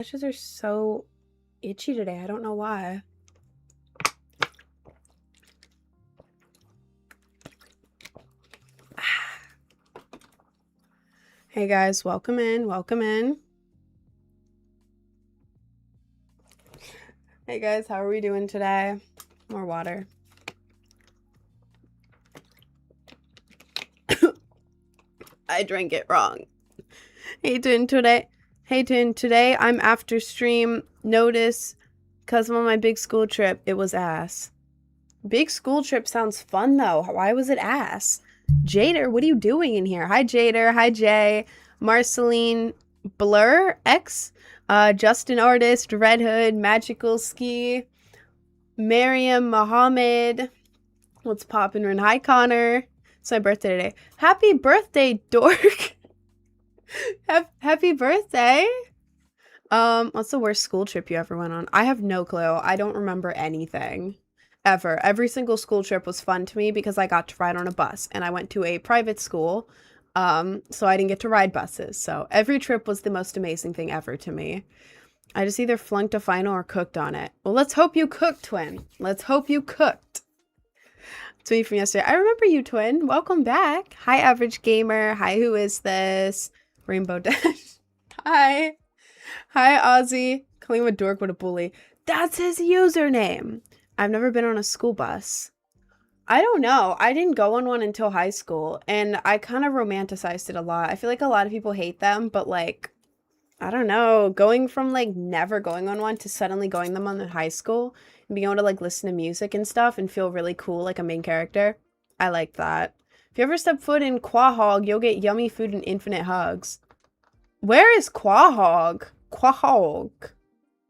Lashes are so itchy today. I don't know why. Hey guys, welcome in. Welcome in. Hey guys, how are we doing today? More water. I drank it wrong. Hey today I'm after stream. Notice, because I'm on my big school trip, it was ass. Big school trip sounds fun though. Why was it ass? Jader, what are you doing in here? Hi Jader, hi Jay, Marceline, Blur, X, Justin Artist, Red Hood, Magical Ski, Mariam, Mohammed. What's poppin'? Rin? Hi Connor. It's my birthday today. Happy birthday, dork. Happy birthday. What's the worst school trip you ever went on? I have no clue. I don't remember anything. Ever. Every single school trip was fun to me because I got to ride on a bus, and I went to a private school, so I didn't get to ride buses. So every trip was the most amazing thing ever to me. I just either flunked a final or cooked on it. Well, let's hope you cooked, twin. Let's hope you cooked. It's me from yesterday. I remember you, twin. Welcome back. Hi, Average Gamer. Hi, who is this? Rainbow Dash. Hi. Hi, Ozzy. Calling him a dork, what a bully. That's his username. I've never been on a school bus. I don't know. I didn't go on one until high school, and I kind of romanticized it a lot. I feel like a lot of people hate them, but like, I don't know, going from like never going on one to suddenly going them on in high school and being able to like listen to music and stuff and feel really cool like a main character. I like that. If you ever step foot in Quahog, you'll get yummy food and infinite hugs. Where is Quahog? Quahog.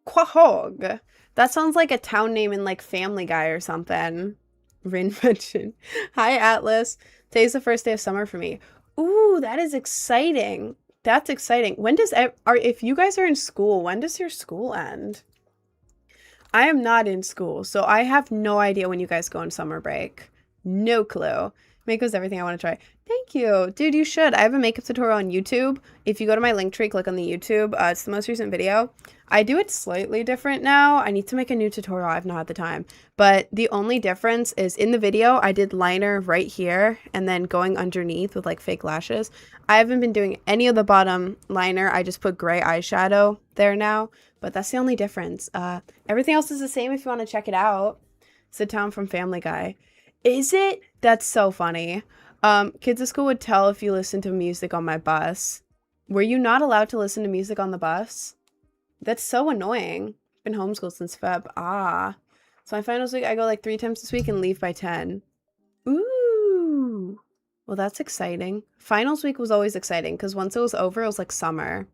Quahog. That sounds like a town name in like Family Guy or something. Rin mentioned. Hi, Atlas. Today's the first day of summer for me. Ooh, that is exciting. That's exciting. When does if you guys are in school, when does your school end? I am not in school, so I have no idea when you guys go on summer break. No clue. Makeup's everything I want to try. Thank you. Dude, you should. I have a makeup tutorial on YouTube. If you go to my link tree, click on the YouTube. It's the most recent video. I do it slightly different now. I need to make a new tutorial. I've not had the time. But the only difference is in the video, I did liner right here and then going underneath with like fake lashes. I haven't been doing any of the bottom liner. I just put gray eyeshadow there now. But that's the only difference. Everything else is the same if you want to check it out. It's the town from Family Guy. Is it? That's so funny. Kids at school would tell if you listen to music on my bus. Were you not allowed to listen to music on the bus? That's so annoying. Been homeschooled since Feb. Ah. So my finals week, I go like 3 times this week and leave by 10. Ooh. Well, that's exciting. Finals week was always exciting because once it was over, it was like summer.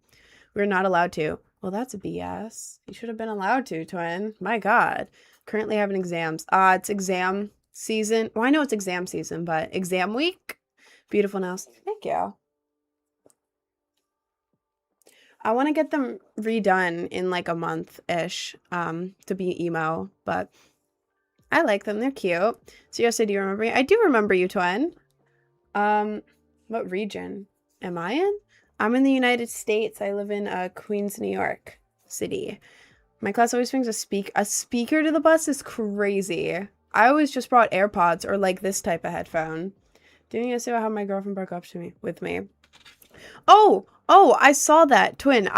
We were not allowed to. Well, that's a BS. You should have been allowed to, twin. My God. Currently having exams. It's exam season. Well, I know it's exam season, but exam week. Beautiful nails. Thank you. I want to get them redone in like a month-ish to be emo, but I like them. They're cute. So yes, do you remember me? I do remember you, twin. What region am I in? I'm in the United States. I live in Queens, New York City. My class always brings a speaker to the bus is crazy. I always just brought AirPods or like this type of headphone. Didn't you see how my girlfriend broke up with me? Oh, I saw that, twin.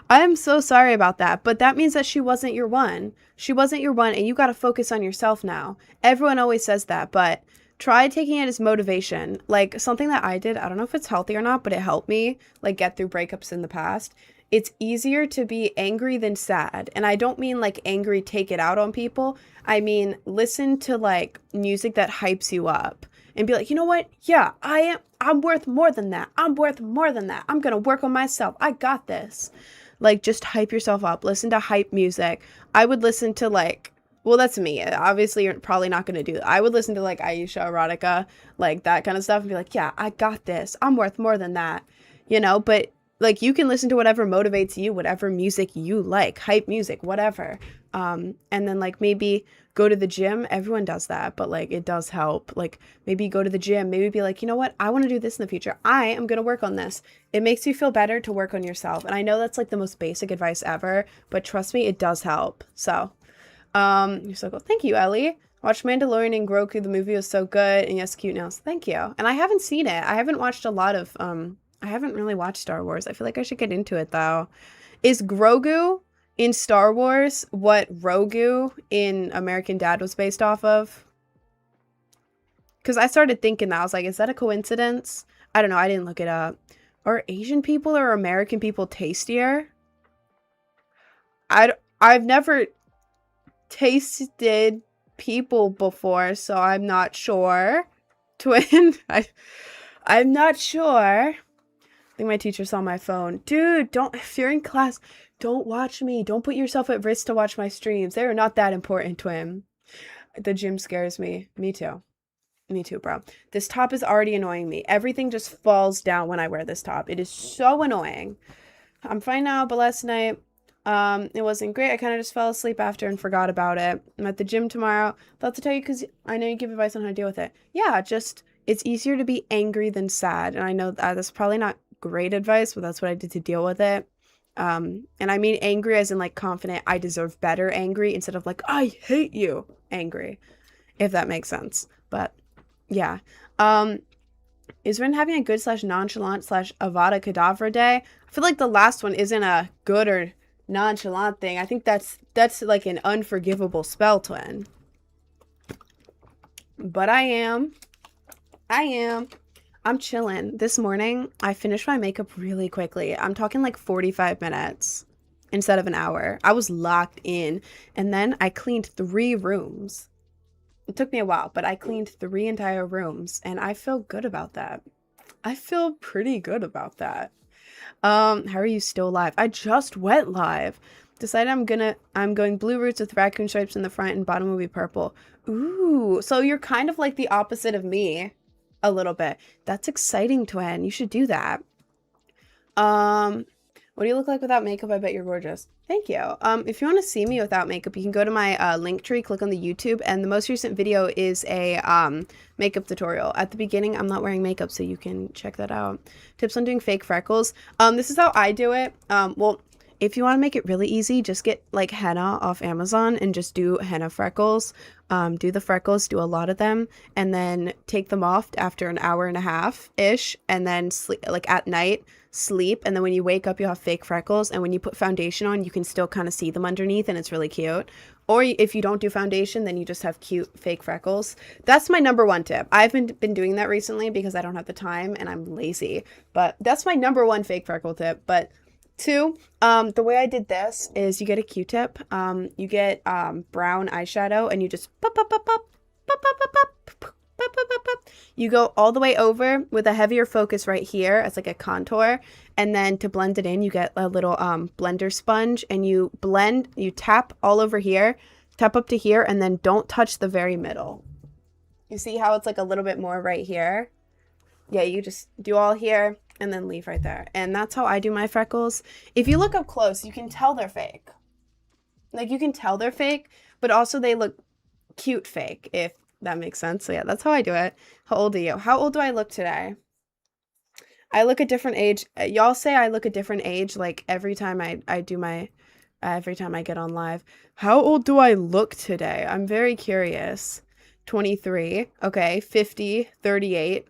I'm so sorry about that, but that means that she wasn't your one. She wasn't your one, and you got to focus on yourself now. Everyone always says that, but try taking it as motivation. Like something that I did, I don't know if it's healthy or not, but it helped me like get through breakups in the past. It's easier to be angry than sad. And I don't mean like angry, take it out on people. I mean, listen to like music that hypes you up and be like, you know what? Yeah, I'm worth more than that. I'm worth more than that. I'm going to work on myself. I got this. Like just hype yourself up. Listen to hype music. I would listen to like, well, that's me. Obviously, you're probably not going to do that. I would listen to like Aisha Erotica, like that kind of stuff and be like, yeah, I got this. I'm worth more than that, you know, but like you can listen to whatever motivates you, whatever music you like, hype music, whatever. And then like maybe go to the gym. Everyone does that, but like it does help. Like maybe go to the gym, maybe be like, you know what? I want to do this in the future. I am going to work on this. It makes you feel better to work on yourself. And I know that's like the most basic advice ever, but trust me, it does help. So, you're so cool. Thank you, Ellie. Watched Mandalorian and Grogu. The movie was so good. And yes, cute nails. Thank you. And I haven't seen it. I haven't watched a lot of, I haven't really watched Star Wars. I feel like I should get into it though. Is Grogu in Star Wars what Rogu in American Dad was based off of? Because I started thinking that. I was like, is that a coincidence? I don't know. I didn't look it up. Are Asian people or American people tastier? I've never tasted people before, so I'm not sure. Twin, I'm not sure. I think my teacher saw my phone. Dude, don't, if you're in class, don't watch me. Don't put yourself at risk to watch my streams. They are not that important, Twin. The gym scares me. Me too. Me too, bro. This top is already annoying me. Everything just falls down when I wear this top. It is so annoying. I'm fine now, but last night, it wasn't great. I kind of just fell asleep after and forgot about it. I'm at the gym tomorrow. Thought to tell you because I know you give advice on how to deal with it. Yeah, just, it's easier to be angry than sad. And I know that's probably not great advice, but that's what I did to deal with it. And I mean angry as in like confident, I deserve better angry instead of like, I hate you angry, if that makes sense. But yeah. Is Ren having a good / nonchalant / Avada Kedavra day? I feel like the last one isn't a good or nonchalant thing. I think that's like an unforgivable spell, Twin. But I'm chilling. This morning, I finished my makeup really quickly. I'm talking like 45 minutes instead of an hour. I was locked in. And then I cleaned 3 rooms. It took me a while, but I cleaned 3 entire rooms. And I feel good about that. I feel pretty good about that. How are you still live? I just went live. Decided I'm going blue roots with raccoon stripes in the front and bottom will be purple. Ooh, so you're kind of like the opposite of me. A little bit. That's exciting, Twin. You should do that. What do you look like without makeup? I bet you're gorgeous. Thank you. If you want to see me without makeup, you can go to my link tree, click on the YouTube, and the most recent video is a makeup tutorial. At the beginning, I'm not wearing makeup, so you can check that out. Tips on doing fake freckles. This is how I do it. Well, if you want to make it really easy, just get like henna off Amazon and just do henna freckles. Do the freckles, do a lot of them, and then take them off after an hour and a half-ish, and then sleep, like at night, sleep, and then when you wake up, you'll have fake freckles, and when you put foundation on, you can still kind of see them underneath, and it's really cute. Or if you don't do foundation, then you just have cute fake freckles. That's my number 1 tip. I've been doing that recently because I don't have the time, and I'm lazy, but that's my number 1 fake freckle tip. But 2, the way I did this is you get a Q-tip, you get brown eyeshadow, and you just pop, pop, pop, pop, pop, pop, pop, pop, pop, pop, pop, pop, pop. You go all the way over with a heavier focus right here as like a contour, and then to blend it in, you get a little blender sponge, and you blend, you tap all over here, tap up to here, and then don't touch the very middle. You see how it's like a little bit more right here? Yeah, you just do all here and then leave right there. And that's how I do my freckles. If you look up close, you can tell they're fake. Like, you can tell they're fake, but also they look cute fake, if that makes sense. So yeah, that's how I do it. How old are you? How old do I look today? I look a different age. Y'all say I look a different age, like, every time I do my, every time I get on live. How old do I look today? I'm very curious. 23. Okay. 50. 38.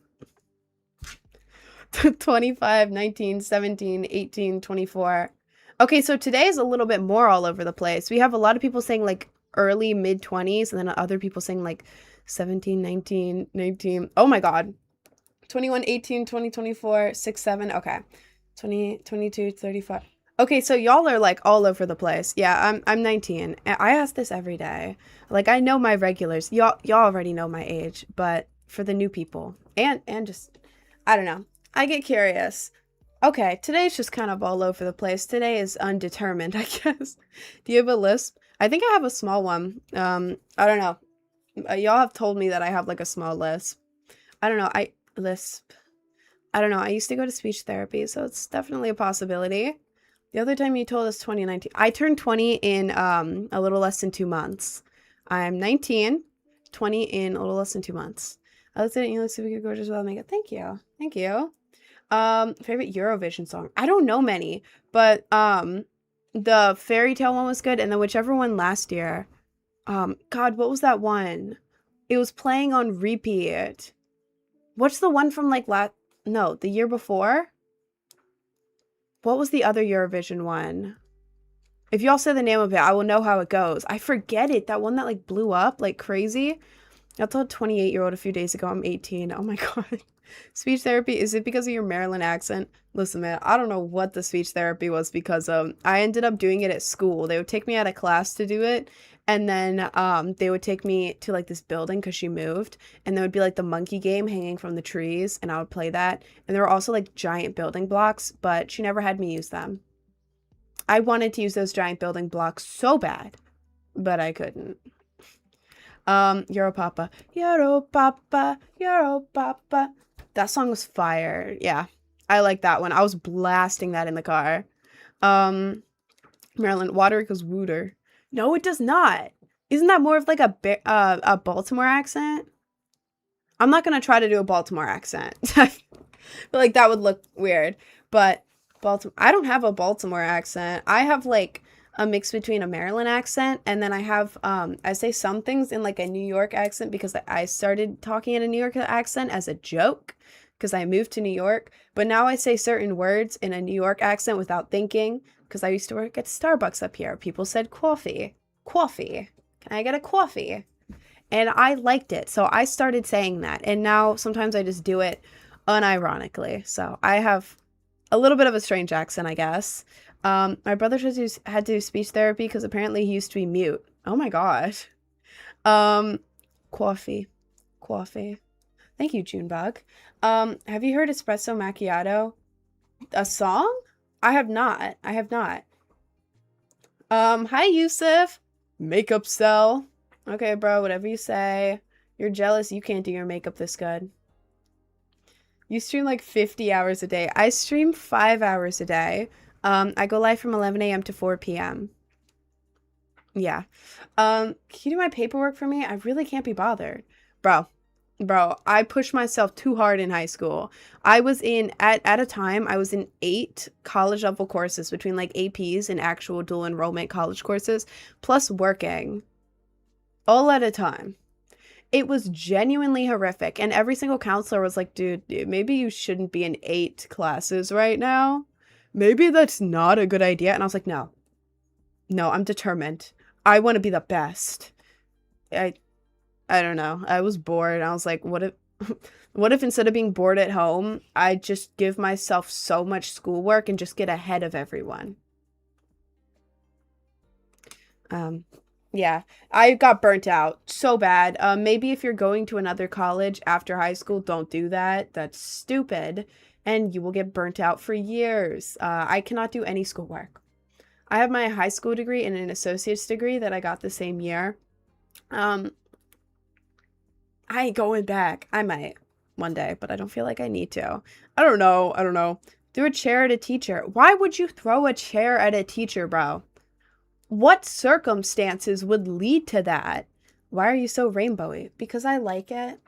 25, 19, 17, 18, 24. Okay, so today is a little bit more all over the place. We have a lot of people saying like early mid-20s, and then other people saying like 17, 19, 19. Oh my god. 21, 18, 20, 24, 6, 7. Okay. 20, 22, 35. Okay, so y'all are like all over the place. Yeah, I'm 19. I ask this every day. Like, I know my regulars. Y'all already know my age, but for the new people and just, I don't know. I get curious. Okay, today's just kind of all over the place. Today is undetermined, I guess. Do you have a lisp? I think I have a small one. I don't know. Y'all have told me that I have like a small lisp. I don't know. Lisp. I don't know. I used to go to speech therapy, so it's definitely a possibility. The other time you told us 2019. I turned 20 in a little less than 2 months. I'm 19, 20 in a little less than 2 months. I looked at it and you look super gorgeous without makeup. Thank you. Thank you. Favorite Eurovision song? I don't know many, but the fairy tale one was good, and then whichever one last year. God, what was that one? It was playing on repeat. What's the one from like the year before? What was the other Eurovision one? If y'all say the name of it, I will know how it goes. I forget it. That one that like blew up like crazy. I told a 28-year-old a few days ago I'm 18. Oh my God. Speech therapy, is it because of your Maryland accent? Listen, man, I don't know what the speech therapy was because of. I ended up doing it at school. They would take me out of class to do it. And then they would take me to like this building because she moved. And there would be like the monkey game hanging from the trees. And I would play that. And there were also like giant building blocks, but she never had me use them. I wanted to use those giant building blocks so bad, but I couldn't. Europapa. Europapa. Europapa. That song was fire. Yeah. I like that one. I was blasting that in the car. Maryland, water equals wooter. No, it does not. Isn't that more of like a Baltimore accent? I'm not going to try to do a Baltimore accent. I feel like that would look weird. But Baltimore, I don't have a Baltimore accent. I have like a mix between a Maryland accent and then I have, I say some things in like a New York accent because I started talking in a New York accent as a joke because I moved to New York. But now I say certain words in a New York accent without thinking because I used to work at Starbucks up here. People said coffee. Coffee. Can I get a coffee? And I liked it. So I started saying that. And now sometimes I just do it unironically. So I have a little bit of a strange accent, I guess. My brother had to do speech therapy because apparently he used to be mute. Oh my God. Coffee. Coffee. Thank you, Junebug. Have you heard Espresso Macchiato? A song? I have not. I have not. Hi, Yusuf. Makeup cell. Okay, bro, whatever you say. You're jealous you can't do your makeup this good. You stream like 50 hours a day. I stream 5 hours a day. I go live from 11 a.m. to 4 p.m. Yeah. Can you do my paperwork for me? I really can't be bothered. Bro, I pushed myself too hard in high school. I was in, at a time, I was in 8 college level courses between like APs and actual dual enrollment college courses, plus working. All at a time. It was genuinely horrific. And every single counselor was like, dude, maybe you shouldn't be in 8 classes right now. Maybe that's not a good idea. And I was like, no, I'm determined. I want to be the best. I don't know. I was bored. I was like, what if instead of being bored at home, I just give myself so much schoolwork and just get ahead of everyone? Yeah, I got burnt out so bad. Maybe if you're going to another college after high school, don't do that. That's stupid. And you will get burnt out for years. I cannot do any schoolwork. I have my high school degree and an associate's degree that I got the same year. I ain't going back. I might one day, but I don't feel like I need to. I don't know. Throw a chair at a teacher. Why would you throw a chair at a teacher, bro? What circumstances would lead to that? Why are you so rainbowy? Because I like it.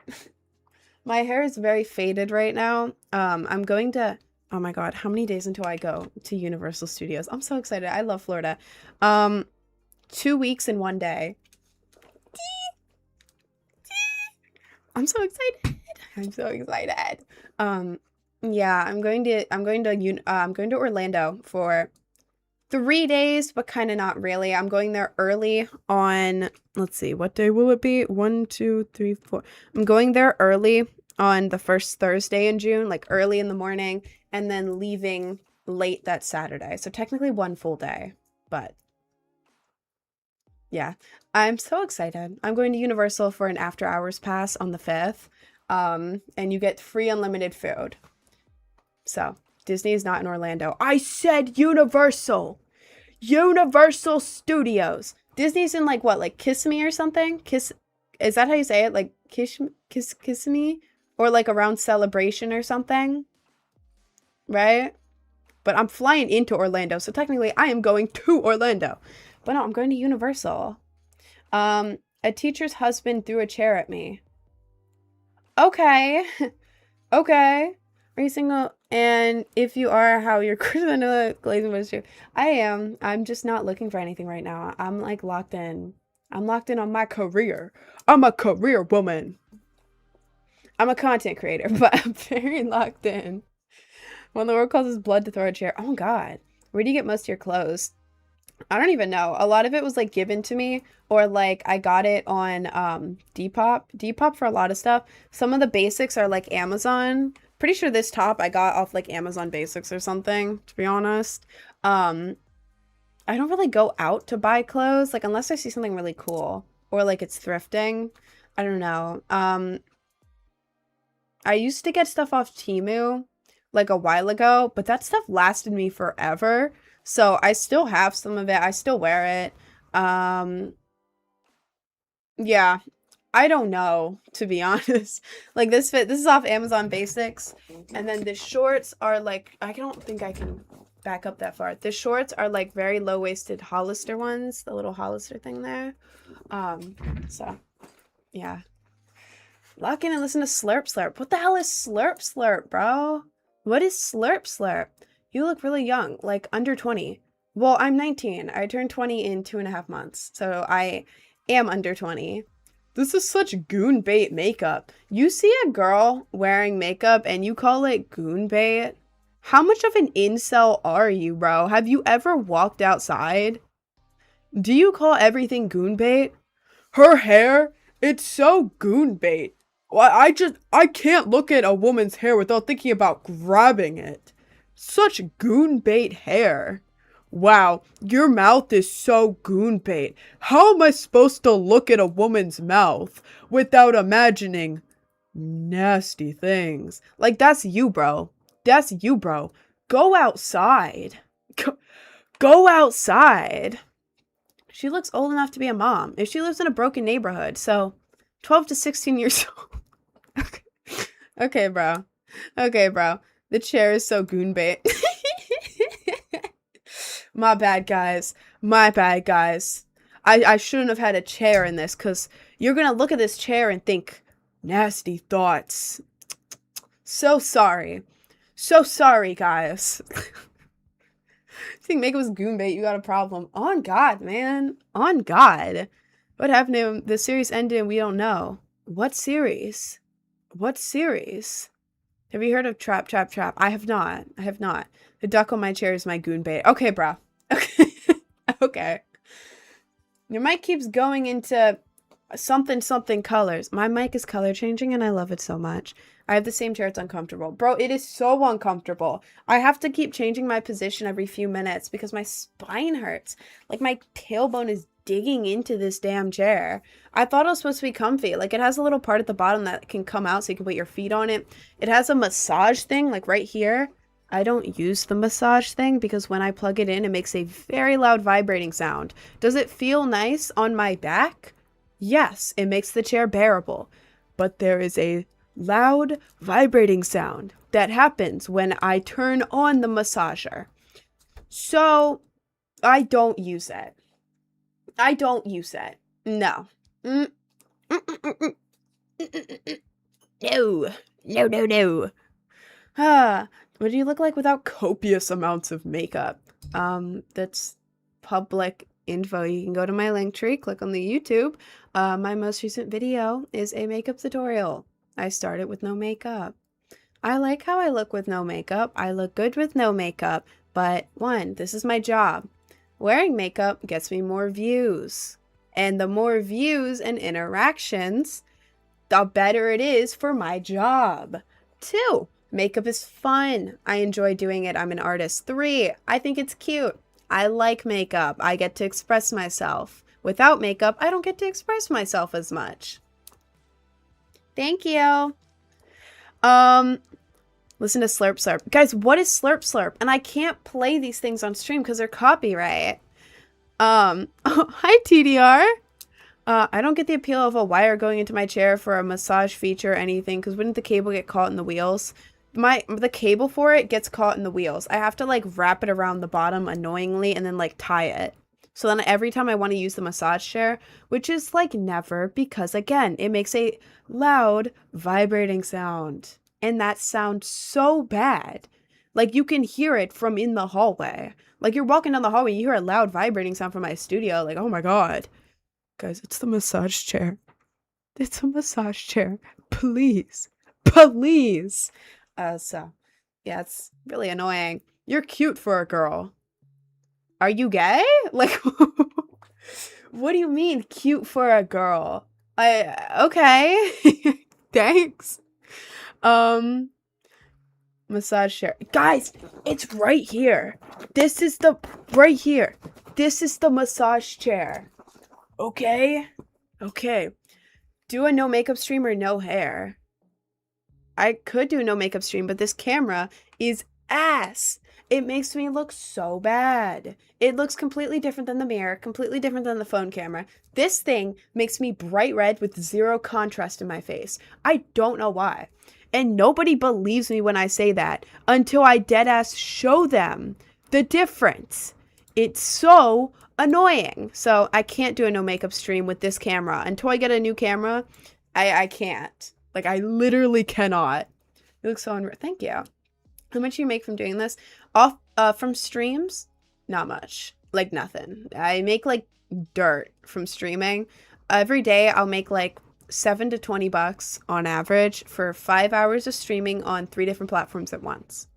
My hair is very faded right now. I'm going to, oh my God, how many days until I go to Universal Studios? I'm so excited. I love Florida. 2 weeks in 1 day. I'm so excited. I'm so excited. Yeah, I'm going to Orlando for 3 days, but kind of not really. I'm going there early on, let's see, what day will it be? 1, 2, 3, 4. I'm going there early on the first Thursday in June, like early in the morning, and then leaving late that Saturday. So technically 1 full day, but yeah, I'm so excited. I'm going to Universal for an after hours pass on the 5th, and you get free unlimited food. So Disney is not in Orlando. I said Universal Studios. Disney's in like what, like Kissimmee or something? Is that how you say it? Like Kissimmee, or like around Celebration or something? right? But I'm flying into Orlando, so technically I am going to Orlando. But no, I'm going to Universal. A teacher's husband threw a chair at me. Okay. Okay. Are you single? And if you are, how your criminal glazing was true. I am. I'm just not looking for anything right now. I'm like locked in. I'm locked in on my career. I'm a career woman. I'm a content creator, but I'm very locked in. When the world causes blood to throw a chair. Oh God. Where do you get most of your clothes? I don't even know. A lot of it was like given to me, or like I got it on Depop. Depop for a lot of stuff. Some of the basics are like Amazon. Pretty sure this top I got off like Amazon Basics or something, to be honest. I don't really go out to buy clothes, like unless I see something really cool or like it's thrifting. I don't know. I used to get stuff off Temu like a while ago, but that stuff lasted me forever. So I still have some of it. I still wear it. Yeah, I don't know, to be honest. Like this is off Amazon Basics. And then the shorts are like, I don't think I can back up that far. The shorts are like very low-waisted Hollister ones, the little Hollister thing there. So yeah. Lock in and listen to Slurp Slurp. What the hell is Slurp Slurp, bro? What is Slurp Slurp? You look really young, like under 20. Well, I'm 19. I turned 20 in 2.5 months, so I am under 20. This is such goon bait makeup. You see a girl wearing makeup and you call it goon bait? How much of an incel are you, bro? Have you ever walked outside? Do you call everything goon bait? Her hair, it's so goon bait. I can't look at a woman's hair without thinking about grabbing it. Such goon bait hair. Wow, your mouth is so goon bait. How am I supposed to look at a woman's mouth without imagining nasty things? Like, that's you, bro. That's you, bro. Go outside. Go outside. She looks old enough to be a mom. If she lives in a broken neighborhood, so 12 to 16 years old. Okay. Okay, bro. Okay, bro. The chair is so goon bait. My bad, guys. My bad, guys. I shouldn't have had a chair in this, because you're going to look at this chair and think nasty thoughts. So sorry. So sorry, guys. You think makeup was goon bait, you got a problem. On God, man. On God. What happened to him? The series ended and we don't know. What series? What series? Have you heard of Trap, Trap, Trap? I have not. I have not. The duck on my chair is my goon bait. Okay, bro. Okay. Okay. Your mic keeps going into something colors. My mic is color changing and I love it so much. I have the same chair. It's uncomfortable. Bro, it is so uncomfortable. I have to keep changing my position every few minutes because my spine hurts. Like my tailbone is digging into this damn chair. I thought it was supposed to be comfy. Like it has a little part at the bottom that can come out so you can put your feet on it. It has a massage thing like right here. I don't use the massage thing because when I plug it in, it makes a very loud vibrating sound. Does it feel nice on my back? Yes, it makes the chair bearable. But there is a loud vibrating sound that happens when I turn on the massager. So I don't use it. I don't use it. No. No. No, no, no. What do you look like without copious amounts of makeup? That's public info. You can go to my link tree, click on the YouTube. My most recent video is a makeup tutorial. I started with no makeup. I like how I look with no makeup. I look good with no makeup. But one, this is my job. Wearing makeup gets me more views. And the more views and interactions, the better it is for my job. 2, makeup is fun. I enjoy doing it. I'm an artist. 3, I think it's cute. I like makeup. I get to express myself. Without makeup, I don't get to express myself as much. Thank you. Listen to Slurp Slurp. Guys, what is Slurp Slurp? And I can't play these things on stream because they're copyright. Hi, TDR. I don't get the appeal of a wire going into my chair for a massage feature or anything, because wouldn't the cable get caught in the wheels? the cable for it gets caught in the wheels. I have to like wrap it around the bottom annoyingly and then like tie it. So then every time I want to use the massage chair, which is like never, because again, it makes a loud vibrating sound. And that sounds so bad. Like you can hear it from in the hallway. Like you're walking down the hallway, you hear a loud vibrating sound from my studio. Like, oh my God. Guys, it's the massage chair. It's a massage chair. Please. Please. So, yeah, it's really annoying. You're cute for a girl. Are you gay? Like, what do you mean cute for a girl? Okay. Thanks. Massage chair. Guys, it's right here. Right here. This is the massage chair. Okay? Okay. Do a no makeup stream or no hair? I could do a no makeup stream, but this camera is ass. It makes me look so bad. It looks completely different than the mirror, completely different than the phone camera. This thing makes me bright red with zero contrast in my face. I don't know why. And nobody believes me when I say that until I deadass show them the difference. It's so annoying. So I can't do a no makeup stream with this camera. Until I get a new camera, I can't. Like, I literally cannot. You look so thank you. How much do you make from doing this? From streams? Not much. Like, nothing. I make, like, dirt from streaming. Every day, I'll make, like, $7 to $20 on average for 5 hours of streaming on 3 different platforms at once.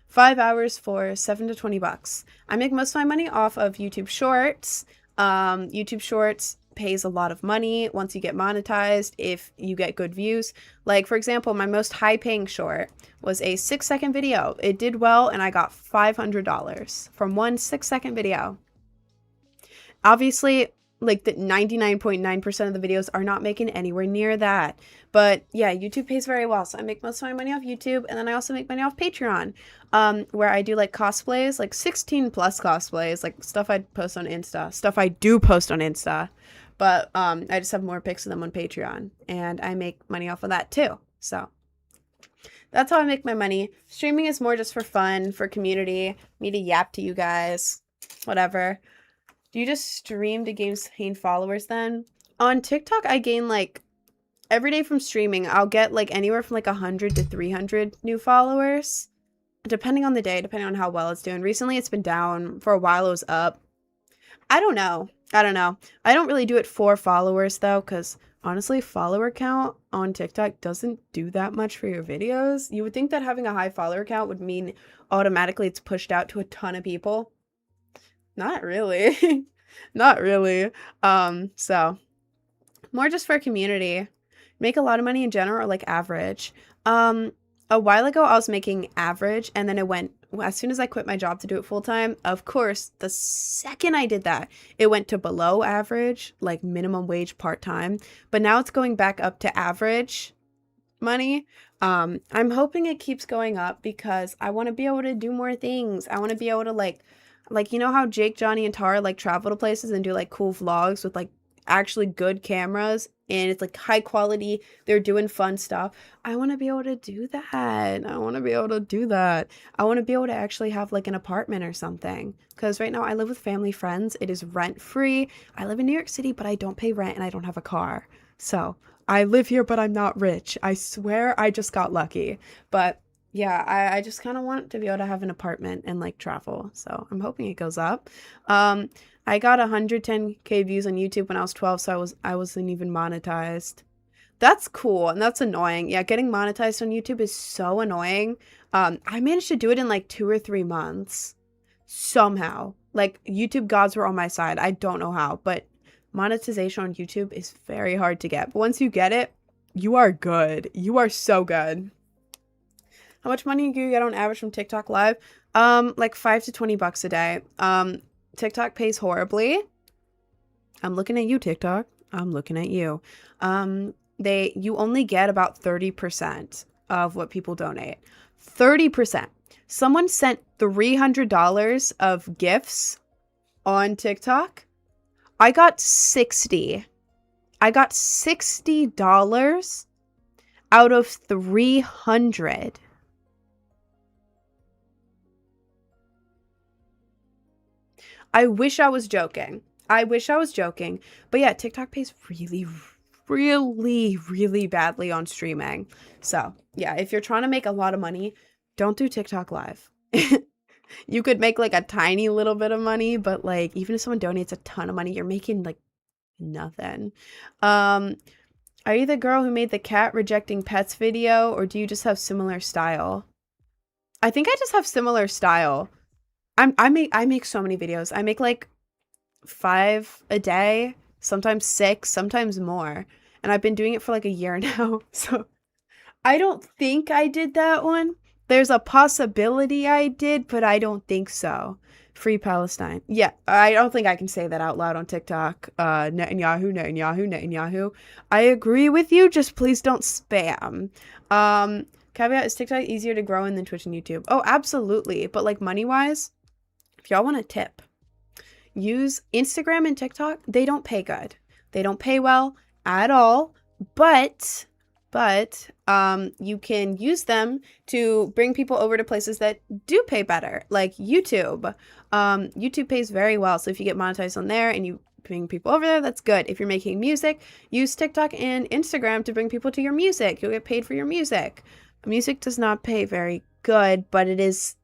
5 hours for $7 to $20. I make most of my money off of YouTube Shorts. YouTube Shorts pays a lot of money once you get monetized if you get good views. Like, for example, my most high-paying short was a 6-second video. It did well, and I got $500 from one 6-second video. Obviously, like, the 99.9% of the videos are not making anywhere near that. But yeah, YouTube pays very well. So I make most of my money off YouTube, and then I also make money off Patreon, where I do like cosplays, like 16 plus cosplays, like stuff I post on Insta, stuff I do post on Insta. But I just have more pics of them on Patreon, and I make money off of that too. So that's how I make my money. Streaming is more just for fun, for community, me to yap to you guys, whatever. Do you just stream to gain followers then? On TikTok, I gain like every day from streaming, I'll get like anywhere from like 100 to 300 new followers, depending on the day, depending on how well it's doing. Recently, it's been down. For a while, it was up. I don't know. I don't really do it for followers though, because honestly, follower count on TikTok doesn't do that much for your videos. You would think that having a high follower count would mean automatically it's pushed out to a ton of people. Not really. Not really. So more just for community. Make a lot of money in general or like average. A while ago I was making average, and then it went, as soon as I quit my job to do it full time, of course, the second I did that, it went to below average, like minimum wage part-time. But now it's going back up to average money. I'm hoping it keeps going up because I want to be able to do more things. I want to be able to like, you know how Jake, Johnny, and Tara like travel to places and do like cool vlogs with like actually good cameras, and it's like high quality, they're doing fun stuff. I want to be able to do that. I want to be able to actually have like an apartment or something, because right now I live with family friends. It is rent free. I live in New York City, but I don't pay rent and I don't have a car. So I live here, but I'm not rich. I swear I just got lucky. But yeah, I just kind of want to be able to have an apartment and like travel. So I'm hoping it goes up. I got 110K views on YouTube when I was 12, so I wasn't even monetized. That's cool, and that's annoying. Yeah, getting monetized on YouTube is so annoying. I managed to do it in like 2 or 3 months. Somehow. Like, YouTube gods were on my side. I don't know how, but monetization on YouTube is very hard to get. But once you get it, you are good. You are so good. How much money do you get on average from TikTok Live? Like $5 to $20 a day. TikTok pays horribly. I'm looking at you, TikTok. I'm looking at you. You only get about 30% of what people donate. 30%. Someone sent $300 of gifts on TikTok. I got 60. I got $60 out of 300. I wish I was joking. I wish I was joking. But yeah, TikTok pays really, really, really badly on streaming. So yeah, if you're trying to make a lot of money, don't do TikTok live. You could make like a tiny little bit of money, but like even if someone donates a ton of money, you're making like nothing. Um, are you the girl who made the cat rejecting pets video, or do you just have similar style? I think I just have similar style. I make so many videos. I make like 5 a day, sometimes 6, sometimes more. And I've been doing it for like a year now. So I don't think I did that one. There's a possibility I did, but I don't think so. Free Palestine. Yeah, I don't think I can say that out loud on TikTok. Netanyahu, Netanyahu, Netanyahu. I agree with you. Just please don't spam. Caveat, is TikTok easier to grow in than Twitch and YouTube? Oh, absolutely. But like money-wise, if y'all want a tip, use Instagram and TikTok. They don't pay good. They don't pay well at all. But you can use them to bring people over to places that do pay better, like YouTube. YouTube pays very well. So if you get monetized on there and you bring people over there, that's good. If you're making music, use TikTok and Instagram to bring people to your music. You'll get paid for your music. Music does not pay very good, but it is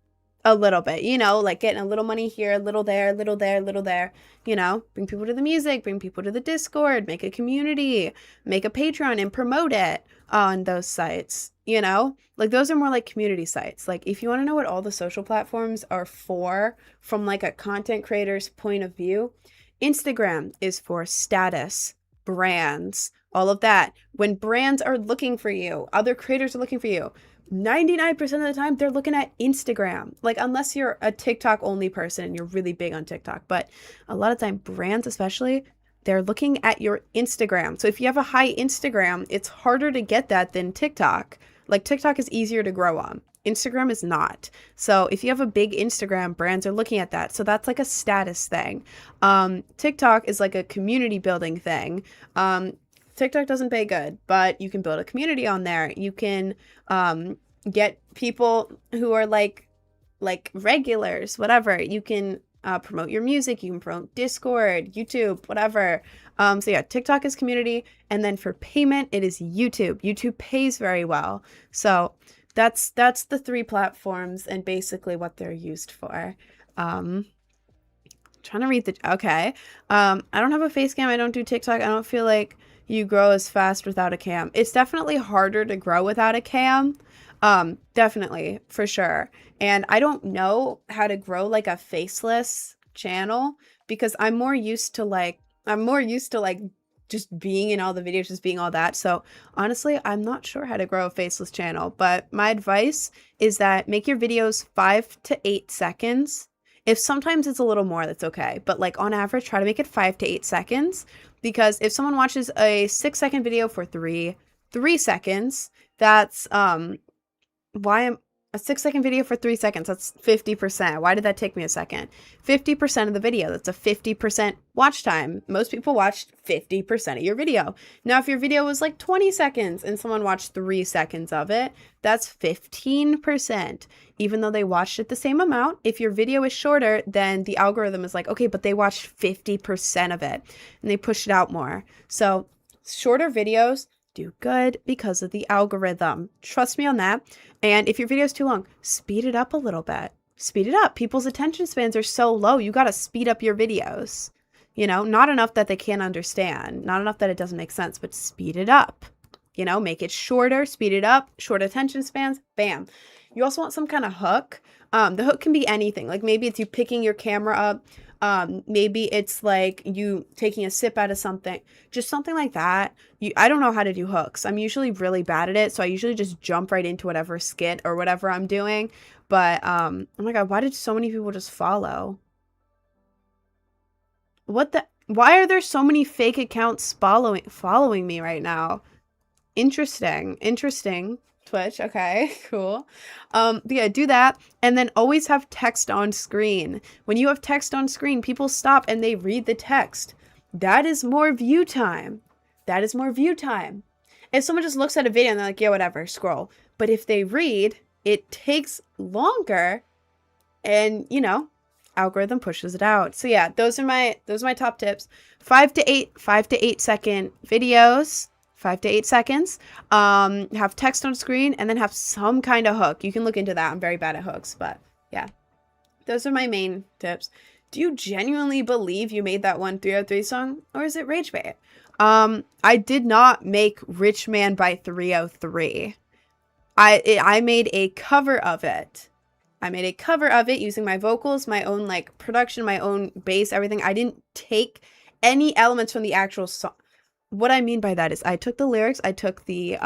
a little bit, you know, like getting a little money here, a little there, a little there, a little there, you know, bring people to the music, bring people to the Discord, make a community, make a Patreon and promote it on those sites, you know, like those are more like community sites. Like if you want to know what all the social platforms are for from like a content creator's point of view, Instagram is for status, brands, all of that. When brands are looking for you, other creators are looking for you, 99% of the time they're looking at Instagram. Like unless you're a TikTok only person and you're really big on TikTok, but a lot of time brands especially, they're looking at your Instagram. So if you have a high Instagram, it's harder to get that than TikTok. Like TikTok is easier to grow on. Instagram is not. So if you have a big Instagram, brands are looking at that. So that's like a status thing. TikTok is like a community building thing. TikTok doesn't pay good, but you can build a community on there. You can get people who are like regulars, whatever. You can promote your music. You can promote Discord, YouTube, whatever. So yeah, TikTok is community. And then for payment, it is YouTube. YouTube pays very well. So that's the 3 platforms and basically what they're used for. Trying to read the, okay. I don't have a face cam. I don't do TikTok. I don't feel like you grow as fast without a cam. It's definitely harder to grow without a cam. Definitely, for sure. And I don't know how to grow like a faceless channel because I'm more used to like just being in all the videos, just being all that. So honestly, I'm not sure how to grow a faceless channel, but my advice is that make your videos 5 to 8 seconds. If sometimes it's a little more, that's okay. But like on average, try to make it 5 to 8 seconds because if someone watches a 6-second video for 3 seconds, that's, why am a 6-second video for 3 seconds? That's 50%. Why did that take me a second? 50% of the video. That's a 50% watch time. Most people watched 50% of your video. Now, if your video was like 20 seconds and someone watched 3 seconds of it, that's 15%. Even though they watched it the same amount, if your video is shorter, then the algorithm is like, okay, but they watched 50% of it and they push it out more. So shorter videos do good because of the algorithm. Trust me on that. And if your video is too long, speed it up a little bit. Speed it up. People's attention spans are so low. You got to speed up your videos. You know, not enough that they can't understand, not enough that it doesn't make sense, but speed it up. You know, make it shorter, speed it up, short attention spans, bam. You also want some kind of hook. The hook can be anything. Like maybe it's you picking your camera up. Maybe it's like you taking a sip out of something, just something like that. I don't know how to do hooks. I'm usually really bad at it. So I usually just jump right into whatever skit or whatever I'm doing. But, oh my God, why did so many people just follow? Why are there so many fake accounts following me right now? Interesting. Twitch. Okay, cool. But yeah, do that. And then always have text on screen. When you have text on screen, people stop and they read the text. That is more view time. If someone just looks at a video and they're like, yeah, whatever, scroll. But if they read, it takes longer. And, you know, algorithm pushes it out. So yeah, those are my top tips. 5 to 8 second videos, 5 to 8 seconds. Have text on screen and then have some kind of hook. You can look into that. I'm very bad at hooks, but yeah, those are my main tips. Do you genuinely believe you made that one 303 song, or is it rage bait? I did not make Rich Man by 303. I made a cover of it. I made a cover of it using my vocals, my own like production, my own bass, everything. I didn't take any elements from the actual song. What I mean by that is I took the lyrics, I took the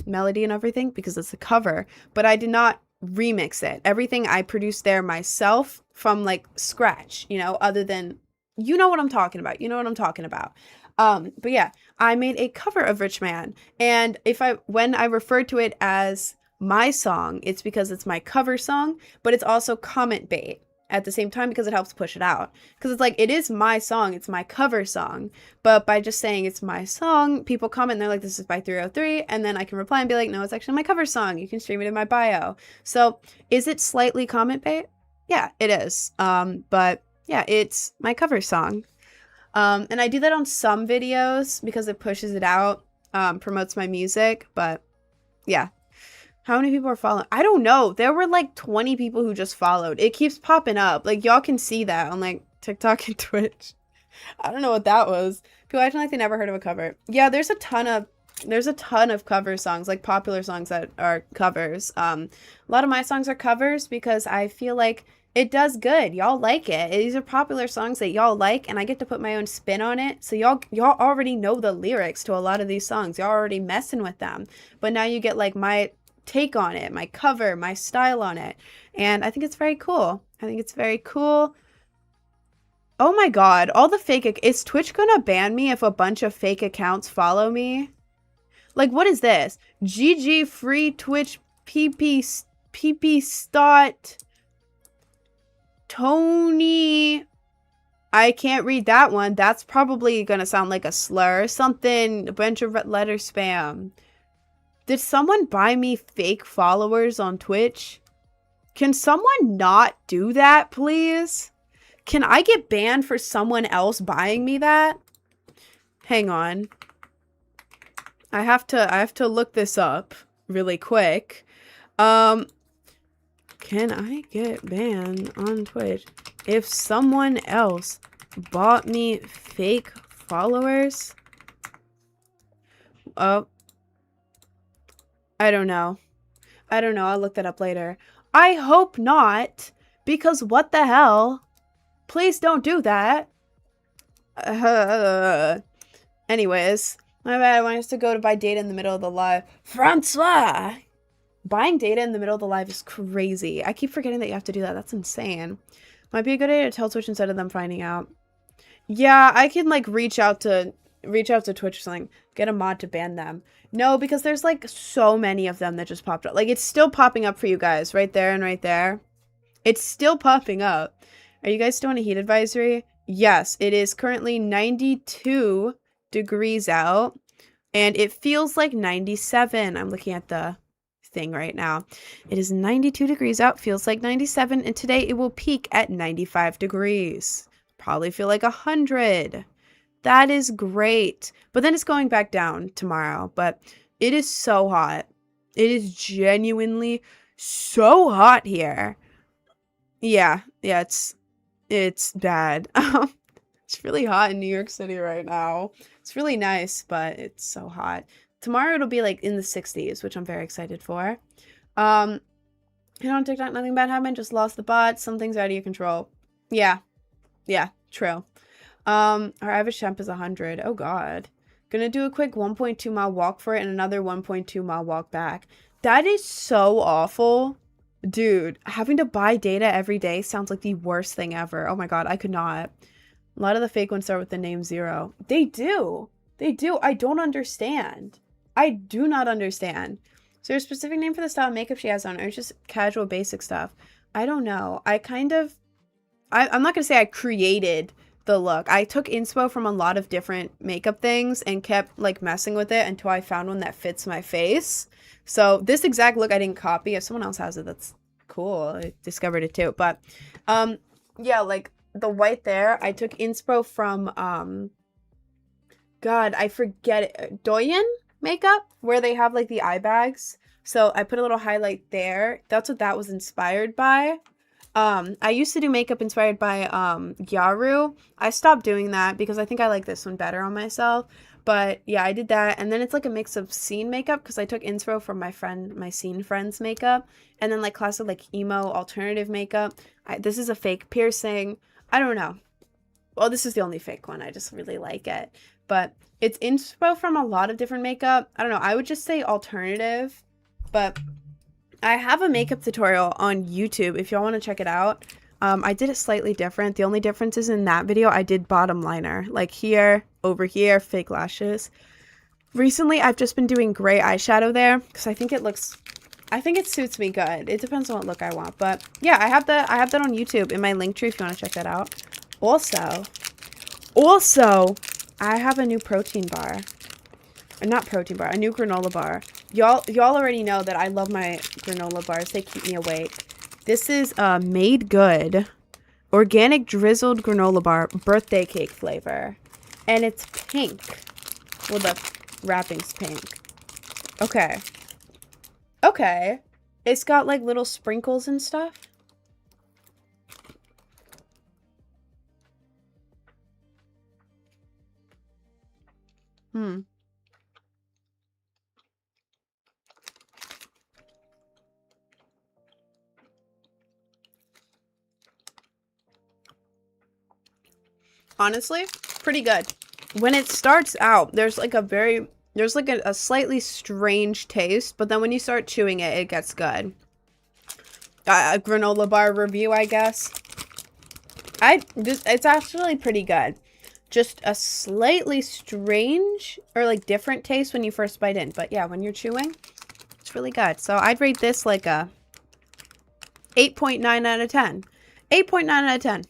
melody and everything because it's a cover, but I did not remix it. Everything I produced there myself from like scratch, you know, other than, you know what I'm talking about. You know what I'm talking about. But yeah, I made a cover of Rich Man. And when I refer to it as my song, it's because it's my cover song, but it's also comment bait at the same time because it helps push it out. Because it's like, it is my song, it's my cover song. But by just saying it's my song, people comment and they're like, this is by 303. And then I can reply and be like, no, it's actually my cover song. You can stream it in my bio. So is it slightly comment bait? Yeah, it is. But yeah, it's my cover song. And I do that on some videos because it pushes it out, promotes my music. But yeah. How many people are following? I don't know. There were like 20 people who just followed. It keeps popping up. Like, y'all can see that on like TikTok and Twitch. I don't know what that was. People acting like they never heard of a cover. Yeah, there's a ton of cover songs, like popular songs that are covers. A lot of my songs are covers because I feel like it does good. Y'all like it. These are popular songs that y'all like, and I get to put my own spin on it. So y'all already know the lyrics to a lot of these songs. Y'all already messing with them. But now you get like my take on it, my cover, my style on it. And I think it's very cool. Oh my god, all the fake... Is Twitch gonna ban me if a bunch of fake accounts follow me? Like, what is this? GG free Twitch PP stot Tony... I can't read that one. That's probably gonna sound like a slur or something. A bunch of letter spam. Did someone buy me fake followers on Twitch? Can someone not do that, please? Can I get banned for someone else buying me that? Hang on. I have to look this up really quick. Can I get banned on Twitch if someone else bought me fake followers? Oh. I don't know. I'll look that up later. I hope not, because what the hell? Please don't do that. Anyways, my bad. I want us to go to buy data in the middle of the live. Francois! Buying data in the middle of the live is crazy. I keep forgetting that you have to do that. That's insane. Might be a good idea to tell Twitch instead of them finding out. Yeah, I can like reach out to Twitch or something. Get a mod to ban them. No, because there's like so many of them that just popped up. Like, it's still popping up for you guys right there and right there. It's still popping up. Are you guys still in a heat advisory? Yes, it is currently 92 degrees out and it feels like 97. I'm looking at the thing right now. It is 92 degrees out, feels like 97, and today it will peak at 95 degrees. Probably feel like 100. That is great. But then it's going back down tomorrow. But it is so hot. It is genuinely so hot here. Yeah, it's bad. It's really hot in New York City right now. It's really nice, but it's so hot. Tomorrow it'll be like in the 60s, which I'm very excited for. On TikTok, nothing bad happened. Just lost the bot. Something's out of your control. Yeah, true. Our average temp is 100. Oh god. Gonna do a quick 1.2 mile walk for it and another 1.2 mile walk back. That is so awful. Dude, having to buy data every day sounds like the worst thing ever. Oh my god, I could not. A lot of the fake ones start with the name 0. They do. I don't understand. I do not understand. Is there a specific name for the style of makeup she has on, or just casual basic stuff? I don't know. I'm not gonna say I created the look. I took inspo from a lot of different makeup things and kept like messing with it until I found one that fits my face. So this exact look I didn't copy. If someone else has it, that's cool. I discovered it too. But Yeah, like the white there, I took inspo from God, I forget it. Doyen makeup, where they have like the eye bags. So I put a little highlight there. That's what that was inspired by. I used to do makeup inspired by Gyaru. I stopped doing that because I think I like this one better on myself. But yeah, I did that. And then it's like a mix of scene makeup because I took inspo from my scene friend's makeup. And then like classic like emo alternative makeup. This is a fake piercing. I don't know. Well, this is the only fake one. I just really like it. But it's inspo from a lot of different makeup. I don't know. I would just say alternative. But I have a makeup tutorial on YouTube if y'all want to check it out. I did it slightly different. The only difference is in that video, I did bottom liner. Like here, over here, fake lashes. Recently, I've just been doing gray eyeshadow there because I think it suits me good. It depends on what look I want. But yeah, I have that on YouTube in my link tree if you want to check that out. Also, I have a new protein bar. Not protein bar, a new granola bar. Y'all already know that I love my granola bars. They keep me awake. This is Made Good organic drizzled granola bar birthday cake flavor. And it's pink. Well, the wrapping's pink. Okay. Okay. It's got like little sprinkles and stuff. Honestly, pretty good. When it starts out, there's like a slightly strange taste, but then when you start chewing it, it gets good. A granola bar review, I guess. It's actually pretty good. Just a slightly strange or like different taste when you first bite in, but yeah, when you're chewing, it's really good. So I'd rate this like a 8.9 out of 10. 8.9 out of 10.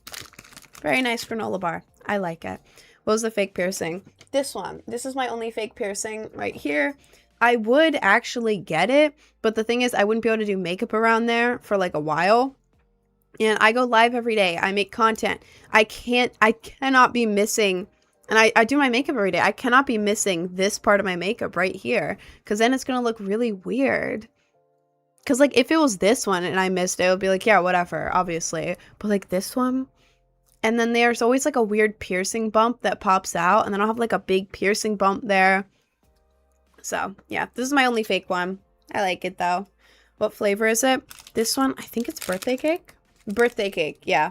Very nice granola bar. I like it. What was the fake piercing? This one. This is my only fake piercing right here. I would actually get it, but the thing is I wouldn't be able to do makeup around there for like a while. And I go live every day. I make content. I cannot be missing, and I do my makeup every day. I cannot be missing this part of my makeup right here because then it's going to look really weird. Because like if it was this one and I missed it, it would be like, yeah, whatever, obviously. But like this one, and then there's always like a weird piercing bump that pops out. And then I'll have like a big piercing bump there. So yeah, this is my only fake one. I like it though. What flavor is it? This one, I think it's birthday cake. Birthday cake, yeah.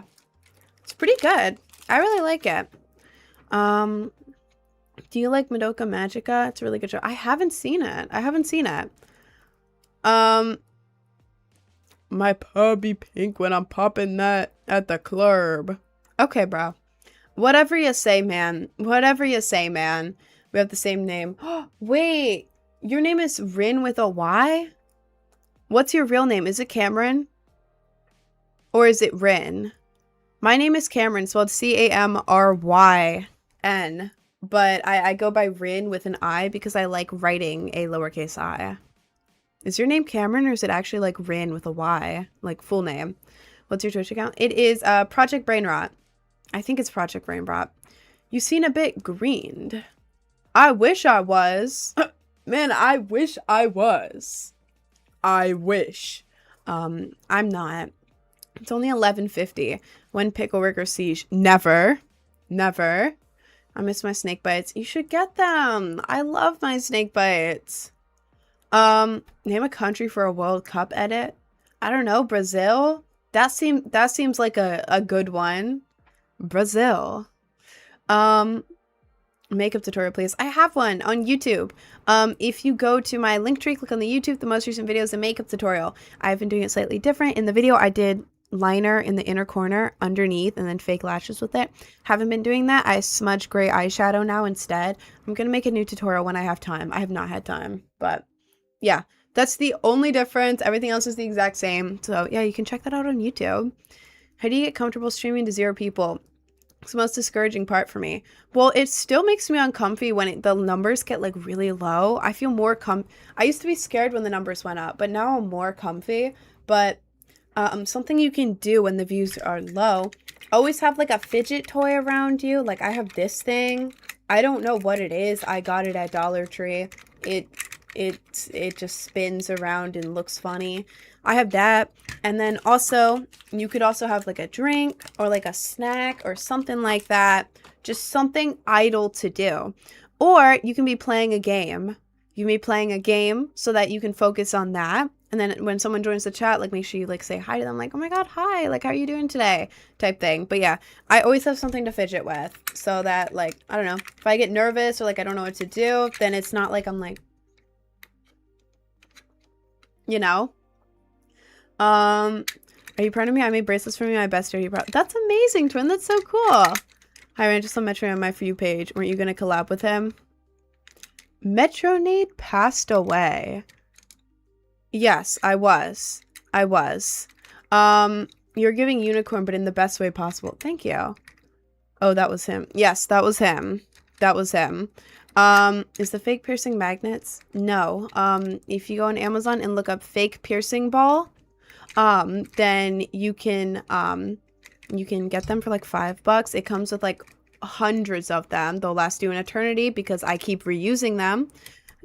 It's pretty good. I really like it. Do you like Madoka Magica? It's a really good show. I haven't seen it. My pub be pink when I'm popping that at the club. Okay, bro. Whatever you say, man. Whatever you say, man. We have the same name. Wait. Your name is Rin with a Y? What's your real name? Is it Cameron? Or is it Rin? My name is Cameron, spelled Camryn. But I go by Rin with an I because I like writing a lowercase I. Is your name Cameron or is it actually like Rin with a Y? Like full name. What's your Twitch account? It is Project Brainrot. I think it's Project Brainrot. You seem a bit greened. I wish I was. Man, I wish I was. I wish. I'm not. It's only 11:50. When Pickle Ricker Siege. Never. Never. I miss my snake bites. You should get them. I love my snake bites. Name a country for a World Cup edit. I don't know. Brazil? That seems like a good one. Brazil. Makeup tutorial, please. I have one on YouTube. If you go to my link tree, click on the YouTube, the most recent video is a makeup tutorial. I've been doing it slightly different. In the video, I did liner in the inner corner underneath and then fake lashes with it. Haven't been doing that. I smudge gray eyeshadow now instead. I'm gonna make a new tutorial when I have time. I have not had time, but yeah, that's the only difference. Everything else is the exact same. So yeah, you can check that out on YouTube. How do you get comfortable streaming to 0 people? It's the most discouraging part for me. Well, it still makes me uncomfy when the numbers get like really low. I feel more I used to be scared when the numbers went up, but now I'm more comfy. But something you can do when the views are low Always have like a fidget toy around you. Like I have this thing. I don't know what it is. I got it at Dollar Tree. It just spins around and looks funny. I have that. And then also, you could also have like a drink or like a snack or something like that. Just something idle to do. Or you can be playing a game. You can be playing a game so that you can focus on that. And then when someone joins the chat, like make sure you like say hi to them, like, oh my God, hi, like how are you doing today? Type thing. But yeah, I always have something to fidget with so that like, I don't know, if I get nervous or like I don't know what to do, then it's not like I'm like, you know. Are you proud of me? I made bracelets for me, my best. Are you proud? That's amazing, twin. That's so cool. Hi, Rand, just on Metro on my For You page. Weren't you gonna collab with him? Metronade passed away. Yes, I was. You're giving unicorn, but in the best way possible. Thank you. Oh, that was him. Yes, that was him. Is the fake piercing magnets? No. If you go on Amazon and look up fake piercing ball, then you can get them for like $5. It comes with like hundreds of them. They'll last you an eternity because I keep reusing them.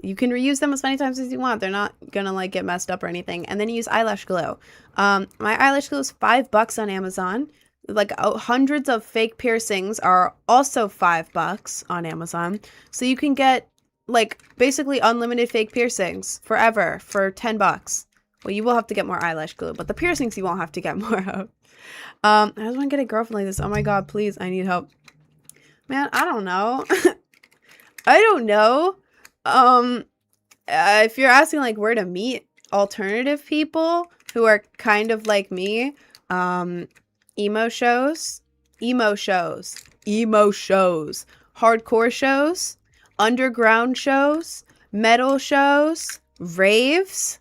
You can reuse them as many times as you want. They're not gonna like get messed up or anything. And then you use eyelash glue. My eyelash glue is $5 on Amazon. Like hundreds of fake piercings are also $5 on Amazon. So you can get like basically unlimited fake piercings forever for $10. Well, you will have to get more eyelash glue, but the piercings you won't have to get more of. I just want to get a girlfriend like this. Oh my God, please, I need help. Man, I don't know. I don't know. If you're asking like where to meet alternative people who are kind of like me, emo shows, hardcore shows, underground shows, metal shows, raves,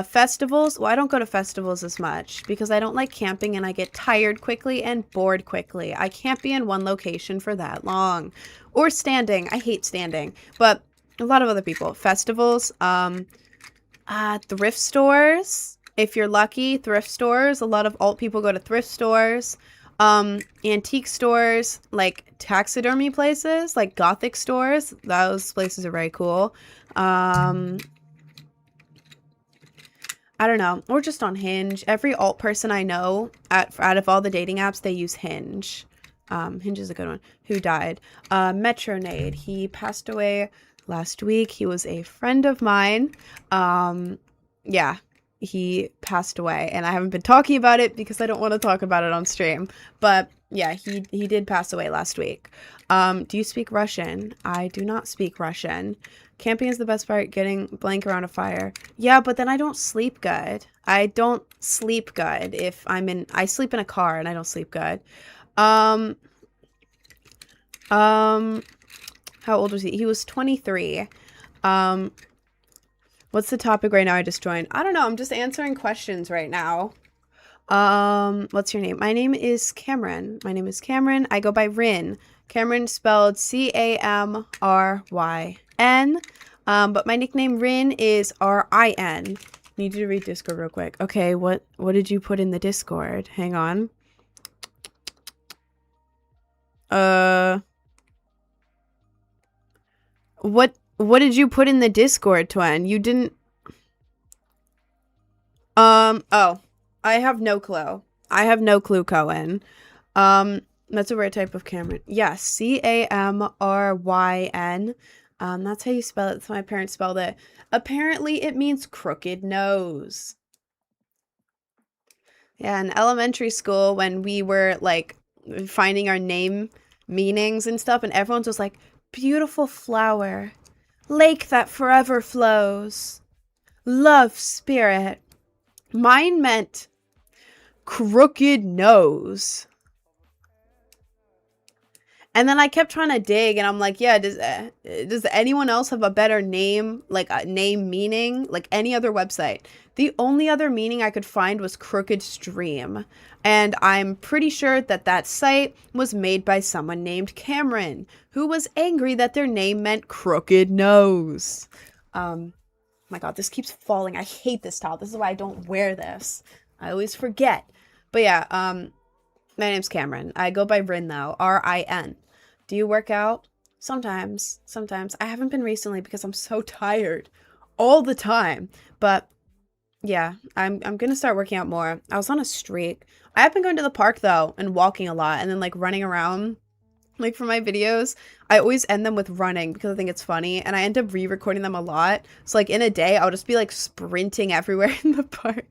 festivals. Well, I don't go to festivals as much because I don't like camping and I get tired quickly and bored quickly. I can't be in one location for that long. Or standing. I hate standing. But a lot of other people. Festivals, thrift stores. If you're lucky, thrift stores. A lot of alt people go to thrift stores. Antique stores, like taxidermy places, like gothic stores. Those places are very cool. I don't know. Or just on Hinge. Every alt person I know, out of all the dating apps, they use Hinge. Hinge is a good one. Who died? Metronade. He passed away last week. He was a friend of mine. Yeah, he passed away. And I haven't been talking about it because I don't want to talk about it on stream. But yeah, he did pass away last week. Do you speak Russian? I do not speak Russian. Camping is the best part, getting blank around a fire. Yeah, but then I don't sleep good. I don't sleep good if I sleep in a car and I don't sleep good. How old was he? He was 23. What's the topic right now? I just joined. I don't know. I'm just answering questions right now. What's your name? My name is Cameron. I go by Rin. Cameron spelled Camryn. But my nickname Rin is Rin. Need you to read Discord real quick. Okay, what did you put in the Discord? Hang on. What did you put in the Discord, twin? You didn't. Oh, I have no clue. Cohen. That's a rare type of Cameron. Yes, Camryn. That's how you spell it. That's how my parents spelled it. Apparently, it means crooked nose. Yeah, in elementary school, when we were like finding our name meanings and stuff, and everyone's was like, beautiful flower, lake that forever flows, love spirit. Mine meant crooked nose. And then I kept trying to dig, and I'm like, yeah, does anyone else have a better name, like a name meaning, like any other website? The only other meaning I could find was crooked stream. And I'm pretty sure that site was made by someone named Cameron, who was angry that their name meant crooked nose. My God, this keeps falling. I hate this towel. This is why I don't wear this. I always forget. But yeah, My name's Cameron. I go by Rin though. R-I-N. Do you work out? Sometimes. Sometimes. I haven't been recently because I'm so tired all the time. But yeah, I'm gonna start working out more. I was on a streak. I have been going to the park though and walking a lot and then like running around. Like for my videos, I always end them with running because I think it's funny and I end up re-recording them a lot. So like in a day, I'll just be like sprinting everywhere in the park.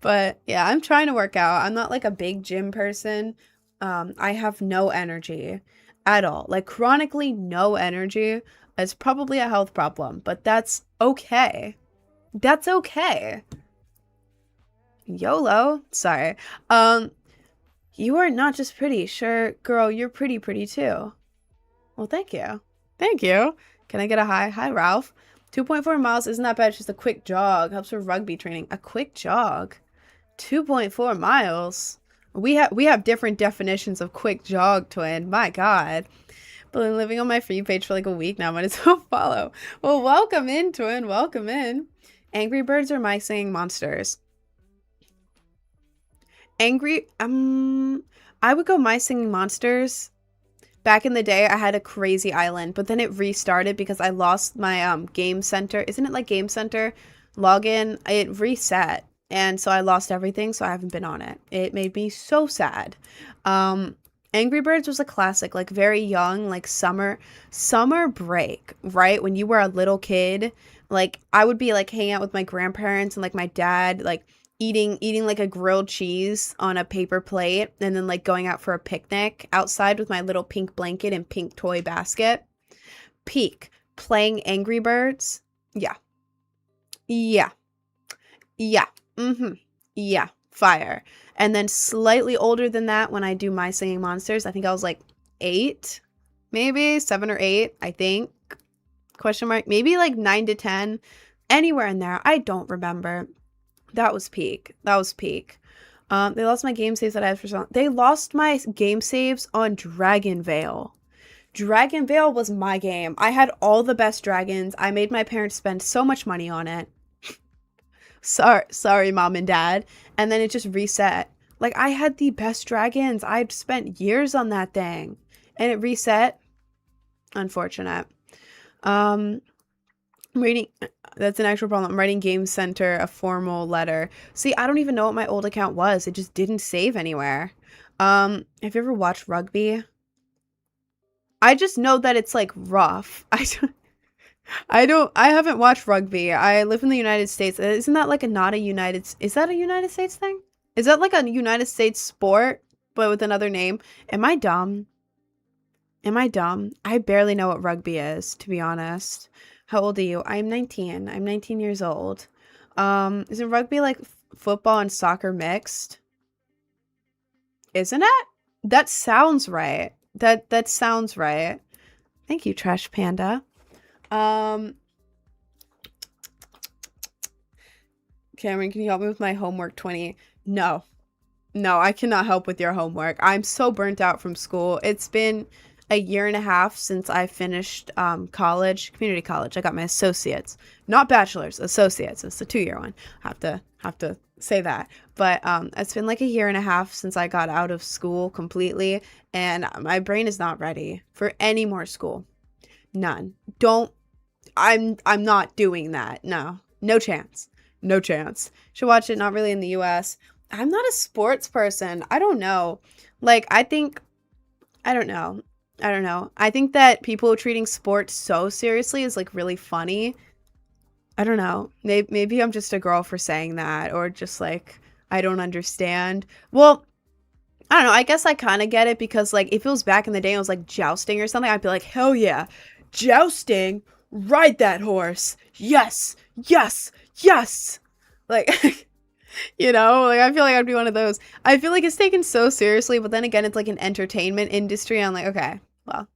But yeah, I'm trying to work out. I'm not like a big gym person. I have no energy at all. Like chronically no energy. It's probably a health problem, but that's okay. That's okay. YOLO. Sorry. You are not just pretty. Sure, girl, you're pretty too. Well, thank you. Thank you. Can I get a hi? Hi, Ralph. 2.4 miles isn't that bad. It's just a quick jog. Helps with rugby training. A quick jog. 2.4 miles. We have different definitions of quick jog, twin. My God. But I'm living on my free page for like a week now. Might as well follow. Well, welcome in, twin. Welcome in. Angry Birds or My Singing Monsters? I would go My Singing Monsters. Back in the day, I had a crazy island, but then it restarted because I lost my Game Center. Isn't it like Game Center login? It reset, and so I lost everything, so I haven't been on it. It made me so sad. Angry Birds was a classic, like very young, like summer break, right? When you were a little kid, like I would be like hanging out with my grandparents and like my dad, like eating like a grilled cheese on a paper plate and then like going out for a picnic outside with my little pink blanket and pink toy basket. Peak. Playing Angry Birds. Yeah. Yeah. Yeah. Yeah. Fire. And then slightly older than that when I do My Singing Monsters. I think I was like 8, maybe 7 or 8, I think. Question mark. Maybe like 9 to 10. Anywhere in there. I don't remember. That was peak. That was peak. They lost my game saves that I had for so long. They lost my game saves on Dragon Vale. Dragon Vale was my game. I had all the best dragons. I made my parents spend so much money on it. Sorry, mom and dad. And then it just reset. Like, I had the best dragons. I'd spent years on that thing. And it reset. Unfortunate. Reading, that's an actual problem. I'm writing Game Center a formal letter. See, I don't even know what my old account was. It just didn't save anywhere. Have you ever watched rugby? I just know that it's like rough. I haven't watched rugby. I live in the United States. Isn't that like is that a United States thing? Is that like a United States sport, but with another name? Am I dumb? I barely know what rugby is, to be honest. How old are you? I'm 19. I'm 19 years old. Isn't rugby like football and soccer mixed? Isn't it? That sounds right. That sounds right. Thank you, Trash Panda. Cameron, can you help me with my homework 20? No, I cannot help with your homework. I'm so burnt out from school. It's been a year and a half since I finished college, community college. I got my associates, not bachelor's, associates. It's the 2-year one. Have to say that. But it's been like a year and a half since I got out of school completely, and my brain is not ready for any more school. None. I'm not doing that. No chance. Should watch it. Not really in the US. I'm not a sports person. I don't know. Like, I don't know. I think that people treating sports so seriously is like really funny. I don't know. Maybe I'm just a girl for saying that, or just like, I don't understand. Well, I don't know. I guess I kind of get it because like if it was back in the day, it was like jousting or something. I'd be like, hell yeah, jousting, ride that horse. Yes. Like, you know, like I feel like I'd be one of those. I feel like it's taken so seriously, but then again, it's like an entertainment industry. I'm like, okay, well,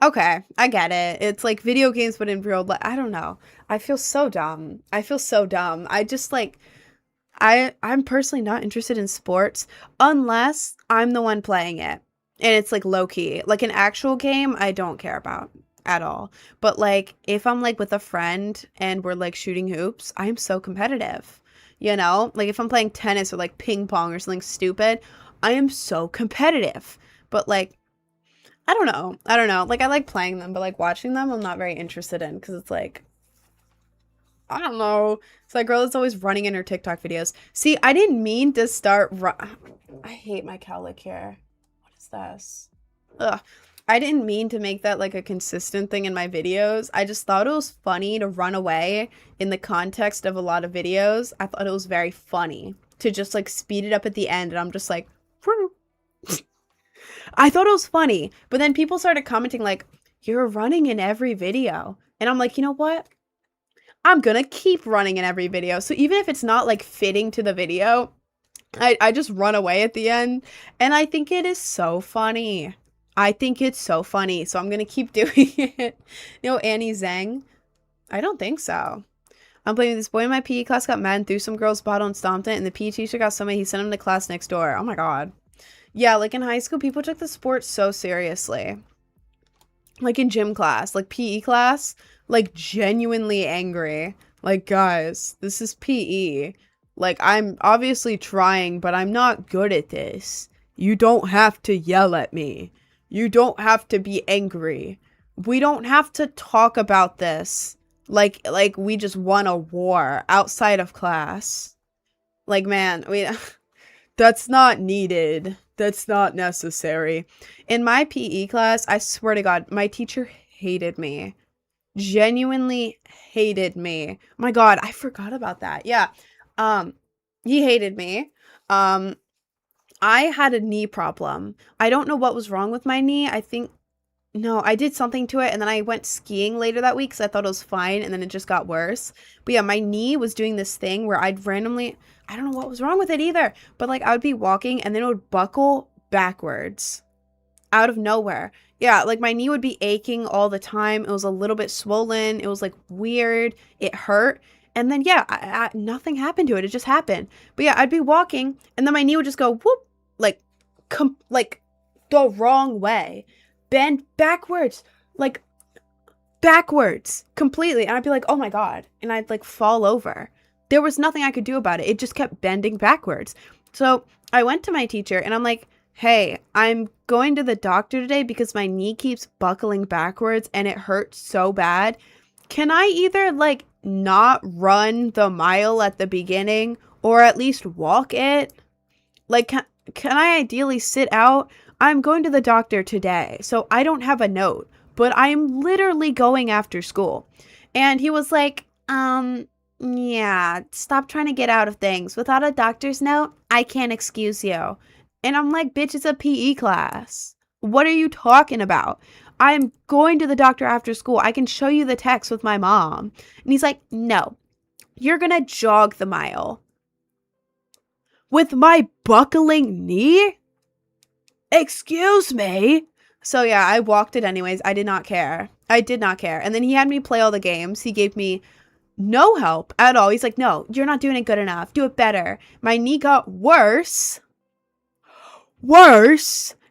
okay, I get it. It's like video games, but in real life. I don't know. I feel so dumb. I just like, I'm personally not interested in sports unless I'm the one playing it. And it's like low key. Like an actual game, I don't care about at all. But like if I'm like with a friend and we're like shooting hoops, I'm so competitive. You know, like if I'm playing tennis or like ping pong or something stupid, I am so competitive. But like, I don't know. Like, I like playing them, but like watching them, I'm not very interested in because it's like, I don't know. It's like girl that's always running in her TikTok videos. See, I didn't mean to start. I hate my cowlick here. What is this? Ugh. I didn't mean to make that like a consistent thing in my videos. I just thought it was funny to run away in the context of a lot of videos. I thought it was very funny to just like speed it up at the end, and I'm just like, I thought it was funny. But then people started commenting like, you're running in every video. And I'm like, you know what? I'm gonna keep running in every video. So even if it's not like fitting to the video, I just run away at the end. And I think it is so funny. I think it's so funny. So I'm gonna keep doing it. You know, Annie Zhang? I don't think so. I'm playing with this boy in my PE class got mad and threw some girl's bottle and stomped it. And the PE teacher got so mad he sent him to class next door. Oh my god. Yeah, like in high school, people took the sport so seriously. Like in gym class, like PE class, like genuinely angry. Like, guys, this is PE. Like, I'm obviously trying, but I'm not good at this. You don't have to yell at me. You don't have to be angry. We don't have to talk about this like we just won a war outside of class. Like, man, that's not needed. That's not necessary. In my PE class, I swear to God, my teacher hated me. Genuinely hated me. Oh my God, I forgot about that. Yeah. He hated me. I had a knee problem. I don't know what was wrong with my knee. No, I did something to it, and then I went skiing later that week because I thought it was fine, and then it just got worse. But yeah, my knee was doing this thing where I'd randomly, I don't know what was wrong with it either, but like I would be walking and then it would buckle backwards out of nowhere. Yeah, like my knee would be aching all the time. It was a little bit swollen. It was like weird. It hurt. And then yeah, nothing happened to it. It just happened. But yeah, I'd be walking and then my knee would just go whoop, like the wrong way. Bend backwards, like backwards completely. And I'd be like, oh my God. And I'd like fall over. There was nothing I could do about it. It just kept bending backwards. So I went to my teacher and I'm like, hey, I'm going to the doctor today because my knee keeps buckling backwards and it hurts so bad. Can I either like not run the mile at the beginning or at least walk it? Like, can I ideally sit out? I'm going to the doctor today, so I don't have a note, but I'm literally going after school. And he was like, yeah, stop trying to get out of things. Without a doctor's note, I can't excuse you. And I'm like, bitch, it's a PE class. What are you talking about? I'm going to the doctor after school. I can show you the text with my mom. And he's like, no, you're gonna jog the mile. With my buckling knee? Excuse me? So yeah, I walked it anyways. I did not care. And then he had me play all the games. He gave me no help at all. He's like, no, you're not doing it good enough. Do it better. My knee got worse.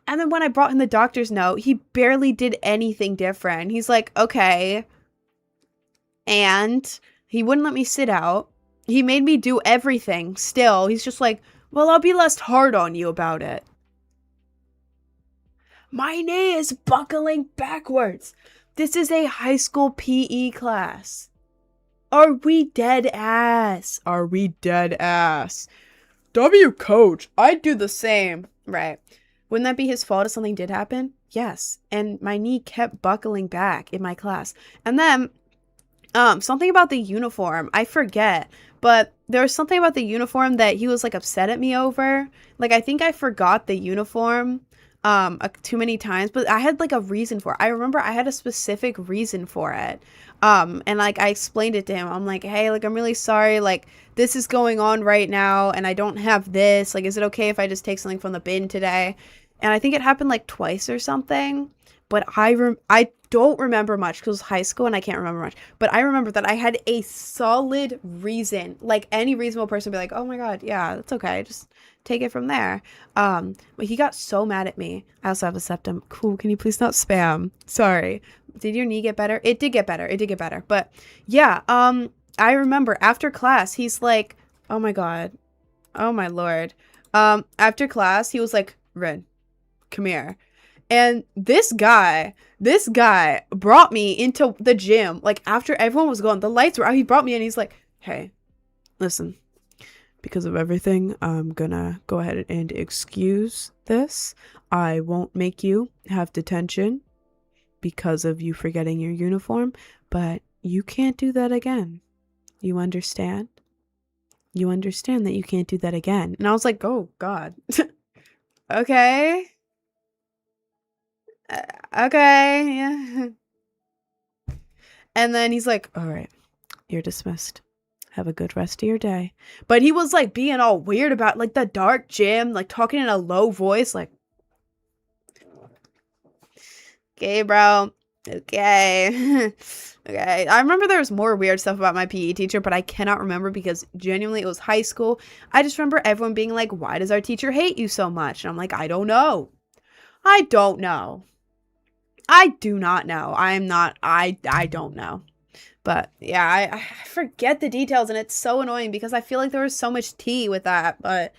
And then when I brought him the doctor's note, he barely did anything different. He's like, okay. And he wouldn't let me sit out. He made me do everything still. He's just like, well, I'll be less hard on you about it. My knee is buckling backwards. This is a high school PE class. Are we dead ass? W coach, I'd do the same. Right. Wouldn't that be his fault if something did happen? Yes. And my knee kept buckling back in my class. And then something about the uniform. I forget. But there was something about the uniform that he was like upset at me over. Like I think I forgot the uniform too many times, but I had like a reason for it. I remember I had a specific reason for it. And like I explained it to him. I'm like, hey, like I'm really sorry, like this is going on right now and I don't have this. Like, is it okay if I just take something from the bin today? And I think it happened like twice or something. But I don't remember much because it was high school and I can't remember much. But I remember that I had a solid reason. Like any reasonable person would be like, oh my God, yeah, that's okay. Just take it from there. But he got so mad at me. I also have a septum. Cool. Can you please not spam? Sorry. Did your knee get better? It did get better. But yeah, I remember after class, he's like, oh my God. Oh my Lord. After class, he was like, Ren, come here. And this guy brought me into the gym. Like, after everyone was gone, the lights were out. He brought me in. He's like, hey, listen, because of everything, I'm gonna go ahead and excuse this. I won't make you have detention because of you forgetting your uniform, but you can't do that again. You understand? You understand that you can't do that again. And I was like, oh, God. Okay. Okay. Yeah. And then he's like, all right, you're dismissed. Have a good rest of your day. But he was like being all weird about like the dark gym, like talking in a low voice, like, okay, bro. Okay. Okay. I remember there was more weird stuff about my PE teacher, but I cannot remember because genuinely it was high school. I just remember everyone being like, why does our teacher hate you so much? And I'm like, I don't know. I don't know. I do not know. I don't know. But yeah, I forget the details and it's so annoying because I feel like there was so much tea with that. But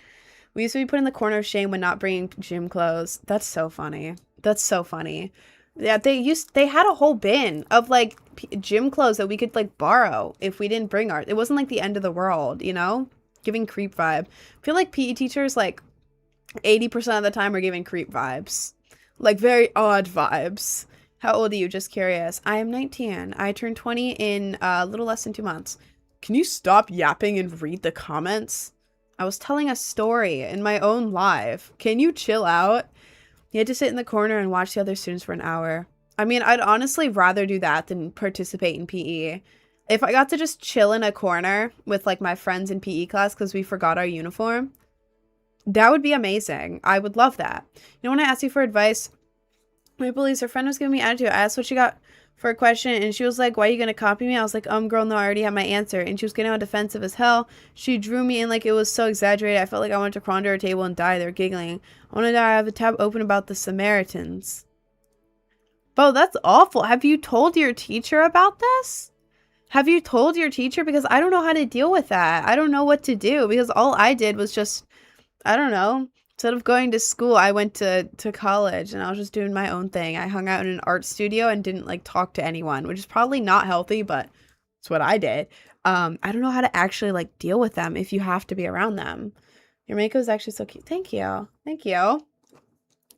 we used to be put in the corner of shame when not bringing gym clothes. That's so funny. That's so funny. Yeah, they had a whole bin of like gym clothes that we could like borrow if we didn't bring ours. It wasn't like the end of the world, you know? Giving creep vibe. I feel like PE teachers like 80% of the time are giving creep vibes. Like very odd vibes. How old are you? Just curious. I am 19. I turned 20 in a little less than 2 months. Can you stop yapping and read the comments? I was telling a story in my own live. Can you chill out? You had to sit in the corner and watch the other students for an hour. I mean, I'd honestly rather do that than participate in PE. If I got to just chill in a corner with like my friends in PE class because we forgot our uniform, that would be amazing. I would love that. You know, when I asked you for advice, my bullies, her friend was giving me attitude. I asked what she got for a question and she was like, why are you going to copy me? I was like, girl, no, I already have my answer. And she was getting all defensive as hell. She drew me in like it was so exaggerated. I felt like I wanted to crawl under her table and die. They were giggling. I want to die. I have a tab open about the Samaritans. Bo, that's awful. Have you told your teacher about this? Have you told your teacher? Because I don't know how to deal with that. I don't know what to do because all I did was just, I don't know. Instead of going to school, I went to college and I was just doing my own thing. I hung out in an art studio and didn't like talk to anyone, which is probably not healthy, but it's what I did. I don't know how to actually like deal with them if you have to be around them. Your makeup is actually so cute. Thank you. Thank you.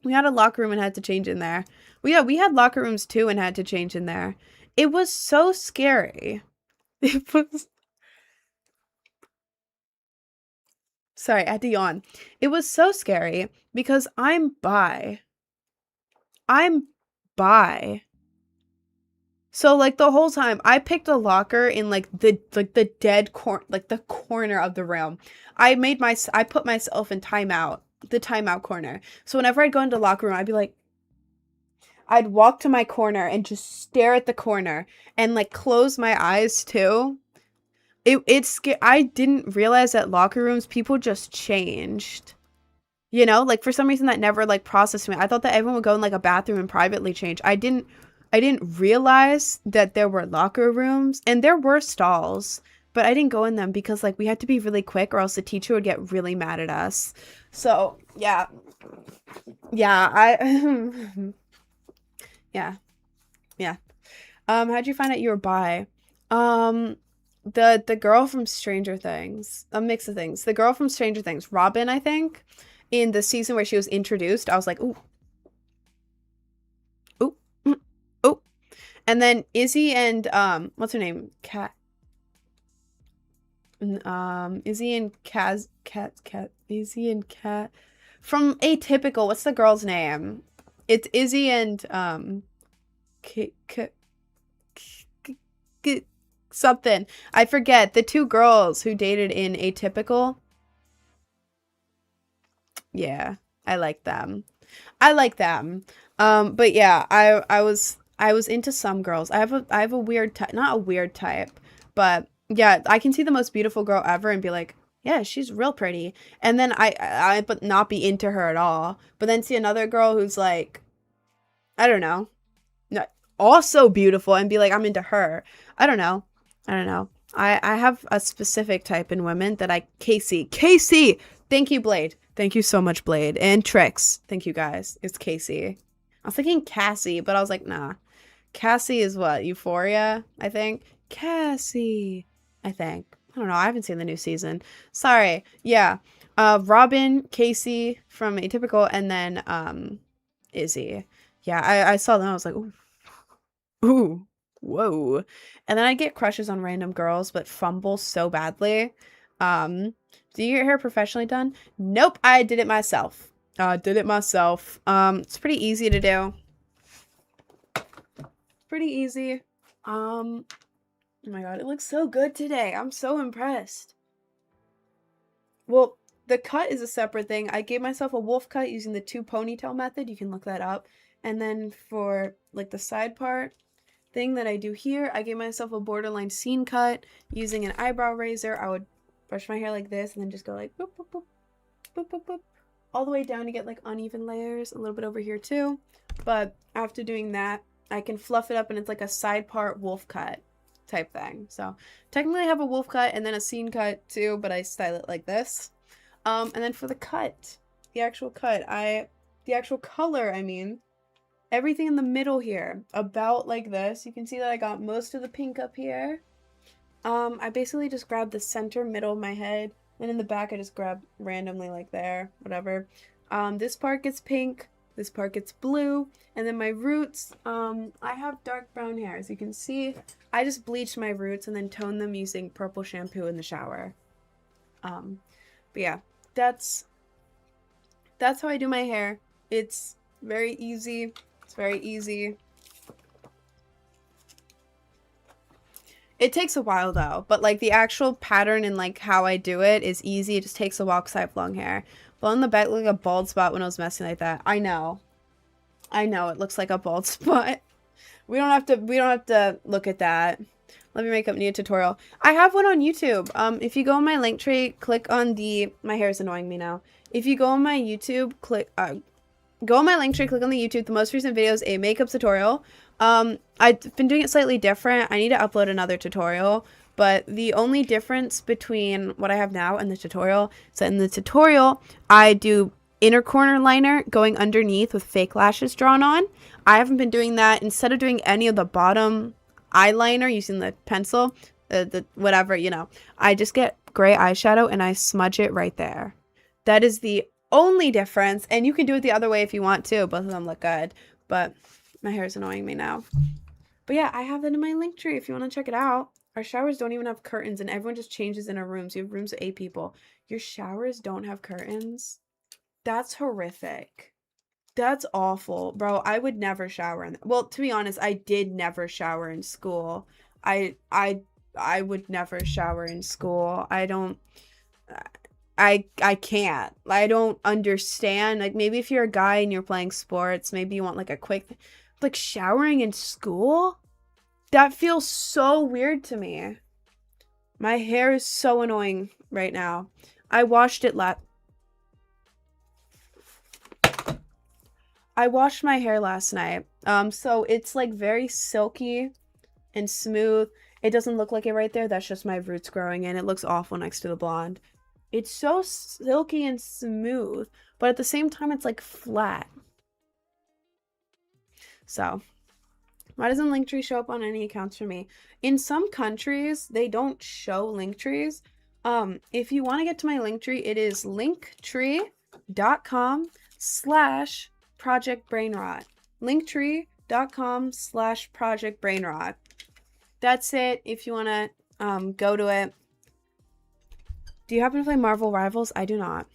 We had a locker room and had to change in there. We had locker rooms too and had to change in there. It was so scary. It was... Sorry, I had to yawn. It was so scary because I'm bi. So like the whole time I picked a locker in like the dead corner, like the corner of the room. I put myself in timeout, the timeout corner. So whenever I'd go into the locker room, I'd be like, I'd walk to my corner and just stare at the corner and like close my eyes too. I didn't realize that locker rooms, people just changed. You know, like for some reason that never like processed me. I thought that everyone would go in like a bathroom and privately change. I didn't realize that there were locker rooms and there were stalls, but I didn't go in them because like we had to be really quick or else the teacher would get really mad at us. So yeah. Yeah, yeah. How'd you find out you were bi? The girl from Stranger Things, a mix of things. The girl from Stranger Things, Robin, I think, in the season where she was introduced, I was like, ooh, ooh, ooh. And then Izzy and what's her name? Izzy and Izzy and Kat from Atypical. What's the girl's name? It's Izzy and something. I forget. The two girls who dated in Atypical. Yeah, I like them. But yeah, I was into some girls. I have a weird type, not a weird type, but yeah, I can see the most beautiful girl ever and be like, yeah, she's real pretty. And then I but not be into her at all. But then see another girl who's like, I don't know, not also beautiful and be like, I'm into her. I don't know. I have a specific type in women that Casey. Thank you, Blade. Thank you so much, Blade. And Trix. Thank you, guys. It's Casey. I was thinking Cassie, but I was like, nah. Cassie is what? Euphoria, I think? Cassie, I think. I don't know. I haven't seen the new season. Sorry. Yeah. Robin, Casey from Atypical, and then Izzy. Yeah, I saw them. I was like, ooh. Ooh. Whoa. And then I get crushes on random girls, but fumble so badly. Do you get your hair professionally done? Nope, I did it myself. It's pretty easy to do. Pretty easy. Oh my god, it looks so good today. I'm so impressed. Well, the cut is a separate thing. I gave myself a wolf cut using the 2 ponytail method. You can look that up. And then for like the side part thing that I do here, I gave myself a borderline scene cut using an eyebrow razor. I would brush my hair like this and then just go like boop, boop, boop, boop, boop, boop, all the way down to get like uneven layers, a little bit over here too. But after doing that, I can fluff it up and it's like a side part wolf cut type thing. So technically I have a wolf cut and then a scene cut too, but I style it like this. And then for the cut, the actual color, I mean, everything in the middle here, about like this. You can see that I got most of the pink up here. I basically just grabbed the center middle of my head, and in the back I just grabbed randomly like there, whatever. This part gets pink, this part gets blue, and then my roots, I have dark brown hair. As you can see, I just bleached my roots and then toned them using purple shampoo in the shower. But yeah, that's how I do my hair. It's very easy. It's very easy. It takes a while though, but like the actual pattern and like how I do it is easy. It just takes a while because I have long hair. But on the back, like a bald spot when I was messing like that. I know it looks like a bald spot. We don't have to look at that. Let me make up new tutorial. I have one on YouTube. If you go on my link tree, click on my hair is annoying me now. If you go on my YouTube, go on my link tree, click on the YouTube. The most recent video is a makeup tutorial. I've been doing it slightly different. I need to upload another tutorial, but the only difference between what I have now and the tutorial is that in the tutorial, I do inner corner liner going underneath with fake lashes drawn on. I haven't been doing that. Instead of doing any of the bottom eyeliner using the pencil, the whatever, you know, I just get gray eyeshadow and I smudge it right there. That is the only difference, and you can do it the other way if you want to. Both of them look good, but my hair is annoying me now. But yeah, I have that in my link tree if you want to check it out. Our showers don't even have curtains, and everyone just changes in our rooms. You have rooms with 8 people. Your showers don't have curtains? That's horrific. That's awful. Bro, I would never shower in well, to be honest, I did never shower in school. I would never shower in school. I can't. I don't understand. Like, maybe if you're a guy and you're playing sports, maybe you want like a quick, like showering in school? That feels so weird to me. My hair is so annoying right now. I washed it I washed my hair last night. So it's like very silky and smooth. It doesn't look like it right there. That's just my roots growing in. It looks awful next to the blonde. It's so silky and smooth, but at the same time, it's like flat. So, why doesn't Linktree show up on any accounts for me? In some countries, they don't show Linktrees. If you want to get to my Linktree, it is linktree.com/projectbrainrot. Linktree.com/projectbrainrot. That's it. If you want to go to it. Do you happen to play Marvel Rivals? I do not.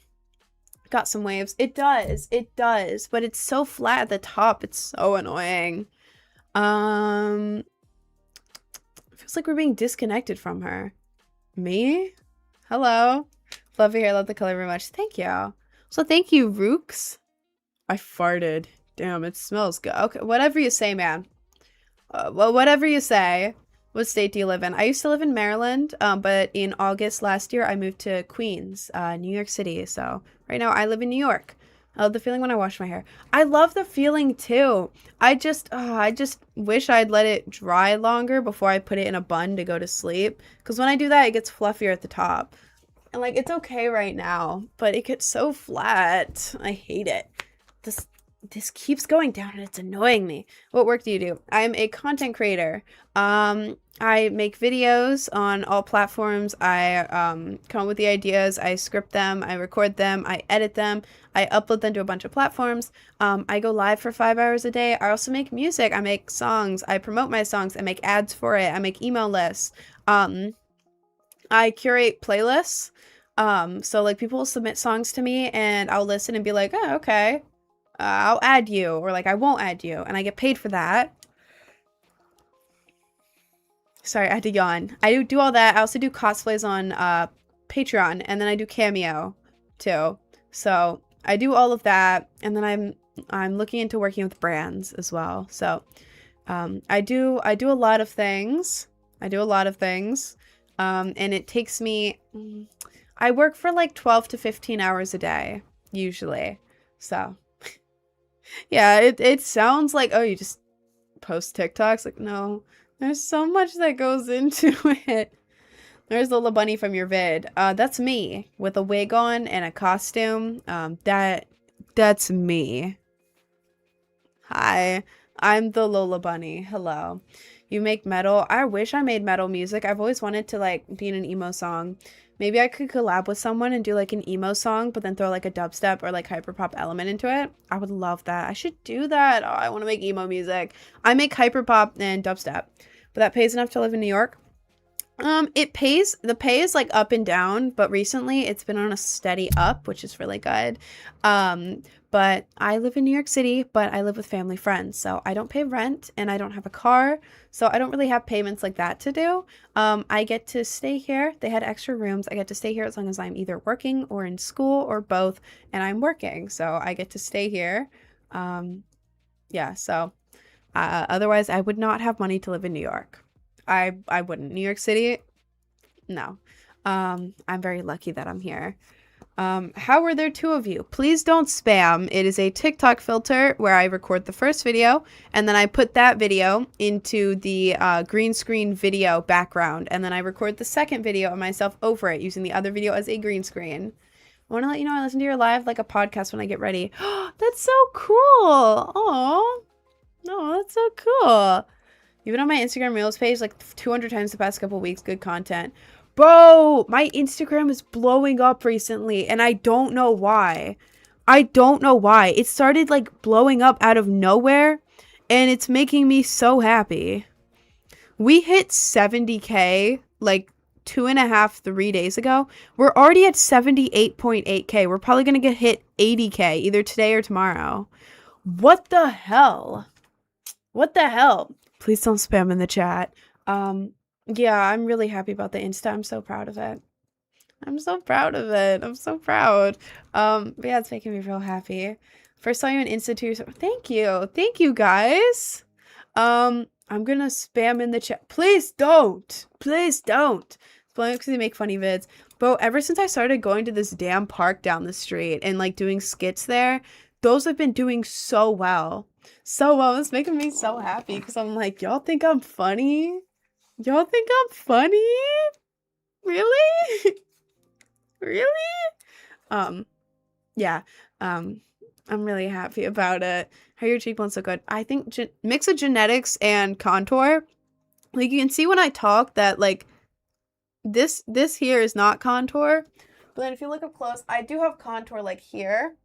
Got some waves. It does, but it's so flat at the top. It's so annoying. It feels like we're being disconnected from her. Me? Hello. Love your hair. Love the color very much. Thank you. So thank you, Rooks. I farted. Damn, it smells good. Okay, whatever you say, man. Well, whatever you say. What state do you live in? I used to live in Maryland, but in August last year, I moved to Queens, New York City. So right now, I live in New York. I love the feeling when I wash my hair. I love the feeling too. I just wish I'd let it dry longer before I put it in a bun to go to sleep. Because when I do that, it gets fluffier at the top. And like, it's okay right now, but it gets so flat. I hate it. This keeps going down and it's annoying me. What work do you do? I'm a content creator. I make videos on all platforms. I come up with the ideas. I script them. I record them. I edit them. I upload them to a bunch of platforms. I go live for 5 hours a day. I also make music. I make songs. I promote my songs. I make ads for it. I make email lists. I curate playlists. So like people will submit songs to me and I'll listen and be like, oh, okay. I'll add you, or like I won't add you, and I get paid for that. Sorry, I had to yawn. I do all that. I also do cosplays on Patreon, and then I do Cameo too. So I do all of that, and then I'm looking into working with brands as well. So I do a lot of things. And it takes me. I work for like 12 to 15 hours a day usually. So. Yeah, it sounds like, oh, you just post TikToks. Like, no, there's so much that goes into it. There's Lola Bunny from your vid. That's me with a wig on and a costume. That's me. Hi, I'm the Lola Bunny. Hello. You make metal. I wish I made metal music. I've always wanted to like be in an emo song. Maybe I could collab with someone and do like an emo song, but then throw like a dubstep or like hyperpop element into it. I would love that. I should do that. Oh, I want to make emo music. I make hyperpop and dubstep, but that pays enough to live in New York. The pay is like up and down, but recently it's been on a steady up, which is really good. But I live in New York City, but I live with family friends, so I don't pay rent and I don't have a car, so I don't really have payments like that to do. I get to stay here. They had extra rooms. I get to stay here as long as I'm either working or in school or both, and I'm working, so I get to stay here. Yeah, so otherwise I would not have money to live in New York. I wouldn't. New York City, no. I'm very lucky that I'm here. How are there two of you? Please don't spam. It is a TikTok filter where I record the first video and then I put that video into the green screen video background, and then I record the second video of myself over it using the other video as a green screen. I want to let you know I listen to your live like a podcast when I get ready. That's so cool. Oh, no, that's so cool. You've been on my Instagram Reels page like 200 times the past couple weeks. Good content. Bro, my Instagram is blowing up recently, and I don't know why. It started like blowing up out of nowhere, and it's making me so happy. We hit 70K like 3 days ago. We're already at 78.8K. We're probably going to get hit 80K either today or tomorrow. What the hell? Please don't spam in the chat. Yeah, I'm really happy about the Insta. I'm so proud of it. I'm so proud. But yeah, it's making me real happy. First saw you in Insta 2. Thank you guys. I'm gonna spam in the chat. Please don't. Because they make funny vids. Bro, ever since I started going to this damn park down the street and like doing skits there, those have been doing so well. It's making me so happy because I'm like, y'all think I'm funny? Really? Yeah. I'm really happy about it. How are your cheekbones so good? I think mix of genetics and contour. Like you can see when I talk that like this here is not contour. But then if you look up close, I do have contour like here.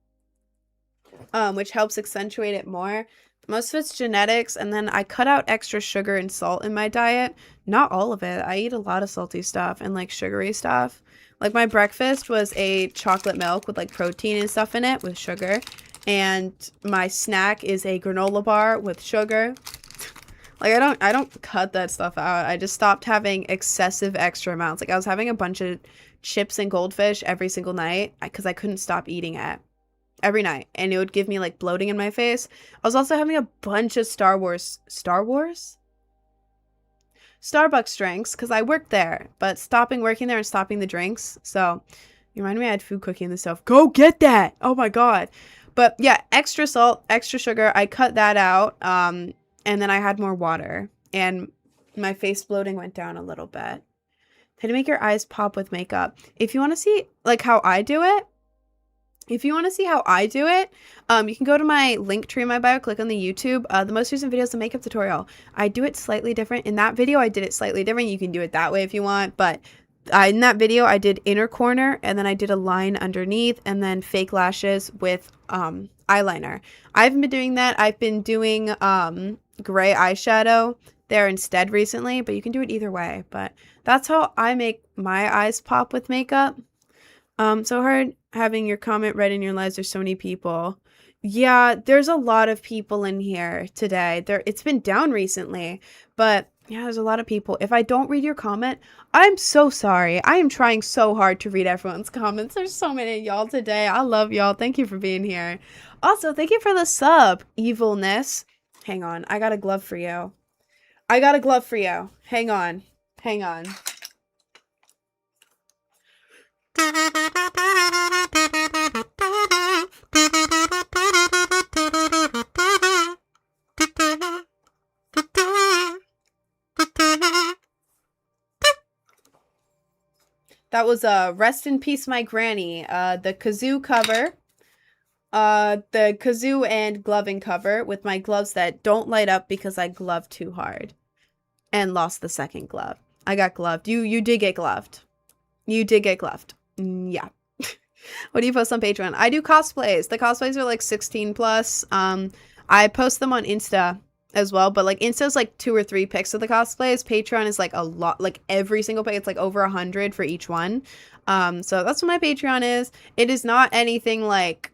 Which helps accentuate it more. Most of it's genetics, and then I cut out extra sugar and salt in my diet. Not all of it. I eat a lot of salty stuff and like sugary stuff. Like my breakfast was a chocolate milk with like protein and stuff in it with sugar, and my snack is a granola bar with sugar. Like I don't cut that stuff out. I just stopped having excessive extra amounts. Like I was having a bunch of chips and goldfish every single night because I couldn't stop eating it. Every night, and it would give me like bloating in my face. I was also having a bunch of Starbucks drinks because I worked there, but stopping working there and stopping the drinks. So you reminded me I had food cooking in the stove. Go get that. Oh my god. But yeah, extra salt, extra sugar. I cut that out, and then I had more water, and my face bloating went down a little bit. How to make your eyes pop with makeup. If you want to see like how I do it, you can go to my link tree in my bio, click on the YouTube. The most recent video is a makeup tutorial. I do it slightly different. In that video, I did it slightly different. You can do it that way if you want, but in that video, I did inner corner, and then I did a line underneath, and then fake lashes with eyeliner. I haven't been doing that. I've been doing gray eyeshadow there instead recently, but you can do it either way. But that's how I make my eyes pop with makeup. So hard having your comment read in your lives. There's so many people. Yeah, there's a lot of people in here today. It's been down recently, but yeah, there's a lot of people. If I don't read your comment, I'm so sorry. I am trying so hard to read everyone's comments. There's so many of y'all today. I love y'all. Thank you for being here. Also, thank you for the sub, Evilness. Hang on. I got a glove for you. Hang on. That was Rest in Peace My Granny, the kazoo cover, the kazoo and gloving cover with my gloves that don't light up because I gloved too hard and lost the second glove. I got gloved. You did get gloved. Yeah. What do you post on Patreon? I do cosplays. The cosplays are like 16 plus. I post them on Insta as well, but like Insta's like 2 or 3 pics of the cosplays. Patreon is like a lot, like every single pic. It's like over 100 for each one. So that's what my Patreon is. It is not anything like,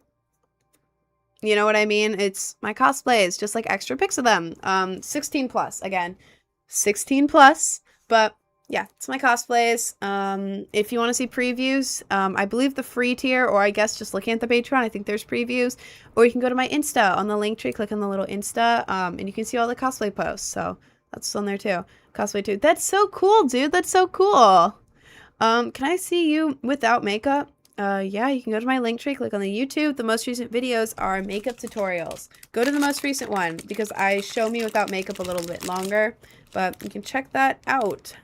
you know what I mean? It's my cosplays, just like extra pics of them. 16 plus again, 16 plus, but yeah, it's my cosplays. If you want to see previews, I believe the free tier, or I guess just looking at the Patreon, I think there's previews, or you can go to my Insta on the link tree, click on the little Insta, and you can see all the cosplay posts. So that's on there too. Cosplay too. That's so cool, dude. That's so cool. Can I see you without makeup? Yeah, you can go to my link tree, click on the YouTube. The most recent videos are makeup tutorials. Go to the most recent one because I show me without makeup a little bit longer, but you can check that out.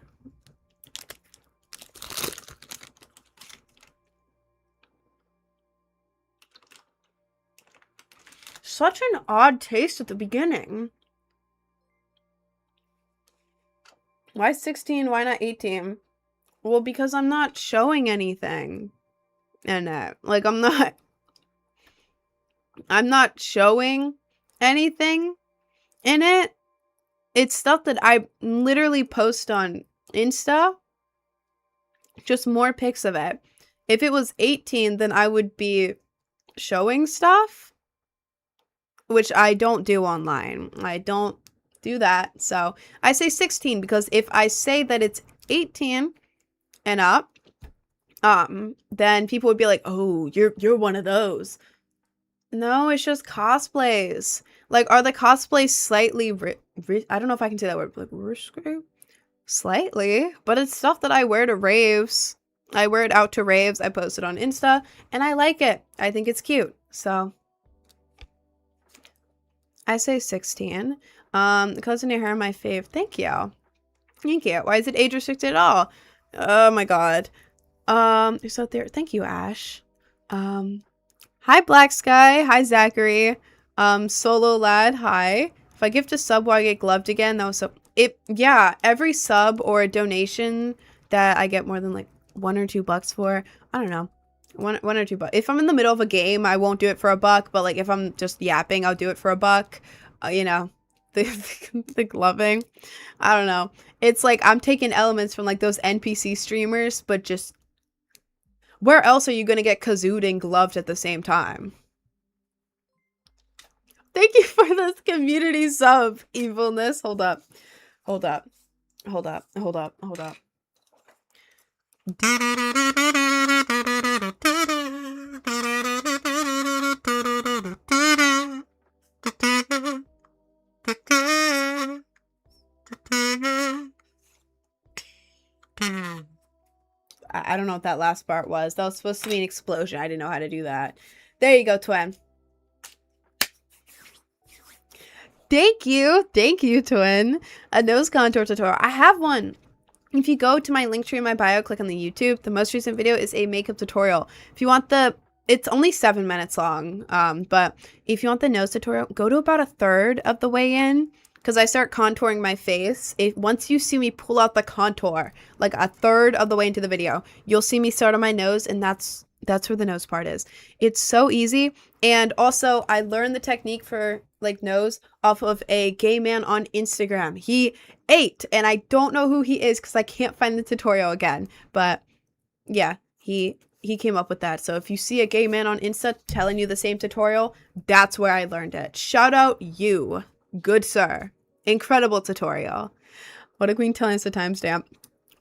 Such an odd taste at the beginning. Why 16? Why not 18? Well, because I'm not showing anything in it. Like, I'm not showing anything in it. It's stuff that I literally post on Insta. Just more pics of it. If it was 18, then I would be showing stuff, which I don't do online. I don't do that. So I say 16 because if I say that it's 18 and up, then people would be like, "Oh, you're one of those." No, it's just cosplays. Like, are the cosplays slightly I don't know if I can say that word, like risky? Slightly, but it's stuff that I wear to raves. I wear it out to raves. I post it on Insta, and I like it. I think it's cute. So I say 16. Colors in your hair, my fave. Thank you. Why is it age restricted at all? Oh my god. It's out there. Thank you, Ash. Hi, Black Sky. Hi, Zachary. Solo Lad. Hi. If I gift a sub, will I get gloved again? That was so. Yeah. Every sub or donation that I get more than like $1 or $2 for, I don't know. One or $2. If I'm in the middle of a game, I won't do it for $1. But like if I'm just yapping, I'll do it for $1. You know, the gloving. I don't know. It's like I'm taking elements from like those NPC streamers, but just where else are you gonna get kazooed and gloved at the same time? Thank you for this community sub, Evilness. Hold up. I don't know what that last part was. That was supposed to be an explosion. I didn't know how to do that. There you go, Twin. Thank you, Twin. A nose contour tutorial. I have one. If you go to my link tree in my bio, click on the YouTube, the most recent video is a makeup tutorial. If you want it's only 7 minutes long, but if you want the nose tutorial, go to about a third of the way in, because I start contouring my face. Once you see me pull out the contour, like a third of the way into the video, you'll see me start on my nose, and that's where the nose part is. It's so easy. And also, I learned the technique for like nose off of a gay man on Instagram. He ate, and I don't know who he is because I can't find the tutorial again. But yeah, he came up with that. So if you see a gay man on Insta telling you the same tutorial, that's where I learned it. Shout out you, good sir. Incredible tutorial. What a queen telling us the timestamp.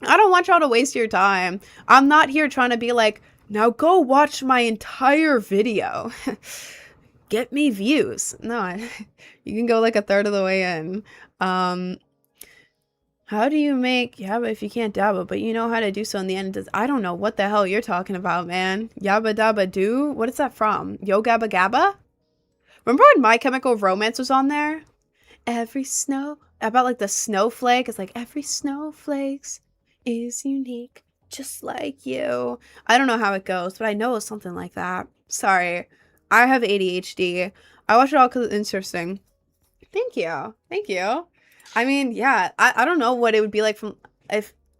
I don't want y'all to waste your time. I'm not here trying to be like, now go watch my entire video. Get me views. No, you can go like a third of the way in. How do you make yabba if you can't dabba, but you know how to do so in the end? I don't know what the hell you're talking about, man. Yabba dabba do? What is that from? Yo Gabba Gabba? Remember when My Chemical Romance was on there? Every snow, about like the snowflake. It's like every snowflakes is unique, just like you. I don't know how it goes, but I know it's something like that. Sorry. I have ADHD. I watch it all because it's interesting. Thank you. Thank you. I mean, yeah, I don't know what it would be like from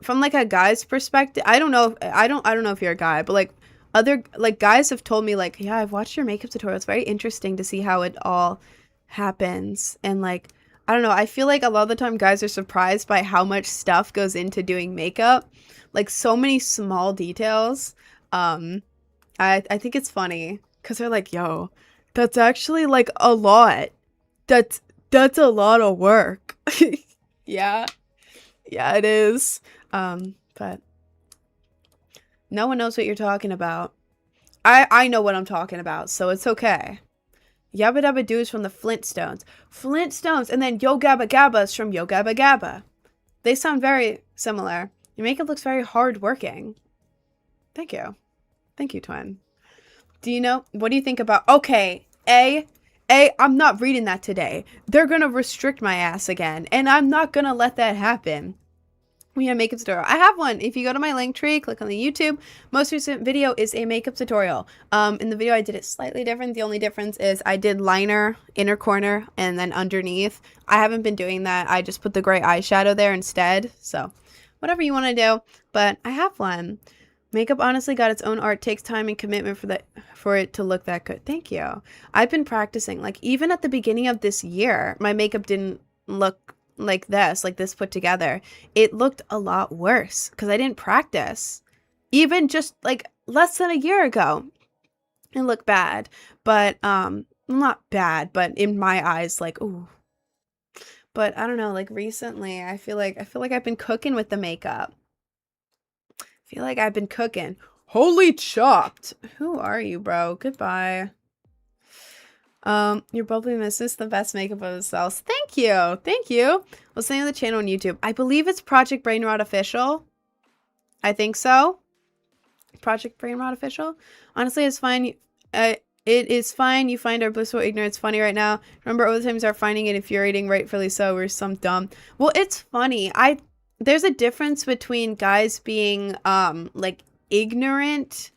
like a guy's perspective. I don't know if you're a guy, but like other like guys have told me like, yeah, I've watched your makeup tutorial. It's very interesting to see how it all happens. And like, I don't know, I feel like a lot of the time guys are surprised by how much stuff goes into doing makeup. Like so many small details. I think it's funny because they're like, yo, that's actually like a lot. That's a lot of work. Yeah, it is. But no one knows what you're talking about. I know what I'm talking about, so it's okay. Yabba Dabba Doo is from the Flintstones. And then Yo Gabba Gabba is from Yo Gabba Gabba. They sound very similar. Your makeup looks very hard-working. Thank you. Thank you, twin. What do you think about... Okay, I'm not reading that today. They're gonna restrict my ass again, and I'm not gonna let that happen. We have a makeup tutorial. I have one. If you go to my link tree, click on the YouTube. Most recent video is a makeup tutorial. In the video, I did it slightly different. The only difference is I did liner, inner corner, and then underneath. I haven't been doing that. I just put the gray eyeshadow there instead. So, whatever you want to do. But I have one. Makeup honestly got its own art. Takes time and commitment for it to look that good. Thank you. I've been practicing. Like, even at the beginning of this year, my makeup didn't look like this put together. It looked a lot worse because I didn't practice. Even just like less than a year ago, it looked bad. But not bad, but in my eyes, like, ooh. But I don't know, like recently, I feel like I've been cooking with the makeup. Feel like I've been cooking. Holy chopped. Who are you, bro? Goodbye. Your bubbly miss is the best makeup of themselves. Thank you. Thank you. What's the name of the channel on YouTube? I believe it's Project Brainrot Official. I think so. Project Brainrot Official. Honestly, it's fine. It is fine. You find our blissful ignorance funny right now. Remember, over the time you start finding it infuriating, rightfully so. We're some dumb. Well, it's funny. There's a difference between guys being like ignorant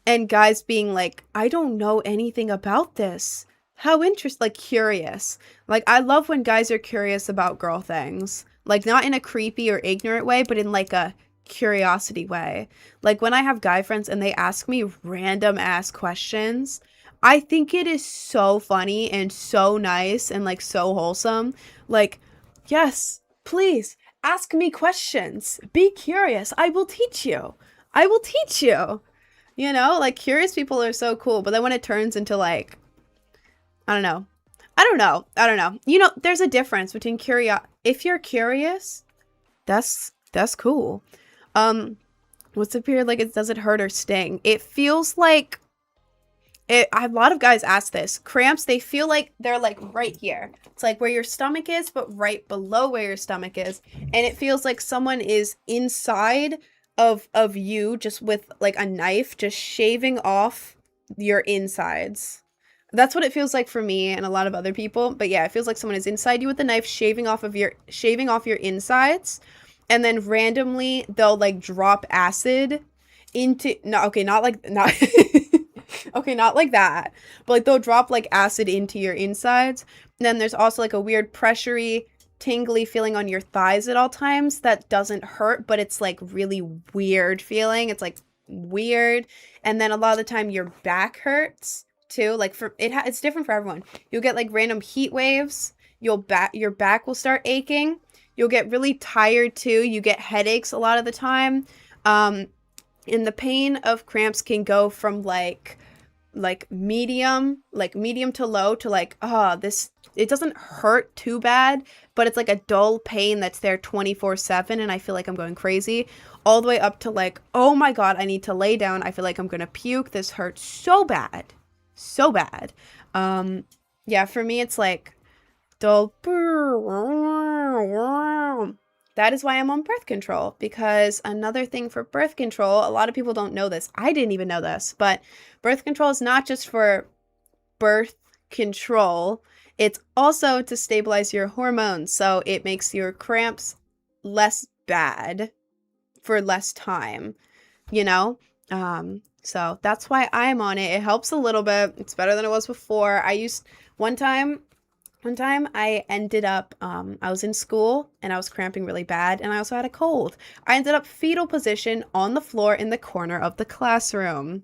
and guys being like, I don't know anything about this. How interesting, like curious. Like I love when guys are curious about girl things. Like not in a creepy or ignorant way, but in like a curiosity way. Like when I have guy friends and they ask me random ass questions, I think it is so funny and so nice and like so wholesome. Like, yes, please. Ask me questions. Be curious. I will teach you. I will teach you. You know, like curious people are so cool. But then when it turns into like, I don't know. You know, there's a difference between if you're curious, that's cool. What's the period like? Does it hurt or sting? It feels like a lot of guys ask this. Cramps, they feel like they're like right here. It's like where your stomach is, but right below where your stomach is. And it feels like someone is inside of you just with like a knife, just shaving off your insides. That's what it feels like for me and a lot of other people. But yeah, it feels like someone is inside you with a knife, shaving off your insides. and then randomly they'll like drop acid into, no, okay, not like, not okay, not like that, but like they'll drop like acid into your insides. And then there's also like a weird pressury, tingly feeling on your thighs at all times that doesn't hurt, but it's like really weird feeling. It's like weird. And then a lot of the time your back hurts too. Like for it's different for everyone. You'll get like random heat waves. Your back will start aching. You'll get really tired too. You get headaches a lot of the time. And the pain of cramps can go from like medium to low to like, oh, this, it doesn't hurt too bad, but it's like a dull pain that's there 24/7 and I feel like I'm going crazy, all the way up to like, oh my god, I need to lay down, I feel like I'm gonna puke, this hurts so bad, so bad. Yeah, for me it's like dull. That is why I'm on birth control, because another thing for birth control, a lot of people don't know this, I didn't even know this, but birth control is not just for birth control, it's also to stabilize your hormones, so it makes your cramps less bad for less time, you know? So that's why I'm on it. It helps a little bit. It's better than it was before. One time I ended up, I was in school and I was cramping really bad and I also had a cold. I ended up fetal position on the floor in the corner of the classroom.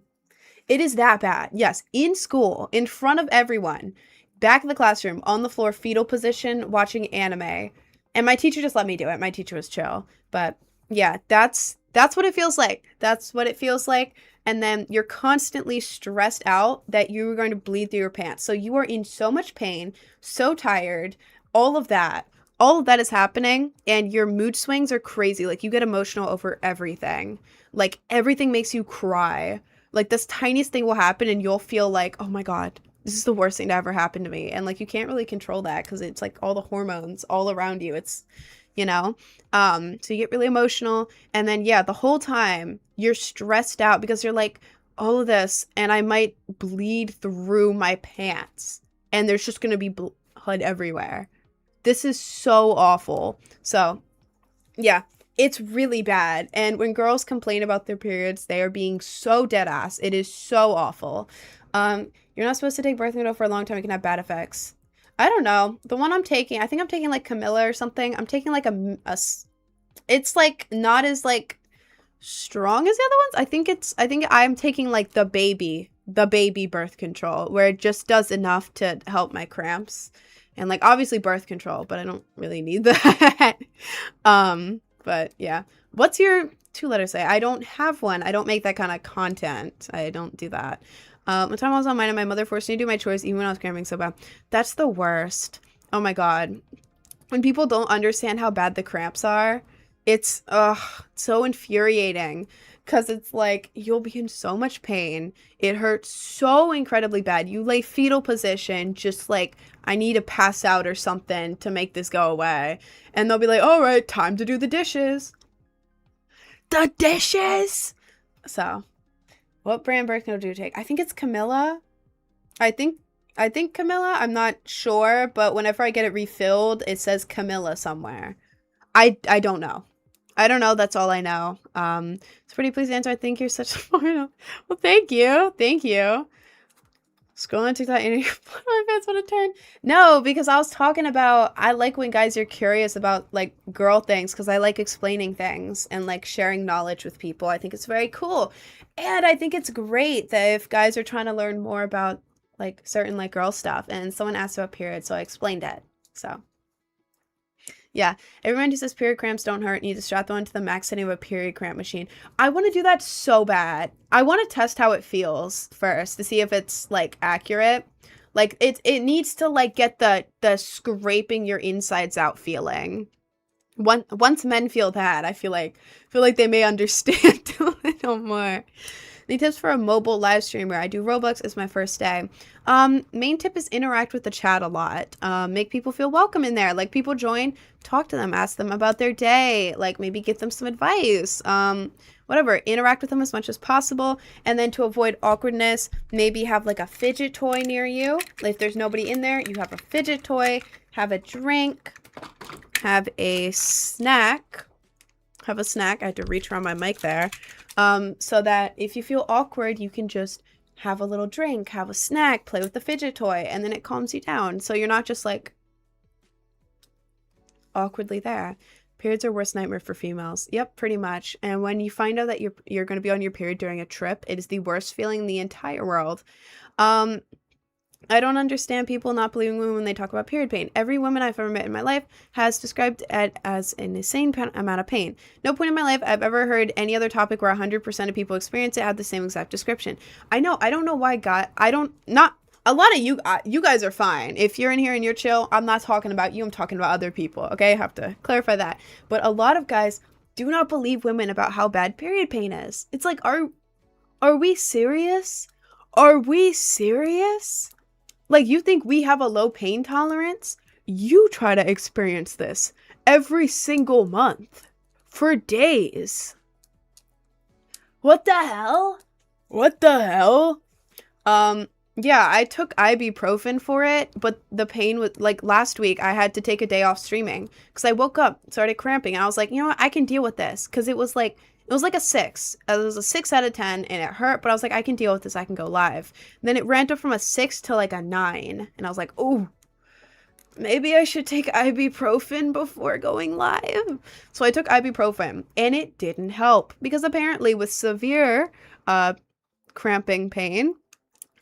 It is that bad. Yes, in school, in front of everyone, back in the classroom, on the floor, fetal position, watching anime. And my teacher just let me do it. My teacher was chill. But yeah, that's what it feels like. That's what it feels like. And then you're constantly stressed out that you're going to bleed through your pants. So you are in so much pain, so tired, all of that is happening, and your mood swings are crazy. Like, you get emotional over everything. Like, everything makes you cry. Like, this tiniest thing will happen and you'll feel like, oh my god, this is the worst thing to ever happen to me. And like, you can't really control that because it's like all the hormones all around you. It's, you know, so you get really emotional, and then yeah, the whole time you're stressed out because you're like, all of this, and I might bleed through my pants and there's just gonna be blood everywhere. This is so awful. So yeah, it's really bad. And when girls complain about their periods, they are being so dead ass. It is so awful. You're not supposed to take birth control for a long time. It can have bad effects. I don't know. The one I'm taking, I think I'm taking like Camilla or something. I'm taking like it's like not as like strong as the other ones. I think I'm taking like the baby birth control, where it just does enough to help my cramps. And like, obviously birth control, but I don't really need that. But yeah. What's your 2-letter say? I don't have one. I don't make that kind of content. I don't do that. One time I was on mine and my mother forced me to do my chores even when I was cramping so bad. That's the worst. Oh my god. When people don't understand how bad the cramps are, it's so infuriating. Because it's like, you'll be in so much pain. It hurts so incredibly bad. You lay fetal position, just like, I need to pass out or something to make this go away. And they'll be like, all right, time to do the dishes. The dishes! So, what brand birth control do you take? I think it's Camilla. I think Camilla. I'm not sure, but whenever I get it refilled, it says Camilla somewhere. I don't know. I don't know. That's all I know. It's pretty. Please answer. I think you're such a smart. Well, thank you. Thank you. Scrolling TikTok and my pants want to turn. No, because I was talking about, I like when guys are curious about like girl things, because I like explaining things and like sharing knowledge with people. I think it's very cool. And I think it's great that if guys are trying to learn more about like certain like girl stuff, and someone asked about periods, so I explained it. So yeah, everyone who says period cramps don't hurt needs to strap them into the max setting of a period cramp machine. I want to do that so bad. I want to test how it feels first to see if it's like accurate. Like it needs to like get the scraping your insides out feeling. Once men feel that, I feel like they may understand a little more. Any tips for a mobile live streamer? I do Roblox as my first day. Main tip is interact with the chat a lot. Make people feel welcome in there. Like, people join, talk to them, ask them about their day, like maybe give them some advice. Whatever, interact with them as much as possible. And then to avoid awkwardness, maybe have like a fidget toy near you. Like, if there's nobody in there, you have a fidget toy, have a drink, have a snack. have a snack. I had to reach around my mic there. So that if you feel awkward, you can just have a little drink, have a snack, play with the fidget toy, and then it calms you down. So you're not just like awkwardly there. Periods are worst nightmare for females. Yep, pretty much. And when you find out that you're going to be on your period during a trip, it is the worst feeling in the entire world. I don't understand people not believing women when they talk about period pain. Every woman I've ever met in my life has described it as an insane amount of pain. No point in my life I've ever heard any other topic where 100% of people experience it had the same exact description. I know. I don't know why a lot of you guys are fine. If you're in here and you're chill, I'm not talking about you. I'm talking about other people. Okay. I have to clarify that. But a lot of guys do not believe women about how bad period pain is. It's like, are we serious? Are we serious? Like, you think we have a low pain tolerance? You try to experience this every single month for days. What the hell? What the hell? Yeah, I took ibuprofen for it, but the pain was, like, last week I had to take a day off streaming because I woke up, started cramping, and I was like, you know what, I can deal with this, because it was like a 6. It was a 6 out of 10, and it hurt, but I was like, I can deal with this, I can go live. And then it ramped up from a 6 to like a 9, and I was like, oh, maybe I should take ibuprofen before going live. So I took ibuprofen, and it didn't help, because apparently with severe cramping pain,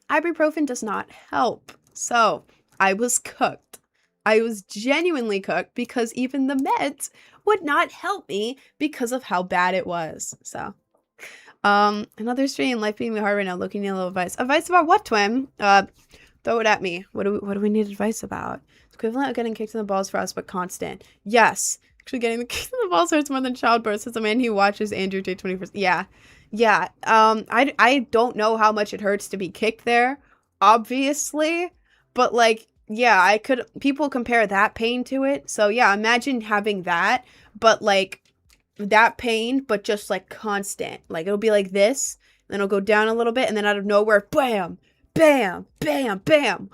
ibuprofen does not help. So I was cooked. I was genuinely cooked, because even the meds would not help me because of how bad it was. So another stream, life being hard right now, looking at a little advice. Advice about what, twin? Throw it at me. What do we need advice about? It's equivalent of getting kicked in the balls for us, but constant. Yes. Actually, getting the kicked in the balls hurts more than childbirth, says a man who watches Andrew J. 21st. Yeah. Yeah. I don't know how much it hurts to be kicked there, obviously, but like, yeah, people compare that pain to it. So yeah, imagine having that, but like that pain, but just like constant. Like it'll be like this, then it'll go down a little bit, and then out of nowhere, bam, bam, bam, bam,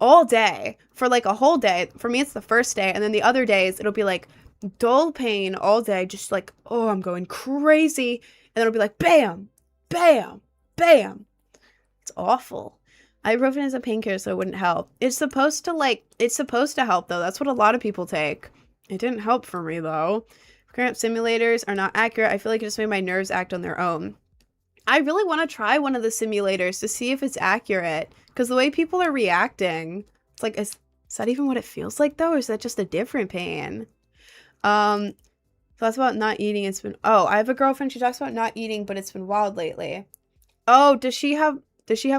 all day for like a whole day. For me, it's the first day, and then the other days, it'll be like dull pain all day, just like, oh, I'm going crazy. And then it'll be like, bam, bam, bam. It's awful. Ibuprofen is a painkiller, so it wouldn't help. It's supposed to help, though. That's what a lot of people take. It didn't help for me, though. Cramp simulators are not accurate. I feel like it just made my nerves act on their own. I really want to try one of the simulators to see if it's accurate, because the way people are reacting, it's like, is that even what it feels like, though? Or is that just a different pain? So that's about not eating. I have a girlfriend. She talks about not eating, but it's been wild lately. Oh, does she have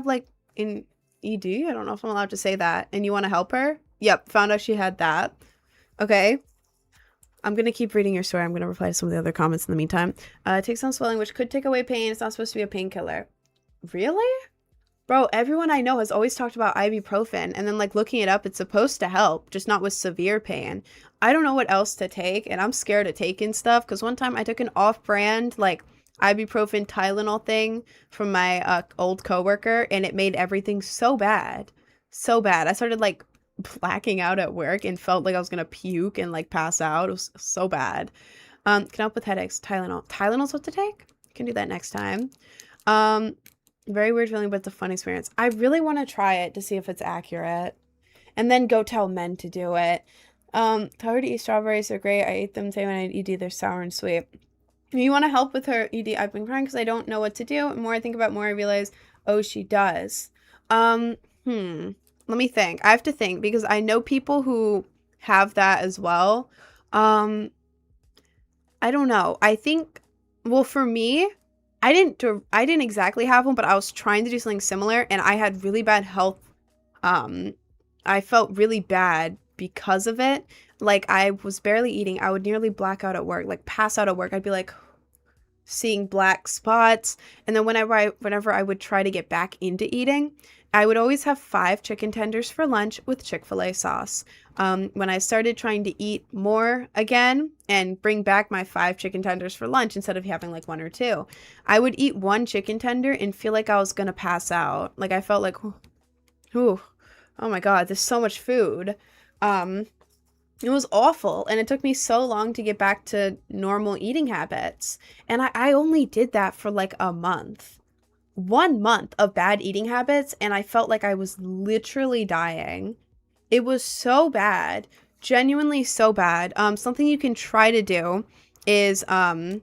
like an ED? I don't know if I'm allowed to say that. And you want to help her? Yep. Found out she had that. Okay. I'm going to keep reading your story. I'm going to reply to some of the other comments in the meantime. It takes on swelling, which could take away pain. It's not supposed to be a painkiller. Really? Bro, everyone I know has always talked about ibuprofen, and then like looking it up, it's supposed to help, just not with severe pain. I don't know what else to take, and I'm scared of taking stuff, because one time I took an off-brand like ibuprofen Tylenol thing from my old coworker, and it made everything so bad. So bad. I started like blacking out at work and felt like I was gonna puke and like pass out. It was so bad. Can help with headaches. Tylenol's what to take? Can do that next time. Very weird feeling, but it's a fun experience. I really want to try it to see if it's accurate, and then go tell men to do it. Tell her to eat strawberries. They're great. I ate them today when I had ED. They're sour and sweet. If you want to help with her ED, I've been crying because I don't know what to do. The more I think about it, more I realize, oh, she does. Let me think. I have to think, because I know people who have that as well. I don't know. I think, well, for me, I didn't exactly have one, but I was trying to do something similar, and I had really bad health. I felt really bad because of it. Like, I was barely eating. I would nearly black out at work, like pass out at work. I'd be like seeing black spots. And then whenever I would try to get back into eating, I would always have 5 chicken tenders for lunch with Chick-fil-A sauce. When I started trying to eat more again and bring back my 5 chicken tenders for lunch instead of having like 1 or 2, I would eat 1 chicken tender and feel like I was going to pass out. Like I felt like, ooh, oh my God, there's so much food. It was awful, and it took me so long to get back to normal eating habits. And I only did that for like a month. 1 month of bad eating habits, and I felt like I was literally dying. It was so bad, genuinely so bad. Something you can try to do is, I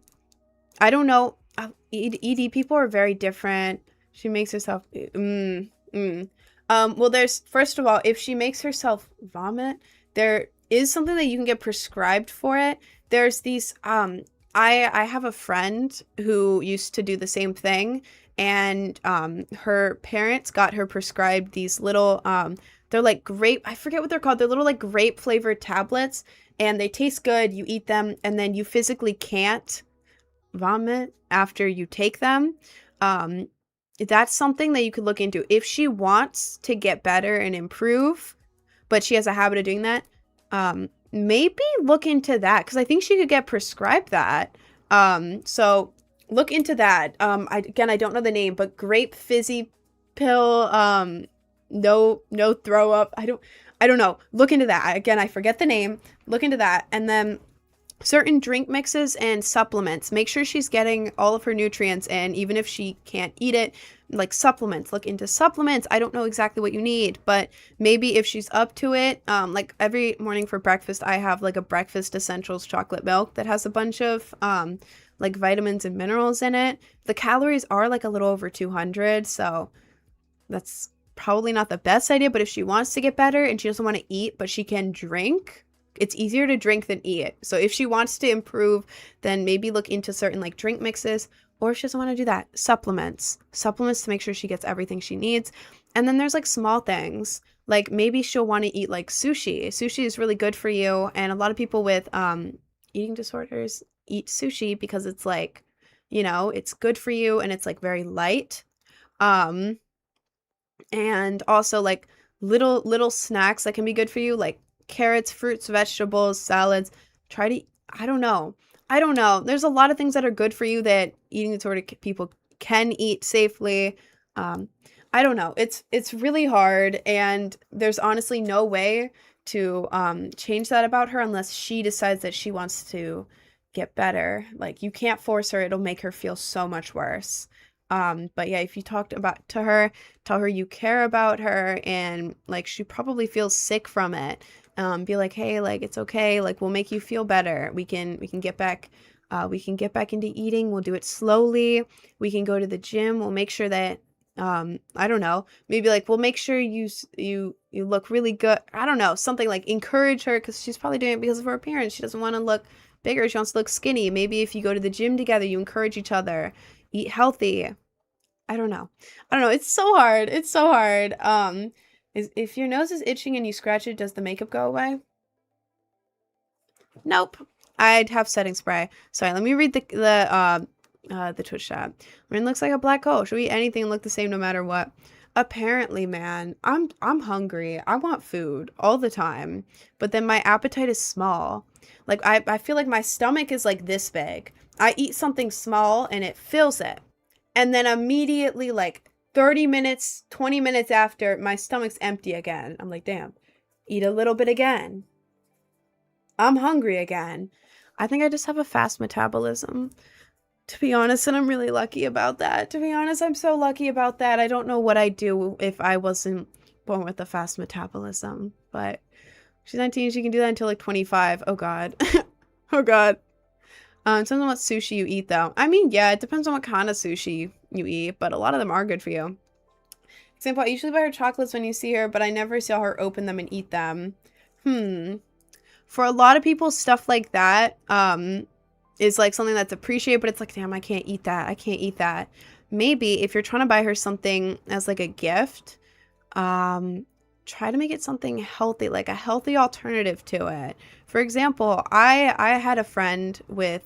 don't know, ED people are very different. She makes herself, well, there's, first of all, if she makes herself vomit, there is something that you can get prescribed for it. There's these, I have a friend who used to do the same thing, and her parents got her prescribed these little, they're like grape, I forget what they're called. They're little like grape flavored tablets, and they taste good. You eat them, and then you physically can't vomit after you take them. Um, that's something that you could look into if she wants to get better and improve, but she has a habit of doing that. Maybe look into that, because I think she could get prescribed that. So look into that. I don't know the name, but grape fizzy pill. No throw up. I don't know. Look into that. Again, I forget the name. Look into that, and then certain drink mixes and supplements. Make sure she's getting all of her nutrients in, even if she can't eat it. Like supplements, look into supplements. I don't know exactly what you need, but maybe if she's up to it, like every morning for breakfast, I have like a breakfast essentials chocolate milk that has a bunch of like vitamins and minerals in it. The calories are like a little over 200, so that's probably not the best idea. But if she wants to get better and she doesn't want to eat, but she can drink, it's easier to drink than eat. So if she wants to improve, then maybe look into certain like drink mixes, or if she doesn't want to do that, supplements to make sure she gets everything she needs. And then there's like small things, like maybe she'll want to eat like sushi is really good for you, and a lot of people with eating disorders eat sushi because it's like, you know, it's good for you, and it's like very light. And also like little snacks that can be good for you, like carrots, fruits, vegetables, salads. Try to, I don't know. There's a lot of things that are good for you that eating disorder people can eat safely. I don't know. It's really hard, and there's honestly no way to change that about her unless she decides that she wants to get better. Like, you can't force her. It'll make her feel so much worse. But yeah, if you talked about to her, tell her you care about her, and like she probably feels sick from it. Be like, hey, like it's okay, like we'll make you feel better. We can get back into eating. We'll do it slowly. We can go to the gym. We'll make sure that I don't know, maybe like we'll make sure you look really good. I don't know, something like encourage her, because she's probably doing it because of her appearance. She doesn't want to look bigger. She wants to look skinny. Maybe if you go to the gym together, you encourage each other. Eat healthy. I don't know. It's so hard. If your nose is itching and you scratch it, does the makeup go away? Nope. I'd have setting spray. Sorry, let me read the Twitch chat. Rin looks like a black hole. She'll eat anything and look the same no matter what. Apparently, man, I'm hungry. I want food all the time, but then my appetite is small. Like I feel like my stomach is like this big. I eat something small and it fills it. And then immediately, like 30 minutes, 20 minutes after, my stomach's empty again. I'm like, damn, eat a little bit again. I'm hungry again. I think I just have a fast metabolism, to be honest, and I'm really lucky about that. To be honest, I'm so lucky about that. I don't know what I'd do if I wasn't born with a fast metabolism, but she's 19, she can do that until like 25. Oh God. Oh God. Depends on what sushi you eat, though. I mean, yeah, it depends on what kind of sushi you eat, but a lot of them are good for you. Example, I usually buy her chocolates when you see her, but I never saw her open them and eat them. For a lot of people, stuff like that is like something that's appreciated, but it's like, damn, I can't eat that. Maybe if you're trying to buy her something as like a gift, try to make it something healthy, like a healthy alternative to it. For example, I had a friend with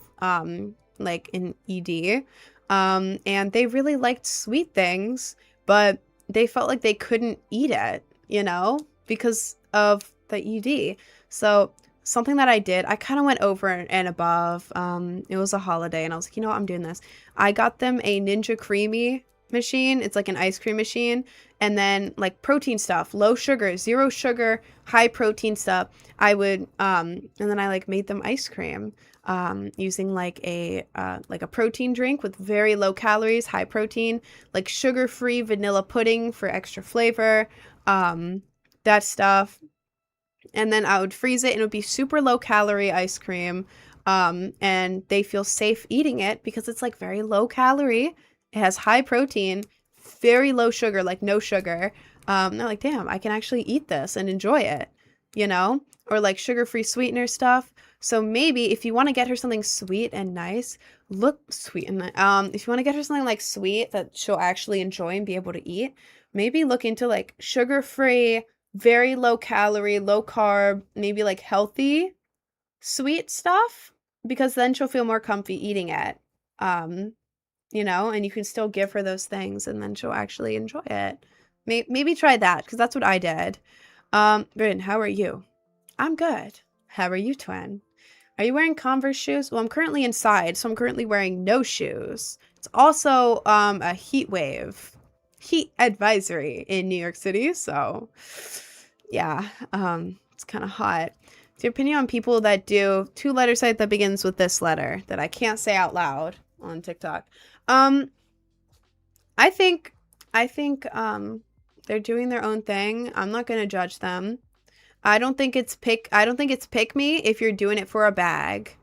like an ED, and they really liked sweet things, but they felt like they couldn't eat it, you know, because of the ED. So something that I did, I kind of went over and above. It was a holiday, and I was like, you know what, I'm doing this. I got them a Ninja Creamy machine. It's like an ice cream machine. And then like protein stuff, low sugar, zero sugar, high protein stuff. I would and then I like made them ice cream using like a protein drink with very low calories, high protein, like sugar-free vanilla pudding for extra flavor. That stuff. And then I would freeze it and it would be super low calorie ice cream. And they feel safe eating it because it's like very low calorie. It has high protein, very low sugar, like no sugar. They're like, damn, I can actually eat this and enjoy it, you know? Or like sugar-free sweetener stuff. So maybe if you want to get her something sweet and nice, look sweet and if you want to get her something like sweet that she'll actually enjoy and be able to eat, maybe look into like sugar-free, very low calorie, low carb, maybe like healthy sweet stuff, because then she'll feel more comfy eating it. You know, and you can still give her those things and then she'll actually enjoy it. Maybe try that, because that's what I did. Bryn, how are you? I'm good. How are you, twin? Are you wearing Converse shoes? Well, I'm currently inside, so I'm currently wearing no shoes. It's also a heat advisory in New York City, so yeah, it's kind of hot. What's your opinion on people that do two-letter site that begins with this letter that I can't say out loud on TikTok? I think they're doing their own thing. I'm not going to judge them. I don't think it's pick me if you're doing it for a bag.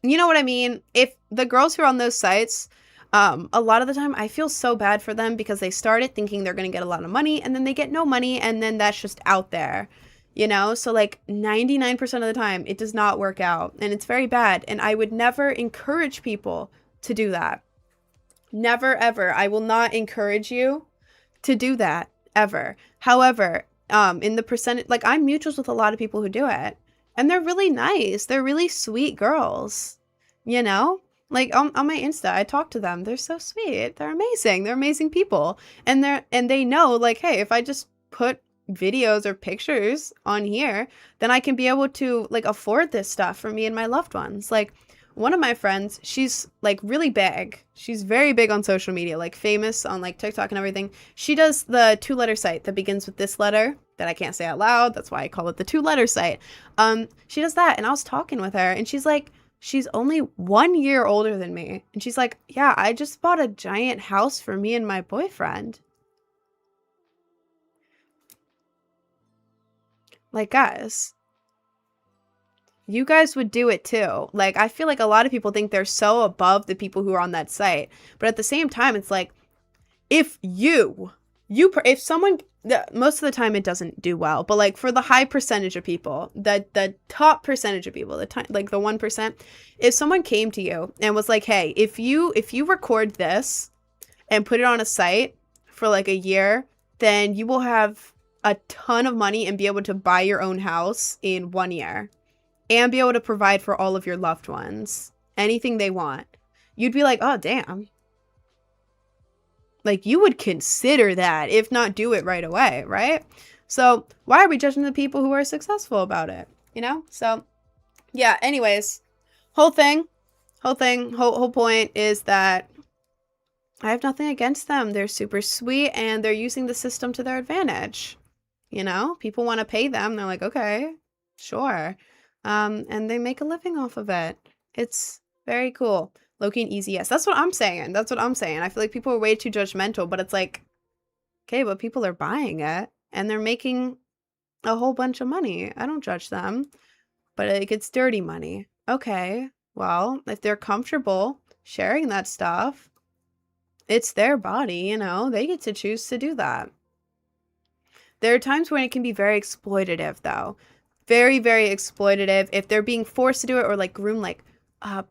You know what I mean? If the girls who are on those sites, a lot of the time I feel so bad for them because they started thinking they're going to get a lot of money and then they get no money and then that's just out there, you know? So like 99% of the time it does not work out and it's very bad. And I would never encourage people to do that. Never, ever. I will not encourage you to do that ever. However, in the percentage, like I'm mutuals with a lot of people who do it and they're really nice. They're really sweet girls, you know? Like on my Insta, I talk to them. They're so sweet. They're amazing. They're amazing people. And they know like, hey, if I just put videos or pictures on here, then I can be able to like afford this stuff for me and my loved ones. Like one of my friends, she's like really big. She's very big on social media, like famous on like TikTok and everything. She does the two-letter site that begins with this letter that I can't say out loud. That's why I call it the two-letter site. She does that. And I was talking with her and she's like, she's only 1 year older than me. And she's like, yeah, I just bought a giant house for me and my boyfriend. Like, guys, you guys would do it too. Like, I feel like a lot of people think they're so above the people who are on that site. But at the same time, it's like, if if someone, most of the time it doesn't do well, but like for the high percentage of people, the top percentage of people, like the 1%, if someone came to you and was like, hey, if you record this and put it on a site for like a year, then you will have a ton of money and be able to buy your own house in 1 year and be able to provide for all of your loved ones anything they want. You'd be like, oh, damn. Like, you would consider that, if not do it right away, right? So why are we judging the people who are successful about it? You know? So yeah, anyways, whole point is that I have nothing against them. They're super sweet and they're using the system to their advantage. You know, people want to pay them. They're like, okay, sure. And they make a living off of it. It's very cool. Low-key and easy, yes. That's what I'm saying. I feel like people are way too judgmental, but it's like, okay, but people are buying it and they're making a whole bunch of money. I don't judge them, but like it's dirty money. Okay, well, if they're comfortable sharing that stuff, it's their body, you know, they get to choose to do that. There are times when it can be very exploitative, though. Very, very exploitative. If they're being forced to do it or like groomed, like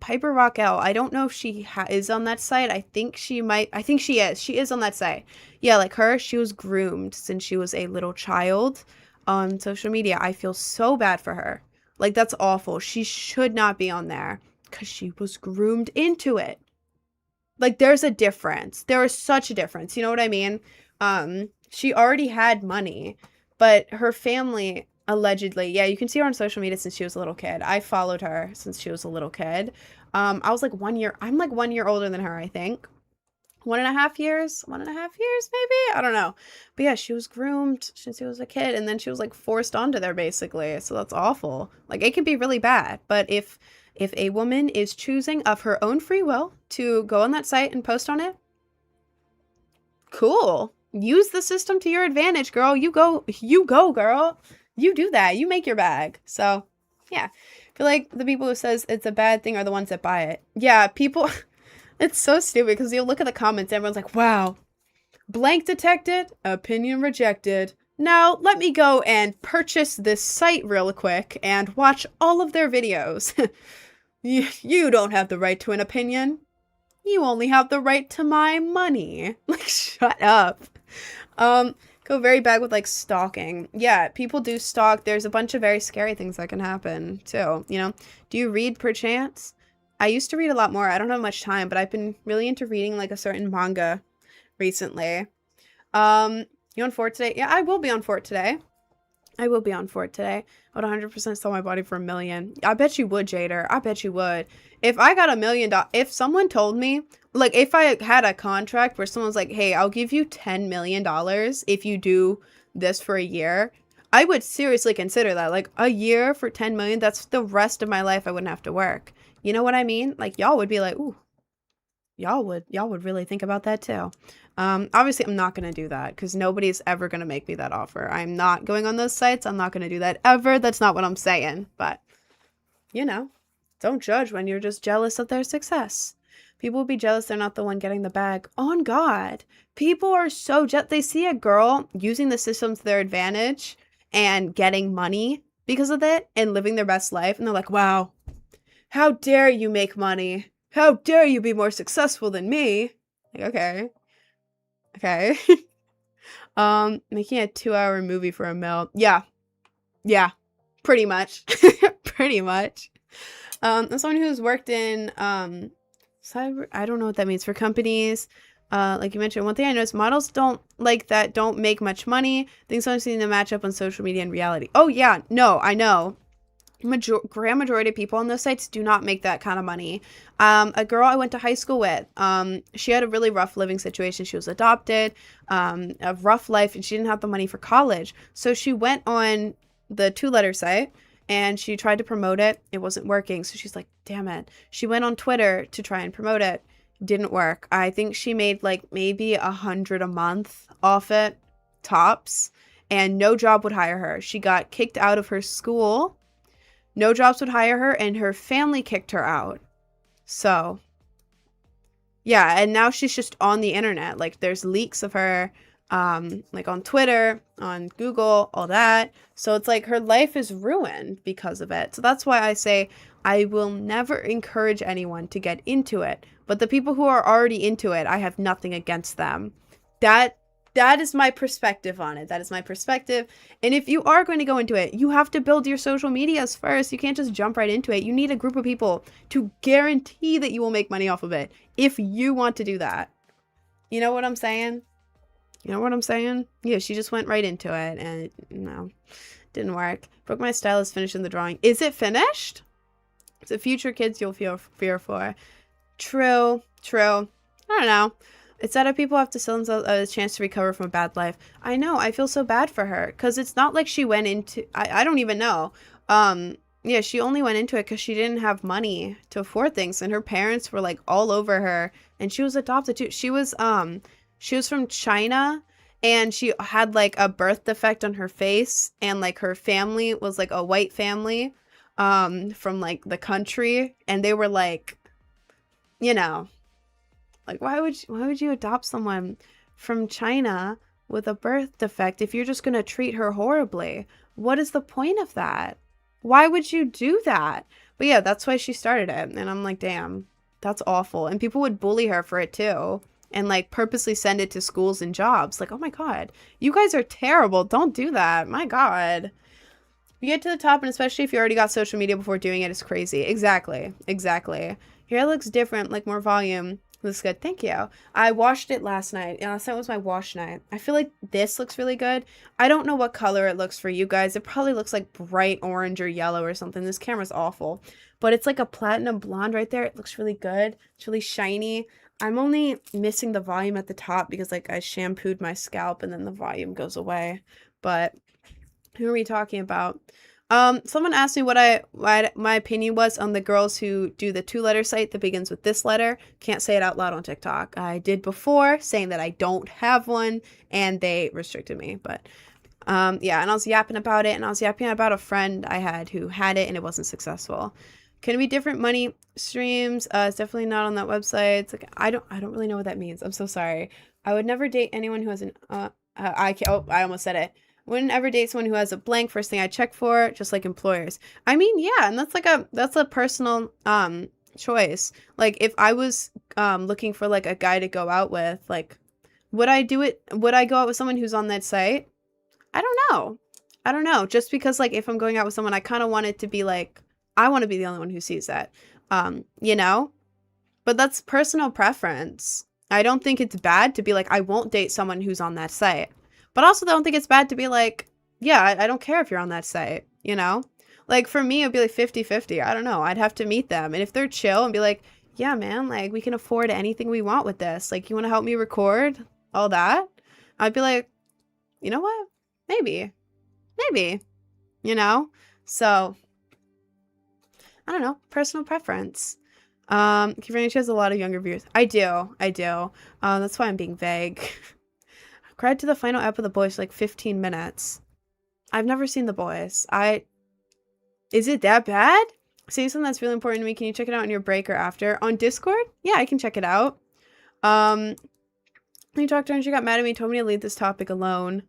Piper Rockell. I don't know if she is on that site. I think she is. She is on that site. Yeah, like her, she was groomed since she was a little child on social media. I feel so bad for her. Like, that's awful. She should not be on there because she was groomed into it. Like, there's a difference. There is such a difference. You know what I mean? She already had money, but her family allegedly, yeah, you can see her on social media since she was a little kid. I followed her since she was a little kid. I was like 1 year, I'm like 1 year older than her, I think. 1.5 years, 1.5 years, maybe? I don't know. But yeah, she was groomed since she was a kid, and then she was like forced onto there basically. So that's awful. Like it can be really bad. But if a woman is choosing of her own free will to go on that site and post on it, cool. Use the system to your advantage, girl. You go, girl. You do that. You make your bag. So yeah. I feel like the people who says it's a bad thing are the ones that buy it. Yeah, people it's so stupid because you'll look at the comments, everyone's like, wow, blank detected, opinion rejected. Now, let me go and purchase this site real quick and watch all of their videos. You don't have the right to an opinion. You only have the right to my money. Like, shut up. Go very bad with, like, stalking. Yeah, people do stalk. There's a bunch of very scary things that can happen, too, you know? Do you read perchance? I used to read a lot more. I don't have much time, but I've been really into reading, like, a certain manga recently. You on Fort today? Yeah, I will be on Fort today. I would 100% sell my body for $1 million. I bet you would, Jader. I bet you would. If I got $1 million, if someone told me, like, if I had a contract where someone's like, hey, I'll give you $10 million if you do this for a year, I would seriously consider that. Like, a year for $10 million, that's the rest of my life I wouldn't have to work. You know what I mean? Like, y'all would be like, ooh, y'all would really think about that too. Obviously I'm not going to do that because nobody's ever going to make me that offer. I'm not going on those sites. I'm not going to do that ever. That's not what I'm saying. But, you know, don't judge when you're just jealous of their success. People will be jealous they're not the one getting the bag. On God. People are so jealous. They see a girl using the system to their advantage and getting money because of it and living their best life. And they're like, wow, how dare you make money? How dare you be more successful than me? Like, okay. Making a 2-hour movie for $1 million. Yeah, pretty much. Pretty much. As someone who's worked in cyber, I don't know what that means, for companies, like you mentioned, one thing I noticed, models don't make much money. Things don't seem to match up on social media and reality. Oh yeah, no, I know. Grand majority of people on those sites do not make that kind of money. A girl I went to high school with, she had a really rough living situation. She was adopted, a rough life, and she didn't have the money for college. So she went on the 2-letter site and she tried to promote it. It wasn't working. So she's like, damn it. She went on Twitter to try and promote it. Didn't work. I think she made like maybe $100 a month off it, tops, and no job would hire her. She got kicked out of her school. No jobs would hire her, and her family kicked her out. So, yeah, and now she's just on the internet. Like, there's leaks of her, like, on Twitter, on Google, all that. So it's like her life is ruined because of it. So that's why I say I will never encourage anyone to get into it. But the people who are already into it, I have nothing against them. That is my perspective on it. That is my perspective. And if you are going to go into it, you have to build your social medias first. You can't just jump right into it. You need a group of people to guarantee that you will make money off of it if you want to do that. You know what I'm saying? Yeah, she just went right into it and no, didn't work. Broke my style is finished in the drawing. Is it finished? Is it future kids you'll feel fear for? True. I don't know. It's that people have to sell themselves a chance to recover from a bad life. I know. I feel so bad for her because it's not like she went into... I don't even know. Yeah, she only went into it because she didn't have money to afford things. And her parents were like all over her. And she was adopted too. She was from China. And she had like a birth defect on her face. And like her family was like a white family from like the country. And they were like, you know... Like, why would you adopt someone from China with a birth defect if you're just going to treat her horribly? What is the point of that? Why would you do that? But yeah, that's why she started it. And I'm like, damn, that's awful. And people would bully her for it too. And like purposely send it to schools and jobs. Like, oh my God, you guys are terrible. Don't do that. My God. You get to the top, and especially if you already got social media before doing it, it's crazy. Exactly. Your hair looks different, like more volume. Looks good. Thank you. I washed it last night. Last night was my wash night. I feel like this looks really good. I don't know what color it looks for you guys. It probably looks like bright orange or yellow or something. This camera's awful. But it's like a platinum blonde right there. It looks really good. It's really shiny. I'm only missing the volume at the top because like I shampooed my scalp and then the volume goes away. But who are we talking about? Someone asked me what my opinion was on the girls who do the 2-letter site that begins with this letter. Can't say it out loud on TikTok. I did before, saying that I don't have one, and they restricted me. But yeah, and I was yapping about it, and I was yapping about a friend I had who had it, and it wasn't successful. Can it be different money streams? It's definitely not on that website. It's like I don't really know what that means. I'm so sorry. I would never date anyone who has an I almost said it. Wouldn't ever date someone who has a blank. First thing I check for, just like employers. I mean, yeah, and that's a personal choice. Like if I was looking for like a guy to go out with, like would I do it? Would I go out with someone who's on that site? I don't know. I don't know. Just because like if I'm going out with someone, I kind of want it to be like I want to be the only one who sees that. You know? But that's personal preference. I don't think it's bad to be like I won't date someone who's on that site. But also don't think it's bad to be like, yeah, I don't care if you're on that site, you know? Like for me, it'd be like 50-50. I don't know. I'd have to meet them. And if they're chill and be like, yeah, man, like we can afford anything we want with this. Like you want to help me record all that? I'd be like, you know what? Maybe, you know? So I don't know. Personal preference. Kivani has a lot of younger viewers. I do. That's why I'm being vague. Cried to the final ep of The Boys for like 15 minutes. I've never seen The Boys. Is it that bad? Say something that's really important to me. Can you check it out on your break or after? On Discord? Yeah, I can check it out. When you talked to her and she got mad at me, told me to leave this topic alone.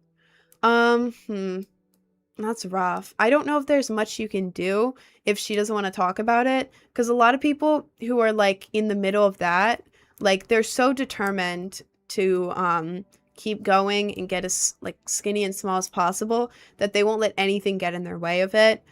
That's rough. I don't know if there's much you can do if she doesn't want to talk about it. Because a lot of people who are like in the middle of that, like they're so determined to keep going and get as like skinny and small as possible that they won't let anything get in their way of it.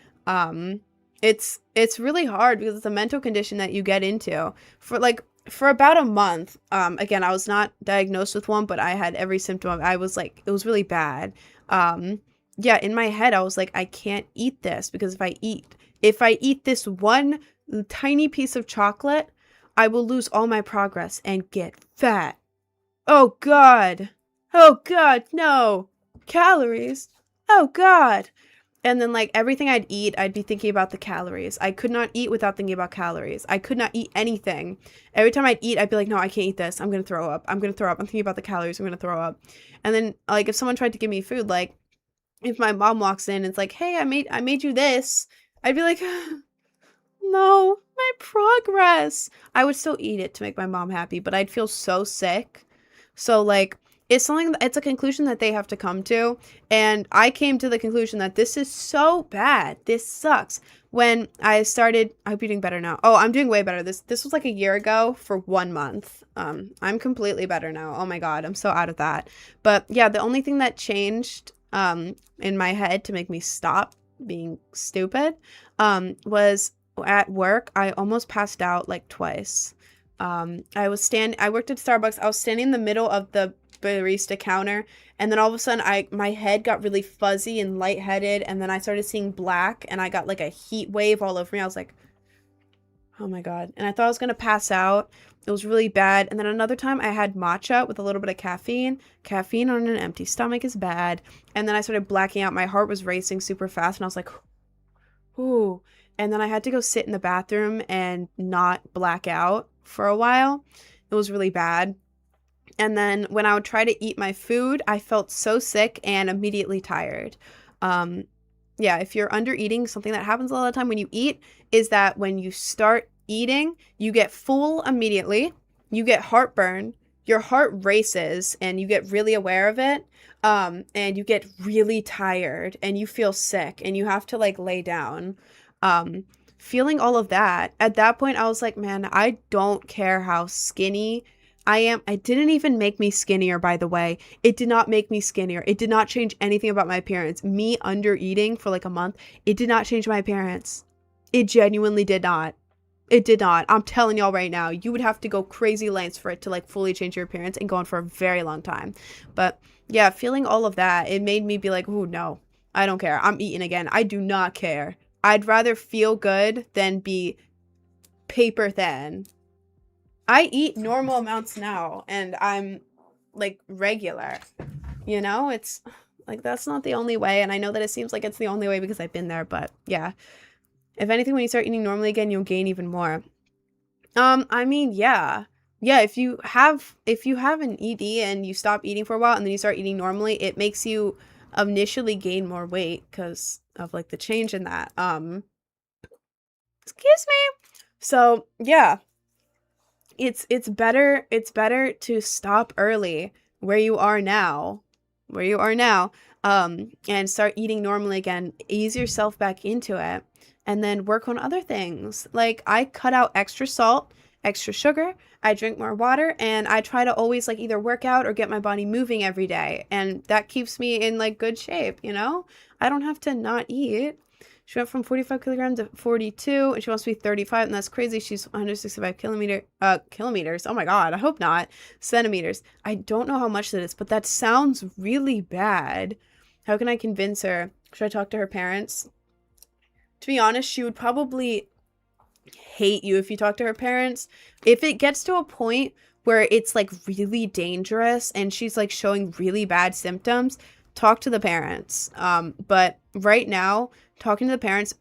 It's really hard because it's a mental condition that you get into for about a month. Again, I was not diagnosed with one, but I had every symptom. I was like, it was really bad. Yeah, in my head, I was like, I can't eat this because if I eat this one tiny piece of chocolate, I will lose all my progress and get fat. Oh God, no. Calories. Oh God. And then like everything I'd eat, I'd be thinking about the calories. I could not eat without thinking about calories. I could not eat anything. Every time I'd eat, I'd be like, no, I can't eat this. I'm going to throw up. I'm thinking about the calories. I'm going to throw up. And then like if someone tried to give me food, like if my mom walks in and it's like, hey, I made you this. I'd be like, no, my progress. I would still eat it to make my mom happy, but I'd feel so sick. So like it's a conclusion that they have to come to. And I came to the conclusion that this is so bad. This sucks. When I started, I hope you're doing better now. Oh, I'm doing way better. This was like a year ago for 1 month. I'm completely better now. Oh my God, I'm so out of that. But yeah, the only thing that changed in my head to make me stop being stupid was at work. I almost passed out like twice. I worked at Starbucks. I was standing in the middle of the barista counter, and then all of a sudden my head got really fuzzy and lightheaded, and then I started seeing black, and I got like a heat wave all over me. I was like, oh my God. And I thought I was gonna pass out. It was really bad. And then another time I had matcha with a little bit of caffeine. Caffeine on an empty stomach is bad. And then I started blacking out. My heart was racing super fast, and I was like, ooh. And then I had to go sit in the bathroom and not black out for a while. It was really bad. And then when I would try to eat my food, I felt so sick and immediately tired. Yeah, if you're under eating, something that happens a lot of the time when you eat is that when you start eating, you get full immediately, you get heartburn, your heart races, and you get really aware of it, and you get really tired, and you feel sick, and you have to like lay down. Feeling all of that, at that point, I was like, man, I don't care how skinny I am. It didn't even make me skinnier, by the way. It did not make me skinnier. It did not change anything about my appearance. Me under eating for like a month, it did not change my appearance. It genuinely did not. It did not. I'm telling y'all right now, you would have to go crazy lengths for it to like fully change your appearance and go on for a very long time. But yeah, feeling all of that, it made me be like, oh no, I don't care. I'm eating again. I do not care. I'd rather feel good than be paper thin. I eat normal amounts now and I'm like regular. You know, it's like that's not the only way. And I know that it seems like it's the only way because I've been there, but yeah. If anything, when you start eating normally again, you'll gain even more. I mean, yeah. Yeah, if you have an ED and you stop eating for a while and then you start eating normally, it makes you initially gain more weight because of like the change in that. Excuse me. So, yeah. It's better to stop early where you are now. Where you are now. And start eating normally again. Ease yourself back into it. And then work on other things. Like I cut out extra salt, extra sugar, I drink more water, and I try to always like either work out or get my body moving every day. And that keeps me in like good shape, you know? I don't have to not eat. She went from 45 kilograms to 42 and she wants to be 35 and that's crazy. She's 165 kilometers. Oh my God. I hope not. Centimeters. I don't know how much that is, but that sounds really bad. How can I convince her? Should I talk to her parents? To be honest, she would probably hate you if you talk to her parents. If it gets to a point where it's like really dangerous and she's like showing really bad symptoms, talk to the parents. But right now, talking to the parents,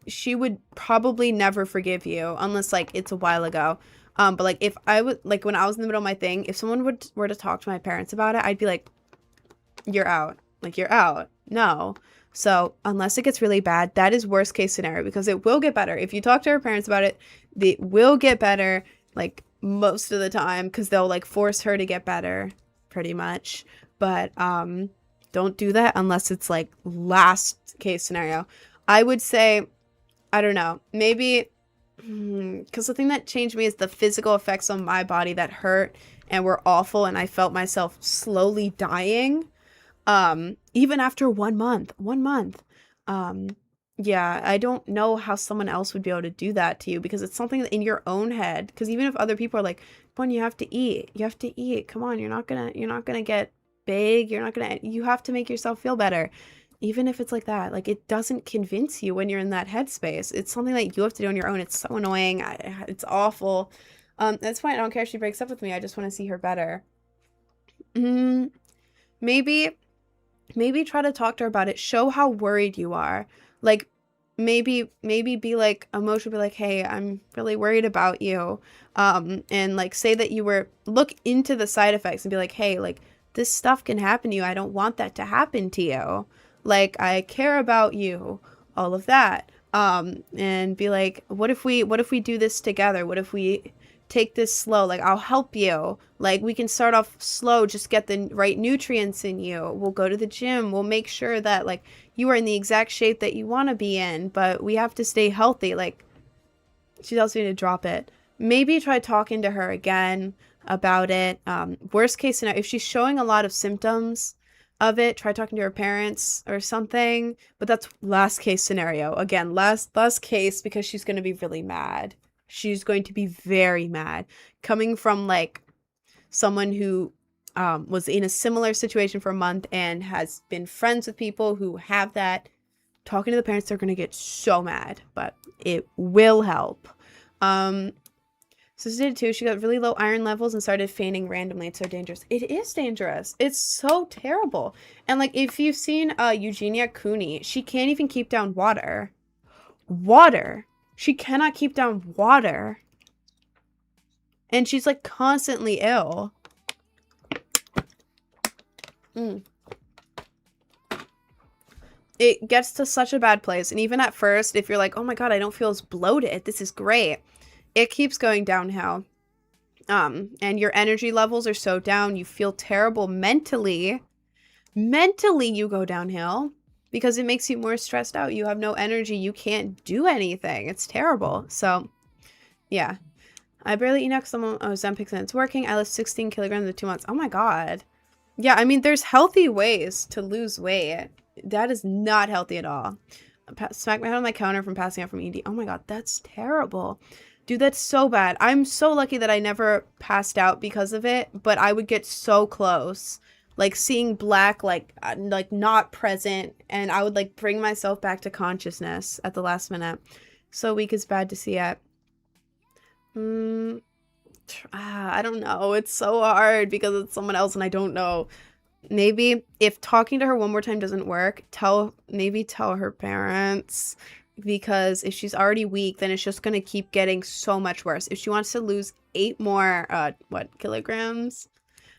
she would probably never forgive you unless like it's a while ago. But like if I would like when I was in the middle of my thing, if someone were to talk to my parents about it, I'd be like, you're out. Like you're out. No. So unless it gets really bad, that is worst case scenario because it will get better. If you talk to her parents about it, it will get better like most of the time because they'll like force her to get better pretty much. But don't do that unless it's like last case scenario. I would say, I don't know, maybe because the thing that changed me is the physical effects on my body that hurt and were awful and I felt myself slowly dying. Even after 1 month, yeah, I don't know how someone else would be able to do that to you because it's something in your own head. Because even if other people are like, come on, you have to eat. Come on, you're not gonna get big. You have to make yourself feel better. Even if it's like that, like it doesn't convince you when you're in that headspace. It's something that you have to do on your own. It's so annoying. It's awful. That's fine. I don't care if she breaks up with me. I just want to see her better. Maybe try to talk to her about it. Show how worried you are. Like, maybe be like, emotional, be like, hey, I'm really worried about you. And like, say that look into the side effects and be like, hey, like, this stuff can happen to you. I don't want that to happen to you. Like, I care about you. All of that. And be like, what if we do this together? What if we take this slow? Like, I'll help you. Like, we can start off slow, just get the right nutrients in you. We'll go to the gym. We'll make sure that like you are in the exact shape that you want to be in, but we have to stay healthy. Like, she tells me to drop it. Maybe try talking to her again about it. Worst case scenario, if she's showing a lot of symptoms of it, try talking to her parents or something. But that's last case scenario. Again, last case because she's going to be really mad. She's going to be very mad. Coming from like someone who was in a similar situation for a month and has been friends with people who have that, talking to the parents, they're going to get so mad, but it will help. So she did too. She got really low iron levels and started fainting randomly. It's so dangerous. It is dangerous. It's so terrible. And like, if you've seen Eugenia Cooney, she can't even keep down water. She cannot keep down water. And she's like constantly ill. It gets to such a bad place. And even at first, if you're like, oh my God, I don't feel as bloated, this is great, it keeps going downhill. And your energy levels are so down, you feel terrible mentally. Mentally, you go downhill because it makes you more stressed out. You have no energy. You can't do anything. It's terrible. So, yeah. I barely eat now because I'm on Ozempic and it's working. I lost 16 kilograms in 2 months. Oh my God. Yeah, I mean, there's healthy ways to lose weight. That is not healthy at all. Smack my head on my counter from passing out from ED. Oh my God, that's terrible. Dude, that's so bad. I'm so lucky that I never passed out because of it, but I would get so close. Like seeing black, like not present, and I would like bring myself back to consciousness at the last minute. So weak is bad to see it. I don't know. It's so hard because it's someone else and I don't know. Maybe if talking to her one more time doesn't work, maybe tell her parents, because if she's already weak, then it's just going to keep getting so much worse. If she wants to lose 8 more kilograms?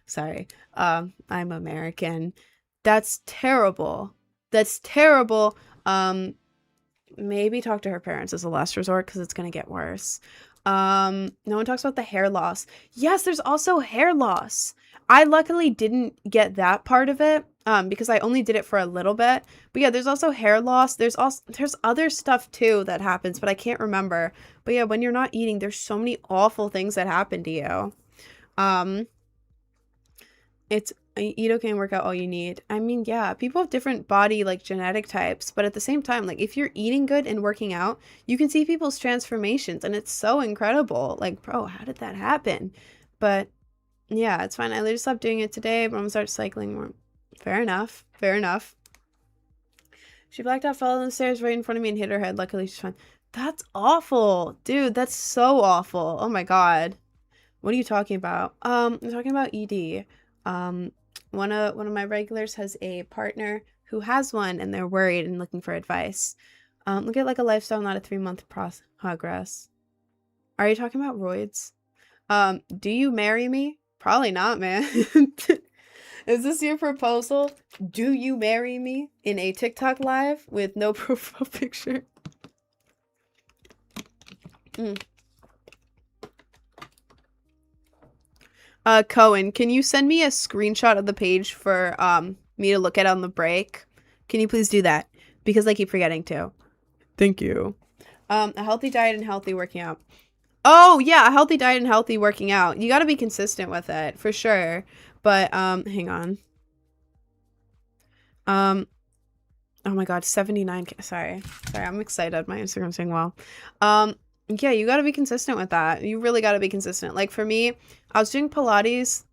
Sorry. I'm American. That's terrible. That's terrible. Maybe talk to her parents as a last resort because it's going to get worse. No one talks about the hair loss. Yes, there's also hair loss. I luckily didn't get that part of it because I only did it for a little bit. But yeah, there's also hair loss. There's other stuff too that happens, but I can't remember. But yeah, when you're not eating, there's so many awful things that happen to you. It's eat okay and work out all you need. I mean, yeah, people have different body like genetic types, but at the same time, like if you're eating good and working out, you can see people's transformations and it's so incredible. Like, bro, how did that happen? But yeah, it's fine. I literally stopped doing it today, but I'm gonna start cycling more. Fair enough. Fair enough. She blacked out, fell down the stairs right in front of me and hit her head. Luckily, she's fine. That's awful. Dude, that's so awful. Oh my God. What are you talking about? I'm talking about ED. One of my regulars has a partner who has one and they're worried and looking for advice. Look at like a lifestyle, not a 3-month progress. Are you talking about roids? Do you marry me? Probably not, man. Is this your proposal? Do you marry me in a TikTok live with no profile picture? Cohen, can you send me a screenshot of the page for me to look at on the break? Can you please do that? Because I keep forgetting to. Thank you. A healthy diet and healthy working out. Oh, yeah, a healthy diet and healthy working out. You got to be consistent with it, for sure. But hang on. Oh my God, 79K. Sorry, I'm excited. My Instagram's doing well. Yeah, you got to be consistent with that. You really got to be consistent. Like for me, I was doing Pilates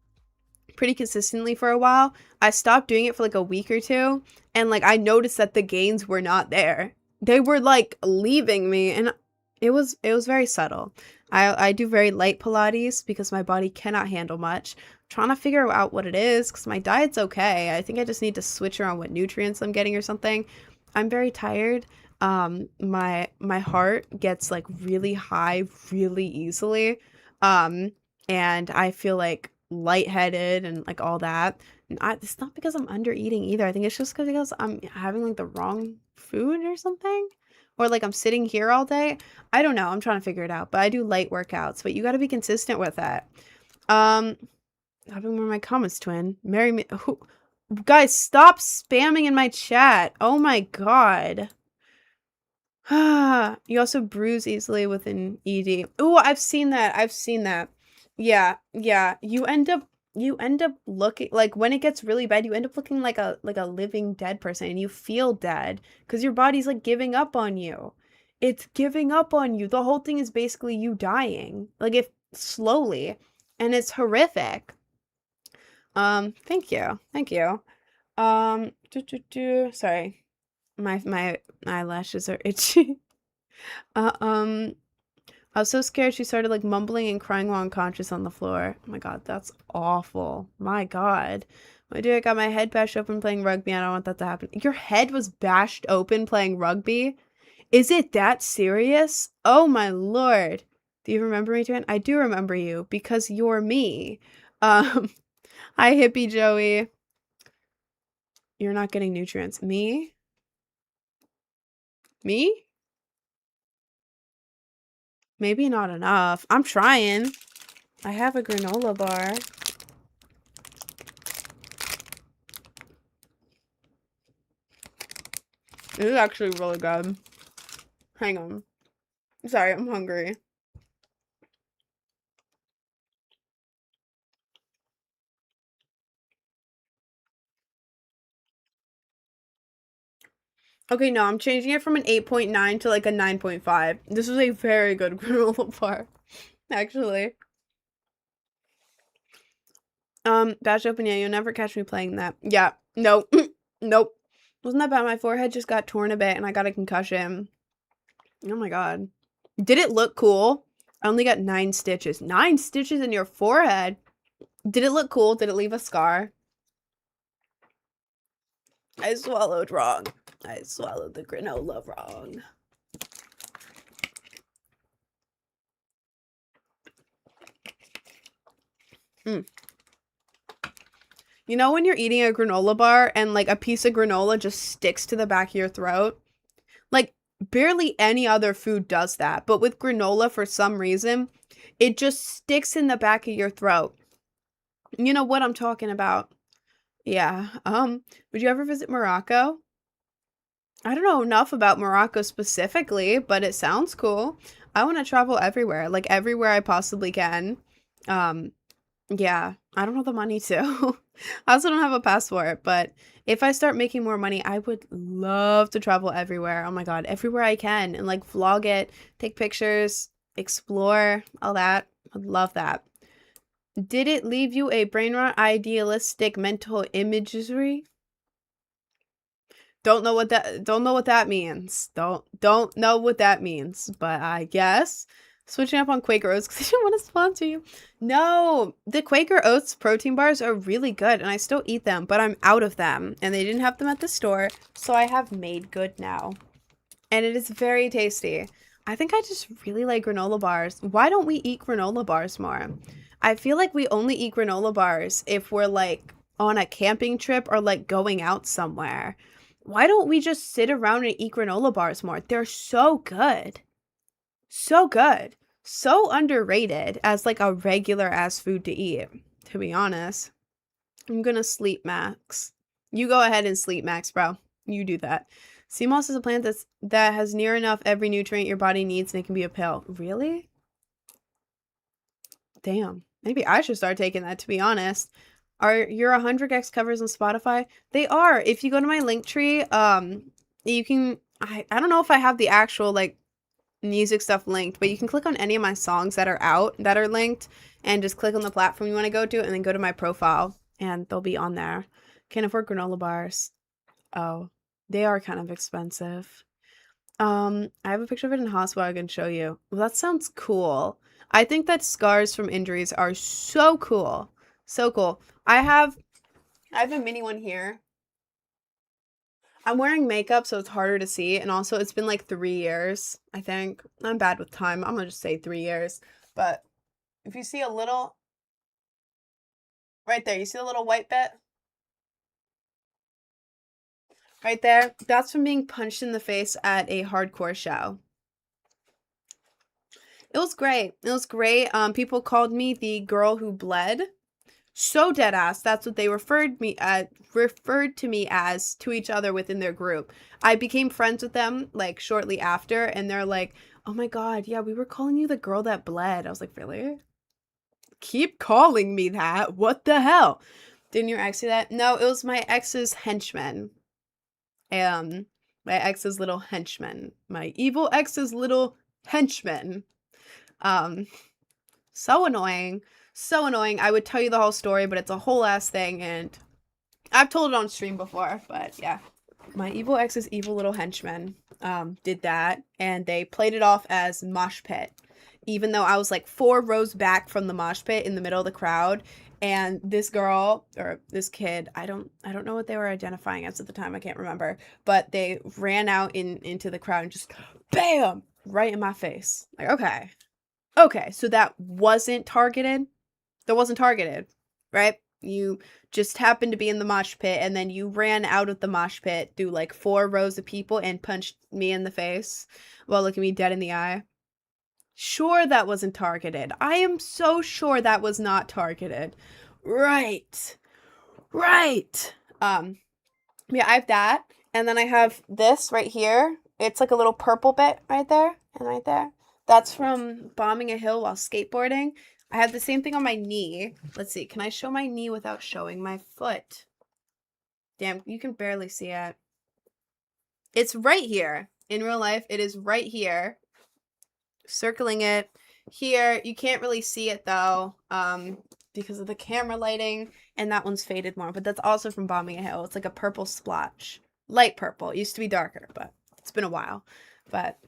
pretty consistently for a while. I stopped doing it for like a week or two, and like I noticed that the gains were not there. They were like leaving me, and it was very subtle. I do very light Pilates because my body cannot handle much. I'm trying to figure out what it is because my diet's okay. I think I just need to switch around what nutrients I'm getting or something. I'm very tired. My heart gets like really high really easily. And I feel like lightheaded and like all that. And it's not because I'm under eating either. I think it's just because I'm having like the wrong food or something. Or like I'm sitting here all day. I don't know. I'm trying to figure it out. But I do light workouts. But you got to be consistent with that. I've been wearing my comments, twin. Marry me. Guys, stop spamming in my chat. Oh my God. You also bruise easily with an ED. Oh, I've seen that. Yeah. You end up looking like when it gets really bad, you end up looking like a living dead person and you feel dead because your body's like giving up on you. It's giving up on you. The whole thing is basically you dying. Like if slowly, and it's horrific. Thank you. Sorry. My eyelashes are itchy. I was so scared she started like mumbling and crying while unconscious on the floor. Oh my God, that's awful. My God. My dear, I got my head bashed open playing rugby. I don't want that to happen. Your head was bashed open playing rugby? Is it that serious? Oh my Lord. Do you remember me, Jan? I do remember you because you're me. Hi, hippie Joey. You're not getting nutrients. Me? Me? Maybe not enough. I'm trying. I have a granola bar. This is actually really good. Hang on. Sorry, I'm hungry. Okay, no, I'm changing it from an 8.9 to like a 9.5. This was a very good granola bar, actually. Dash open, yeah, you'll never catch me playing that. Yeah, nope, nope. Wasn't that bad? My forehead just got torn a bit and I got a concussion. Oh my god. Did it look cool? I only got 9 stitches. 9 stitches in your forehead? Did it look cool? Did it leave a scar? I swallowed wrong. I swallowed the granola wrong. Mm. You know when you're eating a granola bar and like a piece of granola just sticks to the back of your throat? Like barely any other food does that, but with granola for some reason, it just sticks in the back of your throat. You know what I'm talking about. Yeah. Would you ever visit Morocco? I don't know enough about Morocco specifically, but it sounds cool. I want to travel everywhere, like everywhere I possibly can. Um, yeah, I don't have the money to. I also don't have a passport, but if I start making more money, I would love to travel everywhere. Oh my God, everywhere I can and like vlog it, take pictures, explore, all that. I'd love that. Did it leave you a brain rot, idealistic mental imagery? Don't know what that means. Don't know what that means, but I guess switching up on Quaker Oats because I didn't want to sponsor you. No, the Quaker Oats protein bars are really good and I still eat them, but I'm out of them and they didn't have them at the store, so I have Made Good now. And it is very tasty. I think I just really like granola bars. Why don't we eat granola bars more? I feel like we only eat granola bars if we're like on a camping trip or like going out somewhere. Why don't we just sit around and eat granola bars more? They're so good. So good. So underrated as like a regular ass food to eat, to be honest. I'm gonna sleep, Max. You go ahead and sleep, Max, bro. You do that. Sea moss is a plant that has near enough every nutrient your body needs and it can be a pill. Really? Damn. Maybe I should start taking that, to be honest. Are your 100x covers on Spotify? They are. If you go to my link tree, you can I don't know if I have the actual like music stuff linked, but you can click on any of my songs that are out that are linked and just click on the platform you want to go to and then go to my profile and they'll be on there. Can't afford granola bars. Oh, they are kind of expensive. I have a picture of it in hospital I can show you. Well, that sounds cool. I think that scars from injuries are so cool. So cool. I have a mini one here. I'm wearing makeup, so it's harder to see. And also, it's been like 3 years, I think. I'm bad with time. I'm gonna just say 3 years. But if you see a little, right there, you see a little white bit? Right there? That's from being punched in the face at a hardcore show. It was great. It was great. People called me the girl who bled. So dead ass. That's what they referred to me as to each other within their group. I became friends with them like shortly after, and they're like, "Oh my god, yeah, we were calling you the girl that bled." I was like, "Really? Keep calling me that? What the hell?" Didn't your ex do that? No, it was my ex's henchman. My ex's little henchman. My evil ex's little henchman. Um, so annoying. So annoying. I would tell you the whole story, but it's a whole ass thing, and I've told it on stream before, but yeah. My evil ex's evil little henchman did that, and they played it off as mosh pit. Even though I was like 4 rows back from the mosh pit in the middle of the crowd, and this girl or this kid, I don't know what they were identifying as at the time, I can't remember, but they ran out into the crowd and just bam right in my face. Like, okay, so that wasn't targeted. That wasn't targeted, right? You just happened to be in the mosh pit and then you ran out of the mosh pit through like 4 rows of people and punched me in the face while looking me dead in the eye. Sure, that wasn't targeted. I am so sure that was not targeted. Right. Right. Yeah, I have that. And then I have this right here. It's like a little purple bit right there and right there. That's from bombing a hill while skateboarding. I have the same thing on my knee. Let's see. Can I show my knee without showing my foot? Damn, you can barely see it. It's right here. In real life, it is right here. Circling it here. You can't really see it though, because of the camera lighting, and that one's faded more, but that's also from Bombing a Hill. It's like a purple splotch. Light purple. It used to be darker, but it's been a while. But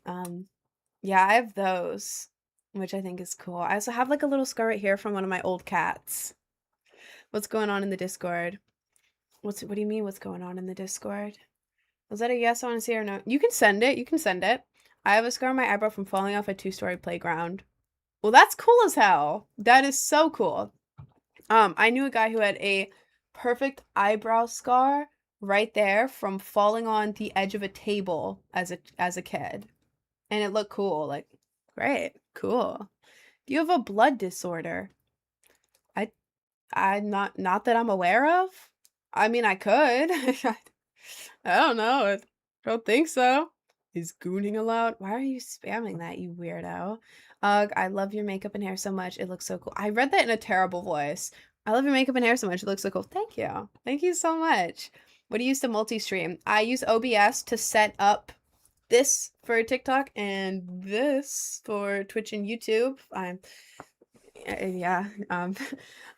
yeah, I have those, which I think is cool. I also have like a little scar right here from one of my old cats. What's going on in the Discord? What do you mean what's going on in the Discord? Was that a yes I want to see or no? You can send it. You can send it. I have a scar on my eyebrow from falling off a 2-story playground. Well, that's cool as hell. That is so cool. I knew a guy who had a perfect eyebrow scar right there from falling on the edge of a table as a kid. And it looked cool. Like, great. Cool. You have a blood disorder. I not that I'm aware of. I mean, I could. I don't know. I don't think so. He's gooning a lot. Why are you spamming that, you weirdo? Ugh, I love your makeup and hair so much. It looks so cool. I read that in a terrible voice. I love your makeup and hair so much. It looks so cool. Thank you. Thank you so much. What do you use to multi-stream? I use OBS to set up this for TikTok and this for Twitch and YouTube. Yeah,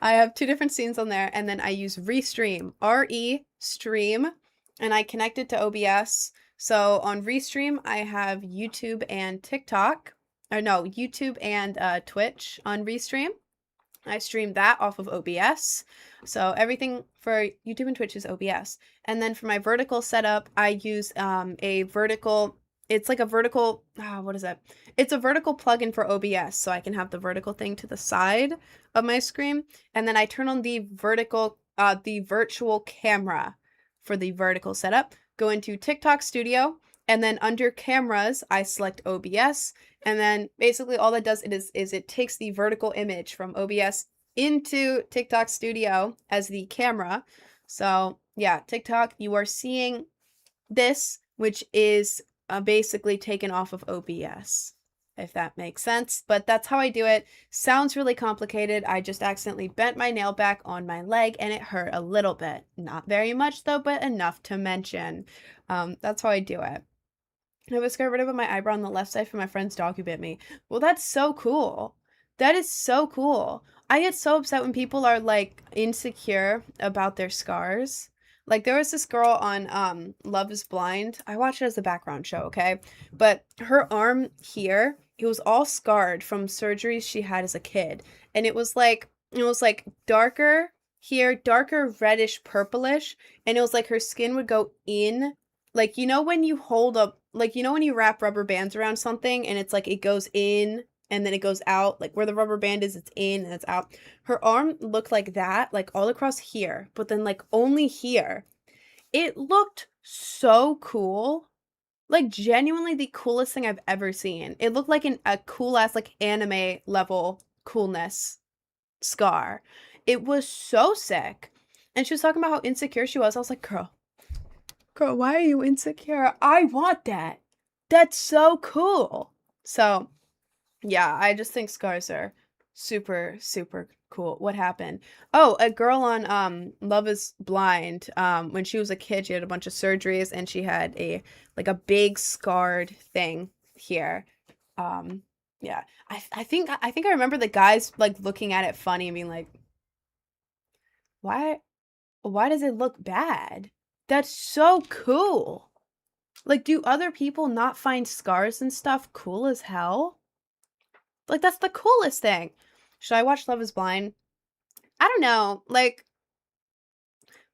I have 2 different scenes on there, and then I use Restream, R-E-Stream, and I connect it to OBS. So on Restream, I have YouTube and TikTok, or no, YouTube and Twitch on Restream. I stream that off of OBS. So everything for YouTube and Twitch is OBS. And then for my vertical setup, I use a vertical, it's like a vertical, what is that? It's a vertical plugin for OBS. So I can have the vertical thing to the side of my screen. And then I turn on the virtual camera for the vertical setup. Go into TikTok Studio. And then under cameras, I select OBS. And then basically all that does is it takes the vertical image from OBS into TikTok Studio as the camera. So yeah, TikTok, you are seeing this, which is basically taken off of OBS, if that makes sense. But that's how I do it. Sounds really complicated. I just accidentally bent my nail back on my leg and it hurt a little bit. Not very much though, but enough to mention. That's how I do it. I was got rid of my eyebrow on the left side from my friend's dog who bit me. Well, that's so cool. That is so cool. I get so upset when people are like insecure about their scars. Like there was this girl on Love is Blind. I watched it as a background show, okay? But her arm here, it was all scarred from surgeries she had as a kid. And it was like darker here, darker reddish purplish, and it was like her skin would go in, like you know when you hold up, like you know when you wrap rubber bands around something and it's like it goes in and then it goes out, like where the rubber band is, it's in and it's out. Her arm looked like that, like all across here, but then like only here. It looked so cool. Like genuinely the coolest thing I've ever seen. It looked like a cool ass like anime level coolness scar. It was so sick. And she was talking about how insecure she was. I was like, girl, why are you insecure? I want that. That's so cool. So, yeah, I just think scars are super, super cool. What happened? Oh, a girl on Love is Blind, when she was a kid, she had a bunch of surgeries and she had a big scarred thing here. Yeah. I think I remember the guys like looking at it funny and being like, why does it look bad? That's so cool. Like, do other people not find scars and stuff cool as hell? Like, that's the coolest thing. Should I watch Love is Blind? I don't know. Like,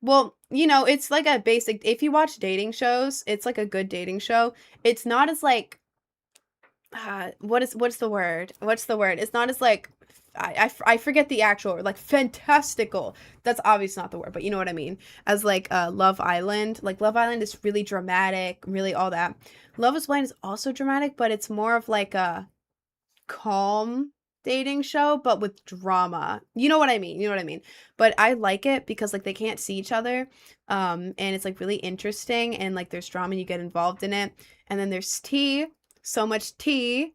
well, you know, it's like a basic, if you watch dating shows, it's like a good dating show. It's not as like, what's the word? What's the word? It's not as like, I forget the actual word, like fantastical. That's obviously not the word, but you know what I mean. As like Love Island. Like Love Island is really dramatic, really all that. Love is Blind is also dramatic, but it's more of like a calm dating show, but with drama. You know what I mean? You know what I mean? But I like it because like they can't see each other. And it's like really interesting and like there's drama and you get involved in it. And then there's tea. So much tea.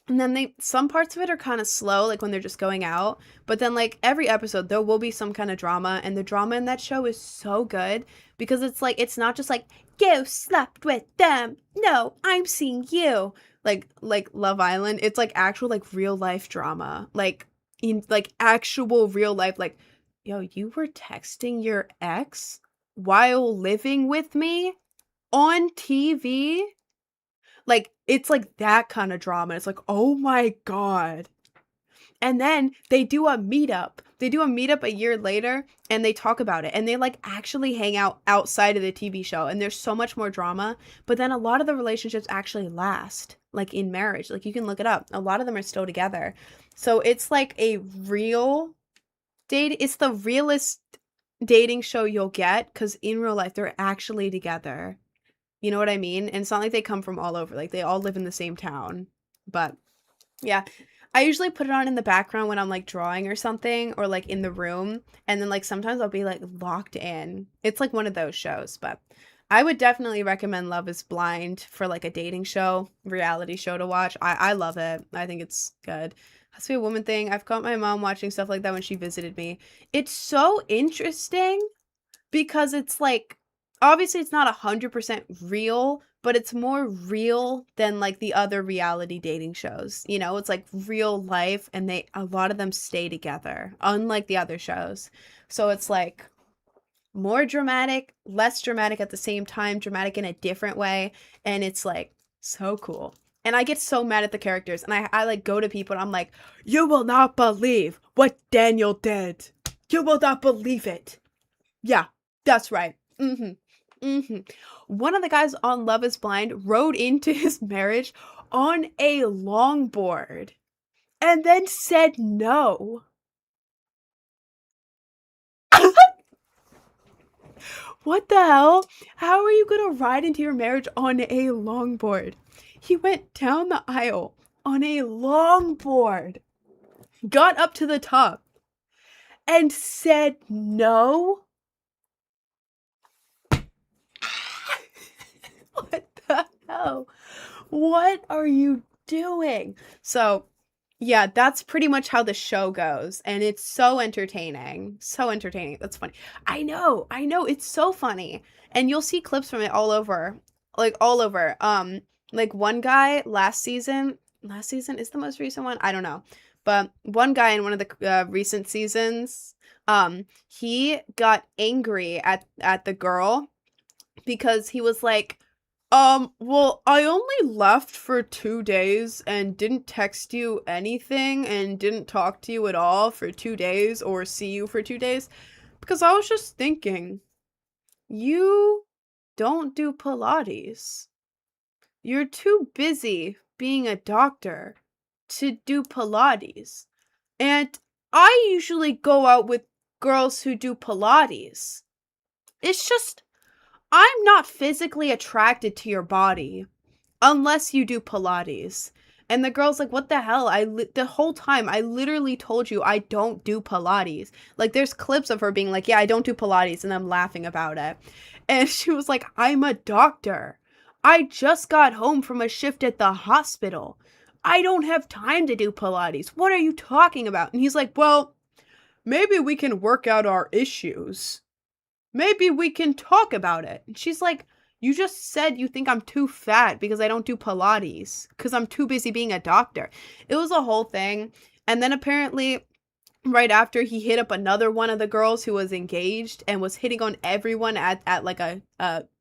And then some parts of it are kind of slow, like when they're just going out. But then, like, every episode, there will be some kind of drama. And the drama in that show is so good because it's like, it's not just like, you slept with them. No, I'm seeing you. Like Love Island. It's like actual, like, real life drama. Like, in like actual real life. Like, yo, you were texting your ex while living with me on TV? Like, it's like that kind of drama. It's like, oh my God. And then they do a meetup. They do a meetup a year later and they talk about it. And they like actually hang out outside of the TV show. And there's so much more drama. But then a lot of the relationships actually last, like in marriage. Like you can look it up. A lot of them are still together. So it's like a real date. It's the realest dating show you'll get because in real life, they're actually together. You know what I mean? And it's not like they come from all over. Like they all live in the same town. But yeah, I usually put it on in the background when I'm like drawing or something or like in the room. And then like sometimes I'll be like locked in. It's like one of those shows. But I would definitely recommend Love is Blind for like a dating show, reality show to watch. I love it. I think it's good. Has to be a woman thing. I've caught my mom watching stuff like that when she visited me. It's so interesting because it's like obviously it's not 100% real, but it's more real than like the other reality dating shows. You know, it's like real life and they a lot of them stay together, unlike the other shows. So it's like more dramatic, less dramatic at the same time, dramatic in a different way, and it's like so cool. And I get so mad at the characters and I like go to people and I'm like, "You will not believe what Daniel did. You will not believe it." Yeah, that's right. One of the guys on Love is Blind rode into his marriage on a longboard and then said no. What the hell? How are you gonna ride into your marriage on a longboard? He went down the aisle on a longboard, got up to the top, and said no. What the hell? What are you doing? So, yeah, that's pretty much how the show goes. And it's so entertaining. So entertaining. That's funny. I know. It's so funny. And you'll see clips from it all over. Like, all over. Like, one guy last season is the most recent one? I don't know. But one guy in one of the recent seasons, he got angry at the girl because he was like, well, I only left for 2 days and didn't text you anything and didn't talk to you at all for 2 days or see you for 2 days because I was just thinking, you don't do Pilates. You're too busy being a doctor to do Pilates. And I usually go out with girls who do Pilates. It's just I'm not physically attracted to your body unless you do Pilates. And the girl's like, what the hell? The whole time I literally told you I don't do Pilates. Like there's clips of her being like, yeah, I don't do Pilates, and I'm laughing about it. And she was like, I'm a doctor. I just got home from a shift at the hospital. I don't have time to do Pilates. What are you talking about? And he's like, well, maybe we can work out our issues. Maybe we can talk about it. And she's like, you just said you think I'm too fat because I don't do Pilates because I'm too busy being a doctor. It was a whole thing. And then apparently right after he hit up another one of the girls who was engaged and was hitting on everyone at like a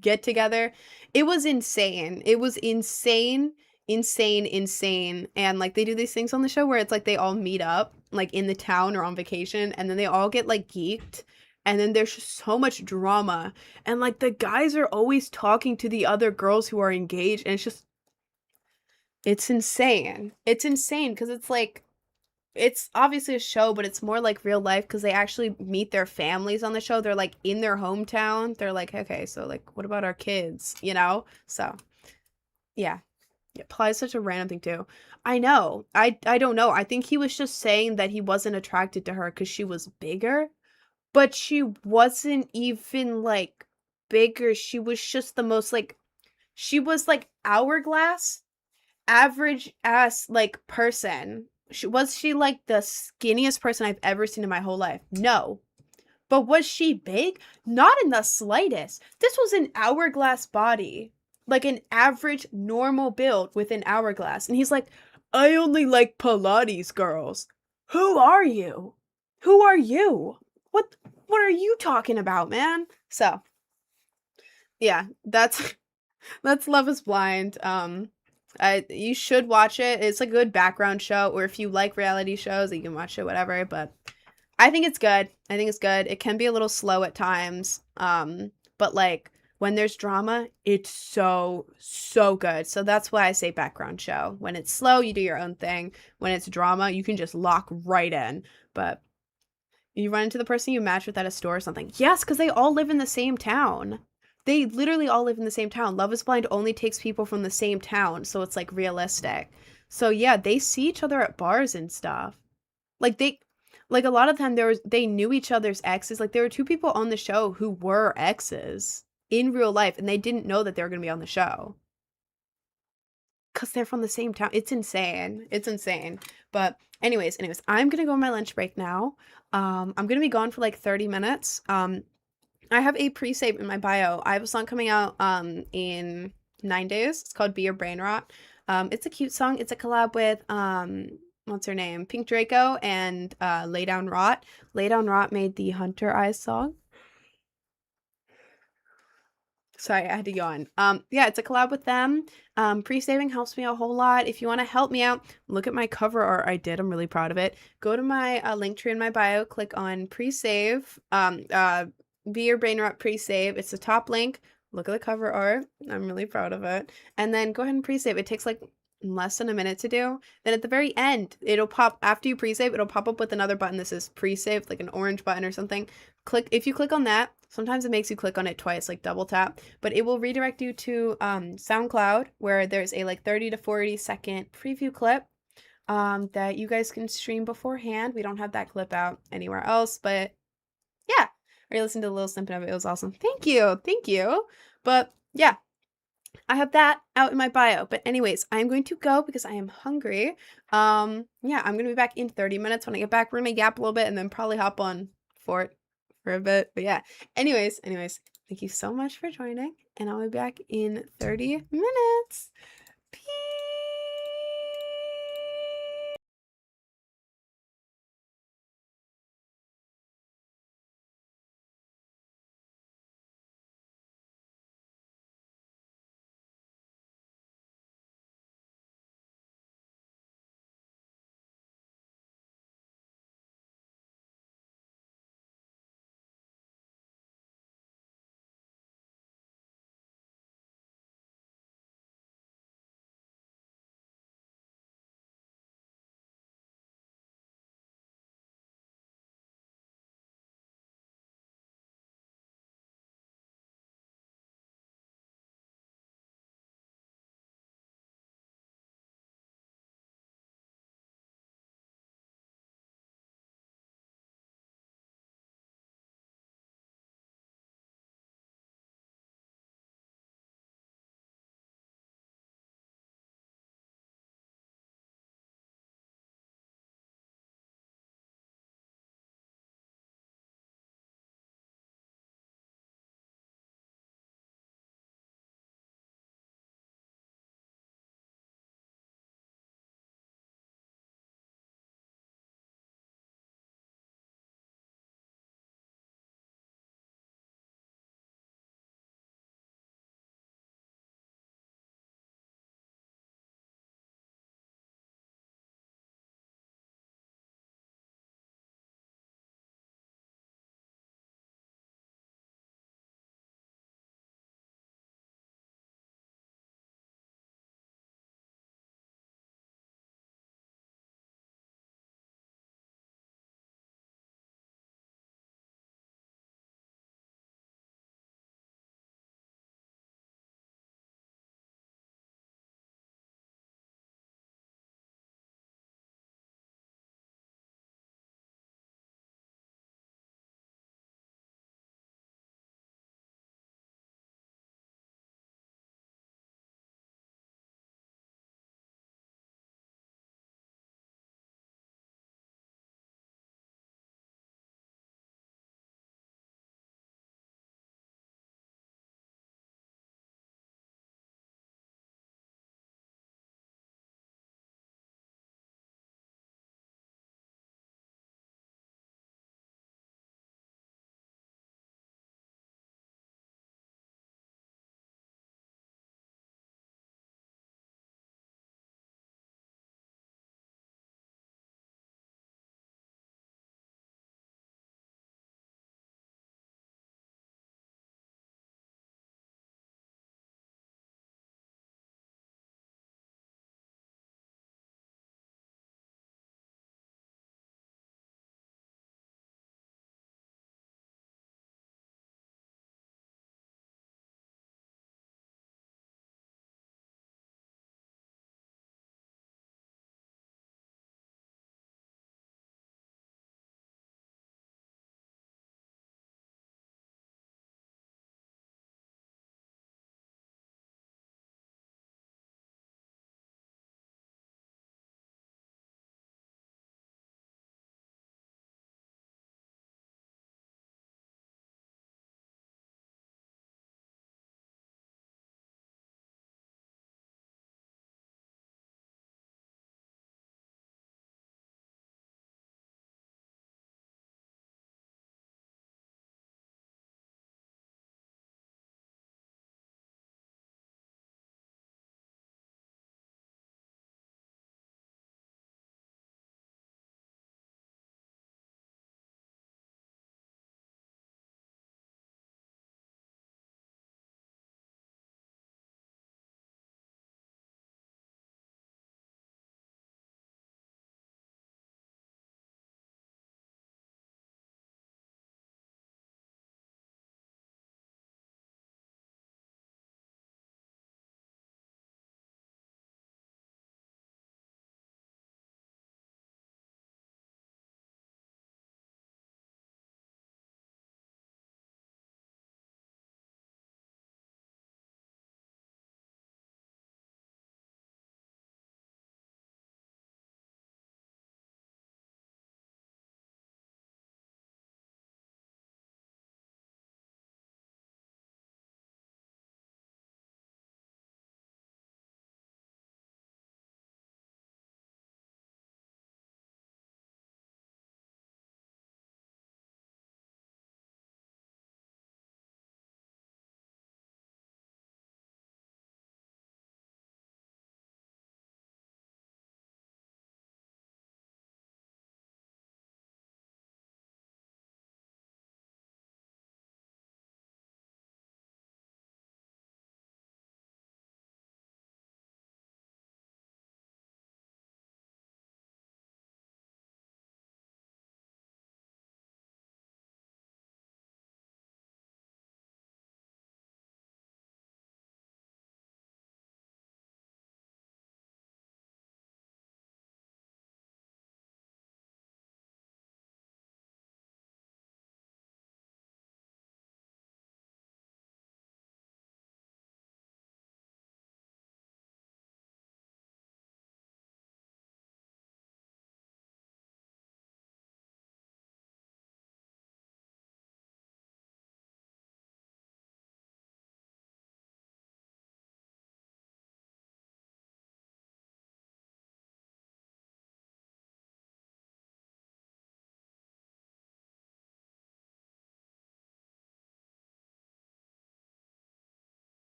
get together. It was insane. It was insane, insane. And like they do these things on the show where it's like they all meet up like in the town or on vacation and then they all get like geeked. And then there's just so much drama. And like the guys are always talking to the other girls who are engaged. And it's insane. It's insane because it's like, it's obviously a show, but it's more like real life because they actually meet their families on the show. They're like in their hometown. They're like, okay, so like, what about our kids? You know? So yeah. Yeah, Ply is such a random thing too. I know. I don't know. I think he was just saying that he wasn't attracted to her because she was bigger. But she wasn't even, like, bigger, she was just the most, like she was, like, hourglass, average ass like person. Was she like the skinniest person I've ever seen in my whole life? No. But was she big? Not in the slightest. This was an hourglass body. Like an average normal build with an hourglass. And he's like, I only like Pilates girls. Who are you? Who are you? What are you talking about, man? So, yeah, that's that's Love is Blind. You should watch it. It's a good background show, or if you like reality shows, you can watch it, whatever. But I think it's good. I think it's good. It can be a little slow at times. But like when there's drama, it's so good. So that's why I say background show. When it's slow, you do your own thing. When it's drama, you can just lock right in. But you run into the person you match with at a store or something. Yes, because they all live in the same town. They literally all live in the same town. Love is Blind only takes people from the same town, so it's like realistic. So yeah, they see each other at bars and stuff. Like like a lot of time they knew each other's exes. Like there were two people on the show who were exes in real life and they didn't know that they were going to be on the show cuz they're from the same town. It's insane. It's insane. But anyways, I'm going to go on my lunch break now. I'm going to be gone for like 30 minutes. I have a pre-save in my bio. I have a song coming out in 9 days. It's called Be Your Brain Rot. It's a cute song. It's a collab with what's her name? Pink Draco and Lay Down Rot. Lay Down Rot made the Hunter Eyes song. Sorry, I had to yawn. Yeah, it's a collab with them. Pre-saving helps me a whole lot. If you want to help me out, look at my cover art I did. I'm really proud of it. Go to my link tree in my bio, click on pre-save. Be Your Brain Rot pre-save. It's the top link. Look at the cover art. I'm really proud of it. And then go ahead and pre-save. It takes like less than a minute to do. Then at the very end, it'll pop after you pre-save, it'll pop up with another button that says pre-save, like an orange button or something. If you click on that, sometimes it makes you click on it twice, like double tap, but it will redirect you to SoundCloud, where there's a like 30 to 40 second preview clip that you guys can stream beforehand. We don't have that clip out anywhere else, but yeah, I listened to a little snippet of it. It was awesome. Thank you. Thank you. But yeah, I have that out in my bio. But anyways, I'm going to go because I am hungry. Yeah, I'm gonna be back in 30 minutes. When I get back, we're gonna gap a little bit and then probably hop on Fort for a bit. But yeah. Anyways, thank you so much for joining, and I'll be back in 30 minutes. Peace.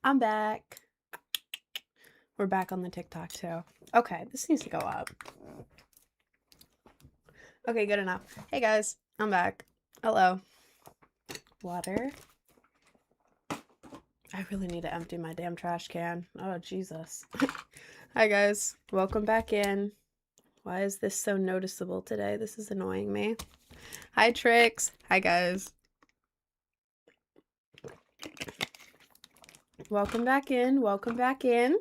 I'm back. We're back on the TikTok too. Okay, this needs to go up. Okay, good enough. Hey guys, I'm back. Hello. Water. I really need to empty my damn trash can. Oh, Jesus. Hi guys, welcome back in. Why is this so noticeable today? This is annoying me. Hi Trix. Hi guys. Welcome back in. Welcome back in.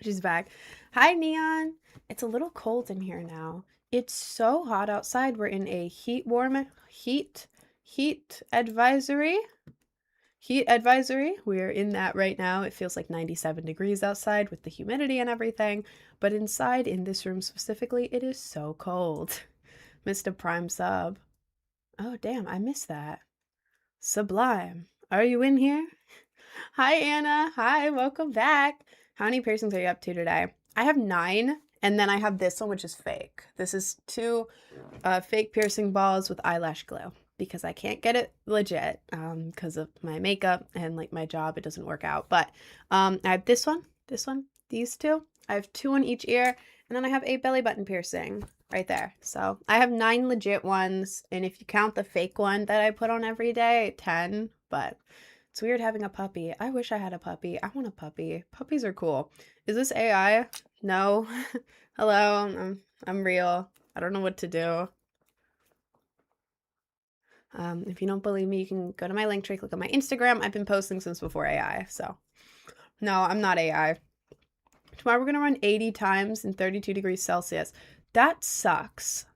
She's back. Hi Neon. It's a little cold in here now. It's so hot outside. We're in a heat advisory. Heat advisory. We're in that right now. It feels like 97 degrees outside with the humidity and everything. But inside, in this room specifically, it is so cold. Missed a prime sub. Oh, damn. I missed that. Sublime. Are you in here? Hi, Anna. Hi. Welcome back. How many piercings are you up to today? I have 9. And then I have this one, which is fake. This is 2 fake piercing balls with eyelash glue. Because I can't get it legit because of my makeup and like my job. It doesn't work out. But I have this one, these 2. I have 2 on each ear. And then I have a belly button piercing right there. So I have 9 legit ones. And if you count the fake one that I put on every day, 10. But it's weird having a puppy. I wish I had a puppy. I want a puppy. Puppies are cool. Is this AI? No. Hello. I'm real. I don't know what to do. If you don't believe me, you can go to my link tree, click on my Instagram. I've been posting since before AI, so no, I'm not AI. Tomorrow we're going to run 80 times in 32 degrees Celsius. That sucks.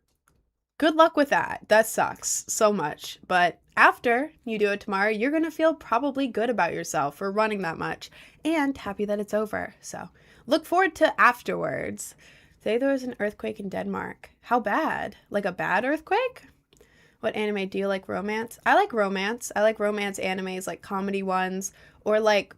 Good luck with that. That sucks so much. But after you do it tomorrow, you're going to feel probably good about yourself for running that much and happy that it's over. So look forward to afterwards. Say there was an earthquake in Denmark. How bad? Like a bad earthquake? What anime do you like? Romance? I like romance. I like romance animes, like comedy ones, or like,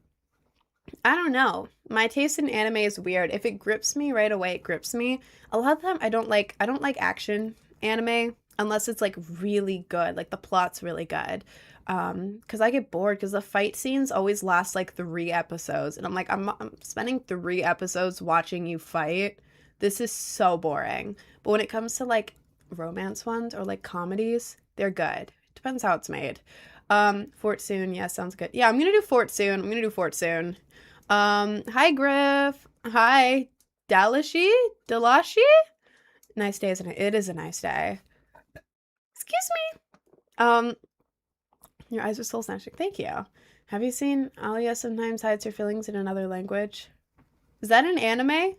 I don't know. My taste in anime is weird. If it grips me right away, it grips me. A lot of them I don't like action anime unless it's like really good, like the plot's really good. Because I get bored because the fight scenes always last like 3 episodes. And I'm like, I'm spending 3 episodes watching you fight. This is so boring. But when it comes to like romance ones or like comedies, they're good. Depends how it's made. Fort soon. Yeah, sounds good. Yeah, I'm gonna do Fort soon. Hi Griff. Hi Dalashi. Nice day, isn't it? It is a nice day. Excuse me. Your eyes are soul snatching. Thank you. Have you seen Alia sometimes hides her feelings in another language? Is that an anime?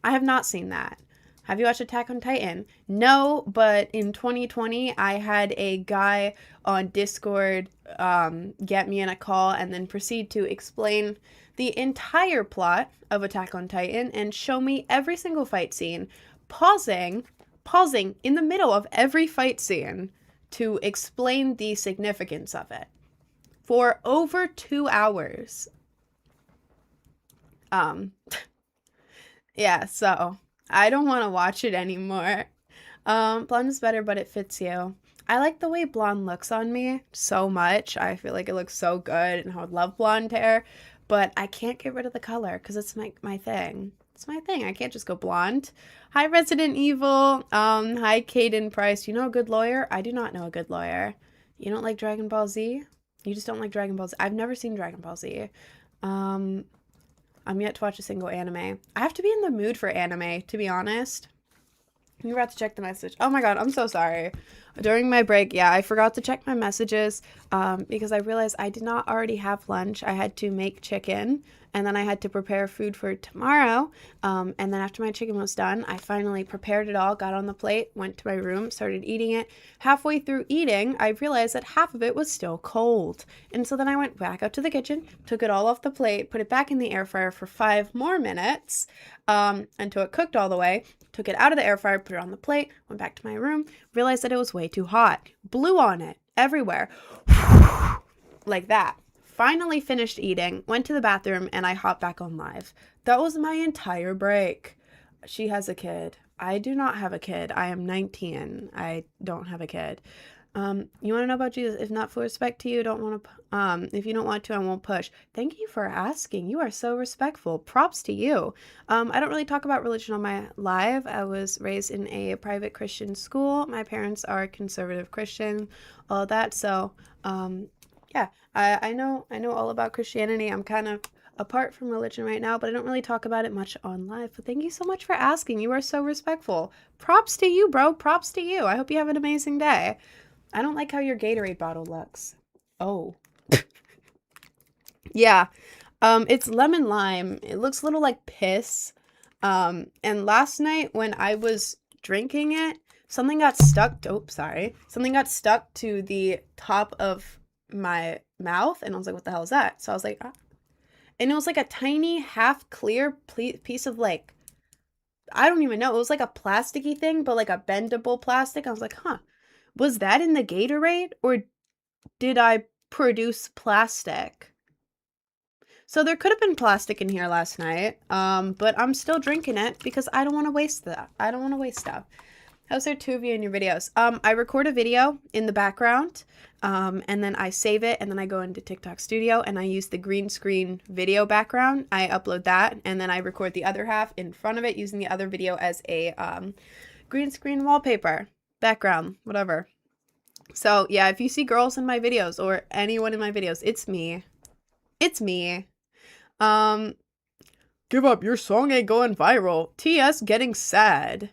I have not seen that. Have you watched Attack on Titan? No, but in 2020, I had a guy on Discord get me in a call and then proceed to explain the entire plot of Attack on Titan and show me every single fight scene, pausing in the middle of every fight scene to explain the significance of it for over 2 hours. Yeah, so I don't want to watch it anymore. Blonde is better, but it fits you. I like the way blonde looks on me so much. I feel like it looks so good and I would love blonde hair, but I can't get rid of the color because it's my thing. It's my thing. I can't just go blonde. Hi, Resident Evil. Hi, Caden Price. You know a good lawyer? I do not know a good lawyer. You don't like Dragon Ball Z? You just don't like Dragon Ball Z. I've never seen Dragon Ball Z. I'm yet to watch a single anime. I have to be in the mood for anime, to be honest. You forgot to check the message. Oh my god, I'm so sorry. During my break, yeah, I forgot to check my messages because I realized I did not already have lunch. I had to make chicken and then I had to prepare food for tomorrow. And then after my chicken was done, I finally prepared it all, got on the plate, went to my room, started eating it. Halfway through eating, I realized that half of it was still cold. And so then I went back out to the kitchen, took it all off the plate, put it back in the air fryer for 5 more minutes until it cooked all the way. Took it out of the air fryer, put it on the plate, went back to my room, realized that it was way too hot. Blew on it everywhere. Like that. Finally finished eating, went to the bathroom, and I hopped back on live. That was my entire break. She has a kid. I do not have a kid. I am 19. I don't have a kid. You want to know about Jesus? If not for respect to you, don't want to, if you don't want to, I won't push. Thank you for asking. You are so respectful. Props to you. I don't really talk about religion on my live. I was raised in a private Christian school. My parents are conservative Christian, all of that. So, yeah, I know all about Christianity. I'm kind of apart from religion right now, but I don't really talk about it much on live. But thank you so much for asking. You are so respectful. Props to you, bro. Props to you. I hope you have an amazing day. I don't like how your Gatorade bottle looks. Oh. Yeah. It's lemon lime. It looks a little like piss. And last night when I was drinking it, something got stuck. Oh, sorry. Something got stuck to the top of my mouth, and I was like, what the hell is that? So I was like, ah. And it was like a tiny half clear piece of like, I don't even know. It was like a plasticky thing, but like a bendable plastic. I was like, huh, was that in the Gatorade, or did I produce plastic? So there could have been plastic in here last night, but I'm still drinking it because I don't want to waste that. I don't want to waste stuff. How's there two of you in your videos? I record a video in the background, and then I save it, and then I go into TikTok Studio, and I use the green screen video background. I upload that, and then I record the other half in front of it using the other video as a green screen wallpaper, background, whatever. So yeah, if you see girls in my videos or anyone in my videos, it's me. It's me. Give up, your song ain't going viral. TS getting sad.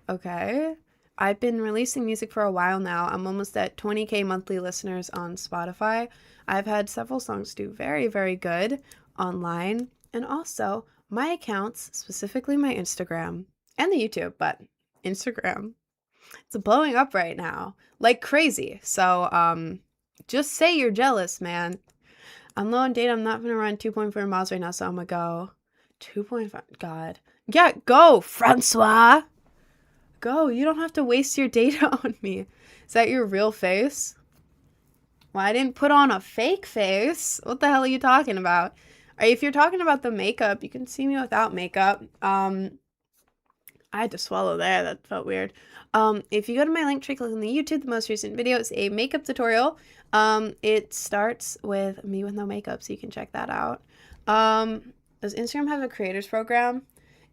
Okay. I've been releasing music for a while now. I'm almost at 20K monthly listeners on Spotify. I've had several songs do very, very good online. And also, my accounts, specifically my Instagram and the YouTube, but Instagram, it's blowing up right now like crazy. So, just say you're jealous, man. I'm low on data. I'm not going to run 2.4 miles right now, so I'm going to go 2.5. God. Yeah, go, Francois. Go. You don't have to waste your data on me. Is that your real face? Well, I didn't put on a fake face. What the hell are you talking about? If you're talking about the makeup, you can see me without makeup. I had to swallow there. That felt weird. If you go to my link tree, click on the YouTube, the most recent video is a makeup tutorial. It starts with me with no makeup, so you can check that out. Does Instagram have a creators program?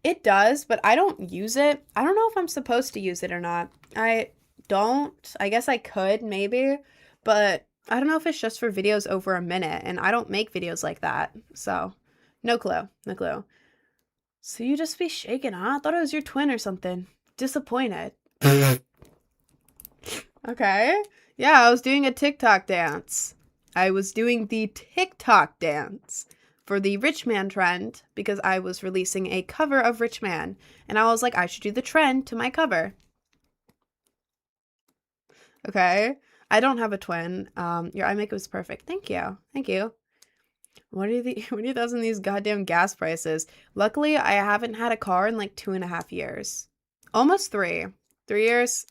It does, but I don't use it. I don't know if I'm supposed to use it or not. I don't. I guess I could, maybe, but I don't know if it's just for videos over a minute, and I don't make videos like that, so no clue. No clue. So you just be shaking, huh? I thought it was your twin or something. Disappointed. Okay. Yeah, I was doing a TikTok dance. I was doing the TikTok dance for the Rich Man trend because I was releasing a cover of Rich Man. And I was like, I should do the trend to my cover. Okay. I don't have a twin. Your eye makeup is perfect. Thank you. Thank you. What are your thoughts on these goddamn gas prices? Luckily, I haven't had a car in like 2.5 years. Almost 3. 3 years.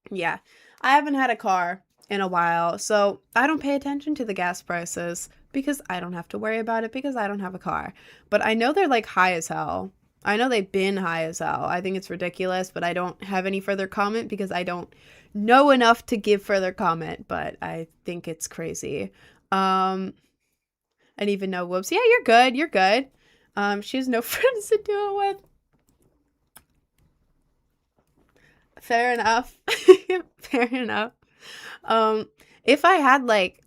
Yeah. I haven't had a car in a while, so I don't pay attention to the gas prices because I don't have to worry about it because I don't have a car. But I know they're like high as hell. I know they've been high as hell. I think it's ridiculous, but I don't have any further comment because I don't know enough to give further comment, but I think it's crazy. And even know, whoops, yeah, you're good, you're good. She has no friends to do it with. Fair enough. Fair enough. If I had like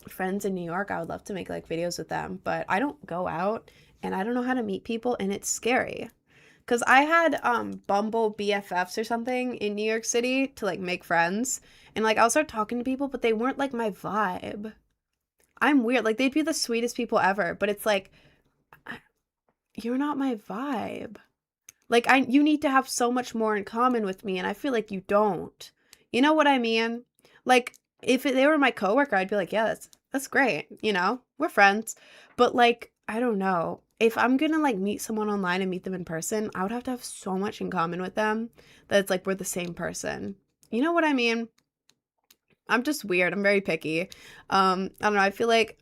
friends in New York, I would love to make like videos with them, but I don't go out and I don't know how to meet people, and it's scary. Cause I had Bumble BFFs or something in New York City to like make friends, and like I'll start talking to people, but they weren't like my vibe. I'm weird. Like they'd be the sweetest people ever, but it's like you're not my vibe. Like you need to have so much more in common with me, and I feel like you don't. You know what I mean? Like if they were my coworker, I'd be like, yeah, that's great. You know, we're friends. But like, I don't know. If I'm gonna like meet someone online and meet them in person, I would have to have so much in common with them that it's like we're the same person. You know what I mean? I'm just weird. I'm very picky. I don't know. I feel like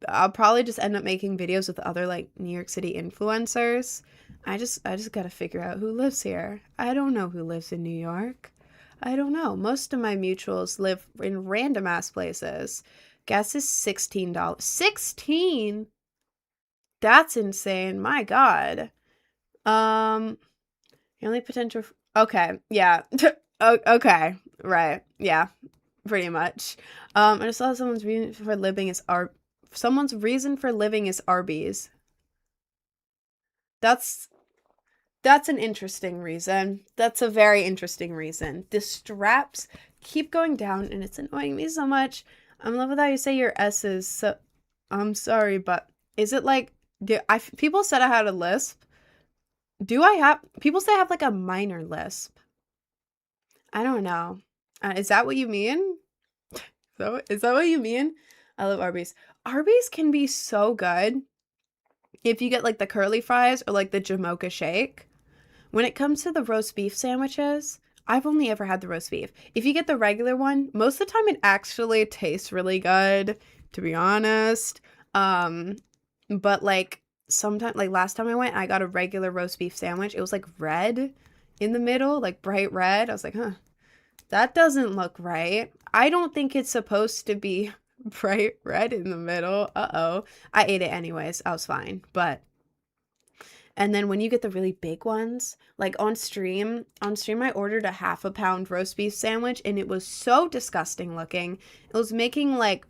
I'll probably just end up making videos with other like New York City influencers. I just gotta figure out who lives here. I don't know who lives in New York. I don't know. Most of my mutuals live in random ass places. Gas is $16. 16? That's insane. My God. Um, the only potential. Okay. Yeah. Okay. Right. Yeah. Pretty much. I just saw someone's reason for living is someone's reason for living is Arby's. That's That's an interesting reason. That's a very interesting reason. The straps keep going down and it's annoying me so much. I'm in love with how you say your S's. So I'm sorry, but is it like people said I had a lisp. Do I have people say I have like a minor lisp. I don't know. Is that what you mean? Is that what you mean? I love Arby's. Arby's can be so good if you get like the curly fries or like the Jamocha shake. When it comes to the roast beef sandwiches, I've only ever had the roast beef. If you get the regular one, most of the time it actually tastes really good, to be honest. But like sometimes, like last time I went, I got a regular roast beef sandwich. It was like red in the middle, like bright red. I was like, huh, that doesn't look right. I don't think it's supposed to be bright red in the middle. Uh-oh. I ate it anyways. I was fine. But and then when you get the really big ones, like on stream I ordered a half a pound roast beef sandwich and it was so disgusting looking. It was making like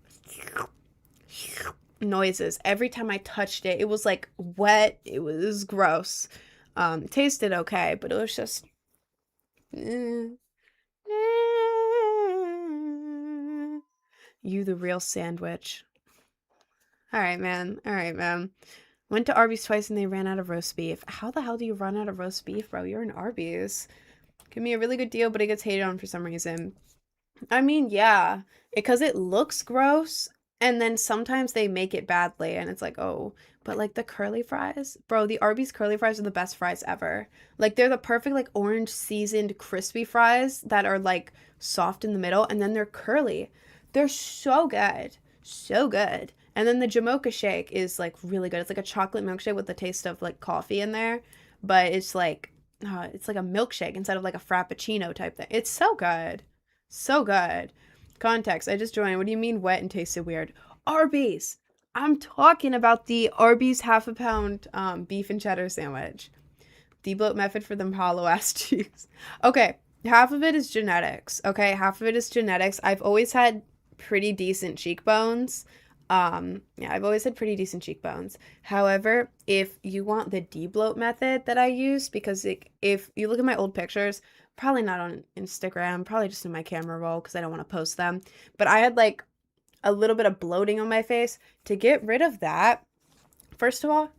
noises every time I touched it. It was like wet. It was gross. It tasted okay, but it was just you the real sandwich. All right, man. All right, man. Went to Arby's twice and they ran out of roast beef. How the hell do you run out of roast beef, bro? You're in Arby's. Give me a really good deal, but it gets hated on for some reason. I mean, yeah, because it looks gross, and then sometimes they make it badly, and it's like, oh, but like the curly fries, bro, the Arby's curly fries are the best fries ever. Like they're the perfect like orange seasoned crispy fries that are like soft in the middle, and then they're curly. They're so good, so good. And then the Jamocha shake is like really good. It's like a chocolate milkshake with the taste of like coffee in there, but it's like a milkshake instead of like a frappuccino type thing. It's so good. So good. Context. I just joined. What do you mean wet and tasted weird? Arby's. I'm talking about the Arby's half a pound beef and cheddar sandwich. Debloat method for them hollow ass cheeks. Okay. Half of it is genetics. Okay. Half of it is genetics. I've always had pretty decent cheekbones. Yeah, I've always had pretty decent cheekbones. However, if you want the debloat method that I use, because if you look at my old pictures, probably not on Instagram, probably just in my camera roll because I don't want to post them, but I had like a little bit of bloating on my face. To get rid of that, first of all,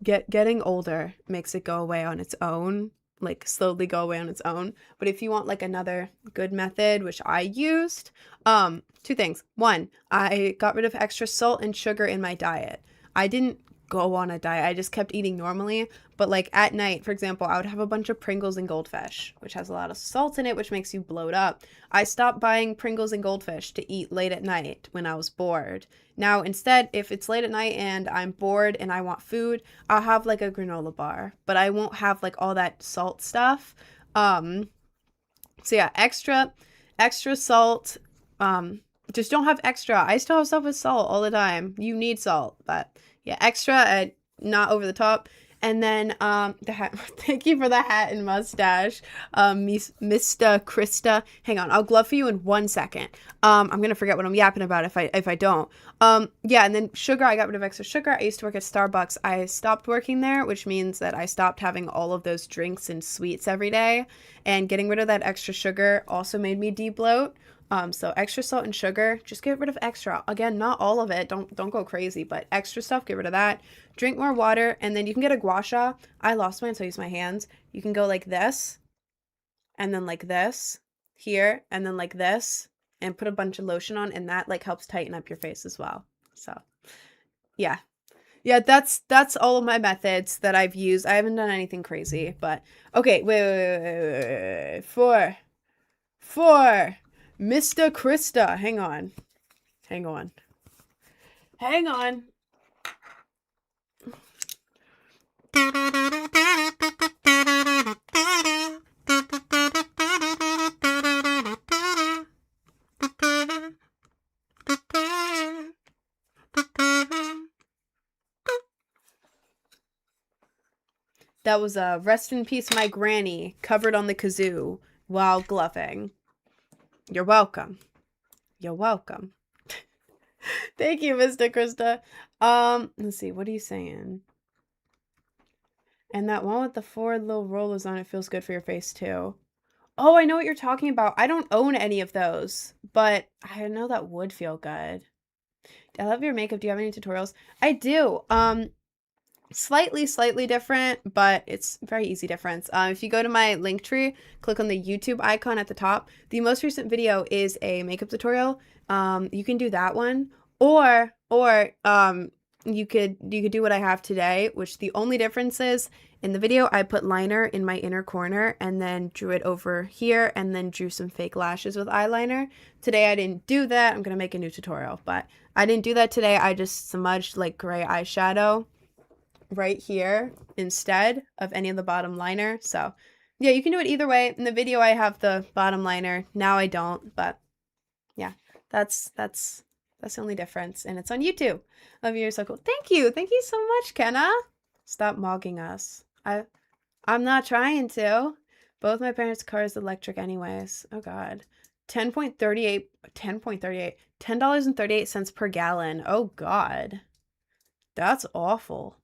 getting older makes it go away on its own, like slowly go away on its own. But if you want like another good method, which I used, two things. One, I got rid of extra salt and sugar in my diet. I didn't go on a diet. I just kept eating normally. But like at night, for example, I would have a bunch of Pringles and Goldfish, which has a lot of salt in it, which makes you bloat up. I stopped buying Pringles and Goldfish to eat late at night when I was bored. Now, instead, if it's late at night and I'm bored and I want food, I'll have like a granola bar, but I won't have like all that salt stuff. So yeah, extra salt. Just don't have extra. I still have stuff with salt all the time. You need salt, but yeah, extra, not over the top. And then the hat. Thank you for the hat and mustache, Mr. Krista. Hang on, I'll glove for you in 1 second. I'm gonna forget what I'm yapping about if I don't. Yeah, and then sugar. I got rid of extra sugar. I used to work at Starbucks. I stopped working there, which means that I stopped having all of those drinks and sweets every day. And getting rid of that extra sugar also made me de-bloat. So extra salt and sugar, just get rid of extra. Again, not all of it. Don't go crazy, but extra stuff, get rid of that. Drink more water, and then you can get a gua sha. I lost mine, so I use my hands. You can go like this, and then like this, here, and then like this, and put a bunch of lotion on, and that like helps tighten up your face as well. So, yeah. Yeah, that's all of my methods that I've used. I haven't done anything crazy, but okay, wait. Four. Mr. Krista, hang on. That was a rest in peace, my granny, covered on the kazoo while gloving. You're welcome. You're welcome. Thank you, Mr. Krista. Let's see. What are you saying? And that one with the 4 little rollers on it feels good for your face, too. Oh, I know what you're talking about. I don't own any of those, but I know that would feel good. I love your makeup. Do you have any tutorials? I do. Slightly different, but it's very easy difference. If you go to my link tree, click on the YouTube icon at the top. The most recent video is a makeup tutorial. You can do that one, or you could do what I have today, which the only difference is in the video I put liner in my inner corner and then drew it over here and then drew some fake lashes with eyeliner. Today I didn't do that. I'm gonna make a new tutorial, but I didn't do that today. I just smudged like gray eyeshadow right here instead of any of the bottom liner. So yeah, you can do it either way. In the video I have the bottom liner. Now I don't, but yeah, that's the only difference, and it's on YouTube. Love you, you're so cool. Thank you so much, Kenna. Stop mogging us. I'm not trying to. Both my parents' cars electric anyways. Oh god. $10.38 per gallon. Oh god, that's awful.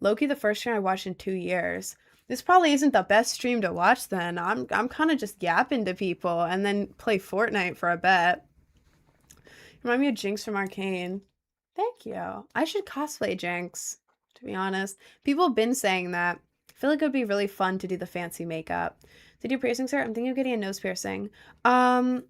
Loki, the first stream I watched in 2 years. This probably isn't the best stream to watch then. I'm kind of just yapping to people and then play Fortnite for a bit. Remind me of Jinx from Arcane. Thank you. I should cosplay Jinx, to be honest. People have been saying that. I feel like it would be really fun to do the fancy makeup. Did you piercings, sir? I'm thinking of getting a nose piercing. Well,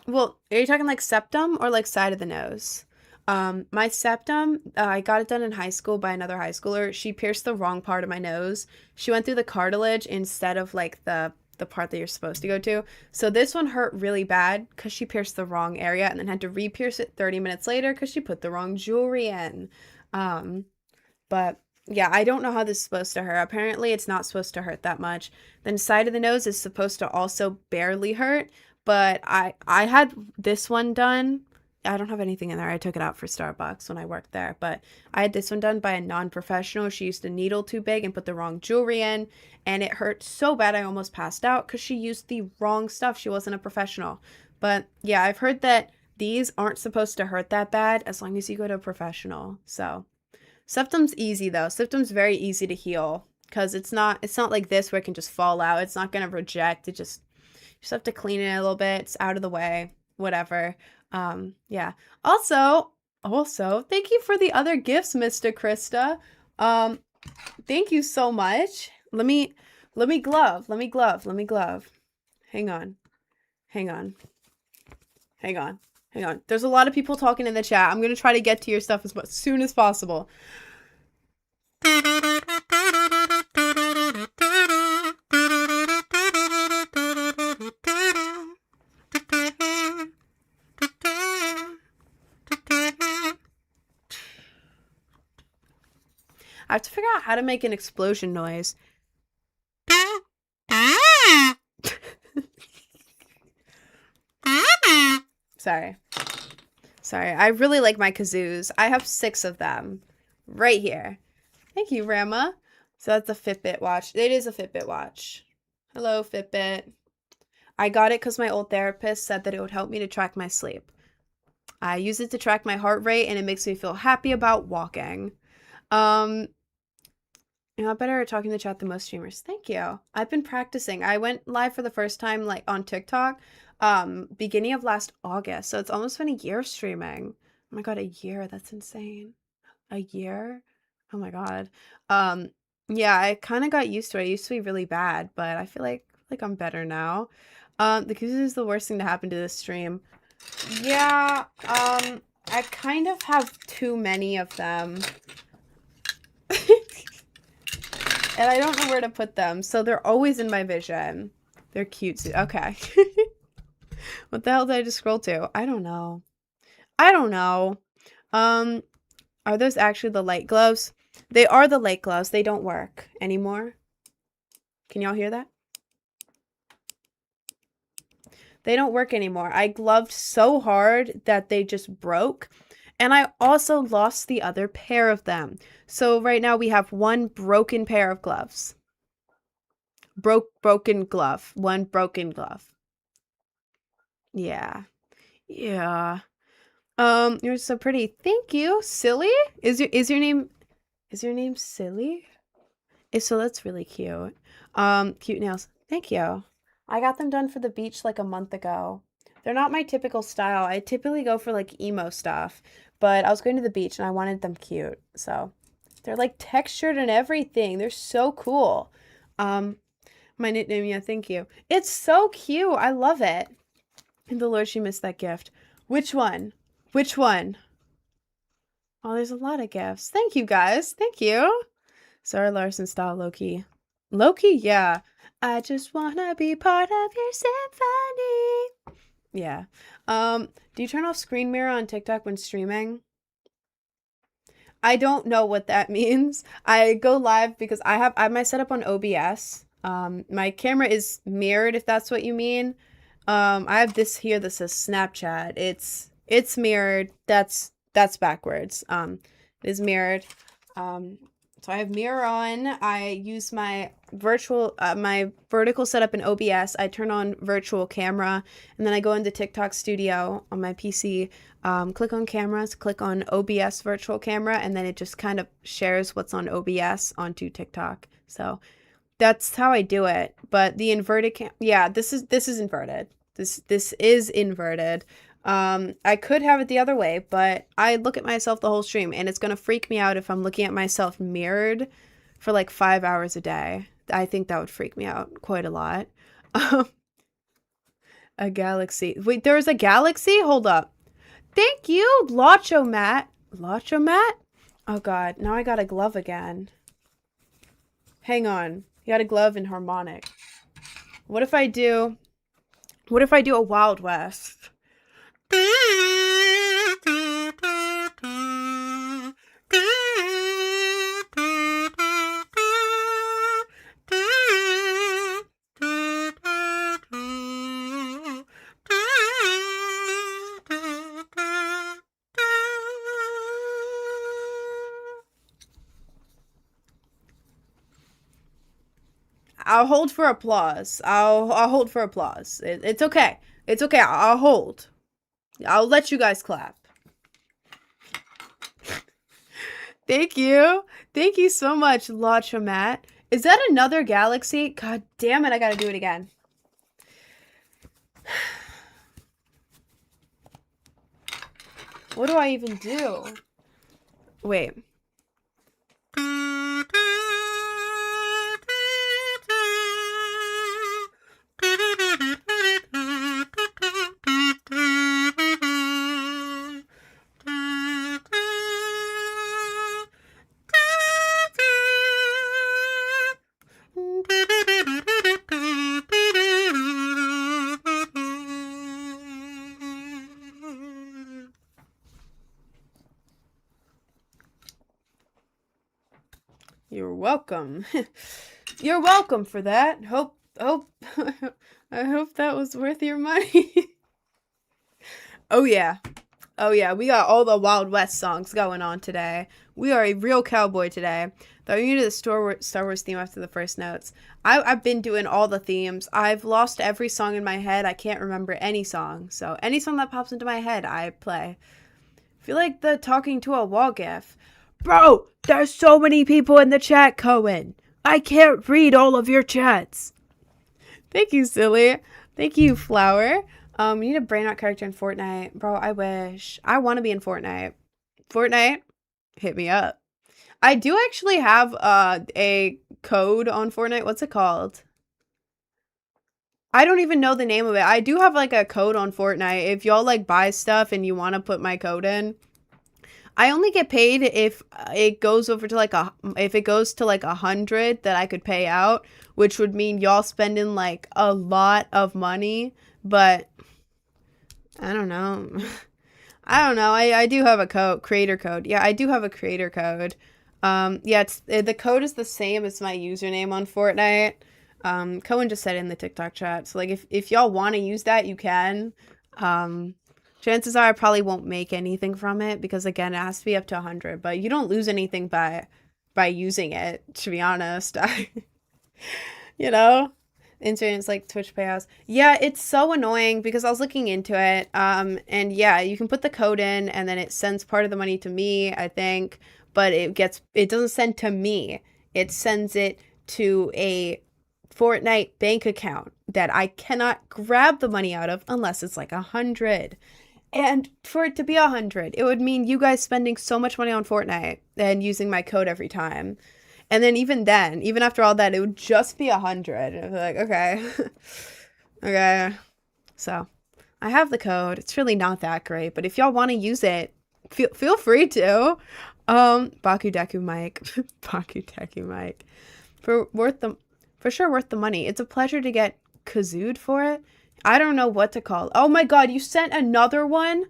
are you talking like septum or like side of the nose? My septum, I got it done in high school by another high schooler. She pierced the wrong part of my nose. She went through the cartilage instead of like the part that you're supposed to go to. So this one hurt really bad because she pierced the wrong area and then had to re-pierce it 30 minutes later because she put the wrong jewelry in. But yeah, I don't know how this is supposed to hurt. Apparently it's not supposed to hurt that much. Then side of the nose is supposed to also barely hurt, but I had this one done. I don't have anything in there. I took it out for Starbucks when I worked there, but I had this one done by a non-professional. She used a needle too big and put the wrong jewelry in, and it hurt so bad I almost passed out because she used the wrong stuff. She wasn't a professional. But yeah, I've heard that these aren't supposed to hurt that bad as long as you go to a professional. So septum's easy though. Septum's very easy to heal because it's not like this where it can just fall out. It's not going to reject. You just have to clean it a little bit. It's out of the way, whatever. Yeah. Also, thank you for the other gifts, Mr. Krista. Thank you so much. Let me glove. Hang on. There's a lot of people talking in the chat. I'm going to try to get to your stuff as soon as possible. I have to figure out how to make an explosion noise. Sorry. I really like my kazoos. I have 6 of them right here. Thank you, Rama. So that's a Fitbit watch. It is a Fitbit watch. Hello, Fitbit. I got it because my old therapist said that it would help me to track my sleep. I use it to track my heart rate, and it makes me feel happy about walking. You're not better at talking to chat than most streamers. Thank you. I've been practicing. I went live for the first time like on TikTok beginning of last August. So it's almost been a year of streaming. Oh my god, a year. That's insane. A year? Oh my god. Yeah, I kind of got used to it. I used to be really bad, but I feel like I'm better now. The kazoo is the worst thing to happen to this stream. Yeah, I kind of have too many of them. And I don't know where to put them, so they're always in my vision. They're cute. Okay. What the hell did I just scroll to? I don't know. Are those actually the light gloves? They are the light gloves. They don't work anymore. Can y'all hear that? They don't work anymore. I gloved so hard that they just broke. And I also lost the other pair of them. So right now we have one broken pair of gloves. Broken glove. One broken glove. Yeah. Yeah. You're so pretty. Thank you. Silly? Is your name Silly? So that's really cute. Cute nails. Thank you. I got them done for the beach like a month ago. They're not my typical style. I typically go for like emo stuff, but I was going to the beach and I wanted them cute. So they're like textured and everything. They're so cool. Um, my nickname, yeah, thank you. It's so cute. I love it. And the Lord, she missed that gift. Which one? Which one? Oh, there's a lot of gifts. Thank you guys. Thank you. Sarah Larson style Loki. Loki, yeah. I just wanna be part of your symphony. Yeah. Do you turn off screen mirror on TikTok when streaming? I don't know what that means. I go live because I have my setup on OBS. My camera is mirrored, if that's what you mean. I have this here that says Snapchat. It's mirrored. That's backwards. It is mirrored. So I have mirror on. I use my vertical setup in OBS. I turn on virtual camera, and then I go into TikTok Studio on my PC. Click on cameras, click on OBS virtual camera, and then it just kind of shares what's on OBS onto TikTok. So that's how I do it. But the inverted yeah, this is inverted. This is inverted. I could have it the other way, but I look at myself the whole stream, and it's gonna freak me out if I'm looking at myself mirrored for like 5 hours a day. I think that would freak me out quite a lot. A galaxy. Wait, there's a galaxy? Hold up. Thank you, Lacho Matt. Lacho Matt? Oh god, now I got a glove again. Hang on. You got a glove in harmonic. What if I do a Wild West? I'll hold for applause. I'll hold for applause. It's okay. It's okay. I'll hold. I'll let you guys clap. Thank you. Thank you so much, Lacha Matt. Is that another galaxy? God damn it, I gotta do it again. What do I even do? Wait. You're welcome. You're welcome for that. Hope I hope that was worth your money. Oh yeah. Oh yeah, we got all the Wild West songs going on today. We are a real cowboy today. Though you knew the Star Wars theme after the first notes. I've been doing all the themes. I've lost every song in my head. I can't remember any song. So any song that pops into my head, I play. I feel like the talking to a wall gif. Bro, there's so many people in the chat, Cohen. I can't read all of your chats. Thank you, Silly. Thank you, Flower. You need a brain rot character in Fortnite. Bro, I wish. I want to be in Fortnite. Fortnite, hit me up. I do actually have a code on Fortnite. What's it called? I don't even know the name of it. I do have like a code on Fortnite. If y'all like buy stuff and you want to put my code in, I only get paid if it goes over to like if it goes to like 100 that I could pay out, which would mean y'all spending like a lot of money. But I don't know. I don't know. I do have a code, creator code. Yeah, I do have a creator code. Yeah, the code is the same as my username on Fortnite. Cohen just said it in the TikTok chat. So like if y'all want to use that, you can. Chances are I probably won't make anything from it because again, it has to be up to 100, but you don't lose anything by using it, to be honest. you know? Internet's like Twitch payouts. Yeah, it's so annoying because I was looking into it. And yeah, you can put the code in and then it sends part of the money to me, I think, but it doesn't send to me. It sends it to a Fortnite bank account that I cannot grab the money out of unless it's like 100. And for it to be 100, it would mean you guys spending so much money on Fortnite and using my code every time. And then, even after all that, it would just be 100. And I'd be like, okay. Okay. So I have the code. It's really not that great, but if y'all want to use it, feel free to. Baku Deku Mike. Baku Deku Mike. For sure worth the money. It's a pleasure to get kazooed for it. I don't know what to call it. Oh my god, you sent another one?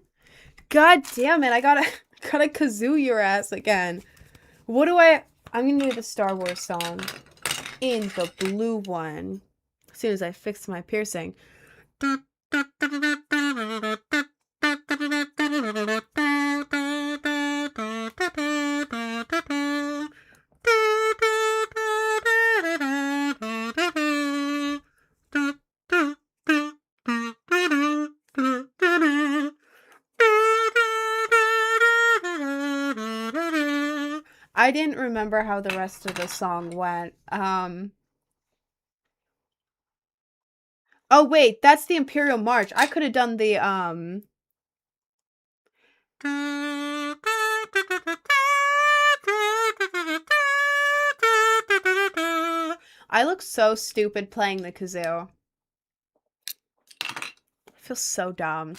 God damn it, I gotta kazoo your ass again. I'm gonna do the Star Wars song in the blue one as soon as I fix my piercing. I didn't remember how the rest of the song went. Oh wait, that's the Imperial March. I could have done the I look so stupid playing the kazoo. I feel so dumb.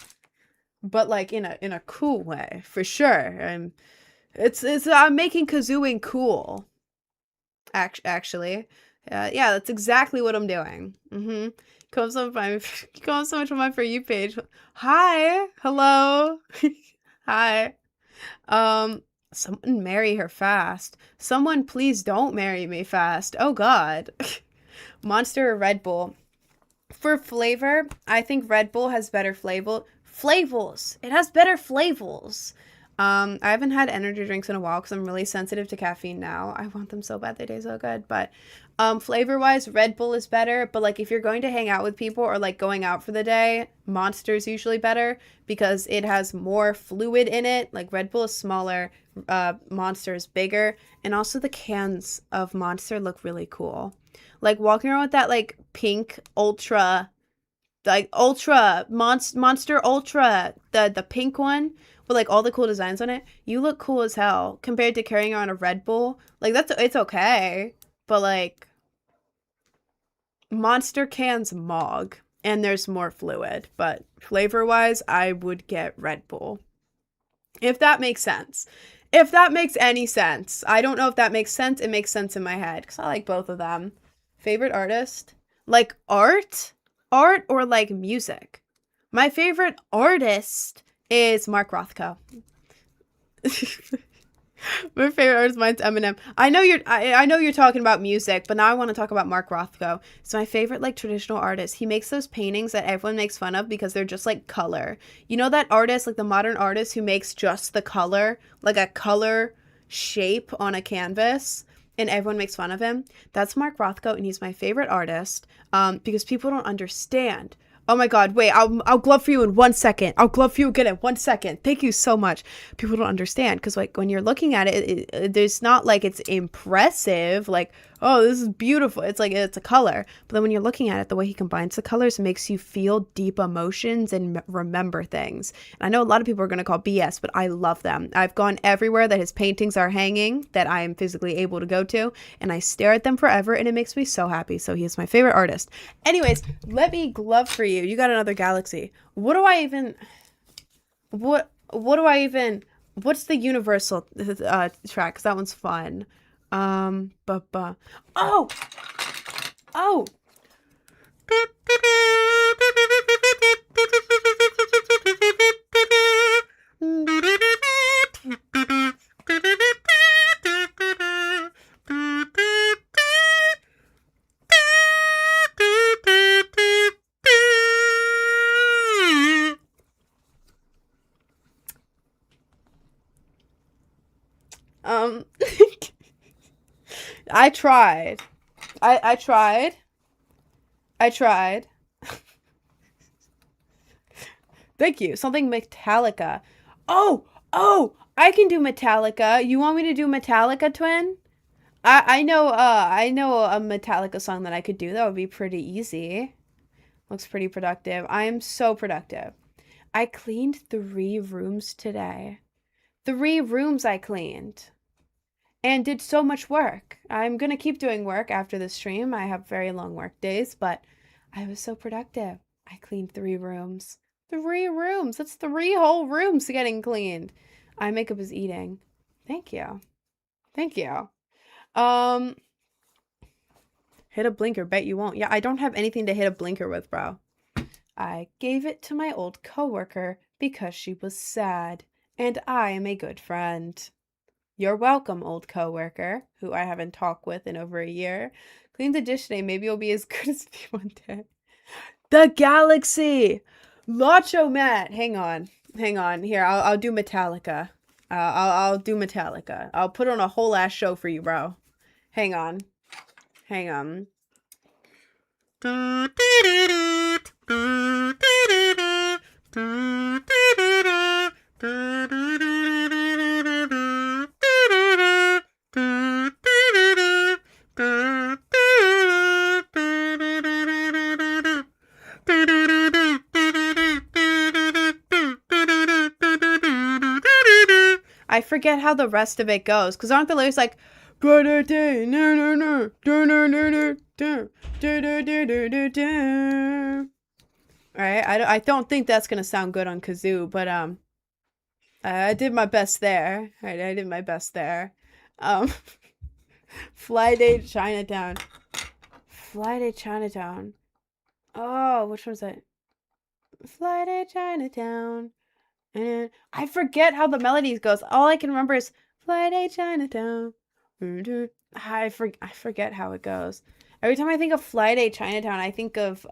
But like in a cool way, for sure. I'm making kazooing cool. Actually. Yeah, that's exactly what I'm doing. Come so much on my For You page. Hi. Hello. Hi. Someone marry her fast. Someone please don't marry me fast. Oh god. Monster or Red Bull? For flavor, I think Red Bull has better flavors. It has better flavors. I haven't had energy drinks in a while because I'm really sensitive to caffeine now. I want them so bad. They taste so good. But flavor wise, Red Bull is better. But like if you're going to hang out with people or like going out for the day, Monster's usually better because it has more fluid in it. Like Red Bull is smaller, Monster is bigger, and also the cans of Monster look really cool. Like walking around with that like pink ultra, like Monster Ultra, the pink one with like all the cool designs on it. You look cool as hell compared to carrying around a Red Bull. Like it's okay, but like Monster cans mog and there's more fluid, but flavor wise, I would get Red Bull. If that makes sense. If that makes any sense. I don't know if that makes sense. It makes sense in my head because I like both of them. Favorite artist? Like art? Art or like music? My favorite artist is Mark Rothko. My favorite artist, mine's Eminem. I know you're talking about music, but now I want to talk about Mark Rothko. It's my favorite like traditional artist. He makes those paintings that everyone makes fun of because they're just like color. You know that artist, like the modern artist who makes just the color, like a color shape on a canvas, and everyone makes fun of him? That's Mark Rothko, and he's my favorite artist because people don't understand. Oh my god, wait, I'll glove for you in 1 second. I'll glove for you again in 1 second. Thank you so much. People don't understand because like when you're looking at it, there's not like it's impressive, like, oh, this is beautiful. It's like it's a color. But then when you're looking at it, the way he combines the colors makes you feel deep emotions and remember things. And I know a lot of people are going to call BS, but I love them. I've gone everywhere that his paintings are hanging that I am physically able to go to, and I stare at them forever, and it makes me so happy. So he is my favorite artist. Anyways, let me glove for you. You got another galaxy. What do I even... What's the universal track? Because that one's fun. Oh! Oh! I tried. I tried. I tried. Thank you. Something Metallica. Oh, oh, I can do Metallica. You want me to do Metallica, twin? I know a Metallica song that I could do. That would be pretty easy. Looks pretty productive. I am so productive. I cleaned 3 rooms today. 3 rooms I cleaned and did so much work. I'm gonna keep doing work after the stream. I have very long work days, but I was so productive. I cleaned 3 rooms. 3 rooms. That's 3 whole rooms getting cleaned. Eye makeup is eating. Thank you. Thank you. Um, hit a blinker. Bet you won't. Yeah, I don't have anything to hit a blinker with, bro. I gave it to my old coworker because she was sad, and I am a good friend. You're welcome, old coworker, who I haven't talked with in over a year. Clean the dish today. Maybe you'll be as good as me one day. The Galaxy! Lacho Matt! Hang on. Hang on. Here, I'll do Metallica. I'll do Metallica. I'll put on a whole ass show for you, bro. Hang on. Hang on. I forget how the rest of it goes, because aren't the lyrics like alright, I don't think that's gonna sound good on kazoo, but I did my best there. I did my best there. Um Fly Day Chinatown. Fly Day Chinatown. Oh, which one's that? Fly Day Chinatown. And I forget how the melody goes. All I can remember is Fly Day Chinatown. I forget how it goes. Every time I think of Fly Day Chinatown, I think of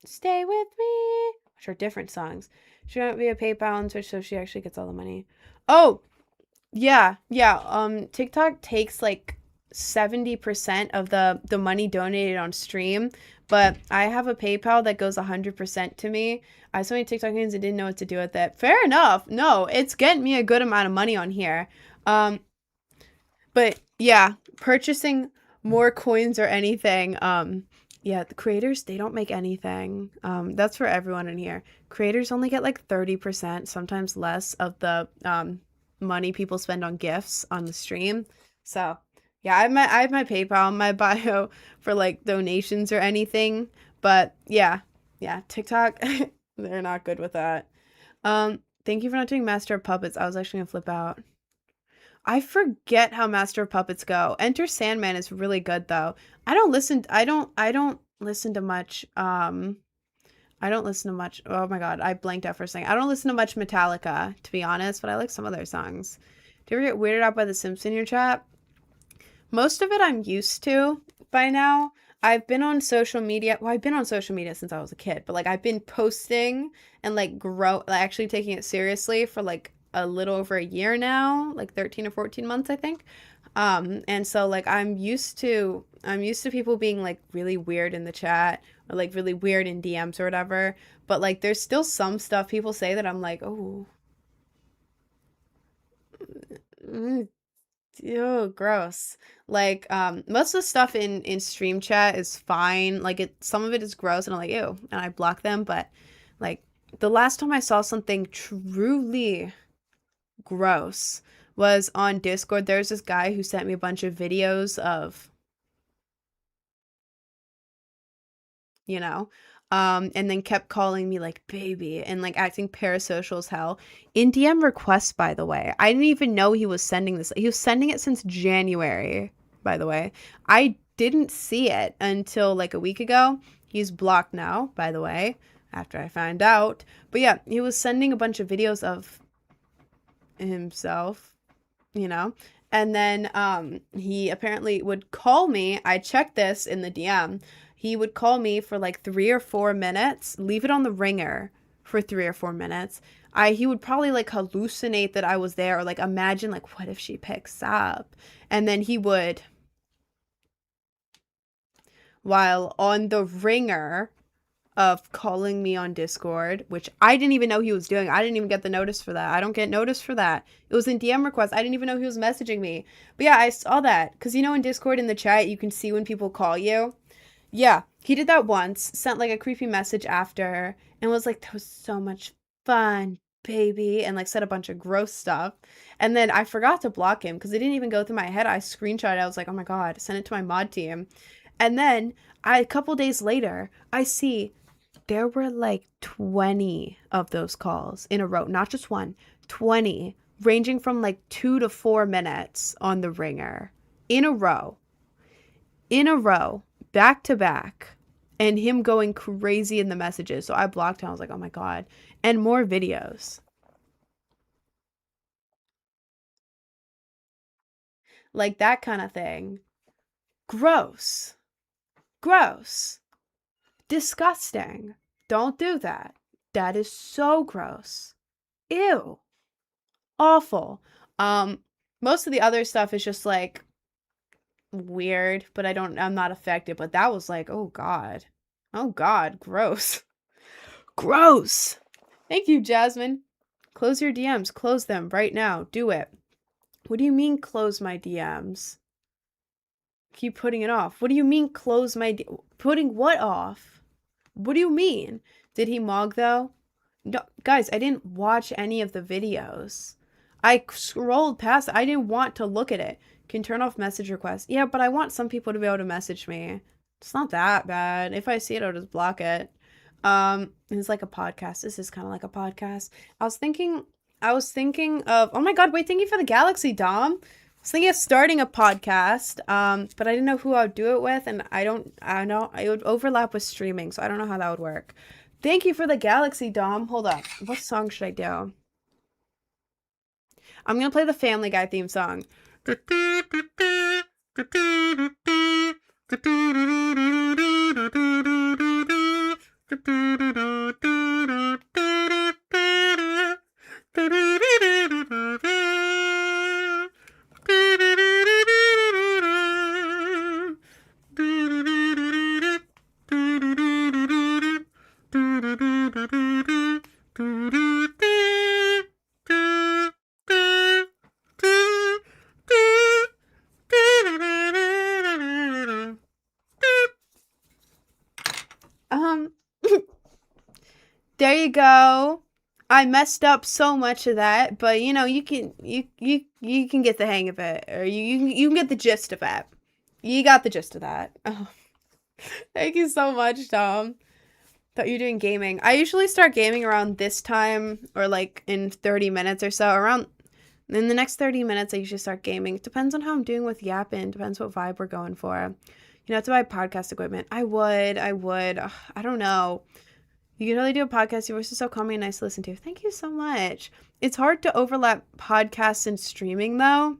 Stay With Me, which are different songs. She won't be a PayPal and Switch, so she actually gets all the money. Oh, yeah. TikTok takes like 70% of the money donated on stream, but I have a PayPal that goes 100% to me. I have so many TikTok games and didn't know what to do with it. Fair enough. No, it's getting me a good amount of money on here. But yeah, purchasing more coins or anything. Yeah, the creators, they don't make anything. That's for everyone in here. Creators only get like 30%, sometimes less of the money people spend on gifts on the stream. So yeah, I have my PayPal in my bio for like donations or anything. But yeah, TikTok, they're not good with that. Thank you for not doing Master of Puppets. I was actually gonna flip out. I forget how Master of Puppets go. Enter Sandman is really good though. I don't listen to much I don't listen to much. Oh my god, I blanked out for a second. I don't listen to much Metallica, to be honest, but I like some of their songs. Do you ever get weirded out by the Simpsons in your chat? Most of it I'm used to by now. I've been on social media. Well, I've been on social media since I was a kid, but like I've been posting and like actually taking it seriously for like a little over a year now, like 13 or 14 months, I think. And so like I'm used to people being like really weird in the chat or like really weird in DMs or whatever. But like there's still some stuff people say that I'm like, oh, mm, ew, gross. Like most of the stuff in stream chat is fine. Like some of it is gross and I'm like, ew, and I block them, but like the last time I saw something truly gross was on Discord. There's this guy who sent me a bunch of videos of, you know, and then kept calling me like baby and like acting parasocial as hell in DM requests, by the way. I didn't even know he was sending this. He was sending it since January, by the way. I didn't see it until like a week ago. He's blocked now, by the way, after I found out. But yeah, he was sending a bunch of videos of himself, you know, and then he apparently would call me. I checked this in the DM. He would call me for like 3 or 4 minutes, leave it on the ringer for 3 or 4 minutes. He would probably like hallucinate that I was there or like imagine like what if she picks up, and then he would while on the ringer of calling me on Discord, which I didn't even know he was doing. I didn't even get the notice for that. I don't get notice for that. It was in DM requests. I didn't even know he was messaging me. But yeah, I saw that. Because you know in Discord in the chat, you can see when people call you. Yeah, he did that once, sent like a creepy message after, and was like, that was so much fun, baby, and like said a bunch of gross stuff. And then I forgot to block him because it didn't even go through my head. I screenshot it. I was like, oh my God, send it to my mod team. And then a couple days later, I see there were like 20 of those calls in a row, not just one, 20, ranging from like 2 to 4 minutes on the ringer in a row, back to back, and him going crazy in the messages. So I blocked him. I was like, oh my God. And more videos. Like that kind of thing. Gross. Gross. Disgusting. Don't do that. That is so gross. Ew. Awful. Most of the other stuff is just like weird, but I'm not affected. But that was like, oh God. Oh God, gross. Gross. Thank you, Jasmine. Close your DMs. Close them right now. Do it. What do you mean close my DMs? Keep putting it off. What do you mean close my putting what off? What do you mean? Did he mog though? No, guys, I didn't watch any of the videos. I scrolled past it. I didn't want to look at it. Can turn off message requests. Yeah, but I want some people to be able to message me. It's not that bad. If I see it, I'll just block it. It's like a podcast. This is kind of like a podcast. I was thinking of, oh my God, wait, thank you for the galaxy, Dom. I was thinking of starting a podcast, but I didn't know who I would do it with, and I know it would overlap with streaming, so I don't know how that would work. Thank you for the galaxy, Dom. Hold up. What song should I do? I'm gonna play the Family Guy theme song. There you go. I messed up so much of that, but you know, you can get the hang of it, or you can get the gist of it. You got the gist of that. Oh. Thank you so much, Tom. Thought you're doing gaming. I usually start gaming around this time, or like in 30 minutes or so. Around in the next 30 minutes, I usually start gaming. It depends on how I'm doing with yapping. Depends what vibe we're going for. You know, to buy podcast equipment. I would. Ugh, I don't know. You can really do a podcast. Your voice is so calming and nice to listen to. Thank you so much. It's hard to overlap podcasts and streaming, though.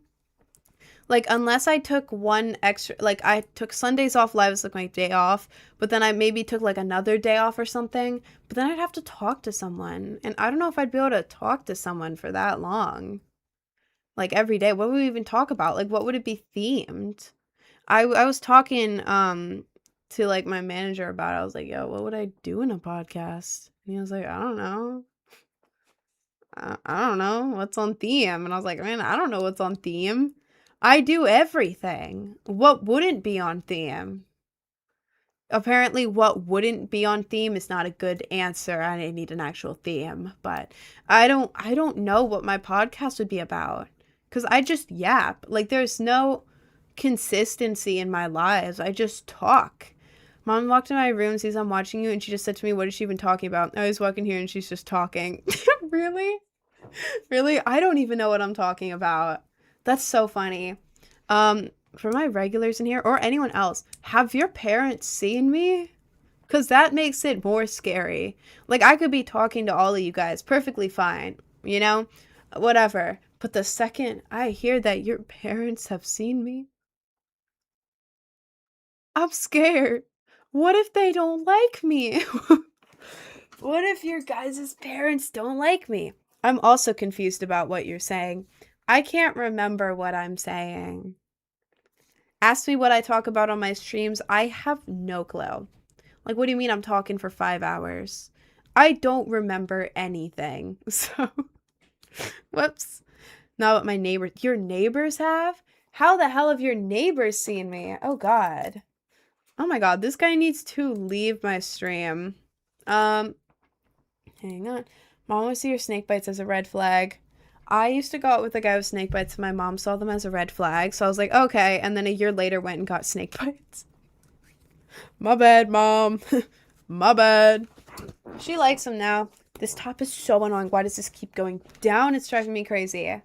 Like, unless I took one extra, like, I took Sundays off live as, like, my day off, but then I maybe took, like, another day off or something, but then I'd have to talk to someone, and I don't know if I'd be able to talk to someone for that long. Like, every day. What would we even talk about? Like, what would it be themed? I was talking, to, like, my manager about it. I was like, yo, what would I do in a podcast? And he was like, I don't know. I don't know what's on theme. And I was like, man, I don't know what's on theme. I do everything. What wouldn't be on theme? Apparently, what wouldn't be on theme is not a good answer. I need an actual theme, but I don't know what my podcast would be about, because I just yap. Like, there's no consistency in my lives. I just talk. Mom walked in my room, sees I'm watching you, and she just said to me, what is she even talking about? I was walking here and she's just talking. Really? Really? I don't even know what I'm talking about. That's so funny. For my regulars in here, or anyone else, have your parents seen me? Because that makes it more scary. Like, I could be talking to all of you guys perfectly fine, you know? Whatever. But the second I hear that your parents have seen me, I'm scared. What if they don't like me? What if your guys' parents don't like me? I'm also confused about what you're saying. I can't remember what I'm saying. Ask me what I talk about on my streams. I have no clue. Like, what do you mean I'm talking for 5 hours? I don't remember anything. So, whoops. Not what my neighbors, your neighbors have? How the hell have your neighbors seen me? Oh God. Oh my God, this guy needs to leave my stream. Hang on. Mom always see your snake bites as a red flag. I used to go out with a guy with snake bites and my mom saw them as a red flag. So I was like, okay. And then a year later went and got snake bites. My bad, Mom. My bad. She likes them now. This top is so annoying. Why does this keep going down? It's driving me crazy.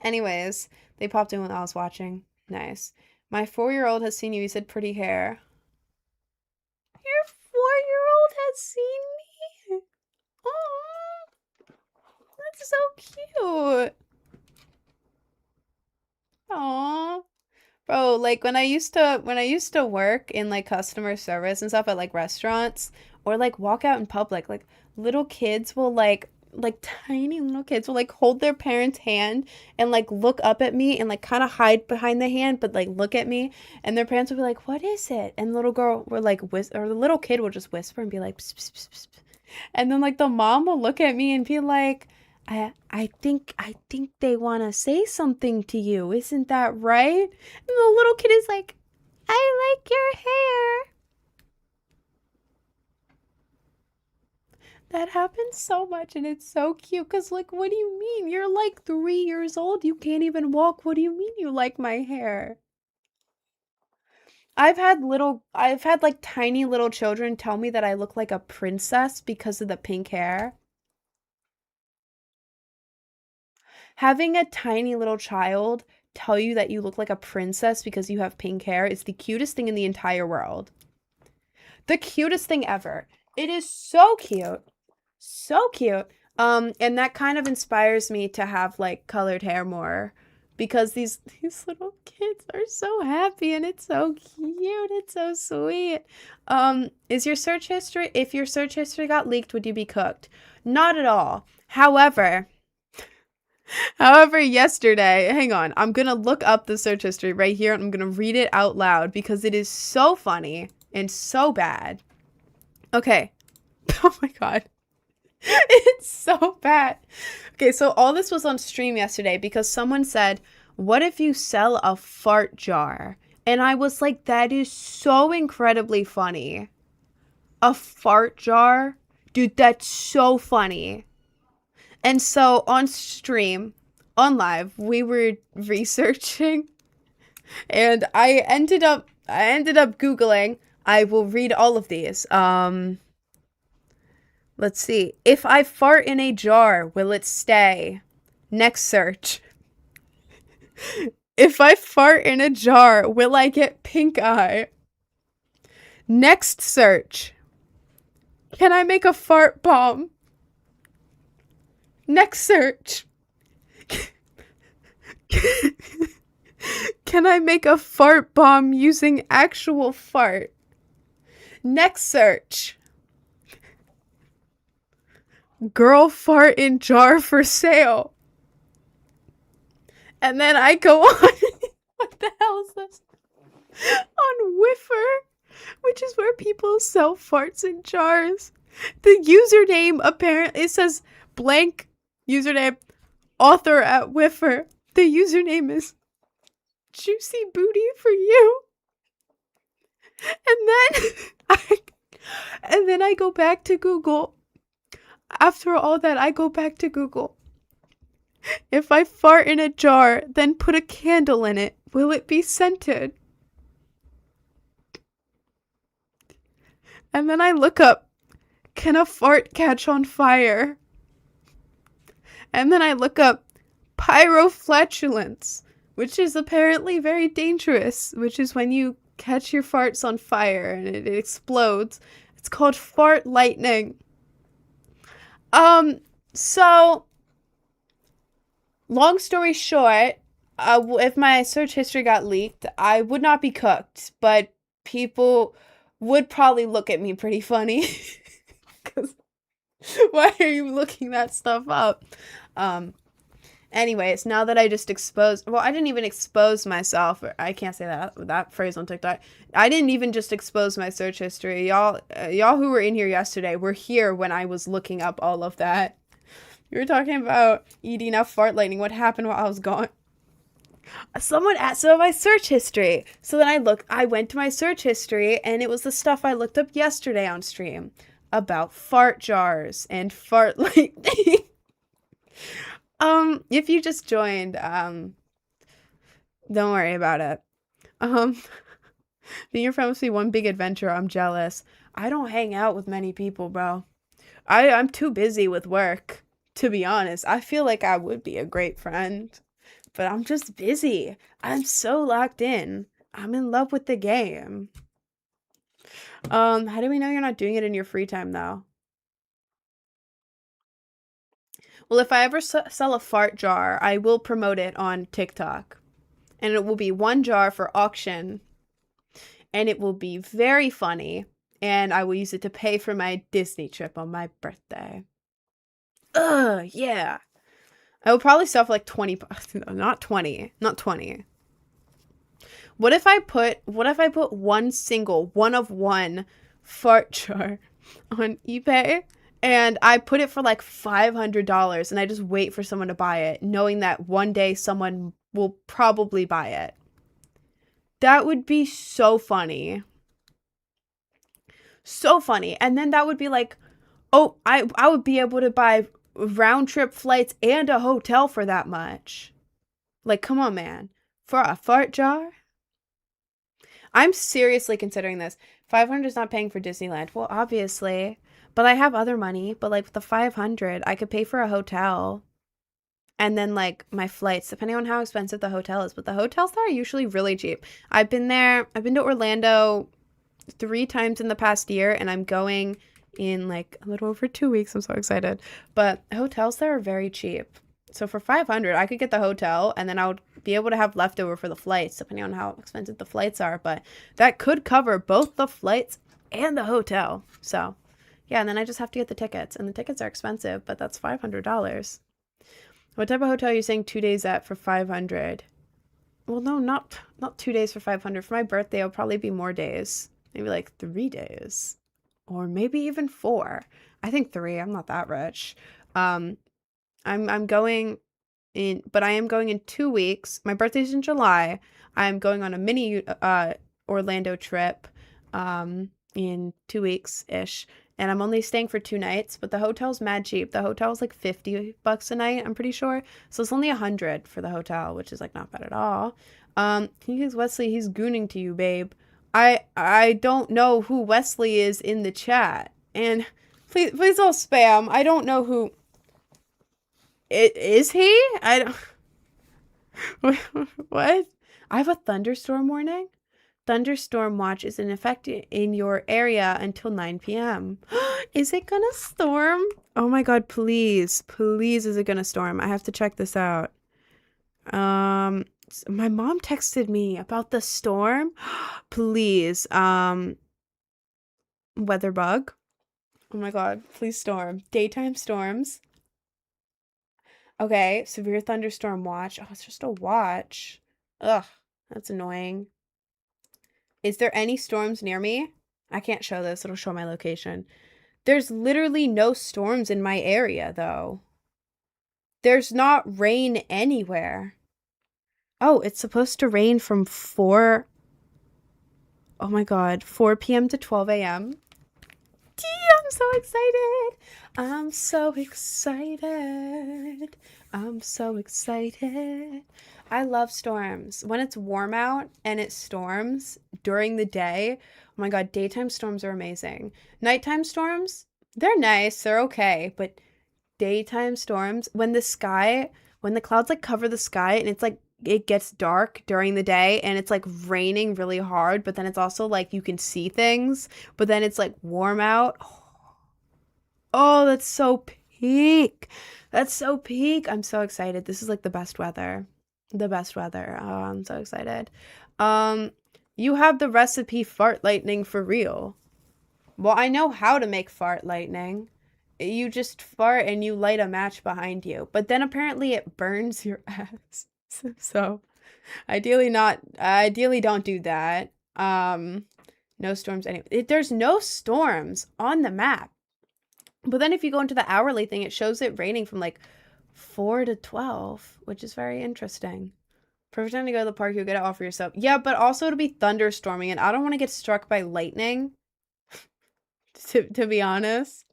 Anyways, they popped in when I was watching. Nice. My 4-year-old has seen you. He said pretty hair. Your 4-year-old has seen me? Oh, that's so cute. Aw. Bro, like when I used to work in like customer service and stuff at like restaurants or like walk out in public, like little kids will like tiny little kids will like hold their parents' hand and like look up at me and like kind of hide behind the hand but like look at me and their parents will be like, "What is it?" And the little girl will like or the little kid will just whisper and be like, pss, pss, pss, pss. And then like the mom will look at me and be like, I think they want to say something to you. Isn't that right?" And the little kid is like, "I like your hair." That happens so much and it's so cute because like, what do you mean? You're like 3 years old. You can't even walk. What do you mean you like my hair? I've had like tiny little children tell me that I look like a princess because of the pink hair. Having a tiny little child tell you that you look like a princess because you have pink hair is the cutest thing in the entire world. The cutest thing ever. It is so cute. So cute. And that kind of inspires me to have like colored hair more because these little kids are so happy and it's so cute. It's so sweet. Is your search history, if your search history got leaked, would you be cooked? Not at all. However, yesterday, hang on, I'm gonna look up the search history right here and I'm gonna read it out loud because it is so funny and so bad. Okay. Oh my God. It's so bad. Okay, so all this was on stream yesterday because someone said, "What if you sell a fart jar?" And I was like, that is so incredibly funny. A fart jar? Dude, that's so funny. And so on stream, on live, we were researching and I ended up Googling. I will read all of these. Let's see. If I fart in a jar, will it stay? Next search. If I fart in a jar, will I get pink eye? Next search. Can I make a fart bomb? Next search. Can I make a fart bomb using actual fart? Next search. Girl fart in jar for sale. And then I go on. What the hell is this? On Whiffer, which is where people sell farts in jars. The username apparently, it says blank username, author at Whiffer. The username is juicy booty for you. And then I go back to Google. After all that, I go back to Google. If I fart in a jar, then put a candle in it, will it be scented? And then I look up, can a fart catch on fire? And then I look up pyroflatulence, which is apparently very dangerous, which is when you catch your farts on fire and it explodes. It's called fart lightning. So long story short, if my search history got leaked, I would not be cooked, but people would probably look at me pretty funny. Because why are you looking that stuff up? Anyways, now that I just exposed, well, I didn't even expose myself. I can't say that phrase on TikTok. I didn't even just expose my search history. Y'all who were in here yesterday were here when I was looking up all of that. You were talking about eating up fart lightning. What happened while I was gone? Someone asked about my search history. So then I went to my search history, and it was the stuff I looked up yesterday on stream about fart jars and fart lightning. If you just joined, don't worry about it. Being your friend must be one big adventure. I'm jealous. I don't hang out with many people, bro. I'm too busy with work, to be honest. I feel like I would be a great friend, but I'm just busy. I'm so locked in. I'm in love with the game. How do we know you're not doing it in your free time, though? Well, if I ever sell a fart jar, I will promote it on TikTok. And it will be one jar for auction. And it will be very funny. And I will use it to pay for my Disney trip on my birthday. Ugh, yeah. I will probably sell for like 20 bucks. No, not 20. Not 20. What if I put one of one fart jar on eBay? And I put it for like $500 and I just wait for someone to buy it, knowing that one day someone will probably buy it. That would be so funny. So funny. And then that would be like, oh, I would be able to buy round trip flights and a hotel for that much. Like, come on, man. For a fart jar? I'm seriously considering this. 500 is not paying for Disneyland. Well, obviously. But I have other money. But like with the 500, I could pay for a hotel. And then like my flights, depending on how expensive the hotel is. But the hotels there are usually really cheap. I've been to Orlando 3 times in the past year. And I'm going in like a little over 2 weeks. I'm so excited. But hotels there are very cheap. So for 500, I could get the hotel. And then I would be able to have leftover for the flights, depending on how expensive the flights are. But that could cover both the flights and the hotel. So yeah, and then I just have to get the tickets, and the tickets are expensive, but that's $500. What type of hotel are you saying 2 days at for 500? Well, no, not 2 days for 500. For my birthday, it'll probably be more days. Maybe like 3 days, or maybe even 4. I think 3. I'm not that rich. I'm going in, but I am going in 2 weeks. My birthday's in July. I'm going on a mini Orlando trip in 2 weeks ish. And I'm only staying for 2 nights, but the hotel's mad cheap. The hotel's like $50 a night, I'm pretty sure. So it's only $100 for the hotel, which is like not bad at all. He's Wesley, he's gooning to you, babe. I don't know who Wesley is in the chat. And please don't spam. I don't know who is he? I don't what? I have a thunderstorm warning? Thunderstorm watch is in effect in your area until 9 p.m. Is it gonna storm? Oh my god, please. Please, is it gonna storm? I have to check this out. My mom texted me about the storm. Please. Weather bug. Oh my god, please storm. Daytime storms. Okay, severe thunderstorm watch. Oh, it's just a watch. Ugh, that's annoying. Is there any storms near me? I can't show this. It'll show my location. There's literally no storms in my area, though. There's not rain anywhere. Oh, it's supposed to rain from 4... Oh my god. 4 p.m. to 12 a.m. I'm so excited. I'm so excited. I'm so excited. I love storms. When it's warm out and it storms during the day, oh my god, daytime storms are amazing. Nighttime storms, they're nice, they're okay, but daytime storms, when the clouds like cover the sky and it's like it gets dark during the day and it's like raining really hard, but then it's also like you can see things, but then it's like warm out. Oh, that's so peak. That's so peak. I'm so excited. This is like the best weather. The best weather. Oh, I'm so excited. You have the recipe fart lightning for real. Well, I know how to make fart lightning. you just fart and you light a match behind you. But then apparently it burns your ass. So ideally not, ideally don't do that. No storms anyway. There's no storms on the map. But then if you go into the hourly thing, it shows it raining from like 4 to 12, which is very interesting. Perfect time to go to the park, you'll get it all for yourself. Yeah, but also it'll be thunderstorming, and I don't want to get struck by lightning, to be honest.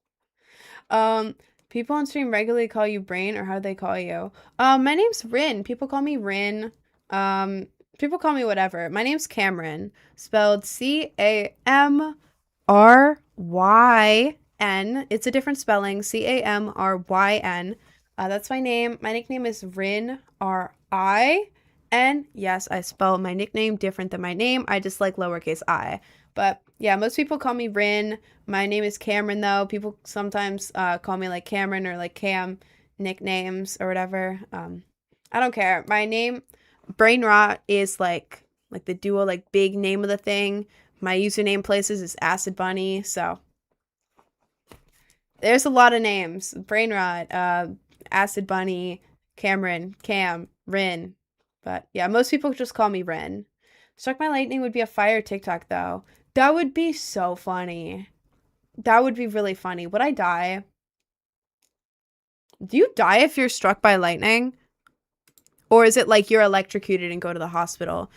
People on stream regularly call you Brain, or how do they call you? My name's Rin. People call me Rin. People call me whatever. My name's Cameron, spelled Camryn. It's a different spelling, Camryn. That's my name. My nickname is Rin, Rin. Yes, I spell my nickname different than my name. I just like lowercase I. But yeah, most people call me Rin. My name is Cameron, though. People sometimes call me like Cameron or like Cam, nicknames or whatever. I don't care. My name, Brain Rot, is like the dual like big name of the thing. My username places is Acid Bunny, so there's a lot of names. Brain Rot, Acid Bunny, Cameron, Cam, Rin. But yeah, most people just call me Rin. Struck by lightning would be a fire TikTok, though. That would be so funny. That would be really funny. Would I die? Do you die if you're struck by lightning? Or is it like you're electrocuted and go to the hospital?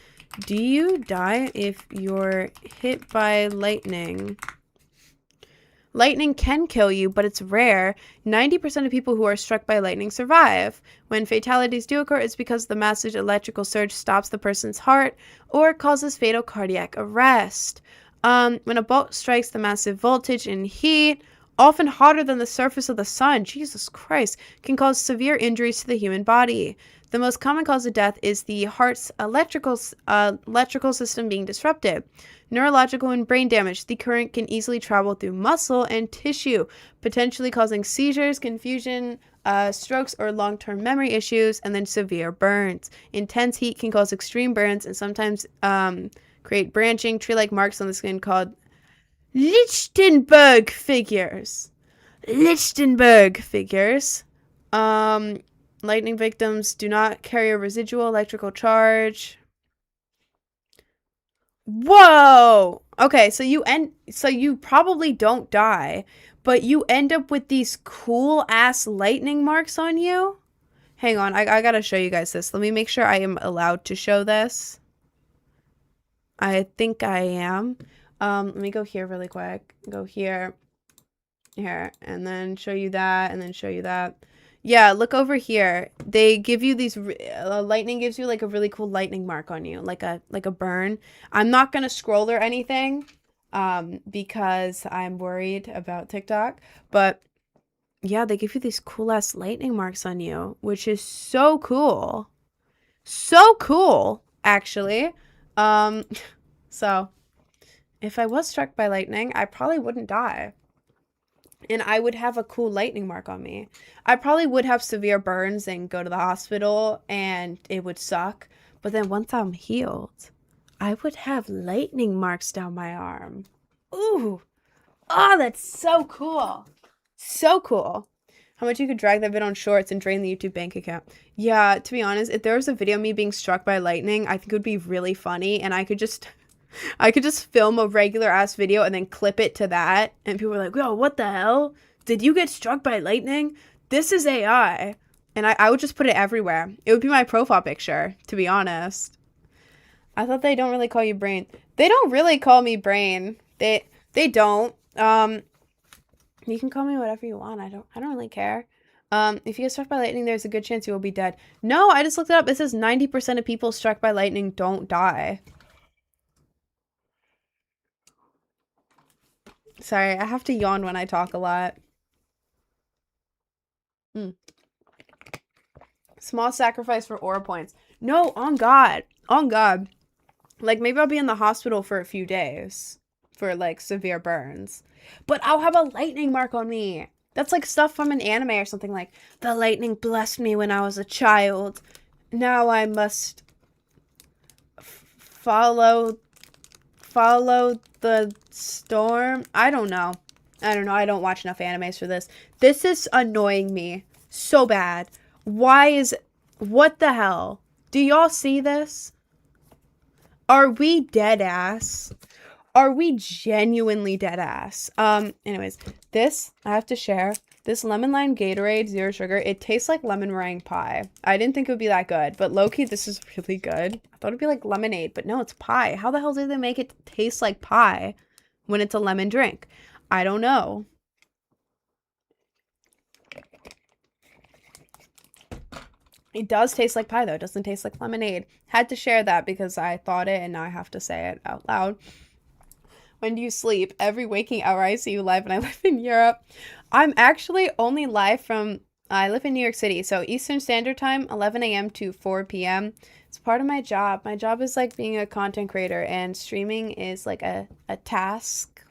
Do you die if you're hit by lightning? Lightning can kill you, but it's rare. 90% of people who are struck by lightning survive. When fatalities do occur, it's because the massive electrical surge stops the person's heart or causes fatal cardiac arrest. When a bolt strikes the massive voltage and heat, often hotter than the surface of the sun, Jesus Christ, can cause severe injuries to the human body. The most common cause of death is the heart's electrical system being disrupted. Neurological and brain damage. The current can easily travel through muscle and tissue, potentially causing seizures, confusion, strokes, or long-term memory issues, and then severe burns. Intense heat can cause extreme burns and sometimes create branching, tree-like marks on the skin called Lichtenberg figures. Lightning victims do not carry a residual electrical charge. Whoa! Okay, so you probably don't die, but you end up with these cool ass lightning marks on you. Hang on, I gotta show you guys this. Let me make sure I am allowed to show this. I think I am. Let me go here really quick. Go here, and then show you that, and then show you that. Yeah, look over here. They give you these, lightning gives you like a really cool lightning mark on you, like a burn. I'm not gonna scroll or anything, because I'm worried about TikTok, but yeah, they give you these cool ass lightning marks on you, which is so cool. So cool, actually. So if I was struck by lightning, I probably wouldn't die. And I would have a cool lightning mark on me. I probably would have severe burns and go to the hospital and it would suck. But then once I'm healed, I would have lightning marks down my arm. Ooh. Oh, that's so cool. So cool. How much you could drag that vid on shorts and drain the YouTube bank account. Yeah, to be honest, if there was a video of me being struck by lightning, I think it would be really funny. And I could just film a regular ass video and then clip it to that. And people were like, yo, what the hell? Did you get struck by lightning? This is AI. And I would just put it everywhere. It would be my profile picture, to be honest. I thought they don't really call you Brain. They don't really call me Brain. They don't. You can call me whatever you want. I don't really care. If you get struck by lightning, there's a good chance you will be dead. No, I just looked it up. It says 90% of people struck by lightning don't die. Sorry, I have to yawn when I talk a lot. Small sacrifice for aura points. No, on God. On God. Like, maybe I'll be in the hospital for a few days for, like, severe burns. But I'll have a lightning mark on me. That's like stuff from an anime or something, like, the lightning blessed me when I was a child. Now I must follow the storm. I don't know. I don't know. I don't watch enough animes for this. This is annoying me so bad. What the hell? Do y'all see this? Are we dead ass? Are we genuinely dead ass? Anyways, this, I have to share. This lemon lime Gatorade, zero sugar, it tastes like lemon meringue pie. I didn't think it would be that good, but low-key, this is really good. I thought it'd be like lemonade, but no, it's pie. How the hell did they make it taste like pie when it's a lemon drink? I don't know. It does taste like pie, though. It doesn't taste like lemonade. Had to share that because I thought it, and now I have to say it out loud. When do you sleep? Every waking hour I see you live, and I live in Europe. I'm actually only live from, I live in New York City, so Eastern Standard Time, 11 a.m. to 4 p.m. It's part of my job. My job is like being a content creator, and streaming is like a task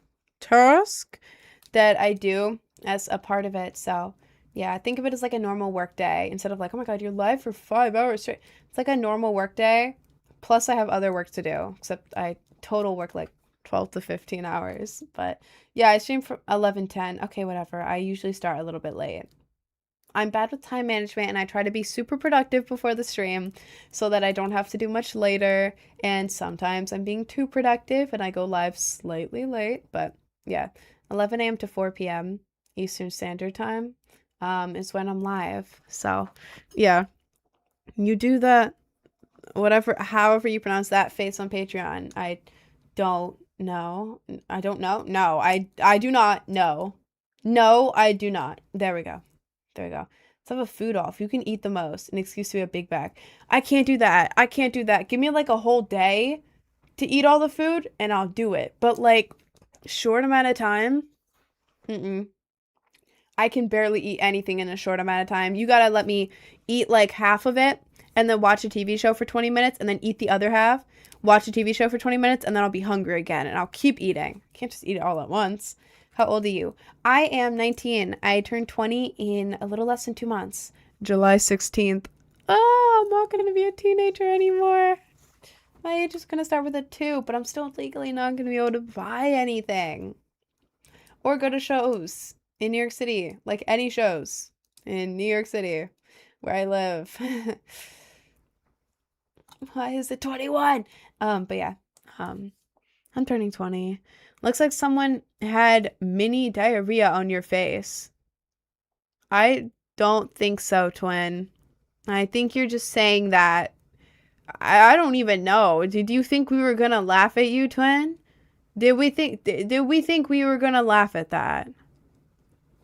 that I do as a part of it. So yeah, think of it as like a normal work day instead of like, oh my God, you're live for 5 hours straight. It's like a normal work day. Plus I have other work to do, except I total work like 12 to 15 hours. But yeah, I stream from 11:10. Okay, whatever. I usually start a little bit late. I'm bad with time management and I try to be super productive before the stream so that I don't have to do much later. And sometimes I'm being too productive and I go live slightly late. But yeah, 11 a.m. to 4 p.m. Eastern Standard Time is when I'm live. So yeah, you do that, whatever, however you pronounce that face on Patreon. I don't know. I don't know. No, I do not know. No, I do not. There we go. There we go. Let's have a food off. You can eat the most. An excuse to be a big bag. I can't do that. I can't do that. Give me like a whole day to eat all the food and I'll do it. But like short amount of time, I can barely eat anything in a short amount of time. You gotta let me eat like half of it and then watch a TV show for 20 minutes and then eat the other half, watch a TV show for 20 minutes, and then I'll be hungry again and I'll keep eating. I can't just eat it all at once. How old are you? I am 19. I turned 20 in a little less than 2 months. July 16th. Oh, I'm not going to be a teenager anymore. My age is going to start with a 2, but I'm still legally not going to be able to buy anything. Or go to shows in New York City. Like any shows in New York City where I live. Why is it 21? But yeah. I'm turning 20. Looks like someone had mini diarrhea on your face. I don't think so, twin. I think you're just saying that. I don't even know. Did you think we were gonna laugh at you, twin? Did we think we were gonna laugh at that?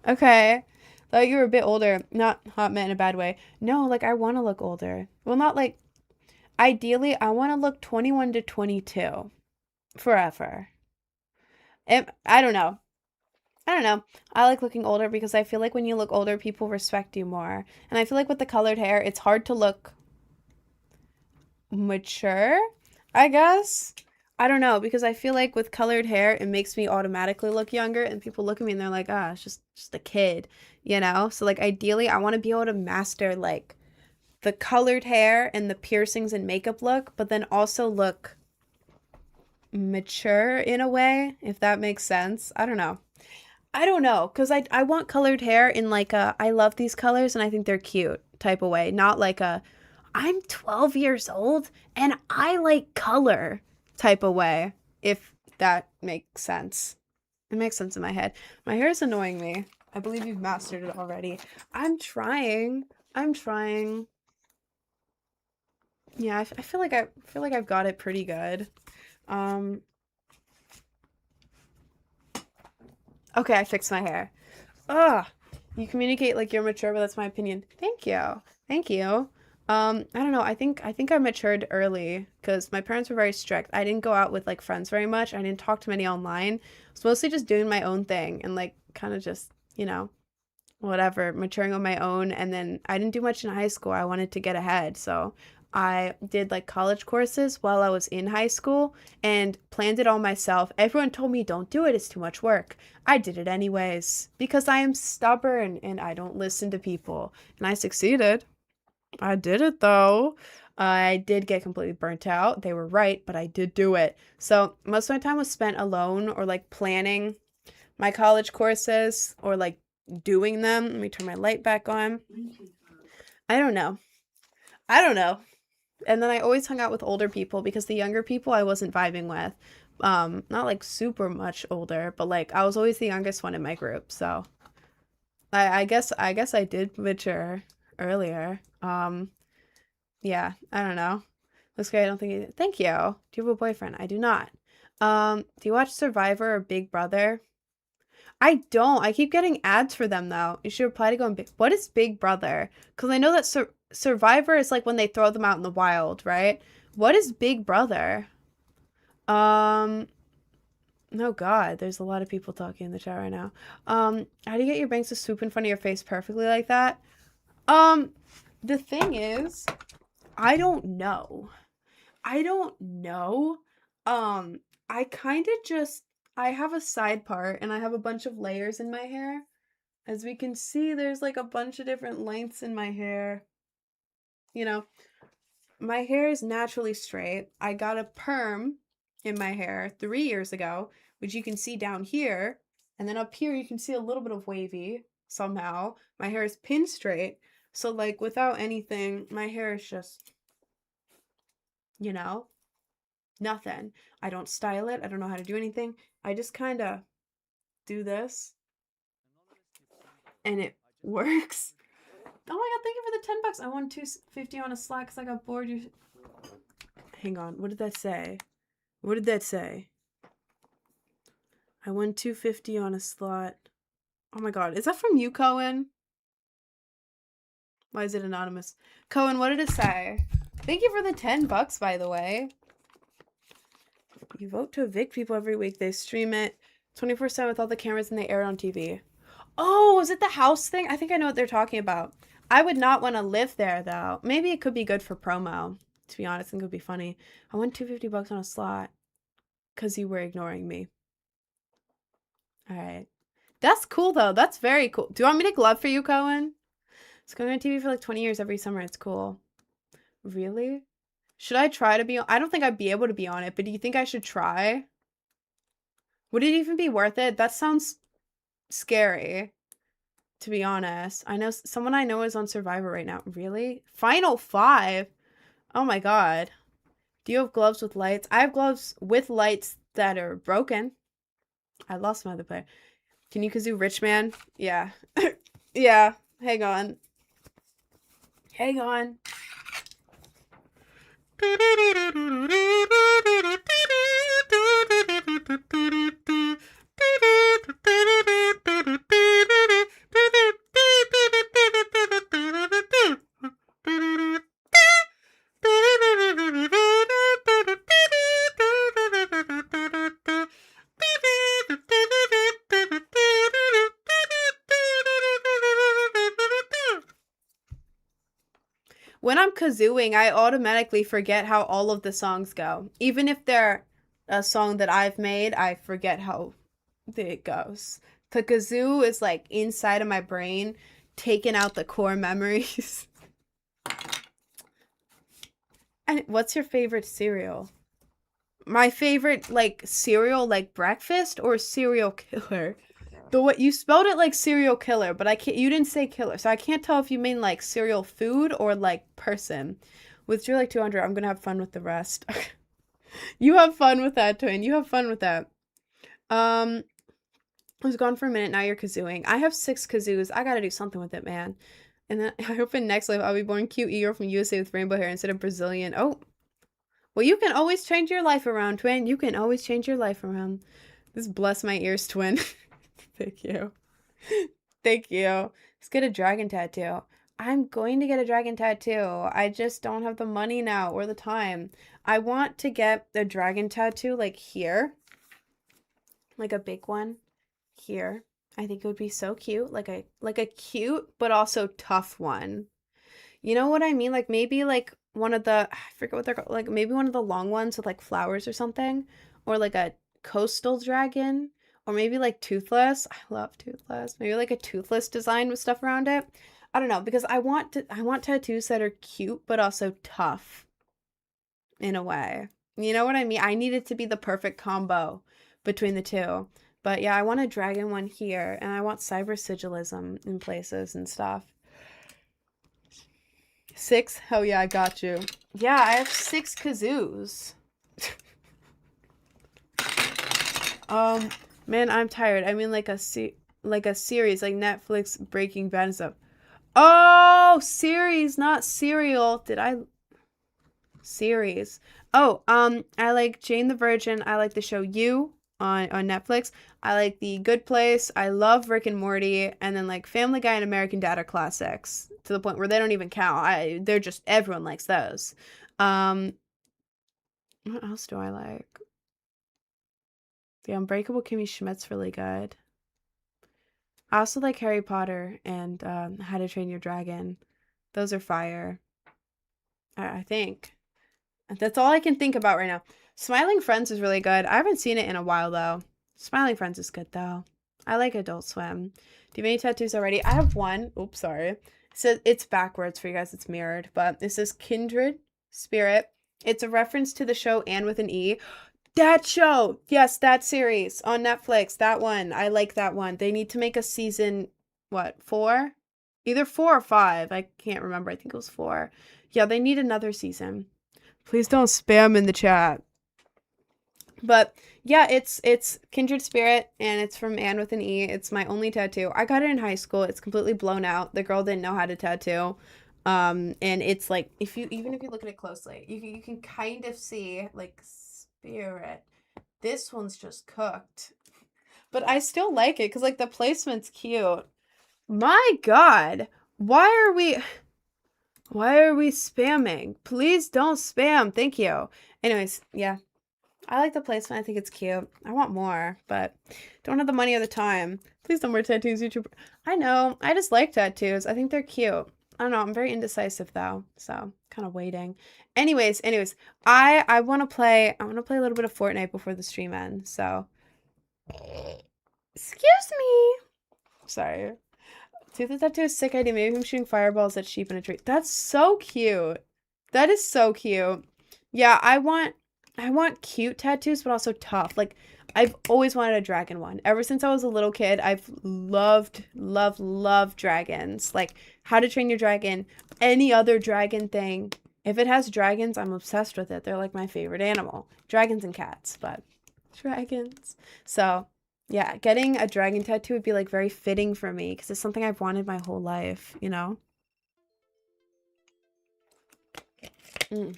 Okay. Thought you were a bit older. Not hot meant in a bad way. No, like I want to look older. Well, not like ideally I want to look 21 to 22 forever. I don't know. I don't know. I like looking older because I feel like when you look older, people respect you more. And I feel like with the colored hair, it's hard to look mature, I guess. I don't know, because I feel like with colored hair, it makes me automatically look younger, and people look at me and they're like, ah, it's just a kid, you know? So like ideally, I want to be able to master like the colored hair and the piercings and makeup look, but then also look mature in a way, if that makes sense. I don't know. I don't know, because I want colored hair in like a I love these colors and I think they're cute type of way, not like a I'm 12 years old and I like color type of way, if that makes sense. It makes sense in my head. My hair is annoying me. I believe you've mastered it already. I'm trying. Yeah, I feel like I've got it pretty good. Okay, I fixed my hair. Ugh. You communicate like you're mature, but that's my opinion. Thank you. Thank you. I don't know. I think I matured early because my parents were very strict. I didn't go out with like friends very much. I didn't talk to many online. I was mostly just doing my own thing and like kind of just, you know, whatever, maturing on my own. And then I didn't do much in high school. I wanted to get ahead. So I did like college courses while I was in high school and planned it all myself. Everyone told me don't do it, it's too much work. I did it anyways because I am stubborn and I don't listen to people. And I succeeded. I did it though. I did get completely burnt out. They were right, but I did do it. So most of my time was spent alone or like planning my college courses or like doing them. Let me turn my light back on. I don't know. I don't know. And then I always hung out with older people because the younger people I wasn't vibing with. Not like super much older, but like I was always the youngest one in my group. So I guess I did mature earlier. Yeah, I don't know. Looks great. I don't think you. Thank you. Do you have a boyfriend? I do not. Do you watch Survivor or Big Brother? I don't. I keep getting ads for them though. You should apply to go on Big. What is Big Brother? Because I know that Survivor is like when they throw them out in the wild, right? What is Big Brother? Um. Oh God, there's a lot of people talking in the chat right now. How do you get your bangs to swoop in front of your face perfectly like that? Um, the thing is, I don't know. I don't know. Um, I kind of just I have a side part and I have a bunch of layers in my hair. As we can see, there's like a bunch of different lengths in my hair. You know, my hair is naturally straight. I got a perm in my hair 3 years ago, which you can see down here. And then up here, you can see a little bit of wavy somehow. My hair is pin straight. So, like, without anything, my hair is just, you know, nothing. I don't style it. I don't know how to do anything. I just kind of do this and it works. Oh my God, thank you for the $10. I won $250 on a slot because I got bored. Hang on. What did that say? What did that say? I won $250 on a slot. Oh my God. Is that from you, Cohen? Why is it anonymous? Cohen, what did it say? Thank you for the $10, by the way. You vote to evict people every week. They stream it 24/7 with all the cameras and they air it on TV. Oh, is it the house thing? I think I know what they're talking about. I would not want to live there, though. Maybe it could be good for promo. To be honest, I think it would be funny. I won $250 on a slot because you were ignoring me. All right. That's cool, though. That's very cool. Do you want me to glove for you, Cohen? It's going on TV for like 20 years every summer. It's cool. Really? Should I try to be on? I don't think I'd be able to be on it, but do you think I should try? Would it even be worth it? That sounds scary, to be honest. I know someone I know is on Survivor right now. Really? Final 5? Oh my God. Do you have gloves with lights? I have gloves with lights that are broken. I lost my other pair. Can you kazoo Rich Man? Yeah. Yeah. Hang on. Hang on. When I'm kazooing, I automatically forget how all of the songs go. Even if they're a song that I've made, I forget how it goes. The kazoo is like inside of my brain, taking out the core memories. And what's your favorite cereal? My favorite like cereal, like breakfast or serial killer? The what you spelled it like serial killer, but I can't. You didn't say killer, so I can't tell if you mean like cereal food or like person. With you like 200, I'm gonna have fun with the rest. You have fun with that, twin. You have fun with that. I was gone for a minute. Now you're kazooing. I have 6 kazoos. I gotta do something with it, man. And then I hope in next life I'll be born cute Eeyore from USA with rainbow hair instead of Brazilian. Oh, well, you can always change your life around, twin. You can always change your life around. This bless my ears, twin. Thank you. Thank you. Let's get a dragon tattoo. I'm going to get a dragon tattoo. I just don't have the money now or the time. I want to get a dragon tattoo like here. Like a big one here. I think it would be so cute. Like a cute but also tough one. You know what I mean? Like maybe like one of the I forget what they're called. Like maybe one of the long ones with like flowers or something. Or like a coastal dragon. Or maybe like toothless. I love toothless. Maybe like a toothless design with stuff around it. I don't know, because I want tattoos that are cute but also tough in a way. You know what I mean? I need it to be the perfect combo between the two. But yeah, I want a dragon one here, and I want cyber sigilism in places and stuff. 6? Hell yeah, I got you. Yeah, I have 6 kazoos. Man, I'm tired. I mean, like a series, like Netflix, Breaking Bad and stuff. Oh, series, not cereal. Did I series? Oh, I like Jane the Virgin. I like the show You on Netflix. I like The Good Place. I love Rick and Morty, and then like Family Guy and American Dad are classics to the point where they don't even count. They're just everyone likes those. Um, what else do I like? The Unbreakable Kimmy Schmidt's really good. I also like Harry Potter and How to Train Your Dragon. Those are fire. I think. That's all I can think about right now. Smiling Friends is really good. I haven't seen it in a while though. Smiling Friends is good though. I like Adult Swim. Do you have any tattoos already? I have one. Oops, sorry. So it's backwards for you guys. It's mirrored, but it says Kindred Spirit. It's a reference to the show Anne with an E. That show! Yes, that series on Netflix. That one. I like that one. They need to make a season, what, 4? Either 4 or 5. I can't remember. I think it was 4. Yeah, they need another season. Please don't spam in the chat. But yeah, it's Kindred Spirit, and it's from Anne with an E. It's my only tattoo. I got it in high school. It's completely blown out. The girl didn't know how to tattoo. And it's like even if you look at it closely, you can kind of see like spirit. This one's just cooked. But I still like it because like the placement's cute. My God, why are we spamming? Please don't spam. Thank you. Anyways, yeah. I like the placement. I think it's cute. I want more, but don't have the money or the time. Please don't wear tattoos, YouTuber. I know. I just like tattoos. I think they're cute. I don't know. I'm very indecisive though, so kind of waiting. Anyways, I want to play. I want to play a little bit of Fortnite before the stream ends. So, excuse me. Sorry. Dude, the tattoo is sick idea. Maybe I'm shooting fireballs at sheep in a tree. That's so cute. That is so cute. Yeah, I want cute tattoos, but also tough. Like, I've always wanted a dragon one. Ever since I was a little kid, I've loved dragons. Like, How to Train Your Dragon, any other dragon thing. If it has dragons, I'm obsessed with it. They're like my favorite animal. Dragons and cats, but dragons. So, yeah, getting a dragon tattoo would be like very fitting for me because it's something I've wanted my whole life, you know? Mm.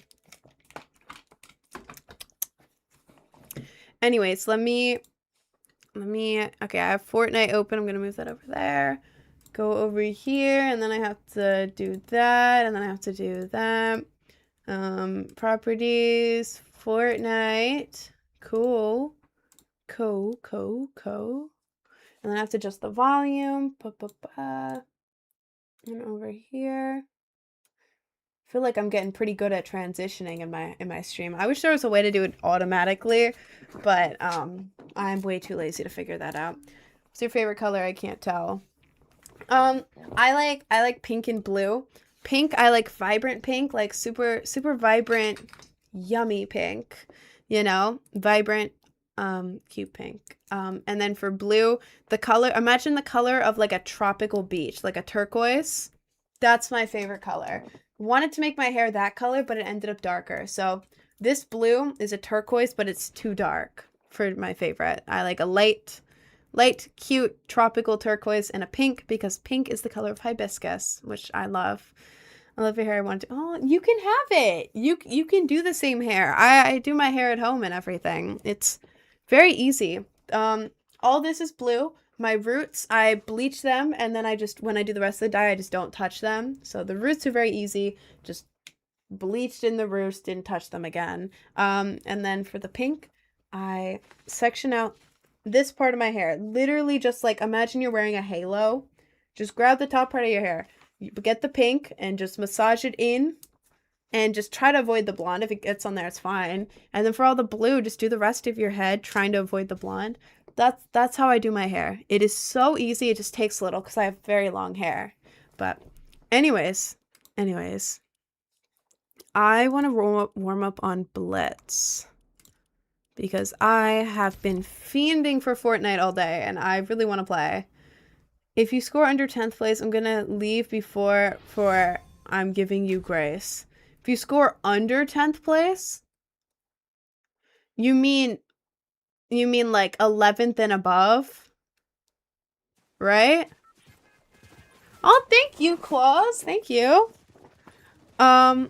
Anyways, let me, okay, I have Fortnite open. I'm going to move that over there. Go over here, and then I have to do that, and then I have to do that. Properties, Fortnite, cool. And then I have to adjust the volume, and over here. I feel like I'm getting pretty good at transitioning in my stream. I wish there was a way to do it automatically, but I'm way too lazy to figure that out. What's your favorite color? I can't tell. I like pink and blue. Pink, I like vibrant pink, like super vibrant, yummy pink. You know, vibrant, cute pink. And then for blue, the color, imagine the color of like a tropical beach, like a turquoise. That's my favorite color. Wanted to make my hair that color, but it ended up darker. So this blue is a turquoise, but it's too dark for my favorite. I like a light, cute, tropical turquoise and a pink because pink is the color of hibiscus, which I love. I love your hair. I want to. Oh, you can have it. You can do the same hair. I do my hair at home and everything. It's very easy. All this is blue. My roots, I bleach them, and then when I do the rest of the dye, I just don't touch them. So the roots are very easy. Just bleached in the roots, didn't touch them again. And then for the pink, I section out this part of my hair. Literally just like, imagine you're wearing a halo. Just grab the top part of your hair. You get the pink and just massage it in. And just try to avoid the blonde. If it gets on there, it's fine. And then for all the blue, just do the rest of your head, trying to avoid the blonde. That's how I do my hair. It is so easy. It just takes a little because I have very long hair. But anyways, I want to warm up on Blitz. because I have been fiending for Fortnite all day and I really want to play. If you score under 10th place, I'm gonna leave before I'm giving you grace. If you score under 10th place, you mean like 11th and above, right? Oh, thank you, Claus. Thank you. Oh,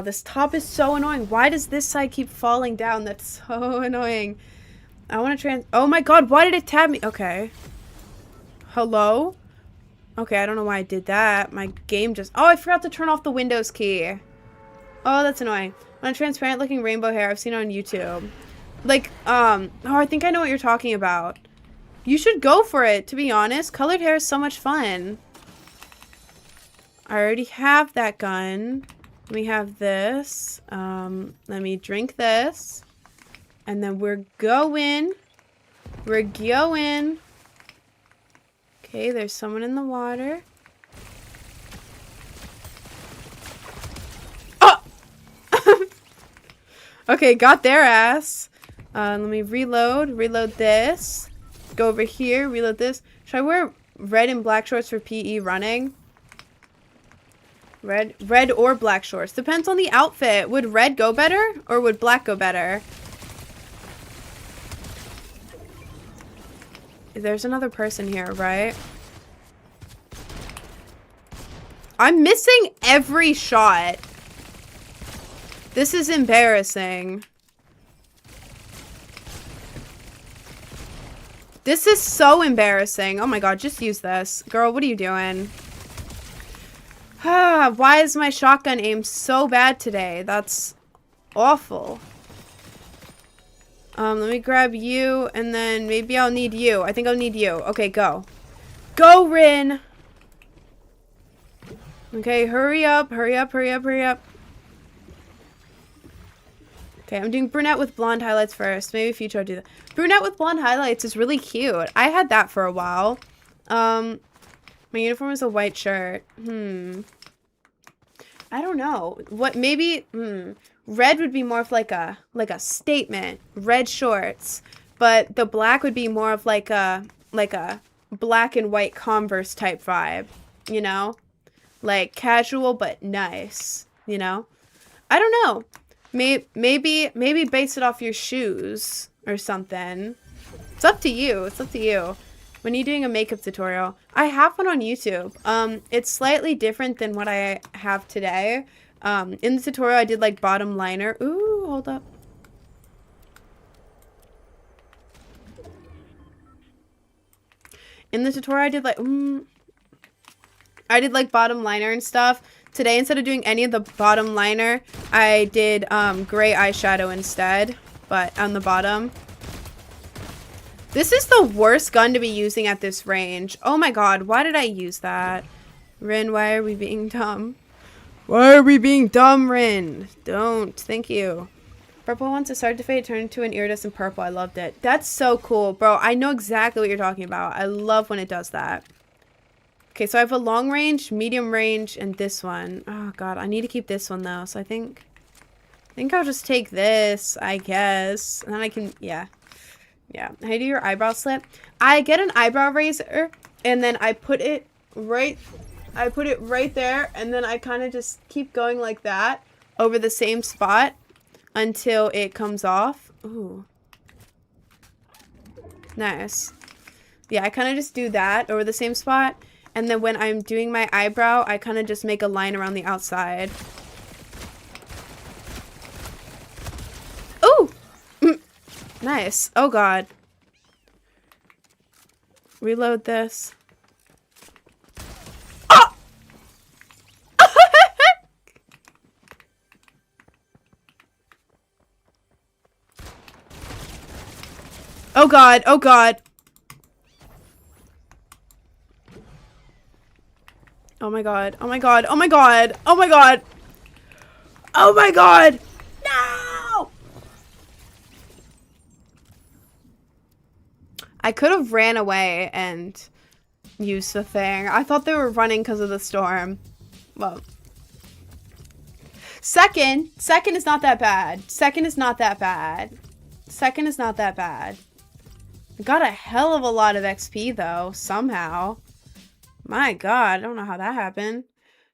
this top is so annoying. Why does this side keep falling down? That's so annoying. I want to oh my god, why did it tab me? Okay. Hello? Okay, I don't know why I did that. My game just... Oh, I forgot to turn off the Windows key. Oh, that's annoying. On a transparent looking rainbow hair, I've seen it on YouTube. Like, oh, I think I know what you're talking about. You should go for it, to be honest. Colored hair is so much fun. I already have that gun. We have this. Let me drink this. And then we're going. We're going. Okay, there's someone in the water. Oh! Okay, got their ass. Let me reload. Reload this. Go over here. Reload this. Should I wear red and black shorts for PE running? Red or black shorts. Depends on the outfit. Would red go better or would black go better? There's another person here, right? I'm missing every shot. This is embarrassing. This is so embarrassing. Oh my god, just use this. Girl, what are you doing? Why is my shotgun aim so bad today? That's awful. Let me grab you, and then maybe I'll need you. I think I'll need you. Okay, go. Go, Rin! Okay, hurry up, hurry up, hurry up, hurry up. Okay, I'm doing brunette with blonde highlights first. Maybe future I'll do that. Brunette with blonde highlights is really cute. I had that for a while. My uniform is a white shirt. I don't know. What, maybe, red would be more of like a statement. Red shorts. But the black would be more of like a black and white Converse type vibe. You know? Like casual but nice. You know? I don't know. Maybe base it off your shoes or something. It's up to you. It's up to you. When you're doing a makeup tutorial, I have one on YouTube. It's slightly different than what I have today. In the tutorial, I did like bottom liner. Ooh, hold up. In the tutorial, I did like bottom liner and stuff. Today, instead of doing any of the bottom liner, I did gray eyeshadow instead, but on the bottom. This is the worst gun to be using at this range. Oh my god, why did I use that? Rin, why are we being dumb? Why are we being dumb, Rin? Don't. Thank you. Purple wants to start to fade, turn into an iridescent purple. I loved it. That's so cool, bro. I know exactly what you're talking about. I love when it does that. Okay, so I have a long range, medium range, and this one. Oh god, I need to keep this one though. So I think I'll just take this, I guess. And then I can, yeah. Yeah. How do you do your eyebrow slip? I get an eyebrow razor and then I put it right there, and then I kind of just keep going like that over the same spot until it comes off. Ooh. Nice. Yeah, I kind of just do that over the same spot, and then when I'm doing my eyebrow, I kind of just make a line around the outside. Ooh! Nice. Oh god. Reload this. Oh! Oh god. Oh god. Oh my god. Oh my god. Oh my god. Oh my god. Oh my god. No! I could have ran away and used the thing. I thought they were running because of the storm. Well, Second is not that bad. Second is not that bad. Second is not that bad. I got a hell of a lot of XP though, somehow. My god, I don't know how that happened.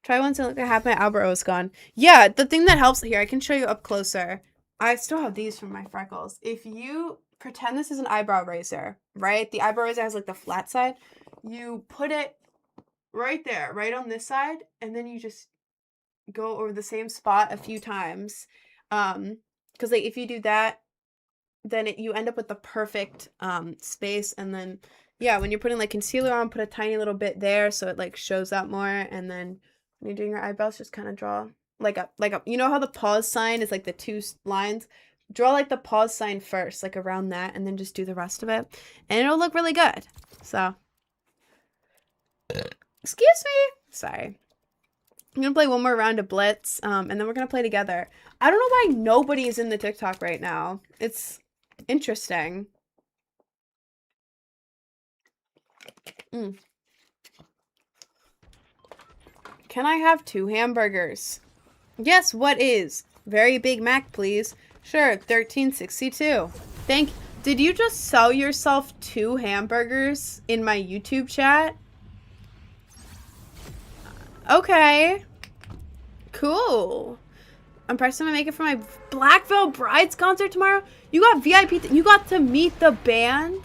Try once and look at half my eyebrow is gone. Yeah, the thing that helps here, I can show you up closer. I still have these from my freckles. If you pretend this is an eyebrow razor, right? The eyebrow razor has like the flat side. You put it right there, right on this side, and then you just go over the same spot a few times. Because like if you do that, then you end up with the perfect space. And then yeah, when you're putting like concealer on, put a tiny little bit there so it like shows up more. And then when you're doing your eyebrows, just kind of draw like a you know how the pause sign is like the two lines? Draw like the pause sign first, like around that, and then just do the rest of it, and it'll look really good. So excuse me, sorry. I'm gonna play one more round of Blitz, and then we're gonna play together. I don't know why nobody is in the TikTok right now. It's interesting. Can I have 2 hamburgers? Yes, what is? Very Big Mac, please. Sure, $13.62. Did you just sell yourself 2 hamburgers in my YouTube chat? Okay. Cool. I'm pressing my makeup for my Black Veil Brides concert tomorrow. You got VIP. You got to meet the band?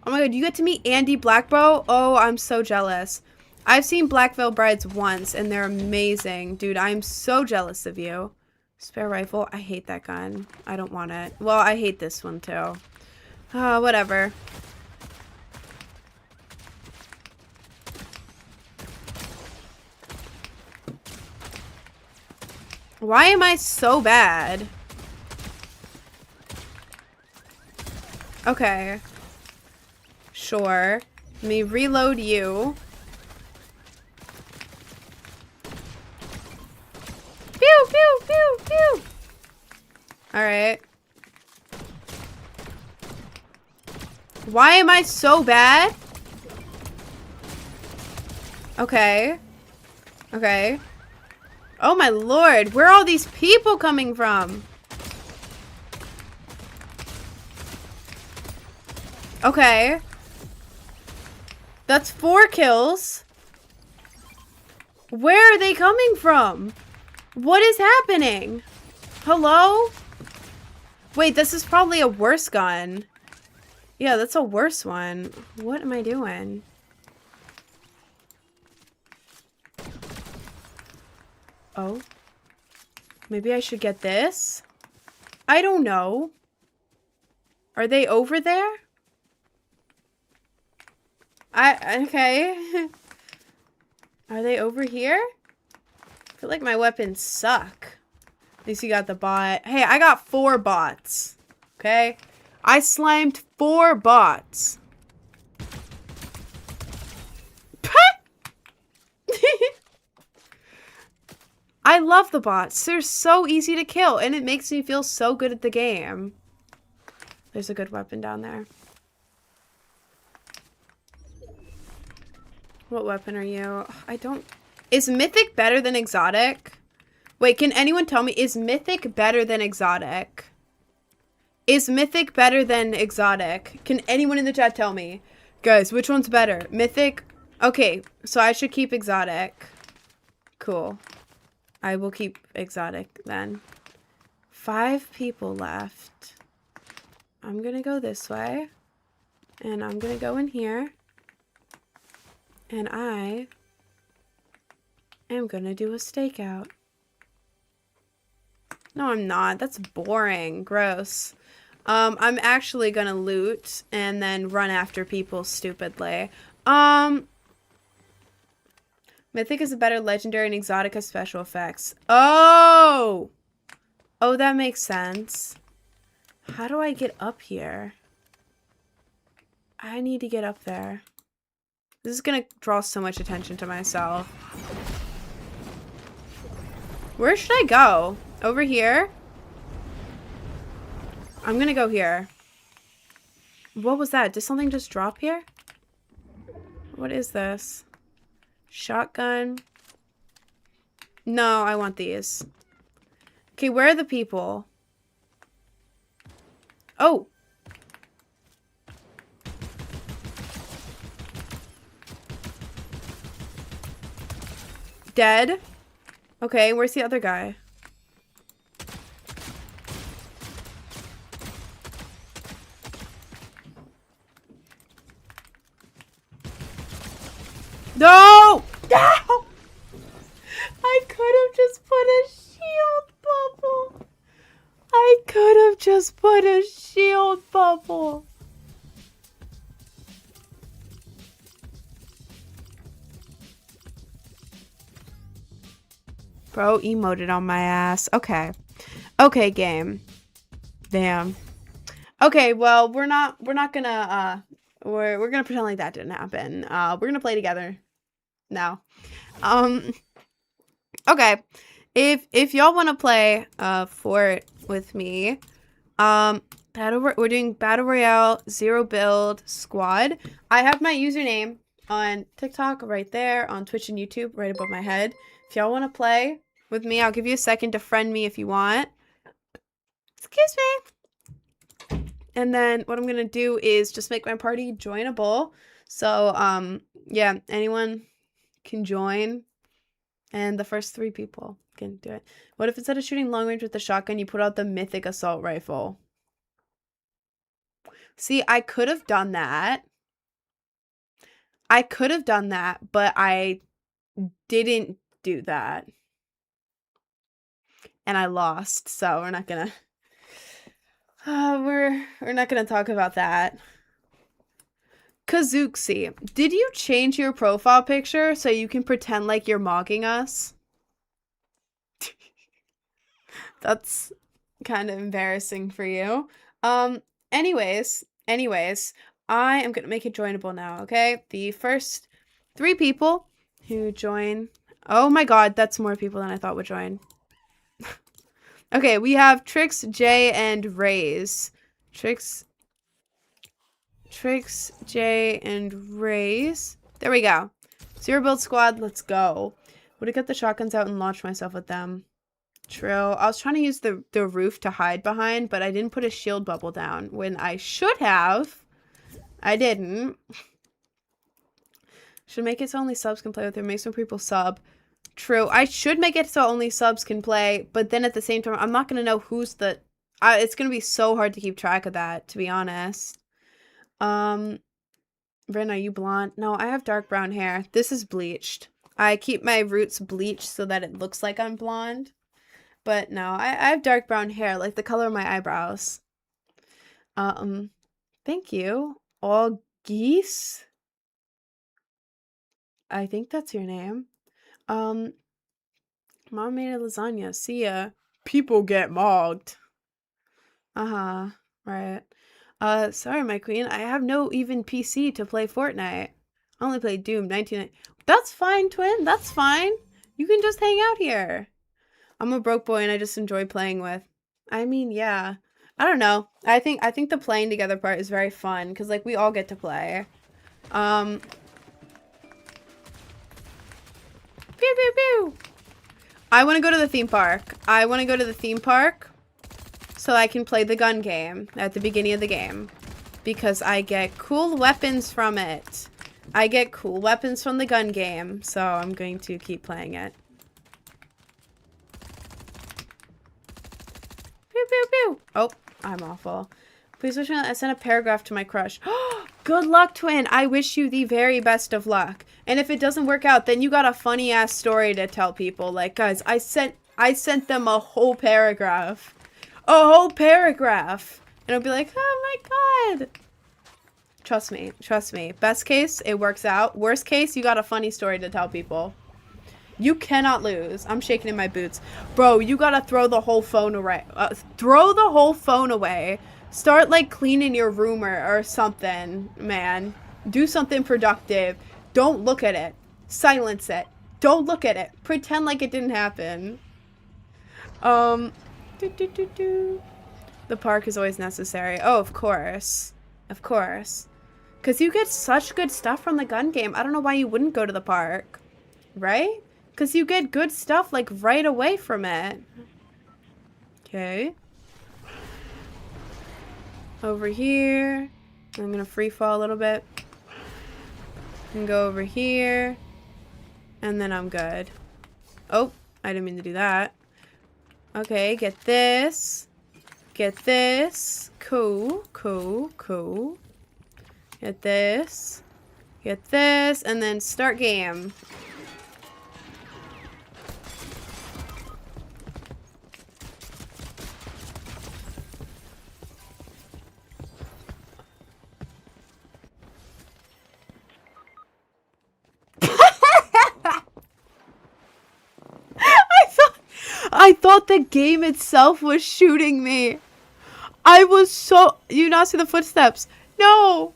Oh my god, you get to meet Andy Blackbow? Oh, I'm so jealous. I've seen Black Veil Brides once, and they're amazing. Dude, I'm so jealous of you. Spare rifle? I hate that gun. I don't want it. Well, I hate this one, too. Whatever. Why am I so bad? Okay. Sure. Let me reload you. Pew, pew, pew, pew. Alright. Why am I so bad? Okay. Okay. Oh my lord, where are all these people coming from? Okay. That's 4 kills. Where are they coming from? What is happening? Hello? Wait, this is probably a worse gun. Yeah, that's a worse one. What am I doing? Oh. Maybe I should get this? I don't know. Are they over there? Okay. Are they over here? I feel like my weapons suck. At least you got the bot. Hey, I got 4 bots. Okay? I slimed 4 bots. I love the bots. They're so easy to kill, and it makes me feel so good at the game. There's a good weapon down there. What weapon are you? I don't... Is Mythic better than Exotic? Wait, can anyone tell me, is Mythic better than Exotic? Is Mythic better than Exotic? Can anyone in the chat tell me? Guys, which one's better? Mythic? Okay, so I should keep Exotic. Cool. I will keep Exotic then. 5 people left. I'm gonna go this way. And I'm gonna go in here. And I am gonna do a stakeout. No, I'm not. That's boring. Gross. I'm actually gonna loot and then run after people stupidly. Mythic is a better legendary and Exotic has special effects. Oh! Oh, that makes sense. How do I get up here? I need to get up there. This is gonna draw so much attention to myself. Where should I go? Over here? I'm gonna go here. What was that? Did something just drop here? What is this? Shotgun. No, I want these. Okay, where are the people? Oh. Dead? Okay, where's the other guy? No! No! I could have just put a shield bubble. I could have just put a shield bubble. Bro emoted on my ass. Okay. Okay, game. Damn. Okay, well, we're not gonna we're gonna pretend like that didn't happen. We're gonna play together now. Okay. If y'all wanna play Fort with me, we're doing Battle Royale, Zero Build, Squad. I have my username on TikTok right there, on Twitch and YouTube right above my head. If y'all wanna play with me, I'll give you a second to friend me if you want. Excuse me. And then what I'm going to do is just make my party joinable. So, yeah, anyone can join. And the first 3 people can do it. What if instead of shooting long range with the shotgun, you put out the mythic assault rifle? See, I could have done that. But I didn't do that. And I lost, so we're not gonna... we're not gonna talk about that. Kazuxi, did you change your profile picture so you can pretend like you're mocking us? That's kind of embarrassing for you. Anyways, I am gonna make it joinable now, okay? The first 3 people who join... Oh my god, that's more people than I thought would join. Okay, we have Trix, Jay, and Raze. Trix, Jay, and Raze. There we go. Zero build squad, let's go. Would have got the shotguns out and launched myself with them. True. I was trying to use the roof to hide behind, but I didn't put a shield bubble down when I should have. I didn't. Should make it so only subs can play with it. Make some people sub. True. I should make it so only subs can play, but then at the same time, I'm not going to know who's the... it's going to be so hard to keep track of that, to be honest. Ren, are you blonde? No, I have dark brown hair. This is bleached. I keep my roots bleached so that it looks like I'm blonde. But no, I have dark brown hair, like the color of my eyebrows. Thank you. All geese? I think that's your name. Mom made a lasagna. See ya. People get mogged. Uh-huh. Right. Sorry, my queen. I have no even PC to play Fortnite. I only play Doom 19... That's fine, twin. That's fine. You can just hang out here. I'm a broke boy and I just enjoy playing with. I mean, yeah. I don't know. I think the playing together part is very fun because, like, we all get to play. Pew, pew, pew. I want to go to the theme park. So I can play the gun game at the beginning of the game. Because I get cool weapons from it. I get cool weapons from the gun game. So I'm going to keep playing it. Pew, pew, pew. Oh, I'm awful. Please wish me I sent a paragraph to my crush. Good luck, twin. I wish you the very best of luck. And if it doesn't work out, then you got a funny ass story to tell people. Like, guys, I sent them a whole paragraph. A whole paragraph. And I'll be like, oh my god. Trust me. Trust me. Best case, it works out. Worst case, you got a funny story to tell people. You cannot lose. I'm shaking in my boots. Bro, you gotta throw the whole phone away. Throw the whole phone away. Start, like, cleaning your room or something, man. Do something productive. Don't look at it. Silence it. Don't look at it. Pretend like it didn't happen. The park is always necessary. Oh, of course. Of course. Because you get such good stuff from the gun game. I don't know why you wouldn't go to the park. Right? Because you get good stuff, like, right away from it. Okay. Over here. I'm gonna free fall a little bit. And go over here. And then I'm good. Oh, I didn't mean to do that. Okay, get this. Get this. Cool, cool, cool. Get this. Get this. And then start game. I thought the game itself was shooting me. I was so... You not see the footsteps? No.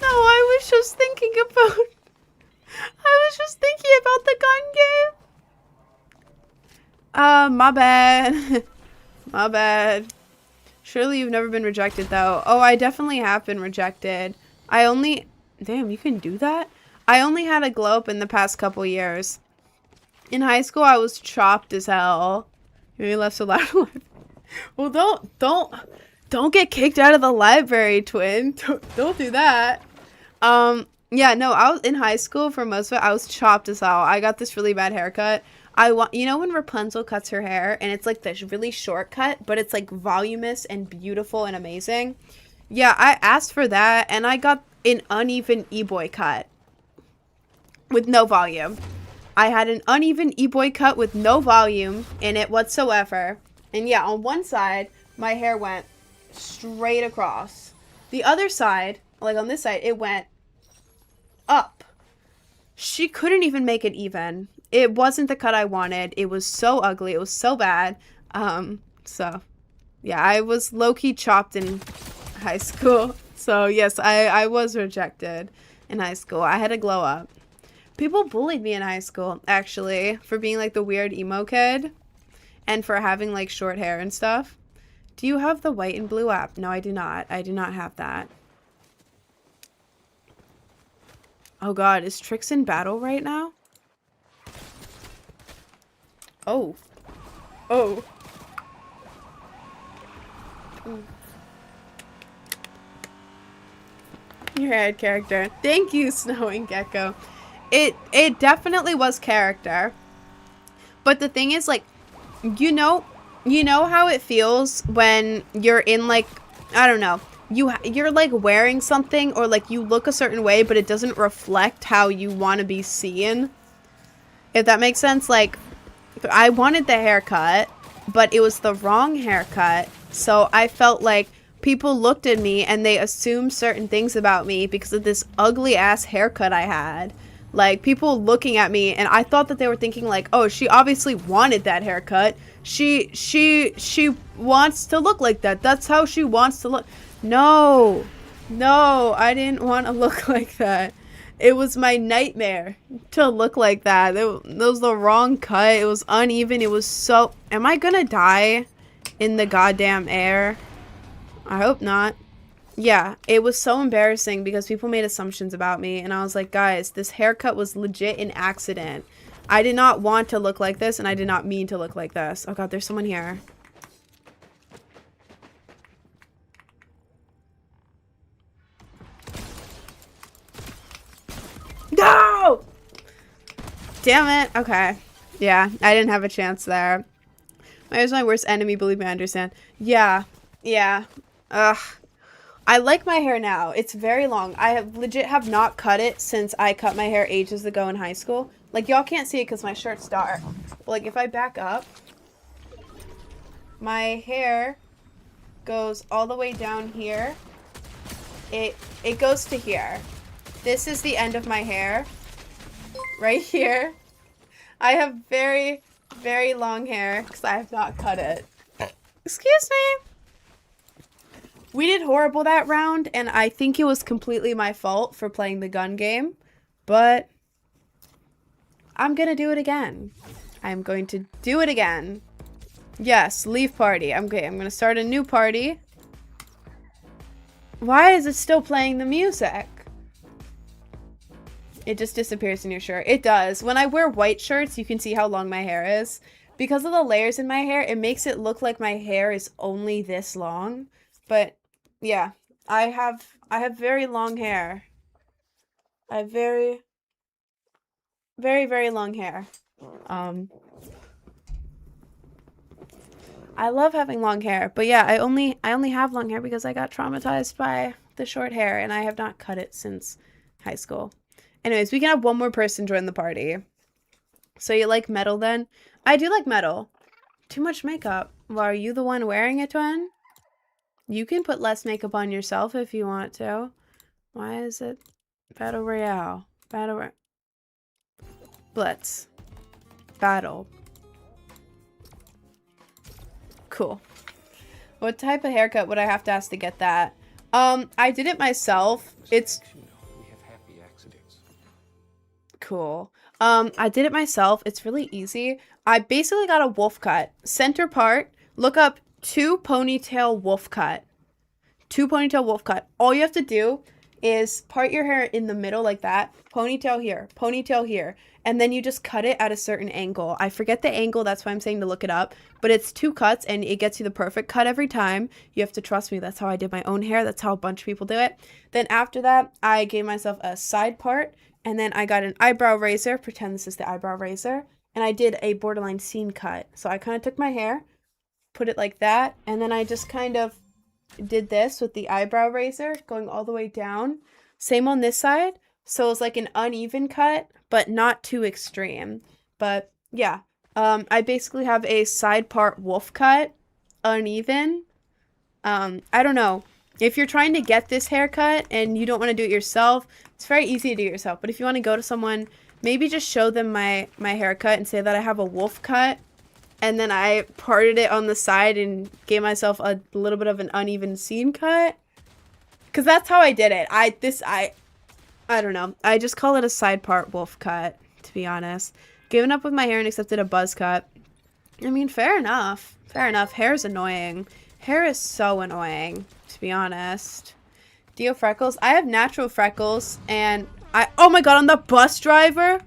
No, I was just thinking about... I was just thinking about the gun game. My bad. My bad. Surely you've never been rejected, though. Oh, I definitely have been rejected. I only... Damn, you can do that? I only had a glow up in the past couple years. In high school, I was chopped as hell. You left so loud. Well, don't get kicked out of the library, twin. Don't do that. Yeah, no, I was in high school for most of it. I was chopped as hell. I got this really bad haircut. You know when Rapunzel cuts her hair and it's like this really short cut, but it's like voluminous and beautiful and amazing. Yeah, I asked for that and I got an uneven e-boy cut with no volume. I had an uneven e-boy cut with no volume in it whatsoever. And yeah, on one side, my hair went straight across. The other side, like on this side, it went up. She couldn't even make it even. It wasn't the cut I wanted. It was so ugly. It was so bad. So yeah, I was low-key chopped in high school. So yes, I was rejected in high school. I had a glow up. People bullied me in high school, actually, for being, like, the weird emo kid and for having, like, short hair and stuff. Do you have the white and blue app? No, I do not. I do not have that. Oh, God. Is Trix in battle right now? Oh. Oh. Your head character. Thank you, Snowing Gecko. It definitely was character. But the thing is, like, you know how it feels when you're in, like, I don't know, you're like wearing something or like you look a certain way, but it doesn't reflect how you want to be seen. If that makes sense. Like, I wanted the haircut, but it was the wrong haircut. So I felt like people looked at me and they assumed certain things about me because of this ugly ass haircut I had. Like, people looking at me, and I thought that they were thinking, like, oh, she obviously wanted that haircut. She wants to look like that. That's how she wants to look. No. No, I didn't want to look like that. It was my nightmare to look like that. It was the wrong cut. It was uneven. It was so... Am I gonna die in the goddamn air? I hope not. Yeah, it was so embarrassing because people made assumptions about me, and I was like, guys, this haircut was legit an accident. I did not want to look like this, and I did not mean to look like this. Oh god, there's someone here. No! Damn it. Okay. Yeah, I didn't have a chance there. Here's my worst enemy, believe me, I understand. Yeah. Yeah. Ugh. I like my hair now. It's very long. I have not cut it since I cut my hair ages ago in high school. Like, y'all can't see it because my shirt's dark. But, like, if I back up, my hair goes all the way down here. It goes to here. This is the end of my hair. Right here. I have very, very long hair because I have not cut it. Excuse me. We did horrible that round, and I think it was completely my fault for playing the gun game, but I'm gonna do it again. I'm going to do it again. Yes, leave party. Okay, I'm gonna start a new party. Why is it still playing the music? It just disappears in your shirt. It does. When I wear white shirts, you can see how long my hair is. Because of the layers in my hair, it makes it look like my hair is only this long. But yeah, I have very long hair. I have very, very, very long hair. I love having long hair, but yeah, I only have long hair because I got traumatized by the short hair and I have not cut it since high school. Anyways, we can have one more person join the party. So you like metal then? I do like metal. Too much makeup. Well, are you the one wearing it, Twin? You can put less makeup on yourself if you want to. Why is it Battle Royale? Battle Royale. Blitz. Battle. Cool. What type of haircut would I have to ask to get that? I did it myself. It's cool. I did it myself. It's really easy. I basically got a wolf cut. Center part, look up 2 ponytail wolf cut. 2 ponytail wolf cut. All you have to do is part your hair in the middle like that. Ponytail here, and then you just cut it at a certain angle. I forget the angle, that's why I'm saying to look it up. But it's 2 cuts, and it gets you the perfect cut every time. You have to trust me, that's how I did my own hair. That's how a bunch of people do it. Then after that, I gave myself a side part, and then I got an eyebrow razor. Pretend this is the eyebrow razor. And I did a borderline seam cut. So I kind of took my hair, put it like that, and then I just kind of did this with the eyebrow razor going all the way down. Same on this side. So it's like an uneven cut, but not too extreme. But yeah, I basically have a side part wolf cut, uneven. I don't know. If you're trying to get this haircut and you don't want to do it yourself, it's very easy to do it yourself. But if you want to go to someone, maybe just show them my haircut and say that I have a wolf cut. And then I parted it on the side and gave myself a little bit of an uneven seam cut. Because that's how I did it. I don't know. I just call it a side part wolf cut, to be honest. Given up with my hair and accepted a buzz cut. I mean, fair enough. Fair enough. Hair is annoying. Hair is so annoying, to be honest. Do you have freckles? I have natural freckles. And oh my god, I'm the bus driver?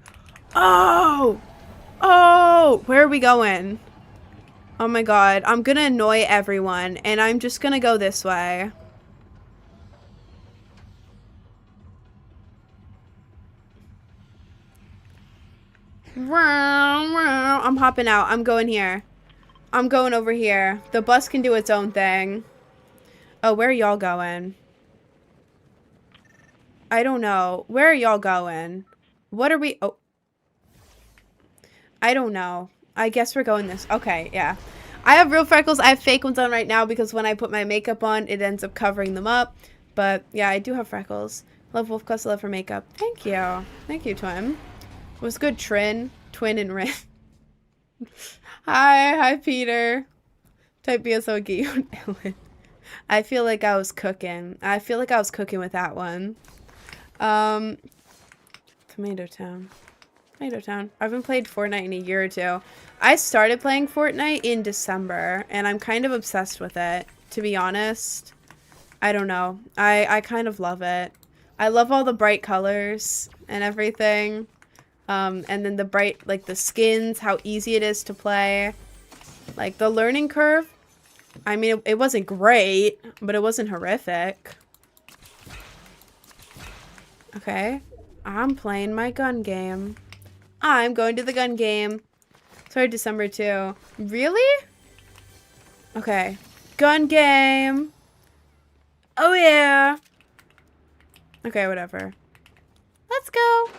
Oh! Oh! Where are we going? Oh my god, I'm gonna annoy everyone, and I'm just gonna go this way. I'm hopping out. I'm going here. I'm going over here. The bus can do its own thing. Oh, where are y'all going? I don't know. Where are y'all going? What are we... Oh. I don't know. I guess we're going this. Okay, yeah. I have real freckles. I have fake ones on right now because when I put my makeup on, it ends up covering them up. But yeah, I do have freckles. Love wolf cuts, love for makeup. Thank you. Thank you, Twin. It was good, Twin and Rin. Hi, Peter. Type BSO get you Ellen. I feel like I was cooking. I feel like I was cooking with that one. Tomato Town. Tomato Town. I haven't played Fortnite in a year or two. I started playing Fortnite in December, and I'm kind of obsessed with it, to be honest. I don't know. I kind of love it. I love all the bright colors and everything. And then the bright, like, the skins, how easy it is to play. Like, the learning curve. I mean, it wasn't great, but it wasn't horrific. Okay. I'm playing my gun game. I'm going to the gun game. Sorry, December 2. Really? Okay. Gun game. Oh, yeah. Okay, whatever. Let's go.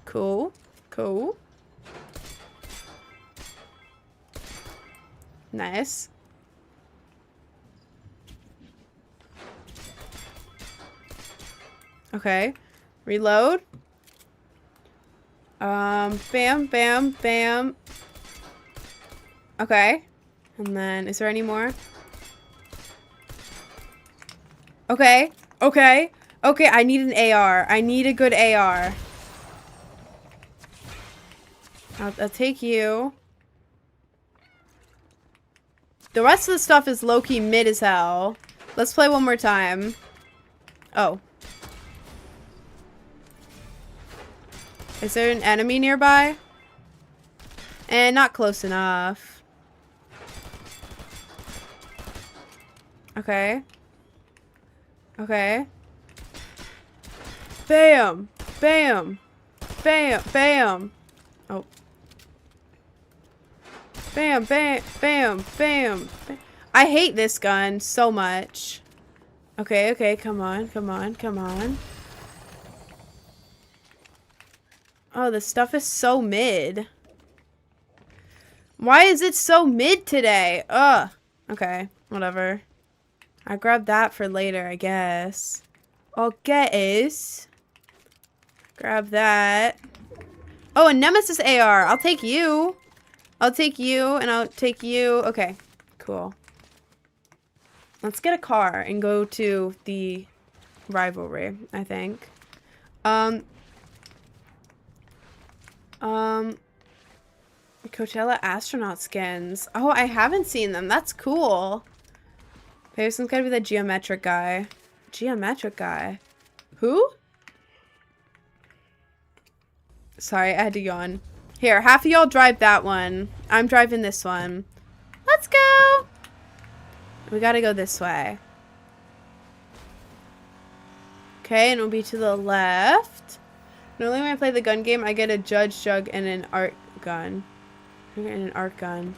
Cool. Cool. Nice. Okay. Reload. Bam, bam, bam. Okay. And then, is there any more? Okay. Okay. Okay, I need an AR. I need a good AR. I'll take you. The rest of the stuff is low-key mid as hell. Let's play one more time. Oh. Is there an enemy nearby? And not close enough. Okay. Okay. Bam! Bam! Bam! Bam! Oh. Bam! Bam! Bam! Bam! Bam. I hate this gun so much. Okay, okay, come on, come on, come on. Oh, this stuff is so mid. Why is it so mid today? Ugh. Okay, whatever. I grabbed that for later, I guess. Okay. Grab that. Oh, a Nemesis AR. I'll take you. I'll take you, and I'll take you. Okay, cool. Let's get a car and go to the rivalry, I think. Coachella astronaut skins. Oh, I haven't seen them. That's cool. Pearson's gotta be the geometric guy. Geometric guy. Who? Sorry, I had to yawn. Here, half of y'all drive that one. I'm driving this one. Let's go! We gotta go this way. Okay, and it'll be to the left. Normally when I play the gun game, I get a judge jug and an art gun. And an art gun.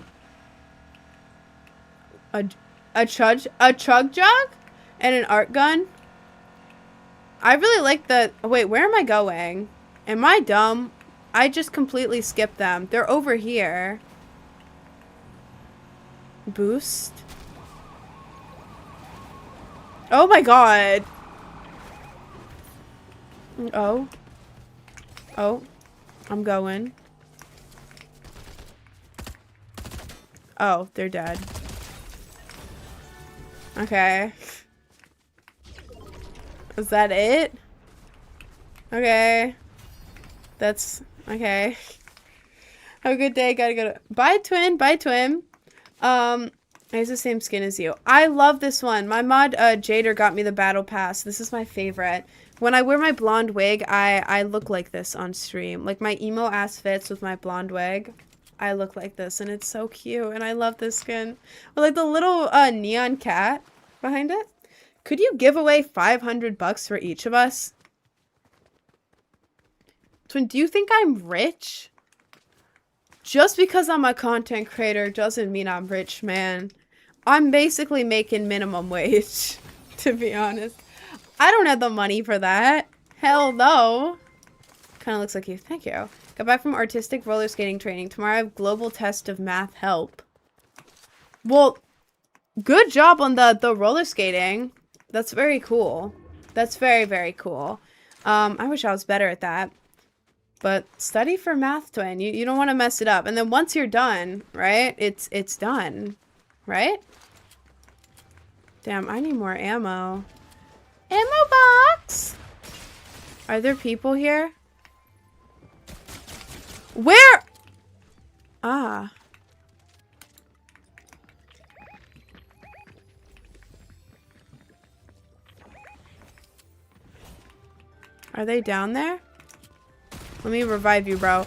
A chug jug? And an art gun? I really like the... Wait, where am I going? Am I dumb? I just completely skipped them. They're over here. Boost. Oh my god. Oh. Oh. I'm going. Oh, they're dead. Okay. Is that it? Okay. That's... Okay. Have a good day. Gotta go to... Bye, twin. Bye, twin. I have the same skin as you. I love this one. My mod, Jader, got me the battle pass. This is my favorite. When I wear my blonde wig, I look like this on stream. Like, my emo ass fits with my blonde wig. I look like this, and it's so cute, and I love this skin. Or like the little neon cat behind it. Could you give away 500 bucks for each of us? Twin, do you think I'm rich? Just because I'm a content creator doesn't mean I'm rich, man. I'm basically making minimum wage, to be honest. I don't have the money for that. Hell no. Kind of looks like you. Thank you. Got back from artistic roller skating training. Tomorrow I have global test of math help. Well, good job on the roller skating. That's very cool. That's very, very cool. I wish I was better at that. But study for math, twin. You don't want to mess it up. And then once you're done, right? It's done. Right? Damn, I need more ammo. Ammo box! Are there people here? Where? Ah. Are they down there? Let me revive you, bro.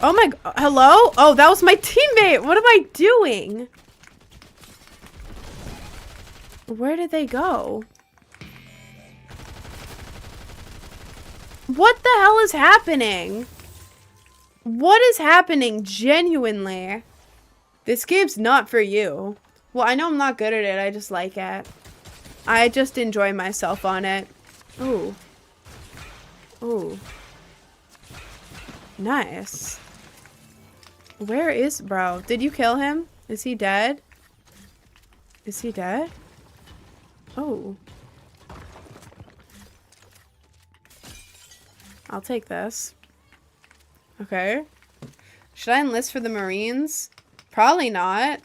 Oh my... Hello? Oh, that was my teammate! What am I doing? Where did they go? What the hell is happening? What is happening? Genuinely. This game's not for you. Well, I know I'm not good at it. I just like it. I just enjoy myself on it. Ooh. Ooh. Nice. Where is bro? Did you kill him? Is he dead? Is he dead? Oh. I'll take this. Okay. Should I enlist for the Marines? Probably not.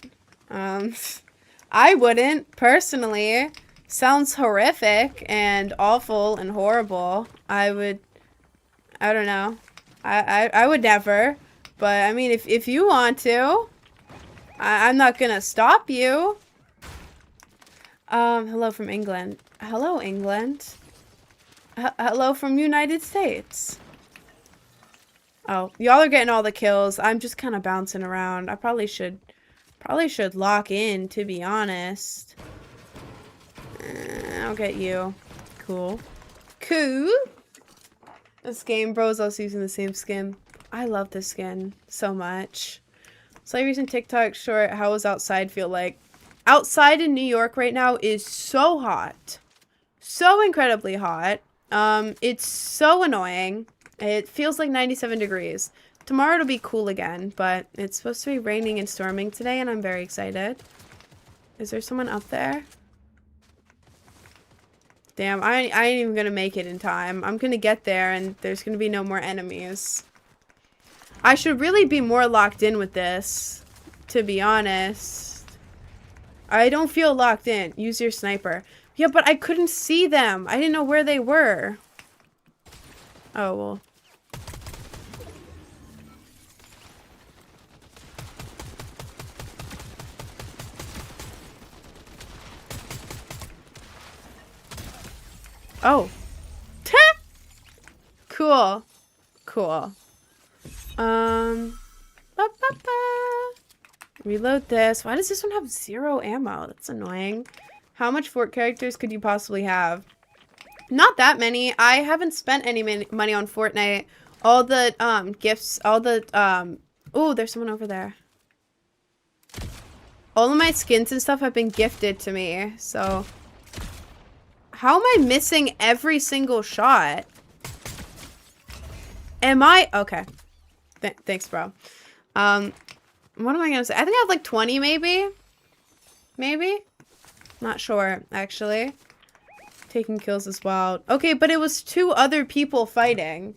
I wouldn't, personally. Sounds horrific and awful and horrible. I don't know. I would never. But, I mean, if you want to, I'm not gonna stop you. Hello from England. Hello, England. Hello from United States. Oh, y'all are getting all the kills. I'm just kind of bouncing around. I probably should lock in, to be honest. I'll get you. Cool. Cool. This game, bros, also using the same skin. I love this skin so much. So I recent TikTok short, how does outside feel like? Outside in New York right now is so hot. So incredibly hot. It's so annoying. It feels like 97 degrees. Tomorrow it'll be cool again, but it's supposed to be raining and storming today, and I'm very excited. Is there someone up there? Damn, I ain't even gonna make it in time. I'm gonna get there, and there's gonna be no more enemies. I should really be more locked in with this, to be honest. I don't feel locked in. Use your sniper. Yeah, but I couldn't see them. I didn't know where they were. Oh, well. Oh. Cool. Cool. Reload this. Why does this one have 0 ammo? That's annoying. How much fort characters could you possibly have? Not that many. I haven't spent any money on Fortnite. All the gifts, all the oh, there's someone over there. All of my skins and stuff have been gifted to me. So how am I missing every single shot? Am I okay? Thanks, bro. What am I gonna say? I think I have like 20, maybe. Not sure, actually. Taking kills is wild. Okay, but it was 2 other people fighting.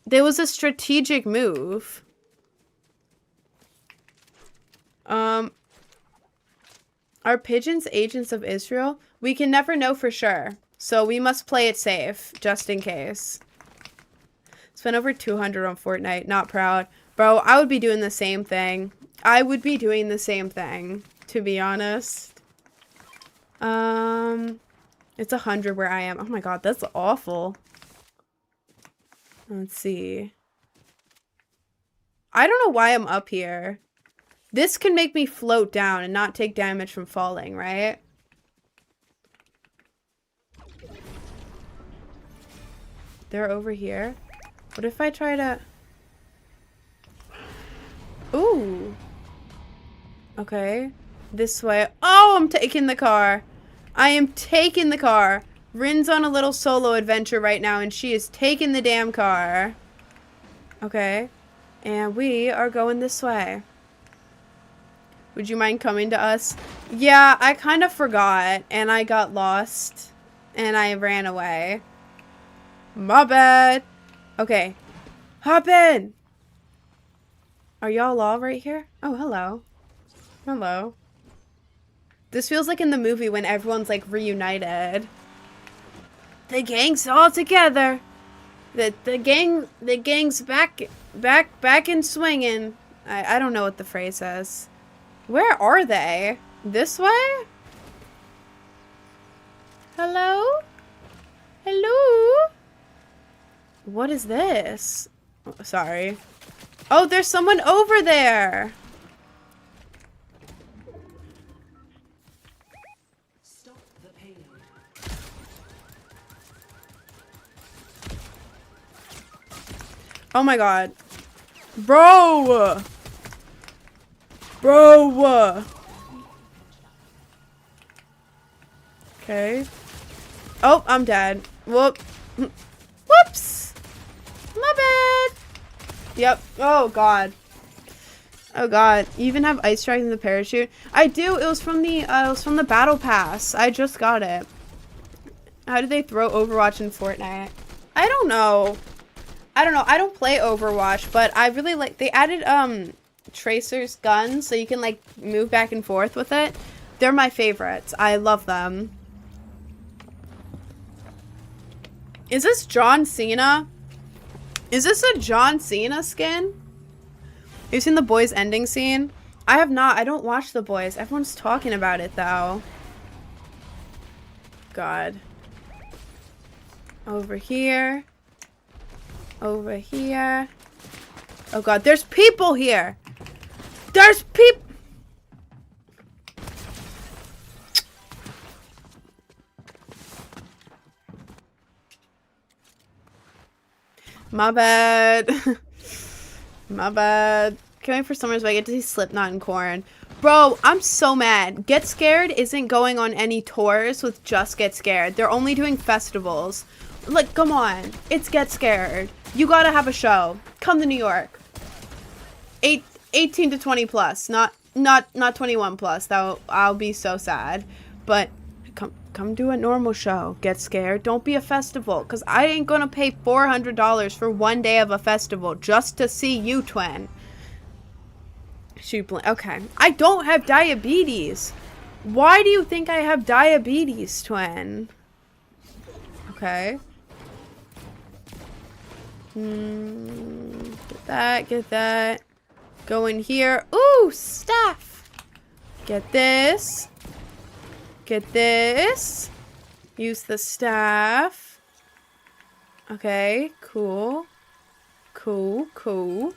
There was a strategic move. Are pigeons agents of Israel? We can never know for sure. So we must play it safe, just in case. Spent over 200 on Fortnite. Not proud. Bro, I would be doing the same thing. I would be doing the same thing, to be honest. It's 100 where I am. Oh my god, that's awful. Let's see. I don't know why I'm up here. This can make me float down and not take damage from falling, right? They're over here. What if I try to... Ooh. Okay. This way. Oh, I'm taking the car. I am taking the car. Rin's on a little solo adventure right now, and she is taking the damn car. Okay. And we are going this way. Would you mind coming to us? Yeah, I kind of forgot, and I got lost, and I ran away. My bad. Okay. Hop in. Are y'all all right here? Oh, hello. Hello. This feels like in the movie when everyone's like reunited. The gang's all together. The gang's back and swinging. I don't know what the phrase says. Where are they? This way? Hello? Hello? What is this? Oh, sorry. Oh, there's someone over there. Stop the payload. Oh my god. Bro! Bro! Okay. Oh, I'm dead. Whoop. Whoops! My bad! Yep. Oh god. Oh god. You even have ice strikes in the parachute? I do. It was from the battle pass. I just got it. How did they throw Overwatch in Fortnite? I don't know. I don't play Overwatch, but I really like, they added Tracer's guns so you can like move back and forth with it. They're my favorites. I love them. Is this John Cena? Is this a John Cena skin? You've seen The Boys ending scene? I have not. I don't watch The Boys. Everyone's talking about it though. God. Over here. Over here. Oh god, there's people here! There's people! My bad. My bad. Can't wait for summer so I get to see Slipknot and Korn. Bro, I'm so mad. Get Scared isn't going on any tours with Just Get Scared. They're only doing festivals. Like, come on. It's Get Scared. You gotta have a show. Come to New York. 18 to 20 plus. Not 21 plus. I'll be so sad. But come do a normal show. Get Scared. Don't be a festival. Because I ain't gonna pay $400 for one day of a festival just to see you, twin. Shoot, okay. I don't have diabetes. Why do you think I have diabetes, twin? Okay. Get that. Go in here. Ooh, stuff. Get this. Get this. Use the staff. Okay, cool. Cool.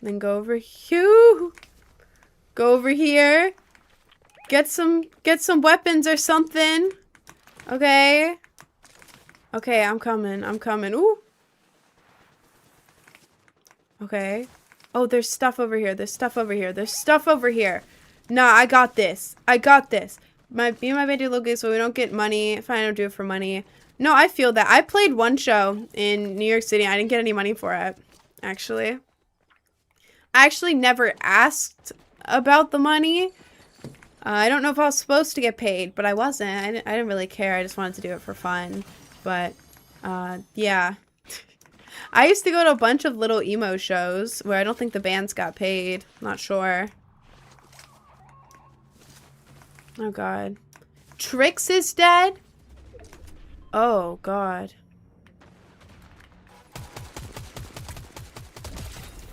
Then go over here. Go over here. Get some weapons or something. Okay. Okay, I'm coming. Ooh. Okay. Oh, there's stuff over here. There's stuff over here. Nah, I got this. Me and my baby look good so we don't get money. If I don't do it for money. No, I feel that. I played one show in New York City. I didn't get any money for it, actually. I actually never asked about the money. I don't know if I was supposed to get paid, but I wasn't. I didn't really care. I just wanted to do it for fun. But, yeah. I used to go to a bunch of little emo shows where I don't think the bands got paid. Not sure. Oh, God. Trix is dead? Oh, God.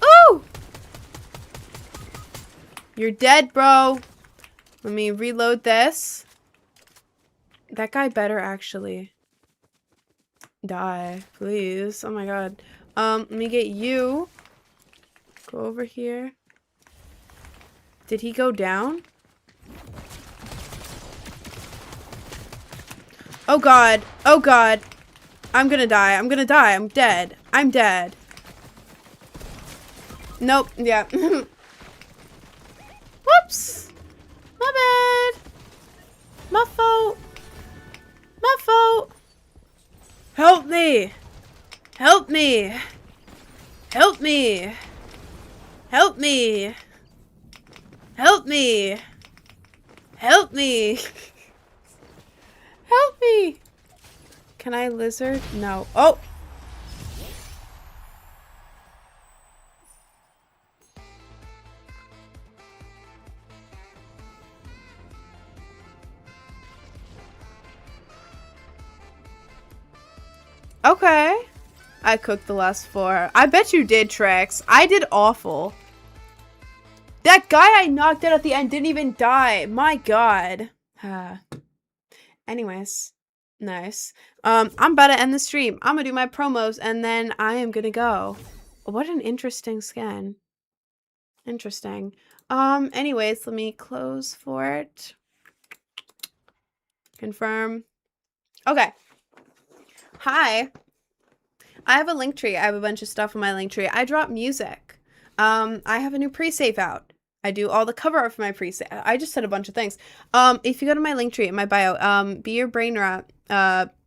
Ooh! You're dead, bro. Let me reload this. That guy better actually die, please. Oh my god. Let me get you. Go over here. Did he go down? Oh god. Oh god. I'm gonna die. I'm dead. I'm dead. Nope. Yeah. Whoops. My bad. My fault. My fault. Help me. Help me. Help me. Help me. Help me. Help me. Help me. Can I lizard? No. Oh. Okay. I cooked the last 4. I bet you did, Trex. I did awful. That guy I knocked out at the end didn't even die. My god. Anyways. Nice. I'm about to end the stream. I'm gonna do my promos and then I am gonna go. What an interesting skin. Interesting. Anyways, let me close for it. Confirm. Okay. Hi. I have a link tree. I have a bunch of stuff on my link tree. I drop music. I have a new pre-save out. I do all the cover art for my pre-save. I just said a bunch of things. If you go to my link tree in my bio, Be Your Brain Rot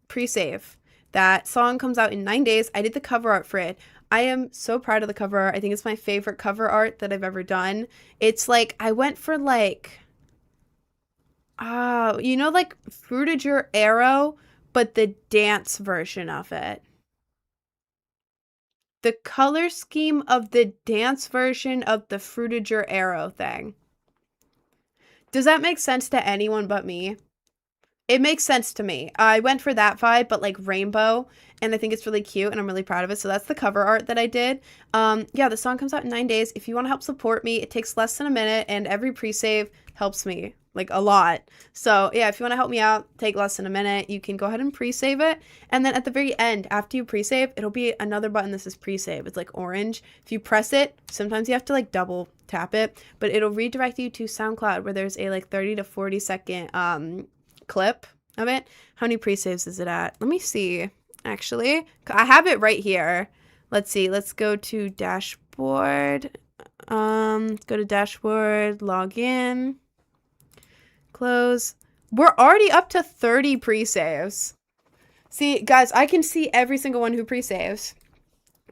pre-save. That song comes out in 9 days. I did the cover art for it. I am so proud of the cover art. I think it's my favorite cover art that I've ever done. It's like, I went for like, you know, like Fruited Your Arrow, but the dance version of it. The color scheme of the dance version of the Fruited Your Arrow thing. Does that make sense to anyone but me? It makes sense to me. I went for that vibe, but like rainbow, and I think it's really cute, and I'm really proud of it. So that's the cover art that I did. Yeah, the song comes out in 9 days. If you want to help support me, it takes less than a minute, and every pre-save helps me. like a lot. So yeah, if you want to help me out, take less than a minute, you can go ahead and pre-save it. And then at the very end, after you pre-save, it'll be another button that says pre-save. It's like orange. If you press it, sometimes you have to like double tap it, but it'll redirect you to SoundCloud where there's a like 30 to 40 second clip of it. How many pre-saves is it at? Let me see. Actually, I have it right here. Let's see. Let's go to dashboard. Let's go to dashboard, log in, close. We're already up to 30 pre-saves. See, guys, I can see every single one who pre-saves.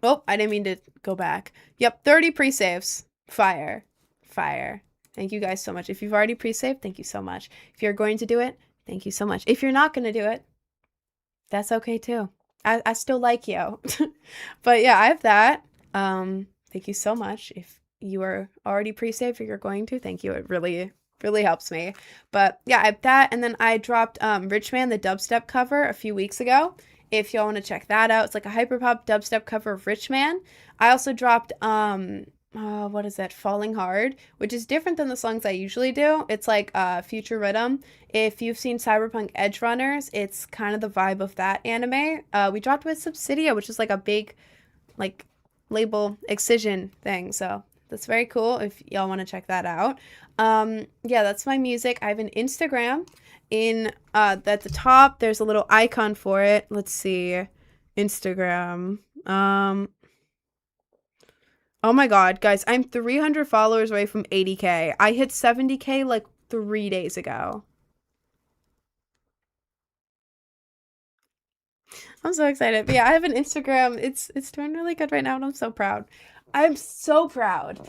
Oh, I didn't mean to go back. Yep, 30 pre-saves. Fire. Fire. Thank you guys so much. If you've already pre-saved, thank you so much. If you're going to do it, thank you so much. If you're not going to do it, that's okay too. I still like you. But yeah, I have that. Thank you so much. If you are already pre-saved or you're going to, thank you. It really, really helps me. But yeah, I have that. And then I dropped Rich Man, the dubstep cover a few weeks ago. If y'all want to check that out, it's like a hyperpop dubstep cover of Rich Man. I also dropped what is that? Falling Hard, which is different than the songs I usually do. It's like future rhythm. If you've seen Cyberpunk Edge Runners, it's kind of the vibe of that anime. We dropped with Subsidia, which is like a big like label excision thing. So that's very cool if y'all want to check that out. Yeah, that's my music. I have an Instagram. At the top there's a little icon for it. Let's see. Instagram. Oh my god, guys, I'm 300 followers away from 80K. I hit 70K like 3 days ago. I'm so excited. But yeah, I have an Instagram. It's doing really good right now, and I'm so proud. I'm so proud.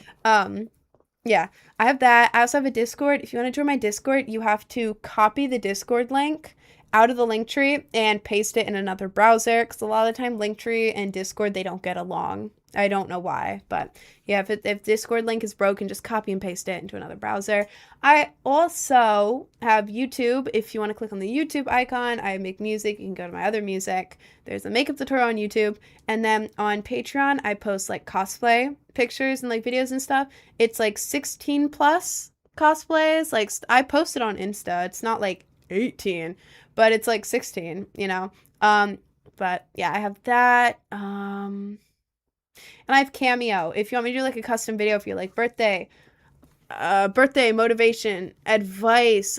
Yeah, I have that. I also have a Discord. If you want to join my Discord, you have to copy the Discord link out of the link tree and paste it in another browser, because a lot of the time Linktree and Discord, they don't get along. I don't know why, but yeah, if Discord link is broken, just copy and paste it into another browser. I also have YouTube. If you want to click on the YouTube icon, I make music. You can go to my other music. There's a makeup tutorial on YouTube. And then on Patreon, I post like cosplay pictures and like videos and stuff. It's like 16 plus cosplays. Like I post it on Insta. It's not like 18, but it's like 16, you know? But yeah, I have that. And I have Cameo. If you want me to do like a custom video for you, like birthday motivation, advice,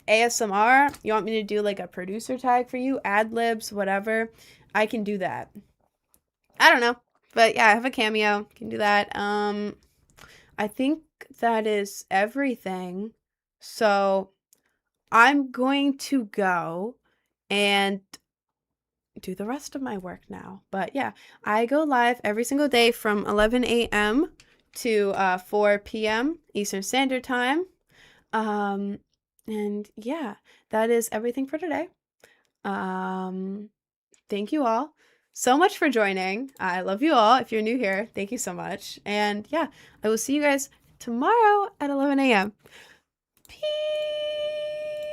ASMR, you want me to do like a producer tag for you, ad libs, whatever, I can do that. I don't know. But yeah, I have a Cameo. Can do that. I think that is everything. So I'm going to go and do the rest of my work now. But yeah, I go live every single day from 11 a.m. to 4 p.m. Eastern Standard Time. And yeah, that is everything for today. Thank you all so much for joining. I love you all. If you're new here, thank you so much. And yeah, I will see you guys tomorrow at 11 a.m.